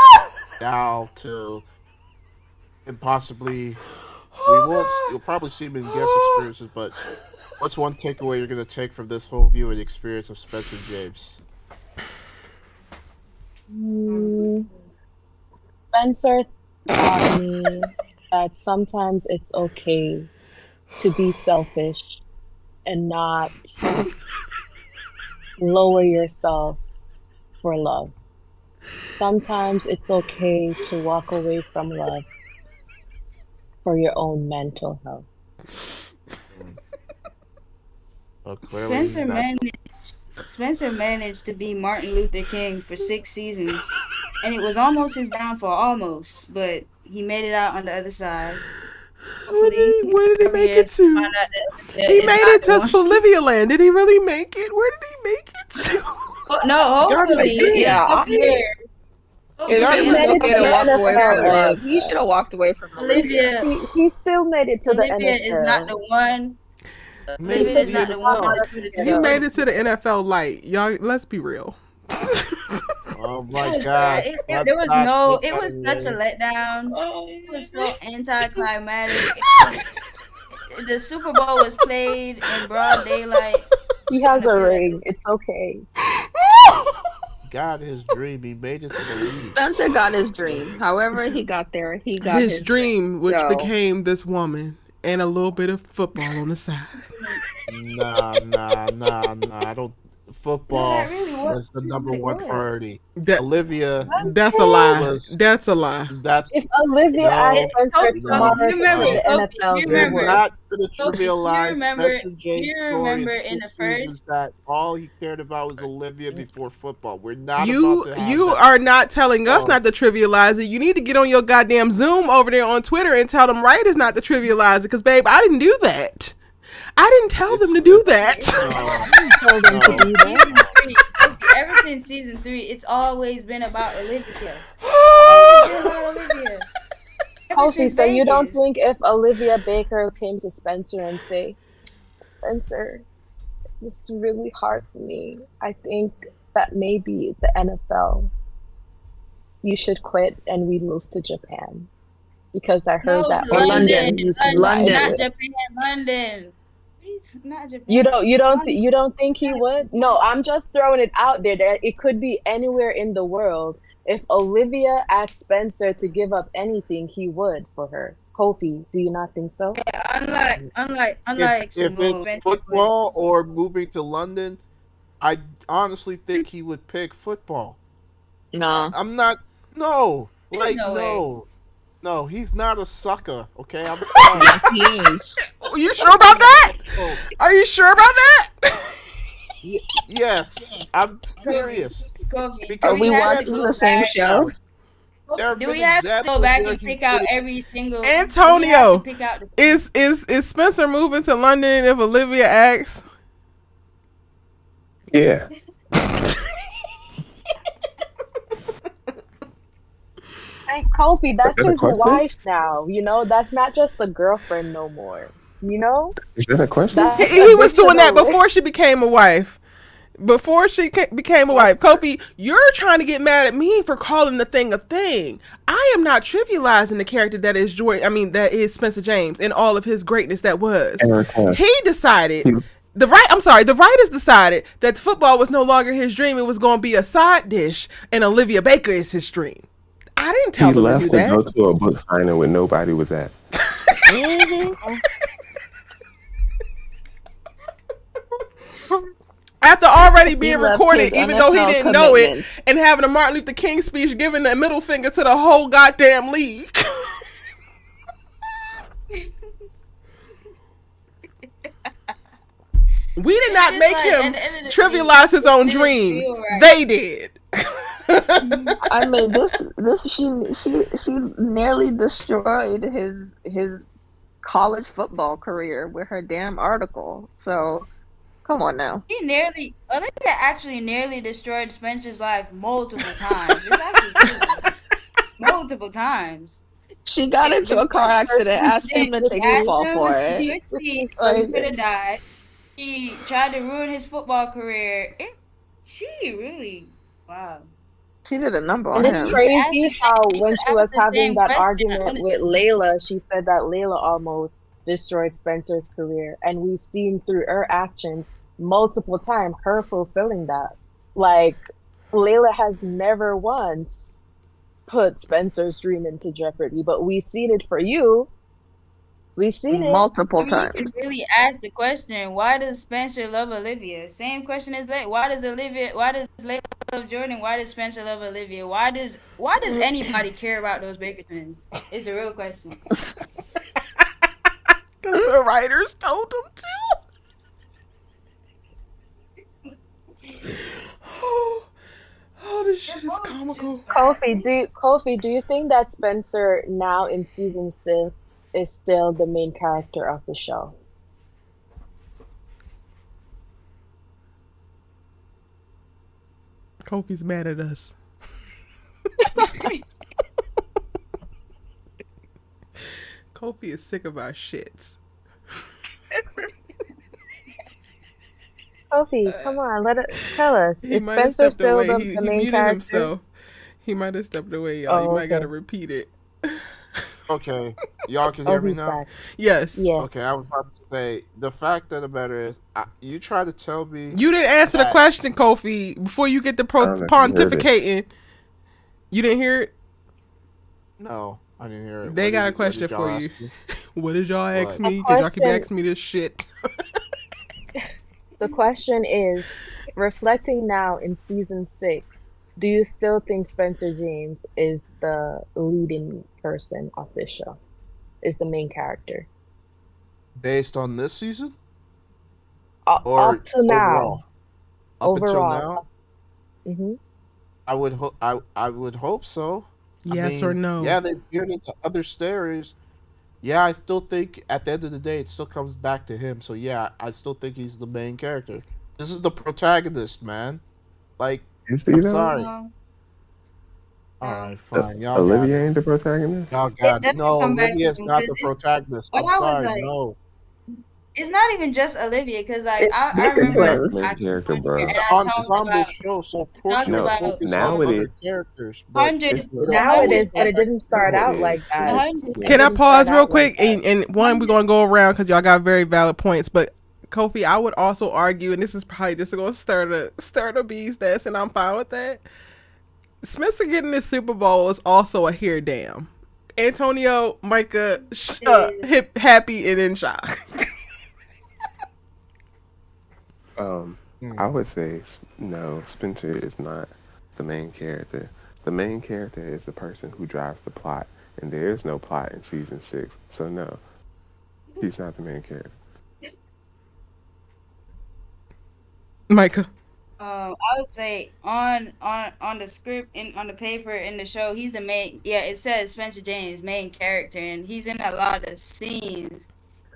now to and possibly you'll probably see him in guest experiences, but what's one takeaway you're gonna take from this whole viewing experience of Spencer James? Spencer taught me that sometimes it's okay to be selfish and not lower yourself for love. Sometimes it's okay to walk away from love for your own mental health. Spencer managed to be Martin Luther King for 6 seasons, and it was almost his downfall, but he made it out on the other side. Where did he make it to? He made it to Spelivia Land. Did he really make it? Where did he make it to? No, hopefully, up here. If he was okay to walk away from love, he should have walked away from Olivia. He still made it to the NFL. Olivia is not the one. Olivia is not the one. He made it to the NFL light. Y'all, let's be real. Oh my God! It was such a letdown. It was so anticlimactic. The Super Bowl was played in broad daylight. He has a ring. It's okay. Got his dream. He made it to the league. Spencer got his dream. However he got there, he got his dream, which became this woman and a little bit of football on the side. Nah. I don't. football really was the number one priority. Olivia, that's a lie. That's a lie. That's if Olivia asked Spencer tomorrow to remember, the NFL, you he they're remember, would. not going to Sophie, trivialize Spencer do James' you story in remember in the 6 seasons first? that all he cared about was Olivia before football. We're not You about to have you that. are not telling us Oh. not to trivialize it. You need to get on your goddamn Zoom over there on Twitter and tell them writers not to trivialize it. Because, babe, I didn't do that. I didn't tell them to do that. Told them to do that. Ever since season 3, it's always been about Olivia. Always been about Olivia. Ever Kofi, since so you don't Vegas. think if Olivia Baker came to Spencer and say, Spencer, this is really hard for me. I think that maybe the NFL, you should quit and we move to Japan. Because I heard that London. you can London. ride Not with. Japan, London. Not Japan. You don't think he would? No, I'm just throwing it out there that it could be anywhere in the world. If Olivia asked Spencer to give up anything, he would for her. Kofi, do you not think so? Yeah, unlike If it's football or moving to London, I honestly think he would pick football. No. I'm not. No. Like, no No, he's not a sucker, okay? I'm sorry. Yes, he is. Are you sure about that? Are you sure about that? Yes, I'm serious. Kofi, Are we watching the same show? Do we have to go back and pick out every single Antonio? Is Spencer moving to London if Olivia asks? Yeah. Hey, Kofi, that's Is that a his question? wife now. You know, that's not just a girlfriend no more. You know? Is that a question? That's He was doing that additional before she became a wife. Before she became a wife. Kofi, you're trying to get mad at me for calling the thing a thing. I am not trivializing the character that is that is Spencer James and all of his greatness that was. He decided the writers decided that football was no longer his dream. It was going to be a side dish, and Olivia Baker is his dream. I didn't tell them to do that. He left to go to a book signing where nobody was at. After already being left recorded, his even though he NFL didn't know it, commitments. and having a Martin Luther King speech giving the middle finger to the whole goddamn league. We did not make him trivialize his own dream. They did. I mean, she nearly destroyed his college football career with her damn article. So, come on now. Olivia actually nearly destroyed Spencer's life multiple times. It's actually true. Multiple times. She got into a car accident, asked him to take the fall for it. He could have died. He tried to ruin his football career. She really, wow. She did a number on And him. it's crazy how when she was having that argument with Layla, she said that Layla almost destroyed Spencer's career. And we've seen through her actions multiple times her fulfilling that. Like, Layla has never once put Spencer's dream into jeopardy, but we've seen it for you. We've seen it multiple times. You can really ask the question, why does Spencer love Olivia? Same question as Layla. Why does Layla love Jordan? Why does Spencer love Olivia? Why does anybody care about those Baker twins? It's a real question. Because the writers told them to. Oh, this shit is comical. Kofi, do you think that Spencer now in season 6 is still the main character of the show? Kofi's mad at us. Kofi is sick of our shits. Kofi, come on, tell us. Is Spencer still the main character? Himself. He might have stepped away, y'all. You might gotta repeat it. Okay, y'all can hear me now? Back. Yes. Yeah. Okay, I was about to say, the fact of the matter is, you try to tell me... You didn't answer the question, Kofi, before you get to pontificating. You didn't hear it? No, I didn't hear it. They got a question for you. What did y'all ask me? Because y'all keep asking me this shit. The question is, reflecting now in season 6, do you still think Spencer James is the leading person of this show? Is the main character? Based on this season? Up Or to now. Up until Overall. now? Mm-hmm. I would hope so. Yes or no? Yeah, they've veered into other stories. Yeah, I still think at the end of the day, it still comes back to him. So yeah, I still think he's the main character. This is the protagonist, man. Like, Is he I'm though? sorry. No. All right, fine. Y'all got Olivia it. ain't the protagonist. Y'all It got it. doesn't No, come back to Olivia's me not because the it's protagonist. what I'm I was sorry. like. No. It's not even just Olivia, because like It's I Baker He's remember not the twins. main I character, on here bro. It's and an I talked ensemble about show, so of I course talked you're No, gonna about focus on now it is. other characters, but 100 It's it'll Now it always is, but it didn't start now it out is. like that. But 100 It Can I didn't pause start real out like quick? that. And one, we're gonna go around because y'all got very valid points. But Kofi, I would also argue, and this is probably just gonna stir the bees nest, and I'm fine with that. Spencer getting this Super Bowl is also a here damn. Antonio, Micah, hip, happy, and in shock. I would say no. Spencer is not the main character. The main character is the person who drives the plot, and there is no plot in season 6. So no, he's not the main character. Micah. I would say on the script and on the paper in the show, he's the main. Yeah, it says Spencer James main character, and he's in a lot of scenes,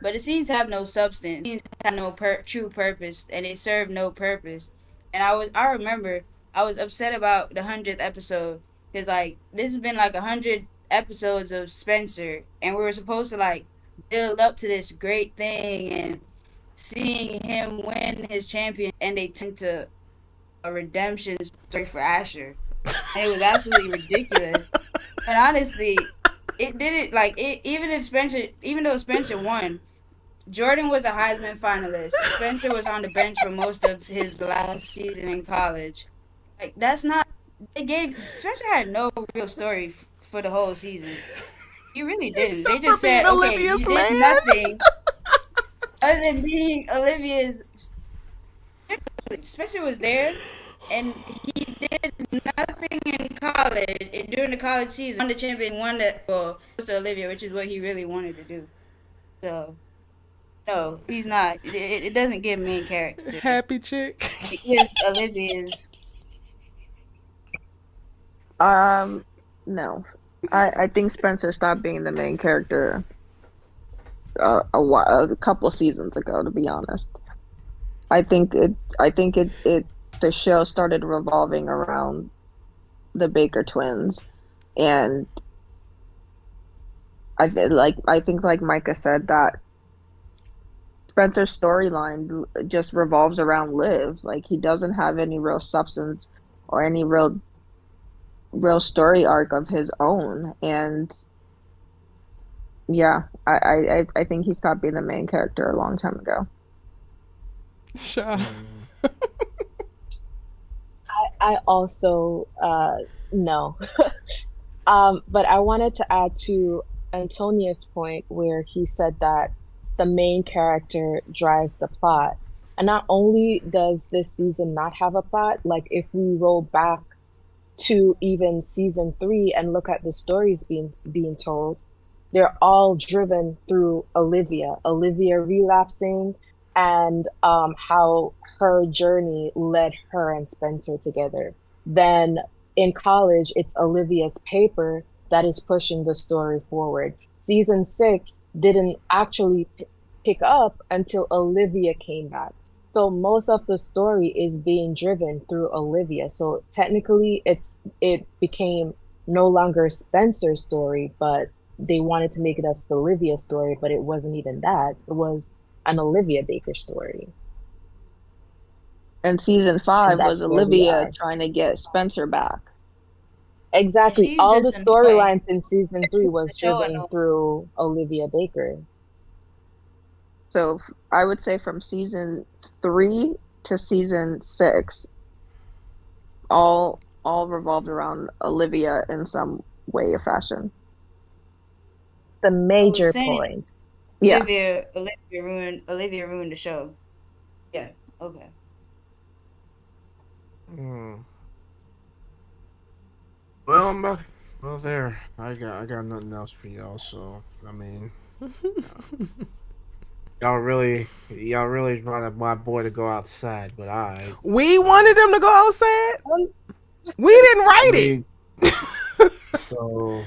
but the scenes have no substance. Scenes have no true purpose, and they serve no purpose. And I remember I was upset about the 100th episode because like this has been like 100 episodes of Spencer, and we were supposed to like build up to this great thing and seeing him win his champion, and they tend to a redemption story for Asher, and it was absolutely ridiculous. And honestly, it didn't like it. Even though Spencer won, Jordan was a Heisman finalist. Spencer was on the bench for most of his last season in college. Like that's not. They gave Spencer had no real story for the whole season. He really didn't. They Except for just being said, okay, Olivia's you did man. nothing other than being Olivia's. Spencer was there, and he did nothing in college during the college season. Won the champion, won the well, to Olivia, which is what he really wanted to do. So, no, he's not. It doesn't give main character. Happy chick. It gives Olivia's. No. I think Spencer stopped being the main character a couple seasons ago, to be honest. I think the show started revolving around the Baker twins, and I think like Micah said, that Spencer's storyline just revolves around Liv. Like, he doesn't have any real substance or any real story arc of his own, and yeah, I think he stopped being the main character a long time ago. Sure. I also no. But I wanted to add to Antonia's point where he said that the main character drives the plot. And not only does this season not have a plot, like if we roll back to even season 3 and look at the stories being told, they're all driven through Olivia relapsing, and how her journey led her and Spencer together. Then in college, it's Olivia's paper that is pushing the story forward. Season 6 didn't actually pick up until Olivia came back. So most of the story is being driven through Olivia. So technically it became no longer Spencer's story, but they wanted to make it as Olivia story, but it wasn't even that. It was an Olivia Baker story. And season 5 was Olivia trying to get Spencer back. Exactly. All the storylines in season 3 was driven through Olivia Baker. So I would say from season 3 to season 6, all revolved around Olivia in some way or fashion. The major points. Yeah. Olivia ruined the show. Yeah. Okay. Well, there. I got nothing else for y'all. So I mean, y'all really wanted my boy to go outside, but we wanted him to go outside. We didn't write it. So,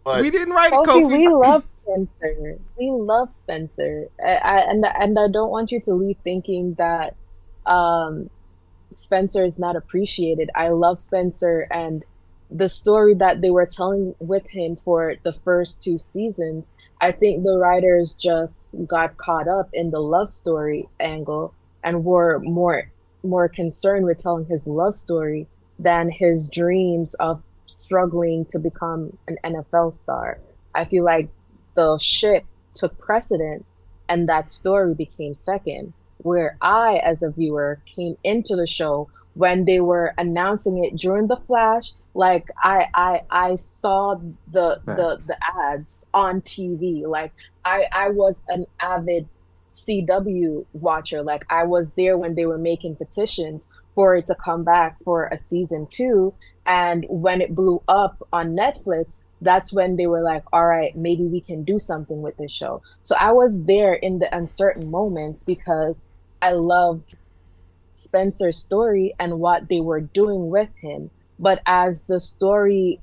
we didn't write it, Kofi, Kofi. we love Spencer. We love Spencer. And I don't want you to leave thinking that Spencer is not appreciated. I love Spencer, and the story that they were telling with him for the first 2 seasons, I think the writers just got caught up in the love story angle and were more concerned with telling his love story than his dreams of struggling to become an NFL star. I feel like the ship took precedent and that story became second, where I, as a viewer, came into the show when they were announcing it during the flash. Like I saw the ads on TV. Like I was an avid CW watcher. Like I was there when they were making petitions for it to come back for a season 2. And when it blew up on Netflix, that's when they were like, all right, maybe we can do something with this show. So I was there in the uncertain moments because I loved Spencer's story and what they were doing with him. But as the story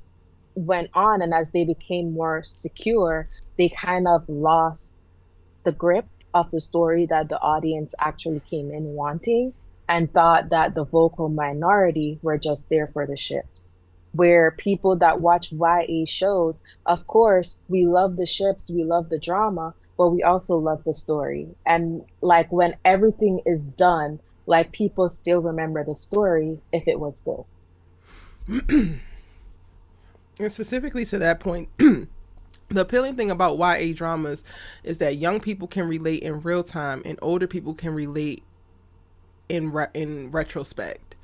went on and as they became more secure, they kind of lost the grip of the story that the audience actually came in wanting and thought that the vocal minority were just there for the ships. Where people that watch YA shows, of course, we love the ships, we love the drama, but we also love the story. And like when everything is done, like people still remember the story if it was good. And specifically to that point, the appealing thing about YA dramas is that young people can relate in real time and older people can relate in retrospect.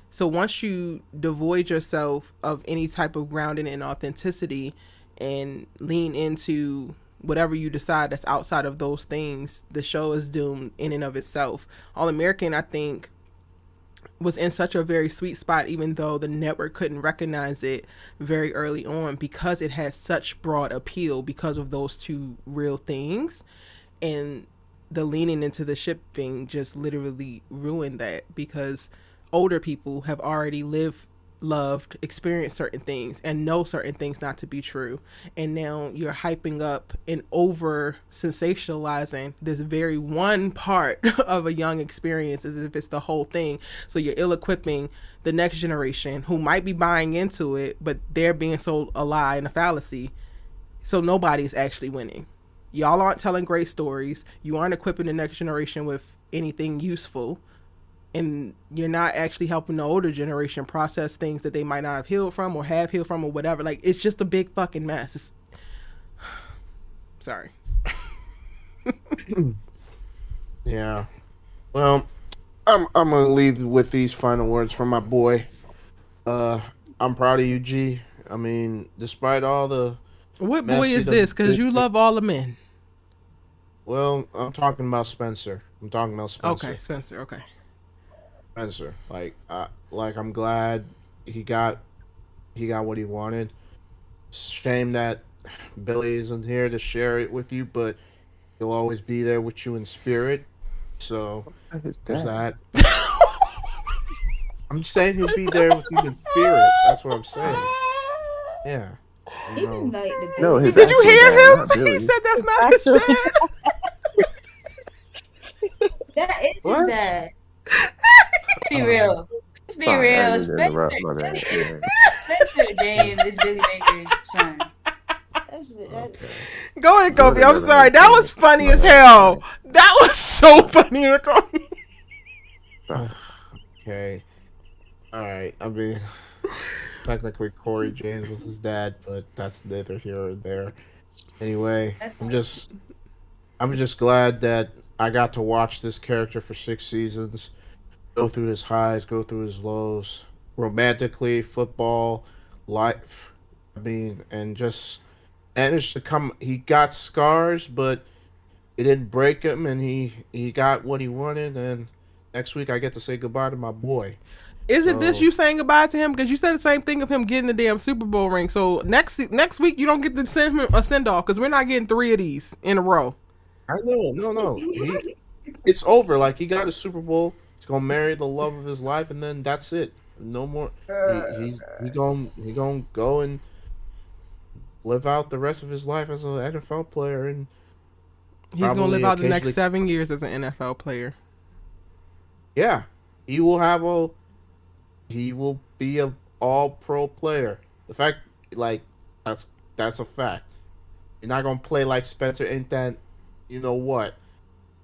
So once you devoid yourself of any type of grounding and authenticity and lean into whatever you decide that's outside of those things, the show is doomed in and of itself. All American, I think, was in such a very sweet spot, even though the network couldn't recognize it very early on, because it had such broad appeal because of those two real things. And the leaning into the shipping just literally ruined that, because older people have already lived, loved, experienced certain things and know certain things not to be true. And now you're hyping up and over sensationalizing this very one part of a young experience as if it's the whole thing. So you're ill-equipping the next generation who might be buying into it, but they're being sold a lie and a fallacy. So nobody's actually winning. Y'all aren't telling great stories. You aren't equipping the next generation with anything useful. And you're not actually helping the older generation process things that they might not have healed from or have healed from or whatever. Like, it's just a big fucking mess. Sorry. Yeah. Well, I'm gonna leave with these final words from my boy. I'm proud of you, G. I mean, despite all the what boy is this? Because you love all the men. Well, I'm talking about Spencer. Okay, Spencer. Okay. Spencer, I'm glad he got what he wanted. Shame that Billy isn't here to share it with you, but he'll always be there with you in spirit. So there's that. I'm saying he'll be there with you in spirit. That's what I'm saying. Yeah. No, did you hear him? He said that's not his dad. That is his dad. Be real. Let's be real. Spencer James is Billy Baker's son. Go ahead, Kobe. I'm sorry. That was funny as hell. That was so funny. Okay. All right. I mean, technically Corey James was his dad, but that's neither here or there. Anyway, I'm just glad that I got to watch this character for 6 seasons. Go through his highs, go through his lows, romantically, football, life. I mean, and just managed to come. He got scars, but it didn't break him, and he got what he wanted, and next week I get to say goodbye to my boy. Isn't this you saying goodbye to him? Because you said the same thing of him getting the damn Super Bowl ring. So next week you don't get to send him a send off because we're not getting 3 of these in a row. I know, no. It's over. Like, he got a Super Bowl. He's gonna marry the love of his life, and then that's it. No more. He's gonna go and live out the rest of his life as an NFL player, and he's gonna live out the next 7 years as an NFL player. Yeah, he will be an all-pro player. The fact, like, that's a fact. You're not gonna play like Spencer Intent. You know what?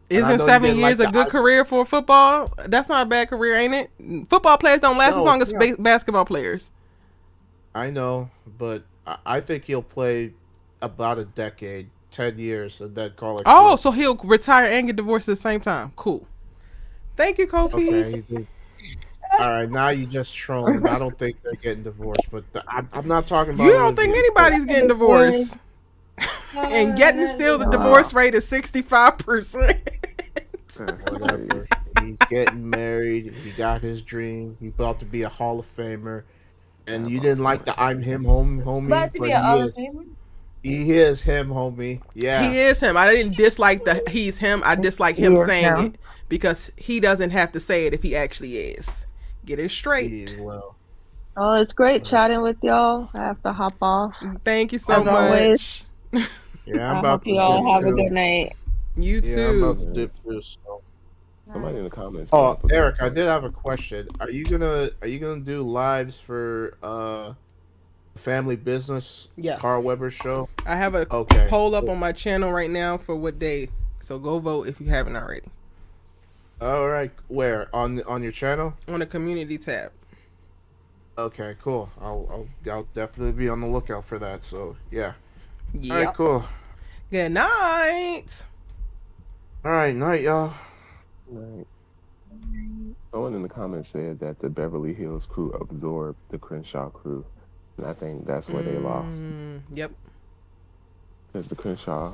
Isn't 7 years a good career for football? That's not a bad career, ain't it? Football players don't last as long as basketball players. I know, but I think he'll play about a decade, 10 years, and then call it quits. So he'll retire and get divorced at the same time. Cool. Thank you, Kofi. Okay. All right, now you just trolling. I don't think they're getting divorced, but I'm not talking about. You don't think anybody's getting divorced? And getting still the divorce rate is 65%. Whatever. He's getting married. He got his dream. He's about to be a Hall of Famer. And you didn't like the "I'm him" homie. About to be a Hall of Famer? He is him, homie. Yeah. He is him. I didn't dislike the he's him. I dislike him saying it because he doesn't have to say it if he actually is. Get it straight. Oh, it's great chatting with y'all. I have to hop off. Thank you so much. Always. Yeah, I hope you all have a good night. You too. I'm about to dip too. So. Somebody in the comments. Oh, Eric, I did have a question. Are you gonna do lives for family business? Yes. Carl Weber show. I have a poll up on my channel right now for what day. So go vote if you haven't already. All right, where on your channel? On the community tab. Okay, cool. I'll definitely be on the lookout for that. So yeah. Yep. All right, cool. Good night. All right, night, y'all. Right. Someone in the comments said that the Beverly Hills crew absorbed the Crenshaw crew, and I think that's where they lost. Yep. Because the Crenshaw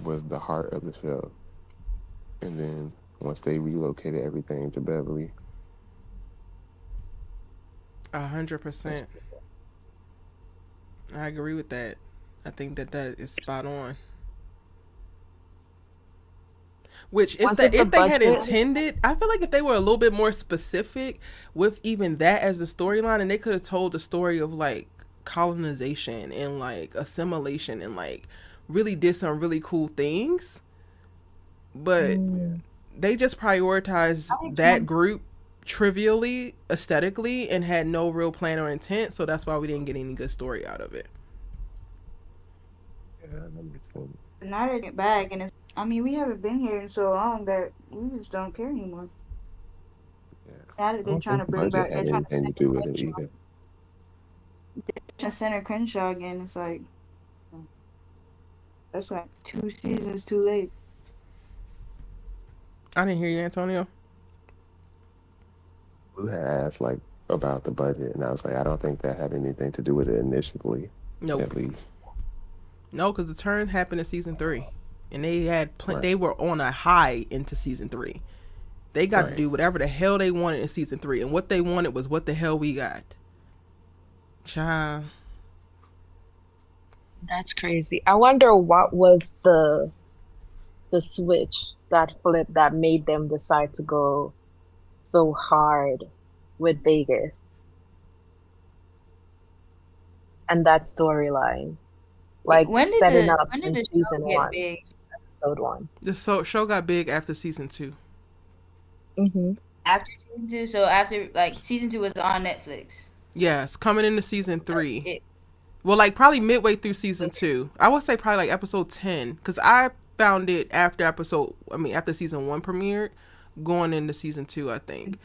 was the heart of the show, and then once they relocated everything to Beverly, 100%. I agree with that. I think that is spot on. Which, if they had intended, I feel like if they were a little bit more specific with even that as the storyline, and they could have told the story of like colonization and like assimilation and like really did some really cool things, but they just prioritized that group trivially, aesthetically, and had no real plan or intent. So that's why we didn't get any good story out of it. Now they're getting back, and we haven't been here in so long that we just don't care anymore. Now that they're trying to bring back, they're trying to center Crenshaw again. It's like that's like 2 seasons too late. I didn't hear you, Antonio. Blue had asked like about the budget, and I was like, I don't think that had anything to do with it initially. Nope. At least. No, because the turn happened in season 3, and they had they were on a high into season 3. They got to do whatever the hell they wanted in season 3, and what they wanted was what the hell we got. Child. That's crazy. I wonder what was the switch that flipped that made them decide to go so hard with Vegas and that storyline. Like setting up in season 1, episode 1. The show got big after season 2. Mm-hmm. After season 2, so after like season 2 was on Netflix. Yes, coming into season 3. Well, like probably midway through season 2. I would say probably like episode 10, because I found it after after season 1 premiered, going into season 2, I think.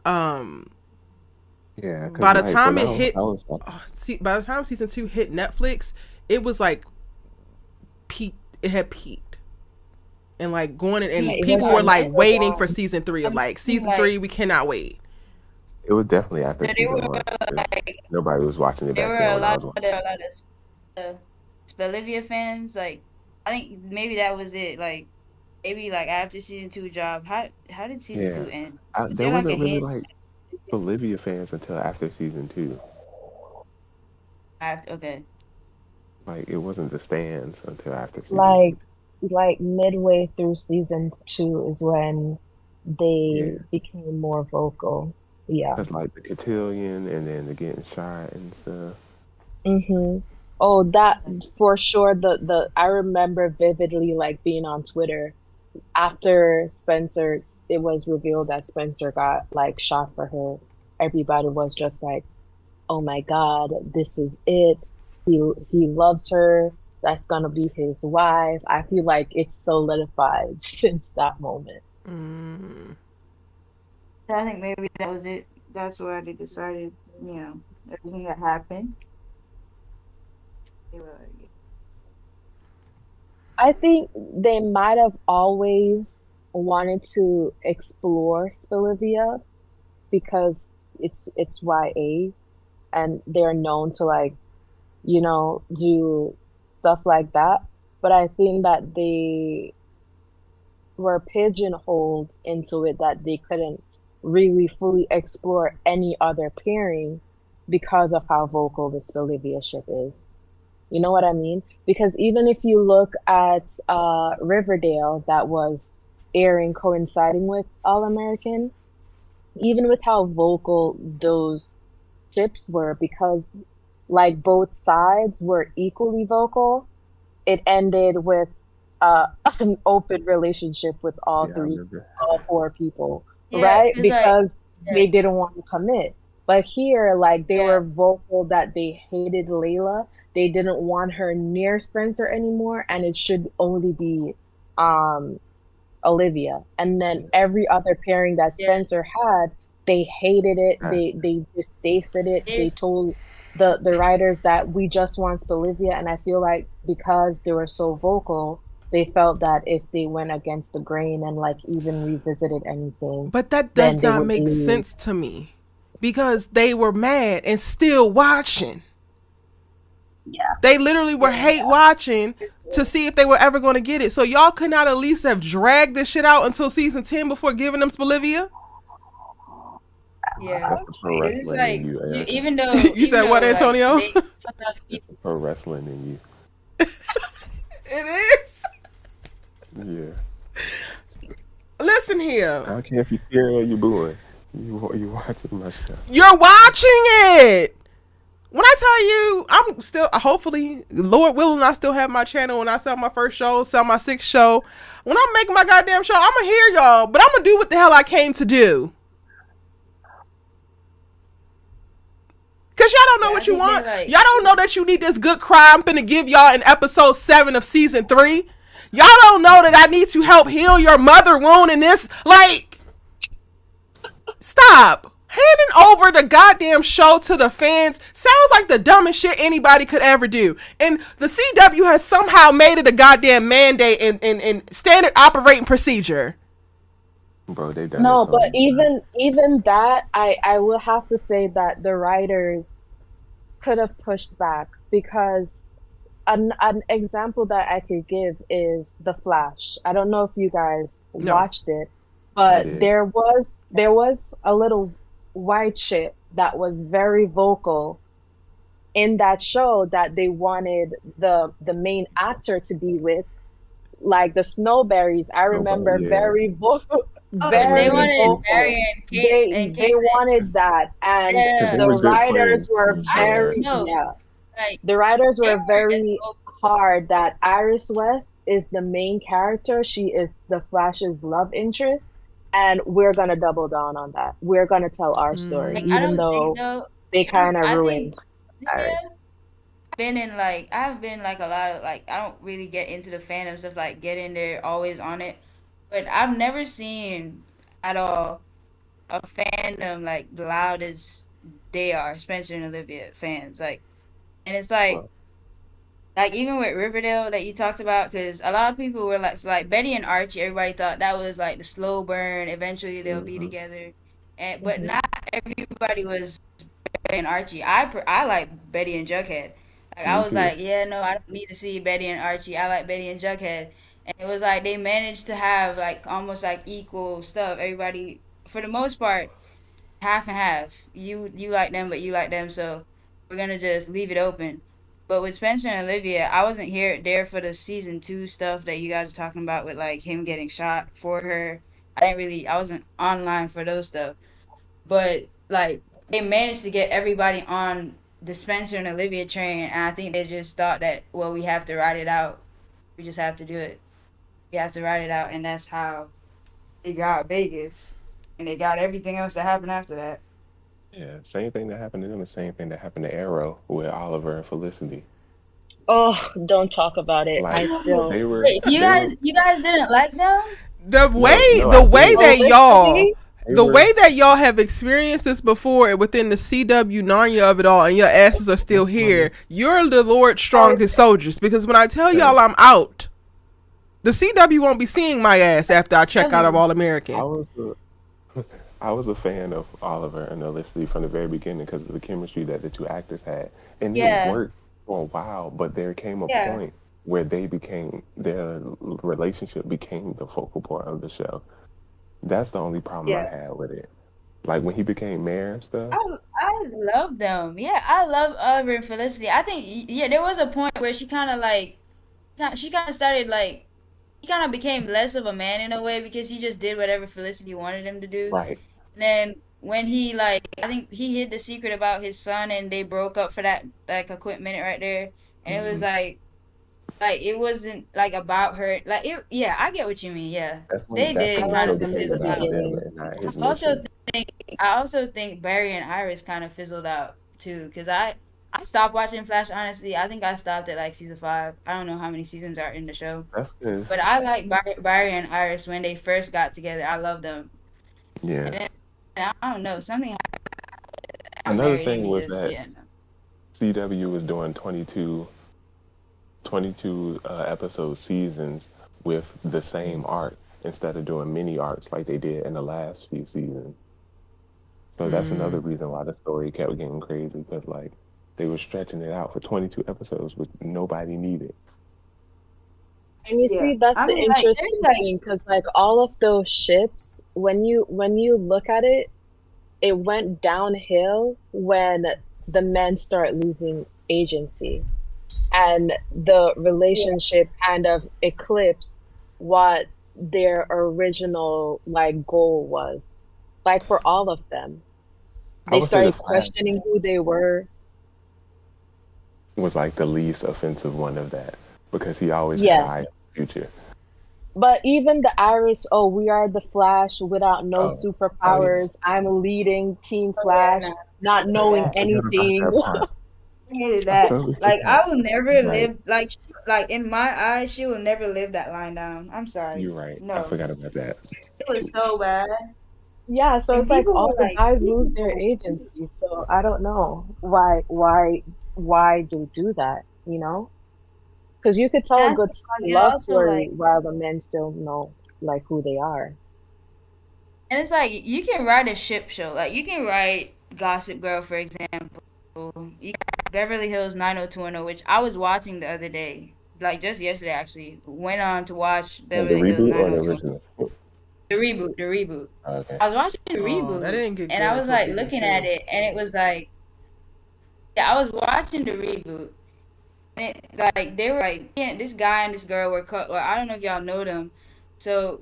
Yeah. By the time it hit, by the time season 2 hit Netflix, it was like peaked. It had peaked, and like going in, and people were like waiting for season 3. Like season 3, we cannot wait. It was definitely after season 1. Nobody was watching it back then. There were a lot of Spelivia fans. Like, I think maybe that was it. Like, maybe like after season 2 drop. How did season 2 Yeah, end? Is there there like a wasn't really hint like Bolivia fans until after season two. after? Okay. Like it wasn't the stands until after season Like two. like midway through season 2 is when they Yeah, became more vocal. Yeah. cause like the cotillion and then the getting shot and stuff. Mm-hmm. Oh, that for sure. The I remember vividly like being on Twitter after Spencer. It was revealed that Spencer got like shot for her. Everybody was just like, "Oh my God, this is it. He loves her. That's gonna be his wife." I feel like it's solidified since that moment. Mm. So I think maybe that was it. That's why they decided, everything that happened. They were like, I think they might have always wanted to explore Spelivia because it's YA and they're known to like, do stuff like that. But I think that they were pigeonholed into it that they couldn't really fully explore any other pairing because of how vocal the Spelivia ship is. You know what I mean? Because even if you look at Riverdale, that was airing coinciding with All American, even with how vocal those ships were, because like both sides were equally vocal, it ended with an open relationship with Yeah, I remember. all four people, yeah, right? because like, Because yeah, they didn't want to commit. But here, like they yeah, were vocal that they hated Layla. They didn't want her near Spencer anymore, and it should only be um Olivia. And then Yeah, every other pairing that yeah. Spencer had, they hated it. after. They distasted it. They They, told the writers that we just want Spelivia. And I feel like because they were so vocal, they felt that if they went against the grain and like even revisited anything, But that then does they not would make lose. sense to me because they were mad and still watching. Yeah. They literally were yeah, hate watching to see if they were ever going to get it. So y'all could not at least have dragged this shit out until season 10 before giving them Spelivia? That's what yeah. I That's the would pro Cause it's wrestling in like you, Erica. You said what, like Antonio? they, That's the pro wrestling in It is. you. Listen Yeah, here. I don't care if you're cheering or you're booing. You watching my show. You're watching it. When I tell you, I'm still, hopefully, Lord willing, I still have my channel when I sell my first show, sell my sixth show. When I'm making my goddamn show, I'm going to hear y'all, but I'm going to do what the hell I came to do. Because y'all don't know yeah, I what you think they want. like, Y'all don't know that you need this good cry I'm finna give y'all in episode 7 of season 3. Y'all don't know that I need to help heal your mother wound in this. Like, stop. Handing over the goddamn show to the fans sounds like the dumbest shit anybody could ever do. And the CW has somehow made it a goddamn mandate and standard operating procedure. Bro, they done it No, so but many times. even that, I will have to say that the writers could have pushed back because an example that I could give is The Flash. I don't know if you guys No. watched it, I but did. there was a little white chick that was very vocal in that show that they wanted the main actor to be with, like the Snowberries. I Nobody, remember yeah. very vocal, they very Mm-hmm. wanted Barry vocal. and Kate and They Caitlyn. wanted that, and Because they Yeah, the were good writers friends. were I But very, no, yeah, like the writers they were weren't as very vocal. hard that Iris West is the main character. She is the Flash's love interest, and we're gonna double down on that. We're gonna tell our story, Like I even Mm. don't think though though. they kind of I ruined think Olivia Iris. been in like I've been like a lot of like I don't really get into the fandom stuff like get in there always on it, but I've never seen at all a fandom like loud as they are Spencer and Olivia fans and it's well, like even with Riverdale that you talked about because a lot of people were like so like Betty and Archie everybody thought that was like the slow burn eventually they'll be mm-hmm. together and but Hmm. not everybody was Betty and Archie. I like Betty and Jughead. Like I Me was too. like, yeah, no, I don't need to see Betty and Archie. I like Betty and Jughead. and it was like they managed to have like almost like equal stuff. Everybody, for the most part, half and half. You like them, but you like them, so we're gonna just leave it open. But with Spencer and Olivia, I wasn't there for the season 2 stuff that you guys are talking about with like him getting shot for her. I wasn't online for those stuff. But like they managed to get everybody on the Spencer and Olivia train, and I think they just thought that, well, we have to ride it out. We just have to do it. We have to ride it out, and that's how they got Vegas, and they got everything else that happened after that. Yeah, same thing that happened to them, the same thing that happened to Arrow with Oliver and Felicity. Oh, don't talk about it. Like I still. they were, Wait, you guys didn't like them? The way Felicity? the way that y'all have experienced this before within the CW Narnia of it all, and your asses are still here. You're the Lord's strongest soldiers, because when I tell y'all I'm out, the CW won't be seeing my ass after I check out of All American. I was a fan of Oliver and Felicity from the very beginning because of the chemistry that the two actors had, and it worked for a while. But there came a point where their relationship became the focal point of the show. That's the only problem I had with it. Like when he became mayor and stuff. I love them. Yeah, I love Oliver and Felicity. I think there was a point where she kind of started like he kind of became less of a man in a way because he just did whatever Felicity wanted him to do. Right. And then when he I think he hid the secret about his son, and they broke up for that like a quick minute right there, and it was like it wasn't like about her. Like it, yeah, I get what you mean. Yeah, they did kind of fizzle out. I also think Barry and Iris kind of fizzled out too, because I stopped watching Flash. Honestly, I think I stopped at like season 5. I don't know how many seasons are in the show. That's good. But I like Barry and Iris when they first got together. I love them. Yeah. And then, I don't know, something happened. Another thing was that CW was doing 22 episode seasons with the same art instead of doing mini arcs like they did in the last few seasons. So that's another reason why the story kept getting crazy, because like they were stretching it out for 22 episodes, which nobody needed. And you see, that's the interesting thing, because like all of those ships, when you look at it, it went downhill when the men start losing agency, and the relationship kind of eclipsed what their original like goal was. Like for all of them, they started questioning who they were. Was like the least offensive one of that, because he always had an eye on the future. But even the Iris, we are the Flash without no superpowers. I'm leading Team Flash, not knowing anything. I hated that. Like I will never live like in my eyes, she will never live that line down. I'm sorry. You're right. No. I forgot about that. It was so bad. Yeah, so it's like all the guys lose their agency. So I don't know why they do that, you know? Because you could tell a good love story while the men still know like who they are. And it's like you can write a ship show. Like you can write Gossip Girl, for example. You got Beverly Hills 90210, which I was watching the other day. Like just yesterday actually. Went on to watch Beverly Hills 90210. The reboot. Oh, okay. I was watching the reboot, and I was like looking at it, and it was like, I was watching the reboot, and like they were like, this guy and this girl were cut. Well, I don't know if y'all know them, so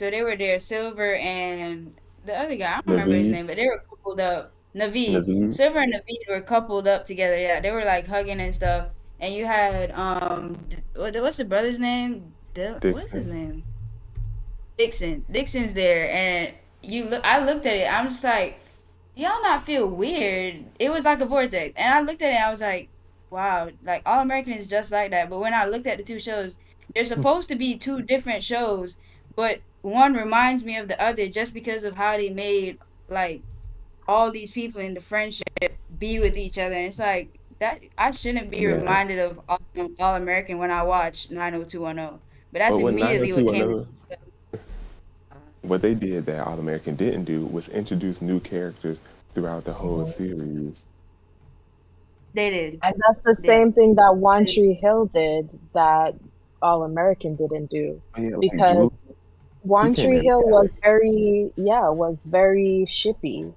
they were there, Silver and the other guy. I don't remember his name, but they were coupled up. Naveed. Silver and Naveed were coupled up together. Yeah, they were like hugging and stuff. And you had what's the brother's name? What's his name? Dixon's there, and I looked at it. I'm just like, y'all not feel weird? It was like a vortex, and I looked at it. And I was like, wow, like All American is just like that. But when I looked at the two shows, they're supposed to be two different shows, but one reminds me of the other just because of how they made like all these people in the friendship be with each other. And it's like that I shouldn't be reminded of All American when I watch 90210. But that's immediately what came. What they did that All American didn't do was introduce new characters throughout the whole series. They did. And that's the same thing that One Tree Hill did, that All American didn't do, Yeah, like because Drew, he One came Tree in Hill bad. was very shippy,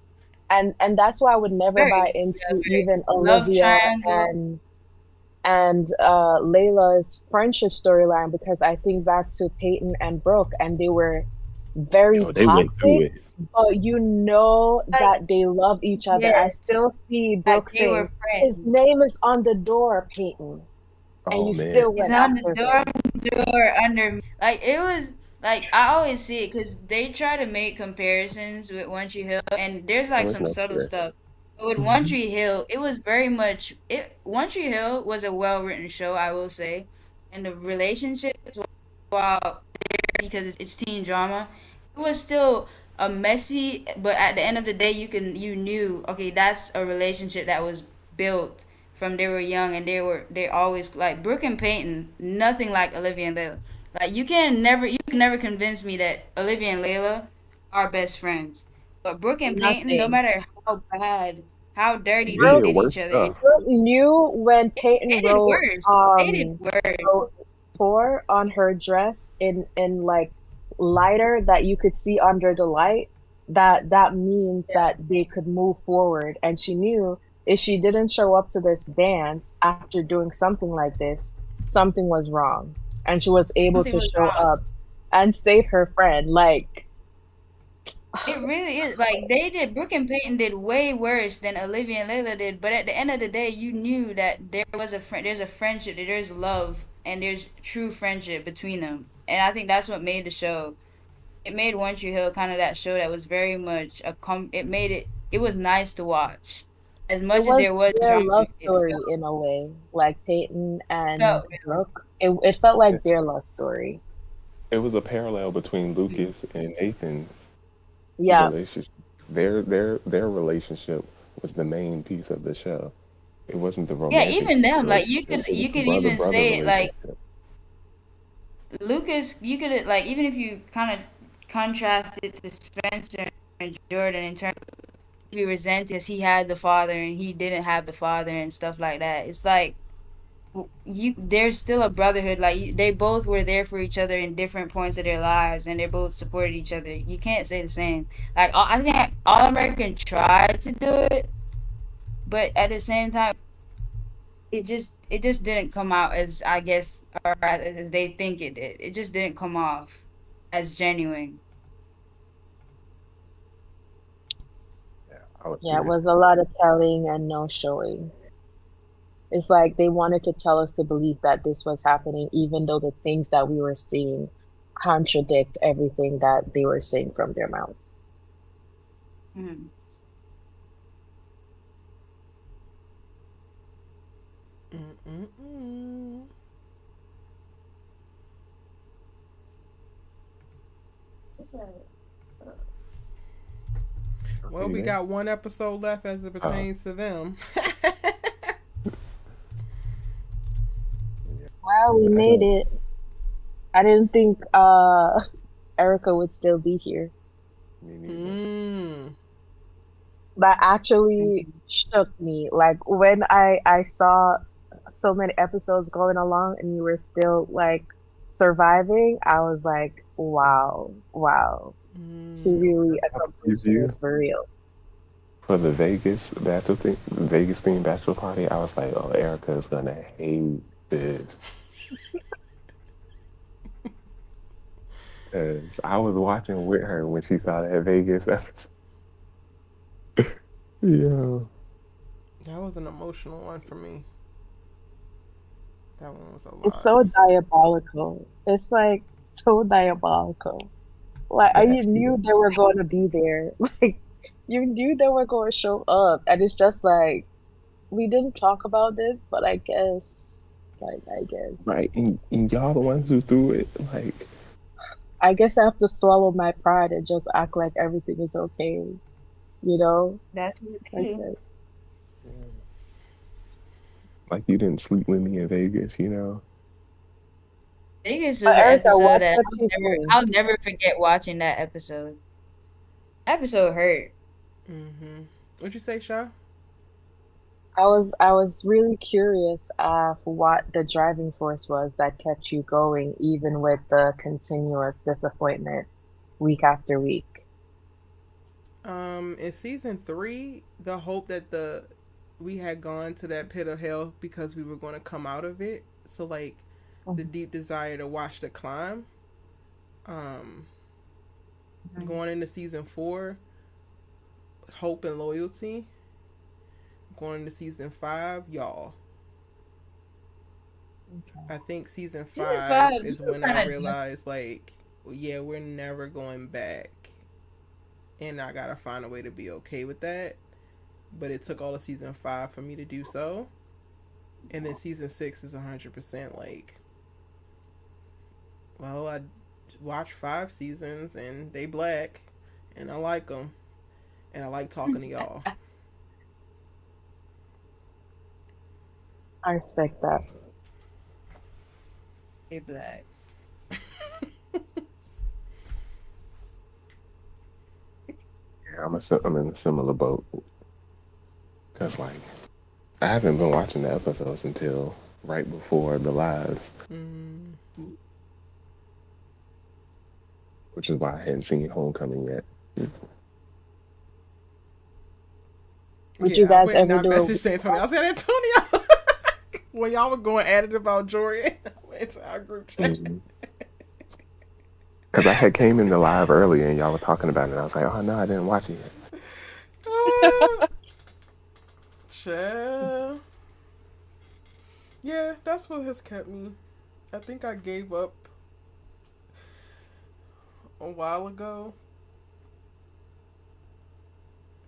and that's why I would never buy Very, into very even love Olivia triangle. and Layla's friendship storyline, because I think back to Peyton and Brooke, and they were very Yo, they went through toxic, it. but you know Like, that they love each other. I yes, still see like Brooke they were saying, "His friends. name is on the door, Peyton," and Oh you man, still He's went on the after door, her. under me. Like it was like I always see it because they try to make comparisons with One Tree Hill, and there's there like was some no subtle comparison. stuff. But with One Tree Hill, it was very much it. One Tree Hill was a well written show, I will say, and the relationships, while because it's teen drama, it was still a messy. But at the end of the day, you knew, okay, that's a relationship that was built from they were young, and they always like Brooke and Peyton, nothing like Olivia and Layla. Like you can never convince me that Olivia and Layla are best friends. But Brooke and Peyton, no Nothing. matter how bad, how dirty They they Brooke, did did worse each other, and stuff. Brooke knew when Peyton they did wrote worse. They did worse. wrote pour on her dress in like lighter that you could see under the light, that means that they could move forward. And she knew if she didn't show up to this dance after doing something like this, something was wrong. And she was able Something to was show wrong. up and save her friend. Like, It really is. Like they did, Brooke and Peyton did way worse than Olivia and Layla did. But at the end of the day, you knew that there was a friend. There's a friendship. There's love, and there's true friendship between them. And I think that's what made the show. It made One Tree Hill kind of that show that was very much a It made it. It was nice to watch. As it much as was there was their drama, love story in a way, like Peyton it and felt real. Brooke. It felt like It, their love story. it was a parallel between Lucas and Nathan's Yeah, relationship. Their relationship was the main piece of the show. It wasn't the Yeah, romantic even them. Like relationship. It was you the could brother even brother say it like relationship. Lucas, you could like even if you kind of contrast it to Spencer and Jordan in terms of be resented because he had the father and he didn't have the father and stuff like that. It's like you there's still a brotherhood. Like they both were there for each other in different points of their lives, and they both supported each other. You can't say the same. Like I think All American tried to do it, but at the same time, it just didn't come out as I guess or as they think it did. It just didn't come off as genuine. I would yeah, it agree. was a lot of telling and no showing. It's like they wanted to tell us to believe that this was happening, even though the things that we were seeing contradict everything that they were saying from their mouths. Mm. Mm-mm-mm. Well, we got one episode left as it pertains to them. Well, we made it. I didn't think Erica would still be here. Me neither. That actually shook me. Like when I saw so many episodes going along and you were still like surviving, I was like, wow, wow. She really accomplished this for real. For the Vegas bachelor thing, Vegas themed bachelor party, I was like, oh, Erica is gonna hate this. Cause I was watching with her when she saw that Vegas episode. Yeah. That was an emotional one for me. That one was a lot. It's so diabolical. It's like so diabolical. Like you knew they were going to be there. Like you knew they were going to show up, and it's just like we didn't talk about this, but I guess, I guess, Right, and y'all the ones who threw it, like. I guess I have to swallow my pride and just act like everything is okay. You know? That's what it is. Like you didn't sleep with me in Vegas, you know? Vegas But was an Erica, episode what's that the key? I'll never forget watching that episode. Episode hurt. What'd you say, Shaw? I was really curious of what the driving force was that kept you going, even with the continuous disappointment week after week. In season 3, the hope that we had gone to that pit of hell because we were going to come out of it. So like the Mhm. deep desire to watch the climb. Going into season 4, hope and loyalty. Going into season 5, y'all. Okay. I think season Season 5 5, is you when I kind of realized, like, yeah, we're never going back. And I gotta find a way to be okay with that. But it took all of season 5 for me to do so. And then season 6 is 100% like, well, I watched 5 seasons and they black. And I like them. And I like talking to y'all. I respect that. a black. Yeah, I'm in a similar boat. Because, like, I haven't been watching the episodes until right before the lives, Mm. which is why I hadn't seen Homecoming yet. Would you Yeah, I guys went and ever I do a messaged Antonio. I said, Antonio, when y'all were going at it about Jordan, I went to our group chat. Because I had came in the live earlier and y'all were talking about it. And I was like, oh, no, I didn't watch it yet. Chill. Yeah, that's what has kept me. I think I gave up a while ago.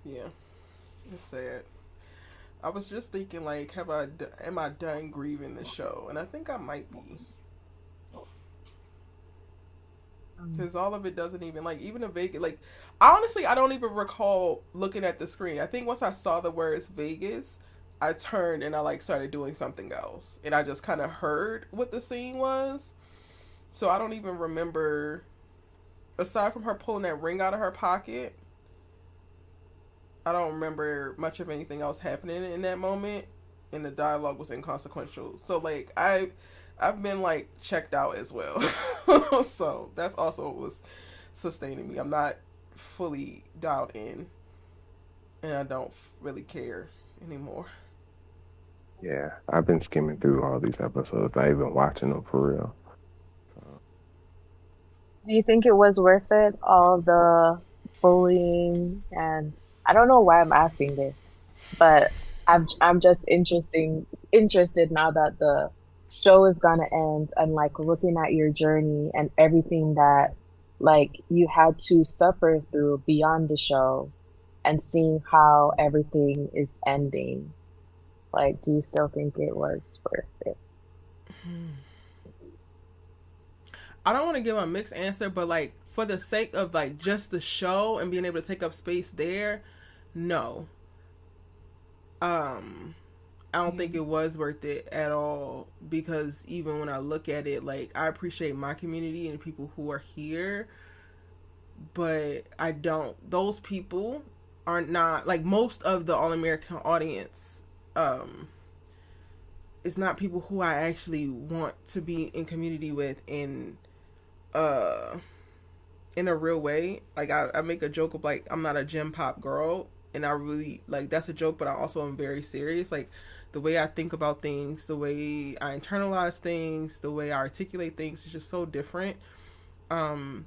Yeah, it's sad. I was just thinking, like, am I done grieving the show? And I think I might be. Because all of it doesn't even, like, even a Vegas, like, honestly, I don't even recall looking at the screen. I think once I saw the words Vegas, I turned and I, like, started doing something else. And I just kind of heard what the scene was. So I don't even remember, aside from her pulling that ring out of her pocket, I don't remember much of anything else happening in that moment. And the dialogue was inconsequential. So, like, I've been like checked out as well. So that's also what was sustaining me. I'm not fully dialed in, and I don't really care anymore. Yeah, I've been skimming through all these episodes, not even watching them for real. Do you think it was worth it? All the bullying, and I don't know why I'm asking this, but I'm just interested now that the show is gonna end, and like looking at your journey and everything that like you had to suffer through beyond the show, and seeing how everything is ending. Like, do you still think it was worth it? I don't want to give a mixed answer, but like for the sake of like just the show and being able to take up space there, no. I don't think it was worth it at all, because even when I look at it, like, I appreciate my community and the people who are here, but I don't, those people are not, like, most of the All American audience, it's not people who I actually want to be in community with uh in a real way. Like, I make a joke of like, I'm not a gym pop girl, and I really, like, that's a joke, but I also am very serious. Like, the way I think about things, the way I internalize things, the way I articulate things is just so different, that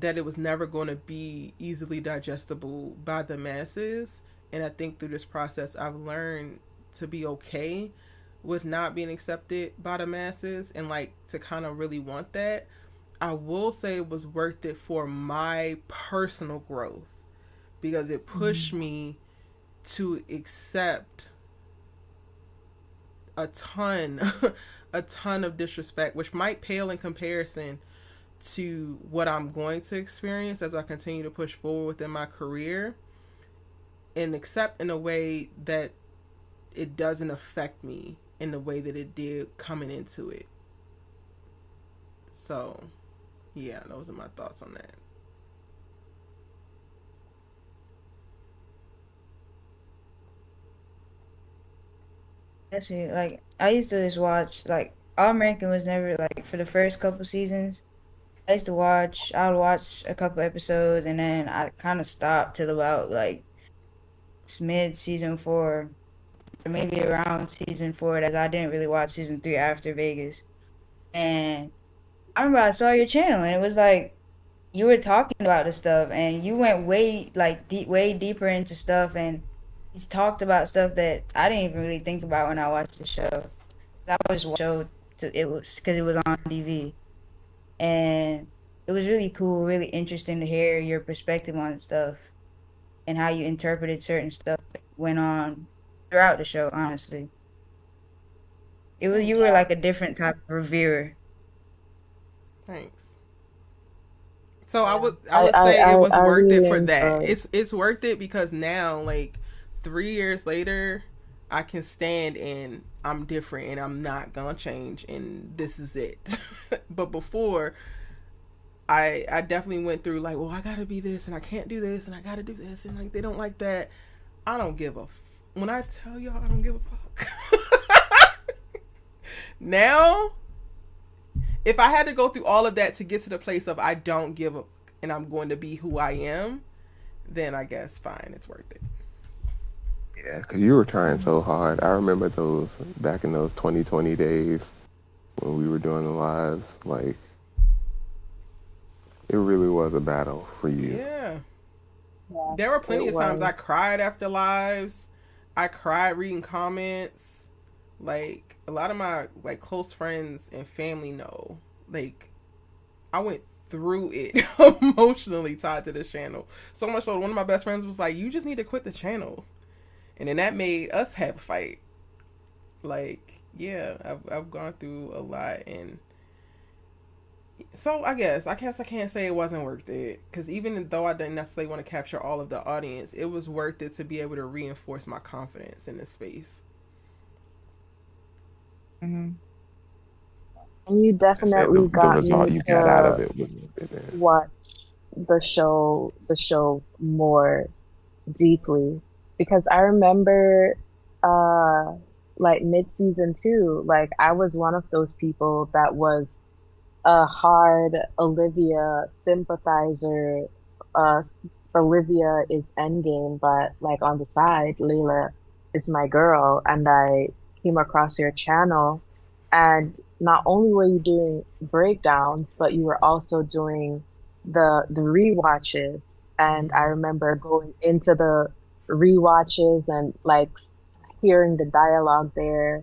it was never going to be easily digestible by the masses. And I think through this process I've learned to be okay with not being accepted by the masses, and like to kind of really want that. I will say it was worth it for my personal growth, because it pushed me to accept a ton a ton of disrespect, which might pale in comparison to what I'm going to experience as I continue to push forward within my career, and accept in a way that it doesn't affect me in the way that it did coming into it. So yeah, those are my thoughts on that. Actually, like I used to just watch like All American was never like for the first couple seasons. I would watch a couple episodes and then I kind of stopped till about like mid season 4 or maybe around season 4 as I didn't really watch season 3 after Vegas. And I remember I saw your channel and it was like you were talking about the stuff and you went way like way deeper into stuff and you talked about stuff that I didn't even really think about when I watched the show. I was show to it was because it was on TV and it was really cool, really interesting to hear your perspective on stuff and how you interpreted certain stuff that went on throughout the show. Honestly, you were like a different type of reviewer. Thanks. So I would say it was worth it for that. It's worth it because now, like 3 years later, I can stand and I'm different and I'm not gonna change and this is it. But before, I definitely went through like, well, I gotta be this and I can't do this and I gotta do this and like they don't like that. I don't give a. When I tell y'all, I don't give a fuck. Now, if I had to go through all of that to get to the place of I don't give a and I'm going to be who I am, then I guess fine, it's worth it. Yeah, because you were trying so hard. I remember those back in those 2020 days when we were doing the lives. Like, it really was a battle for you. Yeah. Yes, there were plenty of times I cried after lives. I cried reading comments. Like, a lot of my like close friends and family know. Like, I went through it emotionally tied to this channel. So much so one of my best friends was like, you just need to quit the channel. And then that made us have a fight. Like, yeah, I've gone through a lot. And so I guess I can't say it wasn't worth it. Because even though I didn't necessarily want to capture all of the audience, it was worth it to be able to reinforce my confidence in this space. Mm-hmm. And you definitely got me you got out of it. Watch the show more deeply, because I remember like mid-season 2, like I was one of those people that was a hard Olivia sympathizer. Spelivia is endgame, but like on the side, Layla is my girl, and I came across your channel, and not only were you doing breakdowns, but you were also doing the rewatches. And I remember going into the rewatches and like hearing the dialogue there.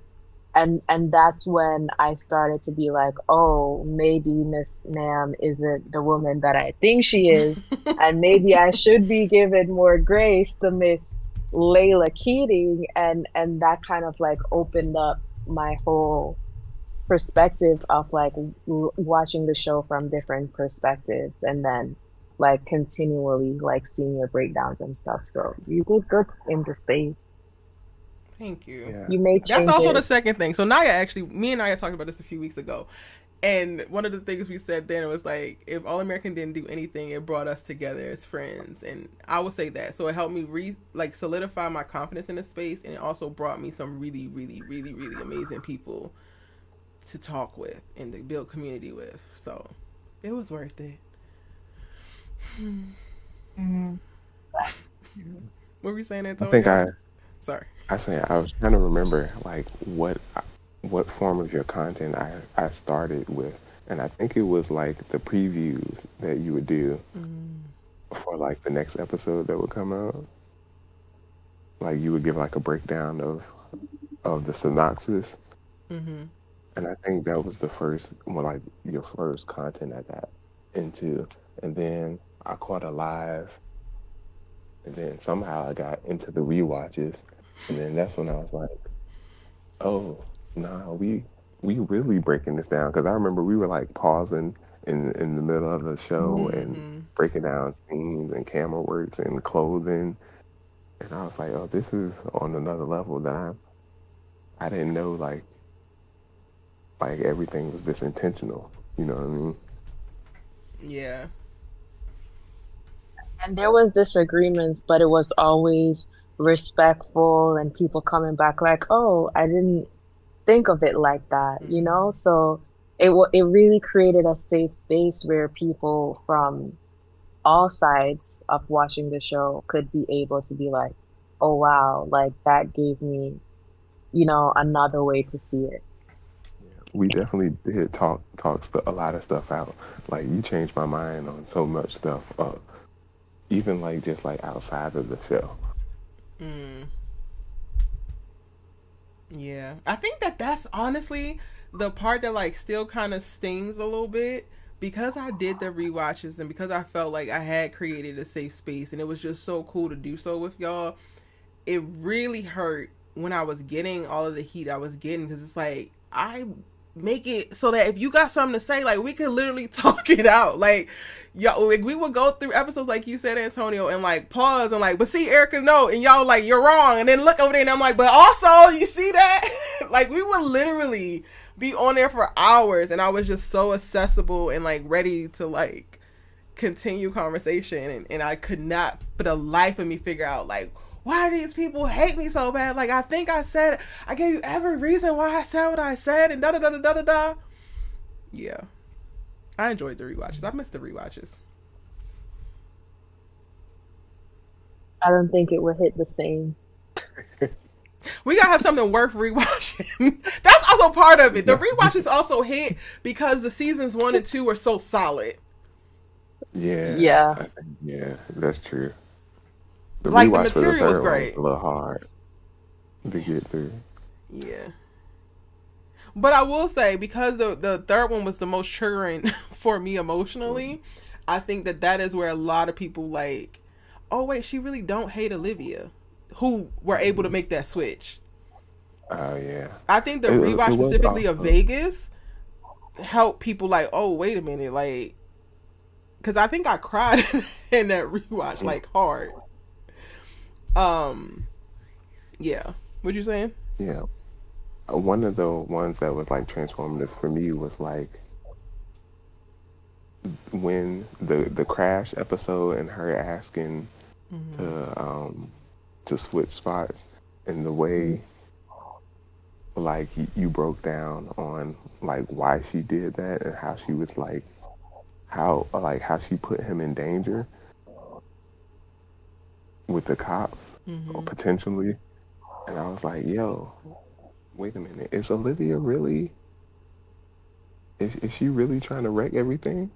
And that's when I started to be like, oh, maybe Miss Nam isn't the woman that I think she is. And maybe I should be given more grace to Miss Layla Keating. And that kind of like opened up my whole perspective of like watching the show from different perspectives, and then like continually like seeing your breakdowns and stuff. So you did good in the space. Thank you. Yeah. You made changes. That's also the second thing. So me and Naya talked about this a few weeks ago. And one of the things we said then was like, if All American didn't do anything, it brought us together as friends. And I would say that. So it helped me solidify my confidence in the space. And it also brought me some really, really, really, really amazing people to talk with and to build community with. So it was worth it. Mm-hmm. What were you saying, Antonio? Sorry. I was trying to remember like what form of your content I started with, and I think it was like the previews that you would do for like the next episode that would come out. Like you would give like a breakdown of the synopsis. Mm-hmm. And I think that was the first one, like your first content I got into. And then I caught a live. And then somehow I got into the rewatches. And then that's when I was like, oh, nah, we really breaking this down. Because I remember we were like pausing in the middle of the show and breaking down scenes and camera works and clothing. And I was like, oh, this is on another level that I didn't know like everything was this intentional, you know what I mean? Yeah. And there was disagreements, but it was always respectful and people coming back like, oh, I didn't think of it like that, you know? So it really created a safe space where people from all sides of watching the show could be able to be like, oh wow, like that gave me, you know, another way to see it. We definitely did talk a lot of stuff out. Like you changed my mind on so much stuff. Even like just like outside of the show. Yeah, I think that's honestly the part that like still kind of stings a little bit, because I did the rewatches and because I felt like I had created a safe space and it was just so cool to do so with y'all. It really hurt when I was getting all of the heat I was getting, because it's like I make it so that if you got something to say, like we could literally talk it out. Like y'all, like, we would go through episodes like you said, Antonio, and like pause and like, but see, Erica, no, and y'all like, you're wrong, and then look over there and I'm like, but also you see that? Like we would literally be on there for hours, and I was just so accessible and like ready to like continue conversation, and I could not for the life of me figure out like, why do these people hate me so bad? Like, I think I gave you every reason why I said what I said, and da da da da da da. Yeah. I enjoyed the rewatches. I missed the rewatches. I don't think it would hit the same. We gotta have something worth rewatching. That's also part of it. The rewatches also hit because the seasons 1 and 2 were so solid. Yeah, that's true. The like the rewatch for the material was third one great. was a little hard to get through. Yeah. But I will say, because the third one was the most triggering for me emotionally, I think that is where a lot of people like, oh wait, she really don't hate Olivia, who were able to make that switch. Oh yeah. I think the rewatch specifically of Vegas helped people like, oh wait a minute, like, because I think I cried in that rewatch like hard. Yeah. What you saying? Yeah. One of the ones that was like transformative for me was like when the crash episode and her asking to switch spots, and the way like you broke down on like why she did that and how she was like how she put him in danger with the cops or potentially, and I was like, yo, wait a minute, is Olivia really is she really trying to wreck everything?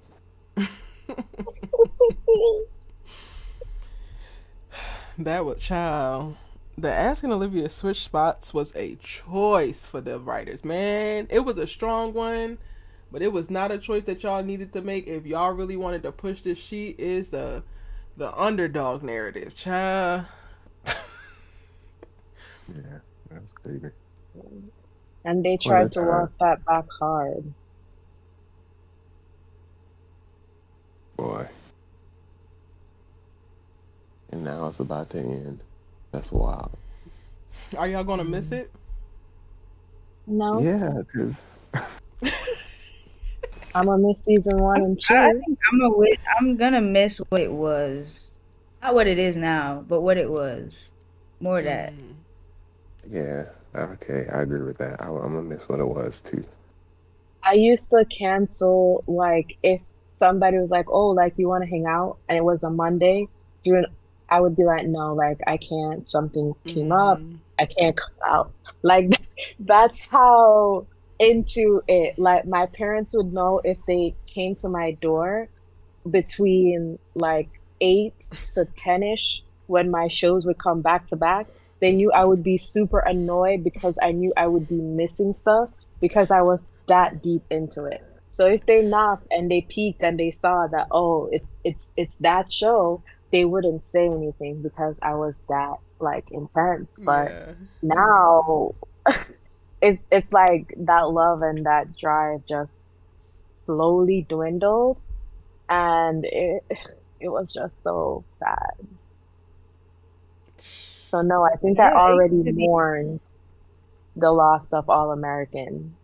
That was child. The asking Olivia to switch spots was a choice for the writers, man. It was a strong one, but it was not a choice that y'all needed to make if y'all really wanted to push this. She is the underdog narrative, child. Yeah, that's crazy. And they tried to walk that back hard. Boy. And now it's about to end. That's wild. Are y'all gonna miss it? No. Yeah, because I'm gonna miss season 1 and 2. I think I'm gonna miss what it was, not what it is now, but what it was. More that. Yeah. Okay, I agree with that. I'm gonna miss what it was too. I used to cancel, like, if somebody was like, oh, like, you want to hang out, and it was a Monday, I would be like, no, like, I can't, something came up, I can't come out. Like, that's how into it. Like, my parents would know if they came to my door between, like, 8 to 10-ish, when my shows would come back to back. They knew I would be super annoyed because I knew I would be missing stuff because I was that deep into it. So if they knocked and they peeked and they saw that, oh, it's that show, they wouldn't say anything because I was that like intense. But now it's like that love and that drive just slowly dwindled, and it was just so sad. So no, I think I already mourned the loss of All American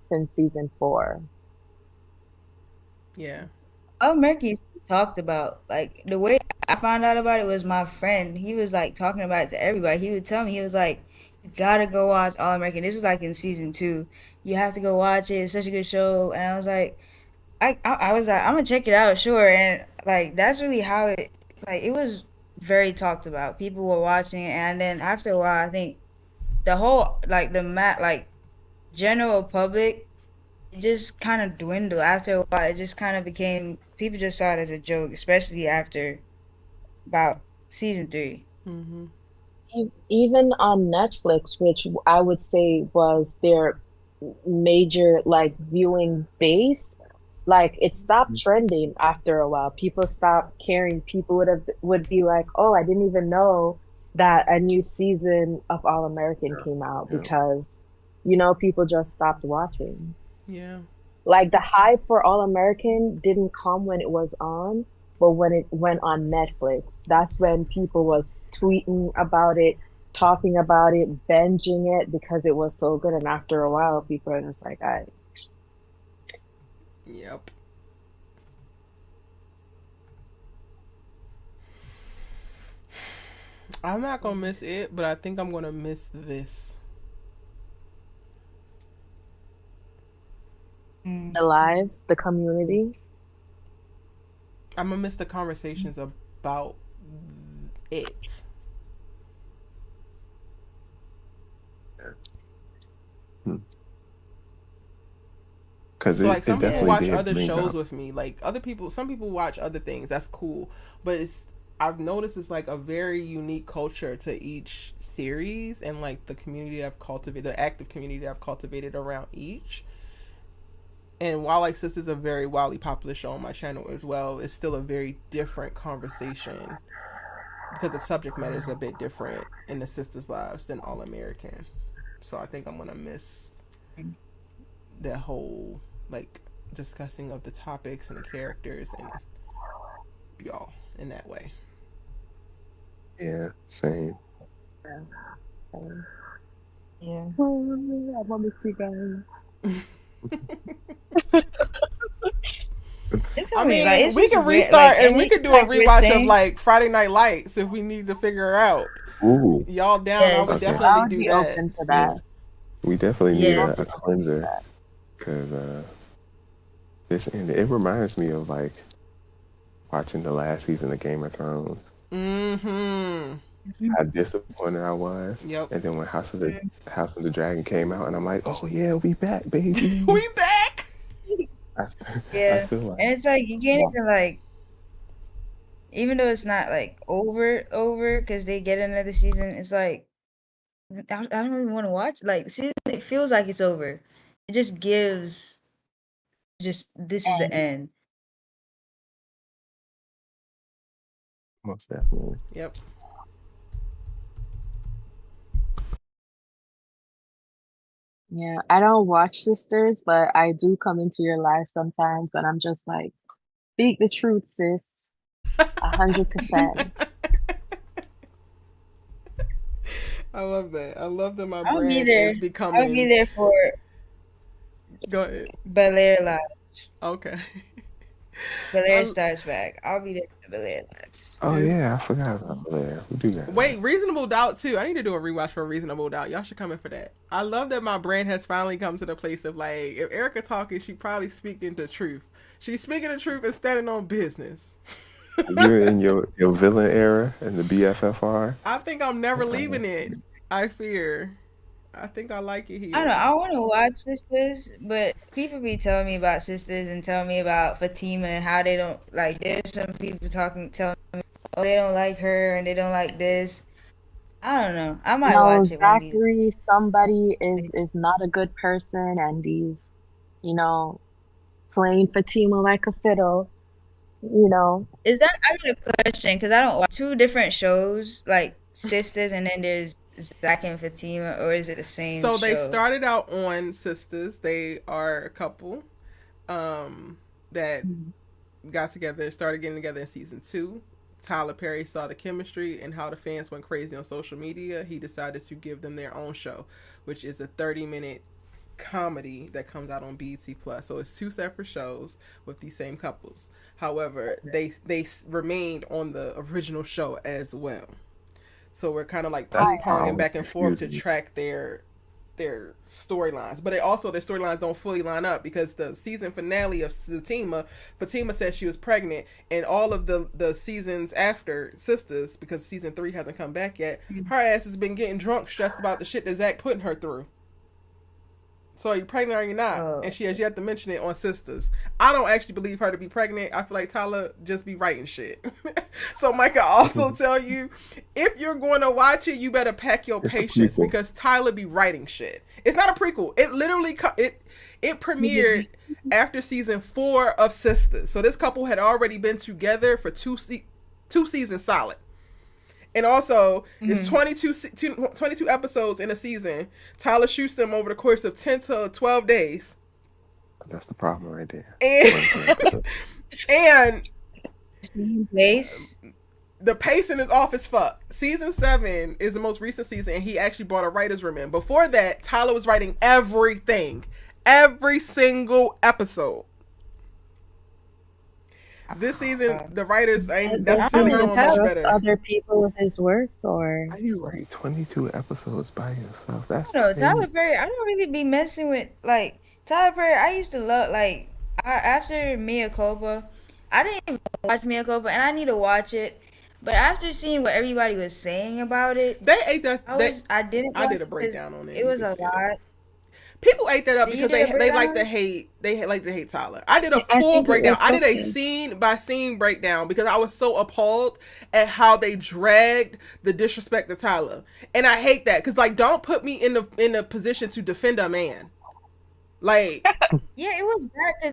since season 4. Yeah. All American talked about, like, the way I found out about it was my friend. He was like talking about it to everybody. He would tell me, he was like, "You gotta go watch All American." This was like in season 2. You have to go watch it. It's such a good show. And I was like, I was like, I'm gonna check it out, sure. And like that's really how it like it was very talked about. People were watching it, and then after a while, I think the whole like general public, it just kind of dwindled. After a while, it just kind of became people just saw it as a joke, especially after about season 3. Mm-hmm. Even on Netflix, which I would say was their major like viewing base, like it stopped trending after a while. People stopped caring. People would be like, "Oh, I didn't even know that a new season of All American came out," because people just stopped watching. Yeah. Like the hype for All American didn't come when it was on, but when it went on Netflix, that's when people was tweeting about it, talking about it, binging it because it was so good. And after a while, people are just like, "I." Yep. I'm not gonna miss it, but I think I'm gonna miss this. The lives, the community. I'm gonna miss the conversations about it. Because so like some people watch other shows up with me. Like some people watch other things. That's cool. But I've noticed it's like a very unique culture to each series, and like the community I've cultivated, the active community I've cultivated around each. And while like Sisters is a very wildly popular show on my channel as well, it's still a very different conversation because the subject matter is a bit different in the Sisters' lives than All American. So I think I'm gonna miss that whole like discussing of the topics and the characters and y'all in that way. Yeah, same. Yeah. I want to see guys. I mean, we can restart and we could do a rewatch of like Friday Night Lights if we need to figure out. Ooh. Y'all down? Yes. I would definitely do that. Open to that. Yeah. We definitely need a cleanser because it reminds me of like watching the last season of Game of Thrones. Mm-hmm. How disappointed I was. Yep. And then when House of the Dragon came out, and I'm like, oh yeah, we back, baby. We back. Yeah. And it's like you can't even like, even though it's not like over because they get another season. It's like I don't even want to watch. Like, see, it feels like it's over. It just gives, this is the end. Most definitely. Yep. Yeah, I don't watch Sisters, but I do come into your life sometimes, and I'm just like, speak the truth, sis. 100%. I love that. I love that my brand is becoming. I'll be there for. Go ahead. Bel-Air Lives. Okay. Bel-Air starts back. I'll be there for Bel-Air Lives. Oh yeah, I forgot about Bel-Air. We do that. Wait, Reasonable Doubt too. I need to do a rewatch for Reasonable Doubt. Y'all should come in for that. I love that my brand has finally come to the place of like, if Erica talking, she probably speaking the truth. She's speaking the truth and standing on business. You're in your villain era and the BFFR. I think I'm never leaving it. I fear. I think I like it here. I don't know. I want to watch Sisters, but people be telling me about Sisters and telling me about Fatima and how they don't like. There's some people telling me, oh, they don't like her and they don't like this. I don't know. I might watch it. Zachary, somebody is not a good person, and he's, playing Fatima like a fiddle. Is that, I got a question because I don't watch 2 different shows like Sisters and then there's Zach and Fatima, or is it the same show? They started out on Sisters. They are a couple that got together, started getting together in season 2. Tyler Perry saw the chemistry and how the fans went crazy on social media. He decided to give them their own show, which is a 30-minute comedy that comes out on BET Plus. So it's 2 separate shows with these same couples. However, they remained on the original show as well. So we're kind of like ping-ponging back and forth to track their storylines, but their storylines don't fully line up because the season finale of Fatima said she was pregnant, and all of the seasons after Sisters, because season 3 hasn't come back yet, her ass has been getting drunk, stressed about the shit that Zach putting her through. So are you pregnant or are you not? And she has yet to mention it on Sisters. I don't actually believe her to be pregnant. I feel like Tyler just be writing shit. So Mike, I also tell you, if you're going to watch it, you better pack your patience because Tyler be writing shit. It's not a prequel. It literally it premiered after season 4 of Sisters. So this couple had already been together for 2 seasons solid. And also, it's 22 episodes in a season. Tyler shoots them over the course of 10 to 12 days. That's the problem right there. And pace. The pacing is off as fuck. Season 7 is the most recent season, and he actually brought a writer's room in. Before that, Tyler was writing everything. Every single episode. This season, the writers ain't necessarily doing much better. Other people with his work, or how do you write 22 episodes by yourself? That's Tyler Perry. I don't really be messing with like Tyler Perry. I used to love after Mea Culpa. I didn't even watch Mea Culpa, and I need to watch it. But after seeing what everybody was saying about it, they ate that. I did a breakdown on it. It was a lot. People ate that up because they like to hate. They like to hate Tyler. I did a full breakdown. I did a scene by scene breakdown because I was so appalled at how they dragged the disrespect to Tyler, and I hate that because like don't put me in the position to defend a man. Like, yeah, it was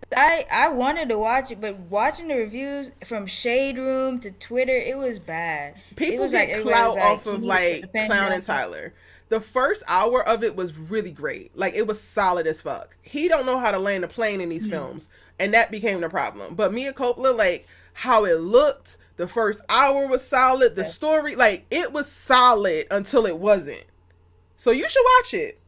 bad. I wanted to watch it, but watching the reviews from Shade Room to Twitter, it was bad. People get clout off of like clowning Tyler. The first hour of it was really great. Like, it was solid as fuck. He don't know how to land a plane in these films, and that became the problem. But Mea Culpa, like, how it looked, the first hour was solid. The story, like, it was solid until it wasn't. So you should watch it.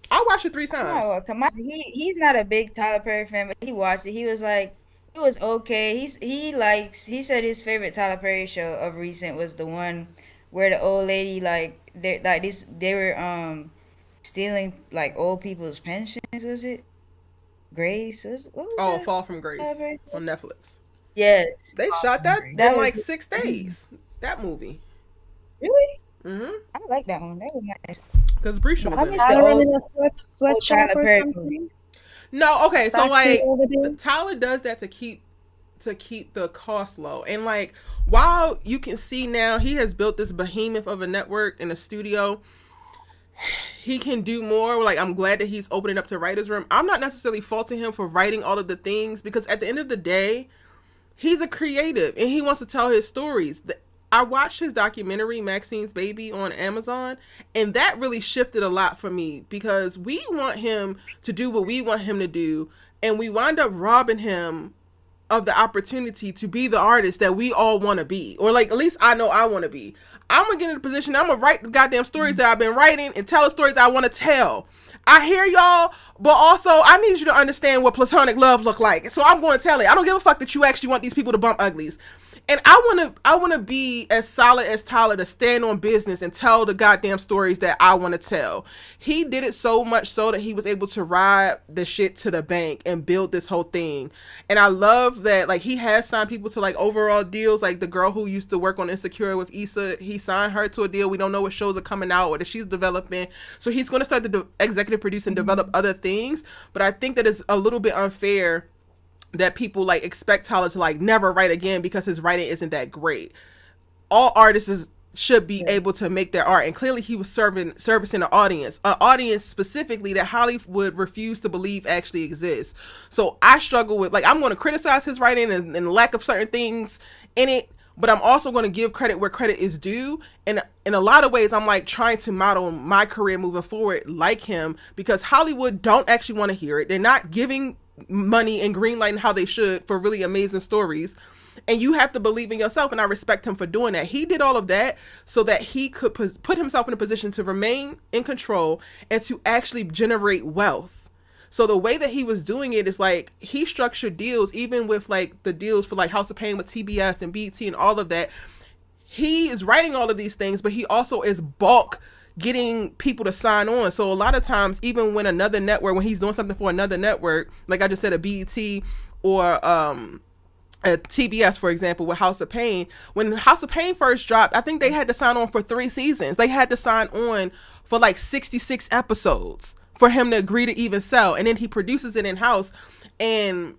I watched it 3 times. Oh, come on. He's not a big Tyler Perry fan, but he watched it. He was like, it was okay. He said his favorite Tyler Perry show of recent was the one where the old lady they were stealing like old people's pensions. Was it Grace? What was that? Fall from Grace on Netflix. Yes, they shot that in like 6 days. That movie. Really? Mm-hmm. I like that one. That was nice. Because Brisha was in it. Sweatshop or something? No, okay, so like Tyler does that to keep the cost low. And like while you can see now he has built this behemoth of a network in a studio, he can do more. Like, I'm glad that he's opening up to writer's room. I'm not necessarily faulting him for writing all of the things because at the end of the day, he's a creative and he wants to tell his stories. I watched his documentary, Maxine's Baby, on Amazon, and that really shifted a lot for me because we want him to do what we want him to do, and we wind up robbing him of the opportunity to be the artist that we all want to be, or like at least I know I want to be. I'm gonna get in a position, I'm gonna write the goddamn stories that I've been writing and tell the stories that I want to tell. I hear y'all, but also I need you to understand what platonic love look like, so I'm going to tell it. I don't give a fuck that you actually want these people to bump uglies. And I want to be as solid as Tyler to stand on business and tell the goddamn stories that I want to tell. He did it so much so that he was able to ride the shit to the bank and build this whole thing. And I love that, like, he has signed people to like overall deals. Like the girl who used to work on Insecure with Issa, he signed her to a deal. We don't know what shows are coming out or that she's developing. So he's going to start to executive produce and develop other things. But I think that it's a little bit unfair that people like expect Tyler to like never write again because his writing isn't that great. All artists should be able to make their art, and clearly he was servicing an audience specifically that Hollywood refused to believe actually exists. So I struggle with, like, I'm going to criticize his writing and the lack of certain things in it, but I'm also going to give credit where credit is due. And in a lot of ways, I'm like trying to model my career moving forward like him, because Hollywood don't actually want to hear it. They're not giving money and greenlighting how they should for really amazing stories. And you have to believe in yourself, and I respect him for doing that. He did all of that so that he could put himself in a position to remain in control and to actually generate wealth. So the way that he was doing it is like he structured deals, even with like the deals for like House of Pain with TBS and BT and all of that. He is writing all of these things, but he also is bulk getting people to sign on. So a lot of times, even when another network, when he's doing something for another network, like I just said, a BET or a TBS, for example, with House of Pain, when House of Pain first dropped, I think they had to sign on for 3 seasons. They had to sign on for like 66 episodes for him to agree to even sell. And then he produces it in house, and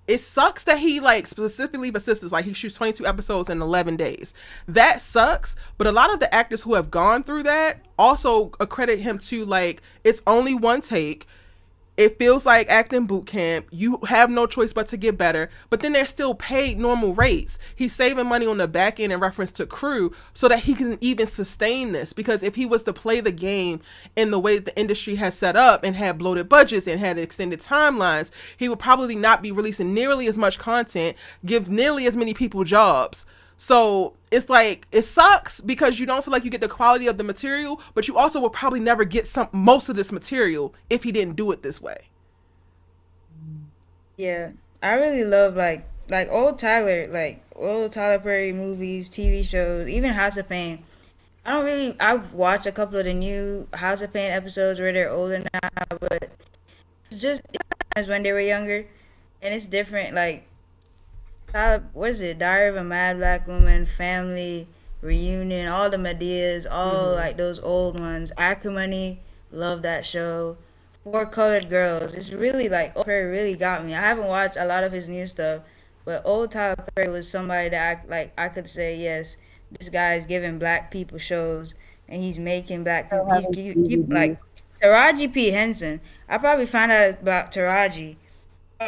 it sucks that he like specifically persisted. Like he shoots 22 episodes in 11 days. That sucks. But a lot of the actors who have gone through that also accredit him to like, it's only one take. It feels like acting boot camp. You have no choice but to get better. But then they're still paid normal rates. He's saving money on the back end in reference to crew so that he can even sustain this. Because if he was to play the game in the way the industry has set up and had bloated budgets and had extended timelines, he would probably not be releasing nearly as much content, give nearly as many people jobs. So it's like, it sucks because you don't feel like you get the quality of the material, but you also will probably never get most of this material if he didn't do it this way. Yeah, I really love like old Tyler Perry movies, TV shows, even House of Pain. I've watched a couple of the new House of Pain episodes where they're older now, but it's just as when they were younger, and it's different. Like, what is it? Diary of a Mad Black Woman, Family, Reunion, all the Medeas, all like those old ones. Acrimony, love that show. Four Colored Girls. It's really like, old Perry really got me. I haven't watched a lot of his new stuff, but old Tyler Perry was somebody that I could say, yes, this guy is giving black people shows, and he's making black people. He's like Taraji P. Henson. I probably found out about Taraji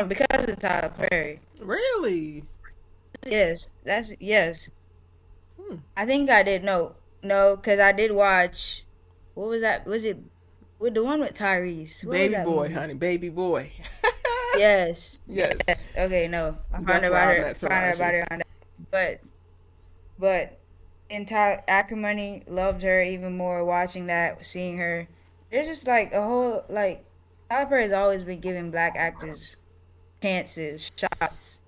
because of Tyler Perry. Really? Yes, yes. I think I did. No, because I did watch. What was that? Was it with the one with Tyrese? Baby Boy, honey, Baby Boy. Yes. Yes. Okay, no, I found out about her on that. But in Acrimony, loved her even more. Watching that, seeing her, there's just like a whole like. Tyler Perry has always been giving black actors chances, shots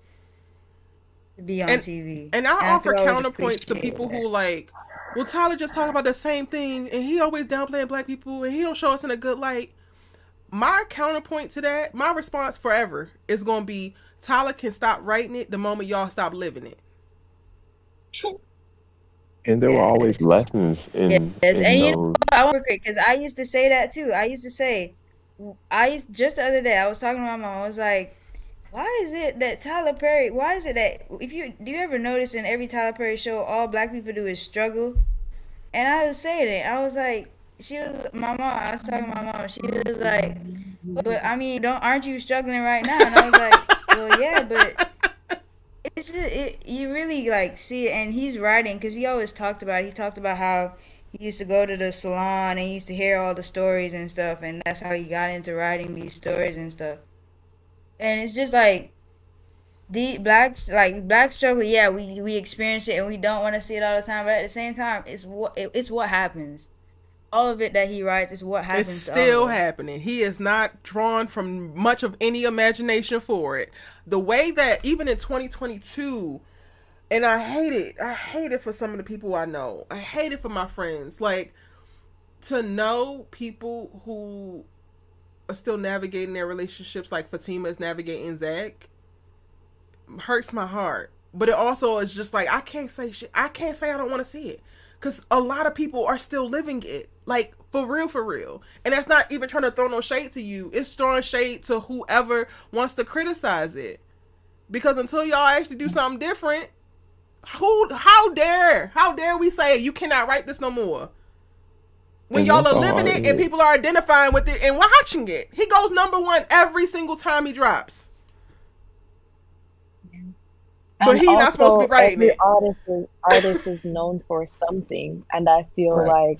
to be on TV. And I offer counterpoints to people who like, well, Tyler just talk about the same thing, and he always downplaying black people, and he don't show us in a good light. My counterpoint to that, my response forever is going to be, Tyler can stop writing it the moment y'all stop living it. And there were always lessons in and you know, those. I want to because I used to say that too. Just the other day I was talking to my mom. I was like, why is it that Tyler Perry? Why is it that do you ever notice in every Tyler Perry show all black people do is struggle? And I was saying it. I was like, I was talking to my mom. She was like, but I mean, aren't you struggling right now? And I was like, well, yeah, but it's just you really like see it. And he's writing because he always talked about how he used to go to the salon and he used to hear all the stories and stuff, and that's how he got into writing these stories and stuff. And it's just like the black struggle. Yeah, we experience it and we don't want to see it all the time, but at the same time, it's what happens. All of it that he writes is what happens. It's still happening. He is not drawn from much of any imagination for it. The way that even in 2022, and I hate it for some of the people I know. I hate it for my friends. Like, to know people who are still navigating their relationships like Fatima is navigating Zach hurts my heart. But it also is just like, I can't say shit. I can't say I don't want to see it. Because a lot of people are still living it. Like, for real. And that's not even trying to throw no shade to you. It's throwing shade to whoever wants to criticize it. Because until y'all actually do something different, how dare we say you cannot write this no more? When y'all are living it and people are identifying with it and watching it. He goes #1 every single time he drops. But he's not supposed to be writing it. Artist is known for something, and I feel like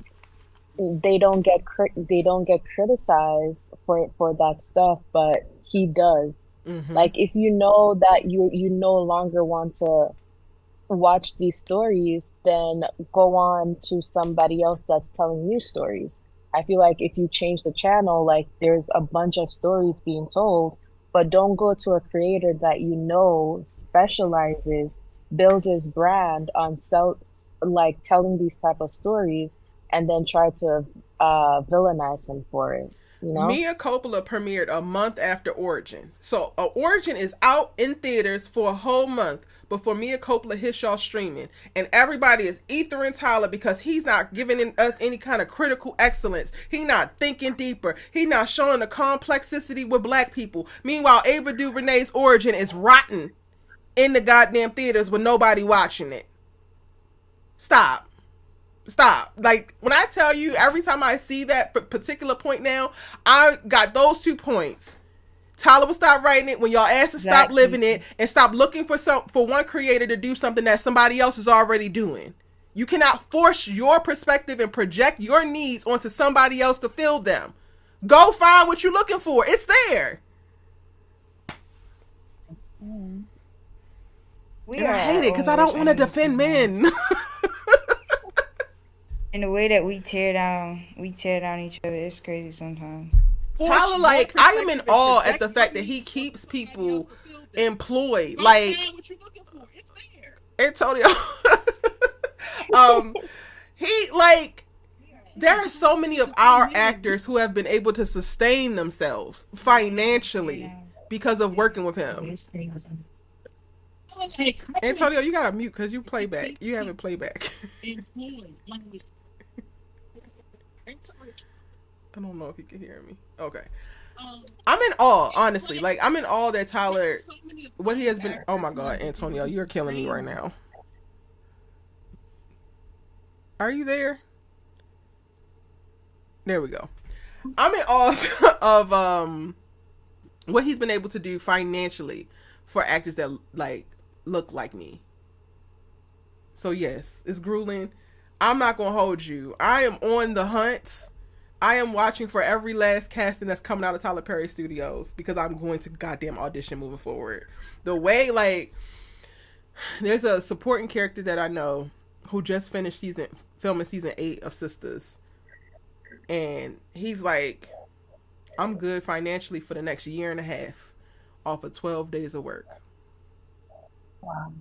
they don't get criticized for that stuff, but he does. Like, if you know that you no longer want to watch these stories, then go on to somebody else that's telling new stories. I feel like if you change the channel, like, there's a bunch of stories being told, but don't go to a creator that you know specializes, build his brand on like telling these type of stories, and then try to villainize him for it. You know? Mia Coppola premiered a month after Origin. So Origin is out in theaters for a whole month before Mia Coppola hits y'all streaming. And everybody is ethering Tyler because he's not giving us any kind of critical excellence. He's not thinking deeper. He's not showing the complexity with black people. Meanwhile, Ava DuVernay's Origin is rotten in the goddamn theaters with nobody watching it. Stop. Like, when I tell you, every time I see that particular point now, I got those 2 points. Tyler will stop writing it when y'all asses stop living it and stop looking for one creator to do something that somebody else is already doing. You cannot force your perspective and project your needs onto somebody else to fill them. Go find what you're looking for. It's there. It's there. And I hate it because I don't want to defend men. In the way that we tear down each other, it's crazy sometimes. Tyler, like, I am in awe at the fact that he keeps people employed. Like, Antonio, he, like, there are so many of our actors who have been able to sustain themselves financially because of working with him. Antonio, you gotta mute because you play back. You haven't playback. I don't know if he can hear me. Okay. I'm in awe, honestly. Like, I'm in awe that Tyler, what he has been. Oh my God, Antonio, you're killing me right now. Are you there? There we go. I'm in awe of what he's been able to do financially for actors that, like, look like me. So yes, it's grueling. I'm not gonna hold you. I am on the hunt. I am watching for every last casting that's coming out of Tyler Perry Studios because I'm going to goddamn audition moving forward. The way, like, there's a supporting character that I know who just finished filming season 8 of Sisters, and he's like, I'm good financially for the next year and a half off of 12 days of work. Wow.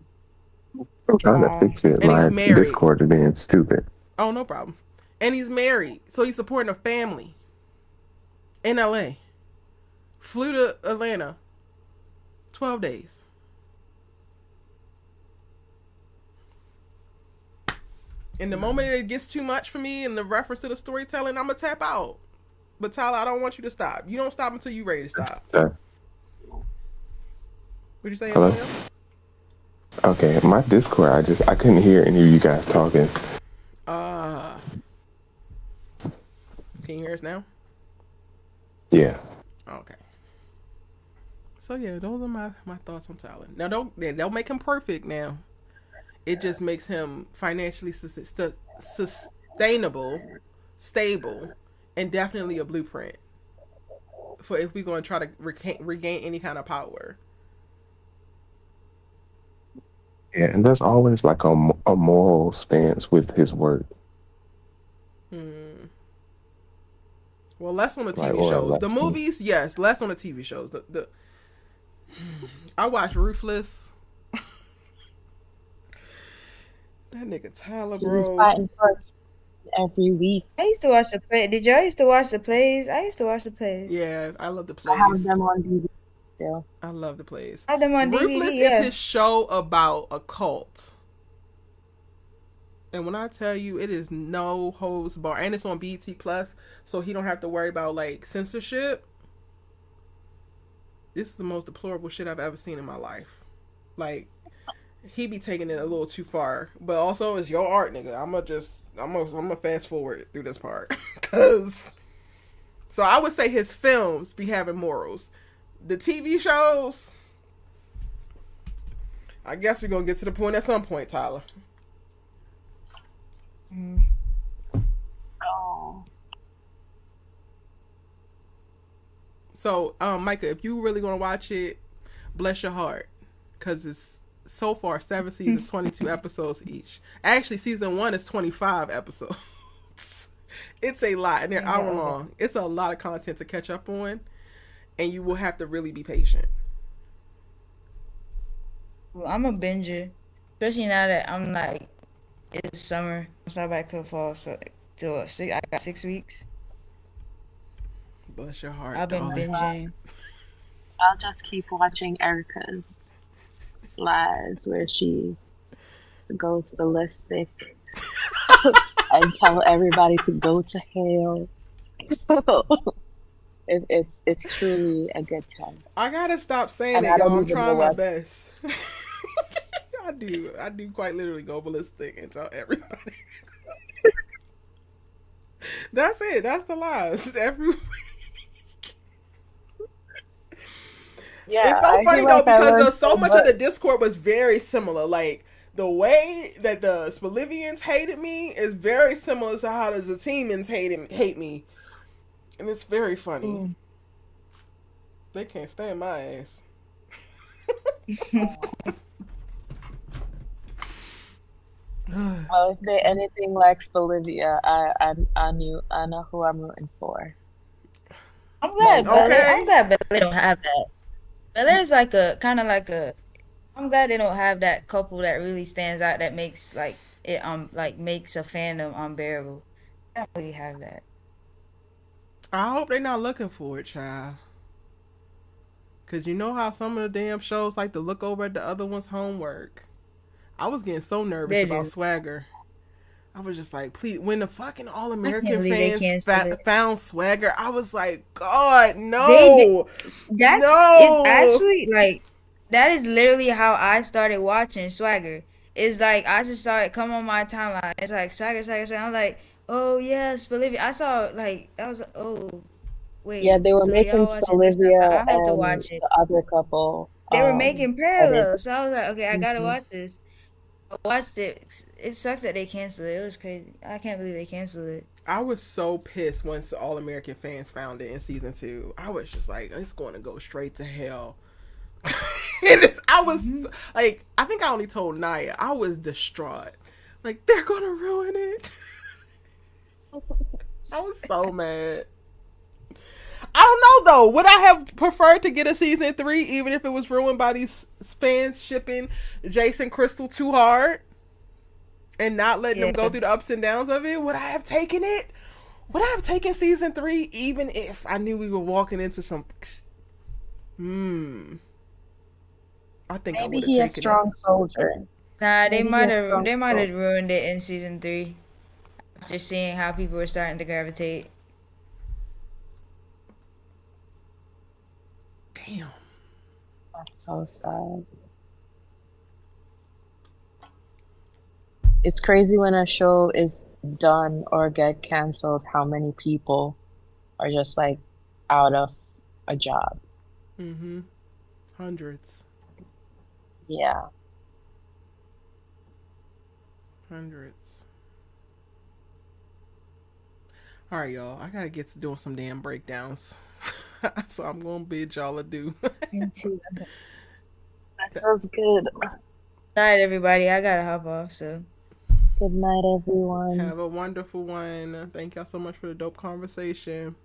I'm trying to fix it. And he's married. Discord is being stupid. Oh, no problem. And he's married, so he's supporting a family in LA. Flew to Atlanta. 12 days. And the moment it gets too much for me and the reference to the storytelling, I'm going to tap out. But Tyler, I don't want you to stop. You don't stop until you're ready to stop. What'd you say, hello? Antonio? Okay, my Discord, I couldn't hear any of you guys talking. Can you hear us now? Yeah. Okay. So yeah, those are my thoughts on Tyler. Now don't make him perfect now. It just makes him financially sustainable, stable, and definitely a blueprint for if we're going to try to regain any kind of power. Yeah, and there's always like a moral stance with his work. Well, less on the TV shows. The movies, yes, less on the TV shows. I watch Ruthless. That nigga Tyler, bro. Fighting for every week. I used to watch the play. Did y'all used to watch the plays? I used to watch the plays. Yeah, I love the plays. I have them on DVD still. I love the plays. I have them on Ruthless DVD, is his show about a cult. And when I tell you, it is no holds bar, and it's on BET Plus, so he don't have to worry about like censorship. This is the most deplorable shit I've ever seen in my life. Like, he be taking it a little too far, but also it's your art, nigga. I'm gonna fast forward through this part, cause. So I would say his films be having morals. The TV shows, I guess we're gonna get to the point at some point, Tyler. Oh. So, Micah, if you really gonna watch it, bless your heart, because it's so far 7 seasons, 22 episodes each. Actually, season 1 is 25 episodes. It's a lot, and they're hour long. It's a lot of content to catch up on, and you will have to really be patient. Well, I'm a binger, especially now that I'm like, it's summer. I'm starting back to the fall, so I got 6 weeks. Bless your heart. I've been binging. I'll just keep watching Erica's lives where she goes ballistic and tell everybody to go to hell. It's truly a good time. I gotta stop saying it, y'all. I'm trying my best. I do quite literally go ballistic and tell everybody. That's it. That's the lies every week. Yeah, it's so funny though, because so much of the Discord was very similar. Like, the way that the Spelivians hated me is very similar to how the Zatemians hate me. And it's very funny. They can't stand my ass. Well, if they're anything like Spelivia, I know who I'm rooting for. I'm glad, I'm glad they don't have that. But there's like a kind of like a. I'm glad they don't have that couple that really stands out that makes like it makes a fandom unbearable. They don't really have that. I hope they're not looking for it, child. Cause you know how some of the damn shows like to look over at the other one's homework. I was getting so nervous about Swagger. I was just like, please, when the fucking All American fans found Swagger, I was like, God, no. It's actually like, that is literally how I started watching Swagger. It's like, I just saw it come on my timeline. It's like, Swagger. I'm like, oh yeah, Spelivia. I saw like, I was like, oh, wait. Yeah, they were making Spelivia I had to watch it. The other couple. They were making parallels. So I was like, okay, I gotta watch this. I watched it. It sucks that they canceled it. It was crazy. I can't believe they canceled it. I was so pissed once the All American fans found it in season 2. I was just like, it's going to go straight to hell. I was like, I think I only told Naya. I was distraught. Like, they're going to ruin it. I was so mad. I don't know though. Would I have preferred to get a season 3 even if it was ruined by these fans shipping Jason Crystal too hard and not letting them go through the ups and downs of it? Would I have taken it? Would I have taken season 3 even if I knew we were walking into something? I think maybe he a strong soldier. Nah, they might have ruined it in season 3 after seeing how people were starting to gravitate. Damn. That's so sad. It's crazy when a show is done or get canceled, how many people are just like out of a job. Hundreds. Yeah. Hundreds. All right, y'all. I gotta get to doing some damn breakdowns. So I'm gonna bid y'all adieu. Me too. That sounds good. Good night, everybody. I gotta hop off, so. Good night, everyone. Have a wonderful one. Thank y'all so much for the dope conversation.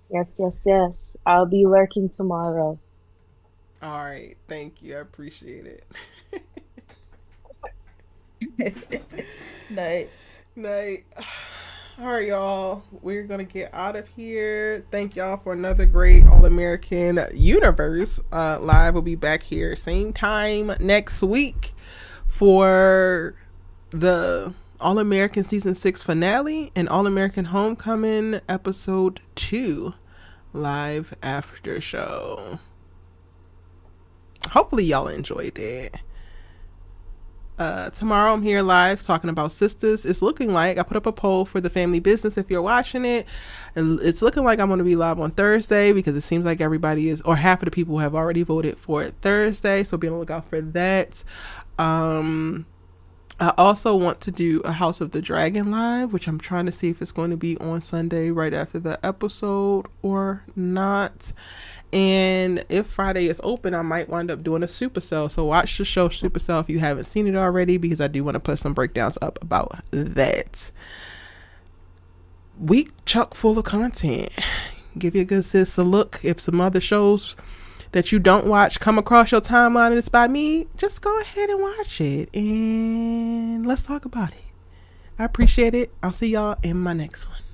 Yes. I'll be lurking tomorrow. All right. Thank you. I appreciate it. Night. All right, y'all. We're going to get out of here. Thank y'all for another great All-American Universe. Live will be back here same time next week for the All-American Season 6 finale and All-American Homecoming Episode 2 live after show. Hopefully y'all enjoyed it. Tomorrow I'm here live talking about Sisters. It's looking like I put up a poll for the family business if you're watching it. It's looking like I'm going to be live on Thursday because it seems like everybody is, or half of the people have already voted for it Thursday. So be on the lookout for that. I also want to do a House of the Dragon live, which I'm trying to see if it's going to be on Sunday right after the episode or not. And if Friday is open, I might wind up doing a Supercell. So watch the show Supercell if you haven't seen it already, because I do want to put some breakdowns up about that. Week chock full of content. Give your good sis a look. If some other shows that you don't watch come across your timeline and it's by me, just go ahead and watch it and let's talk about it. I appreciate it. I'll see y'all in my next one.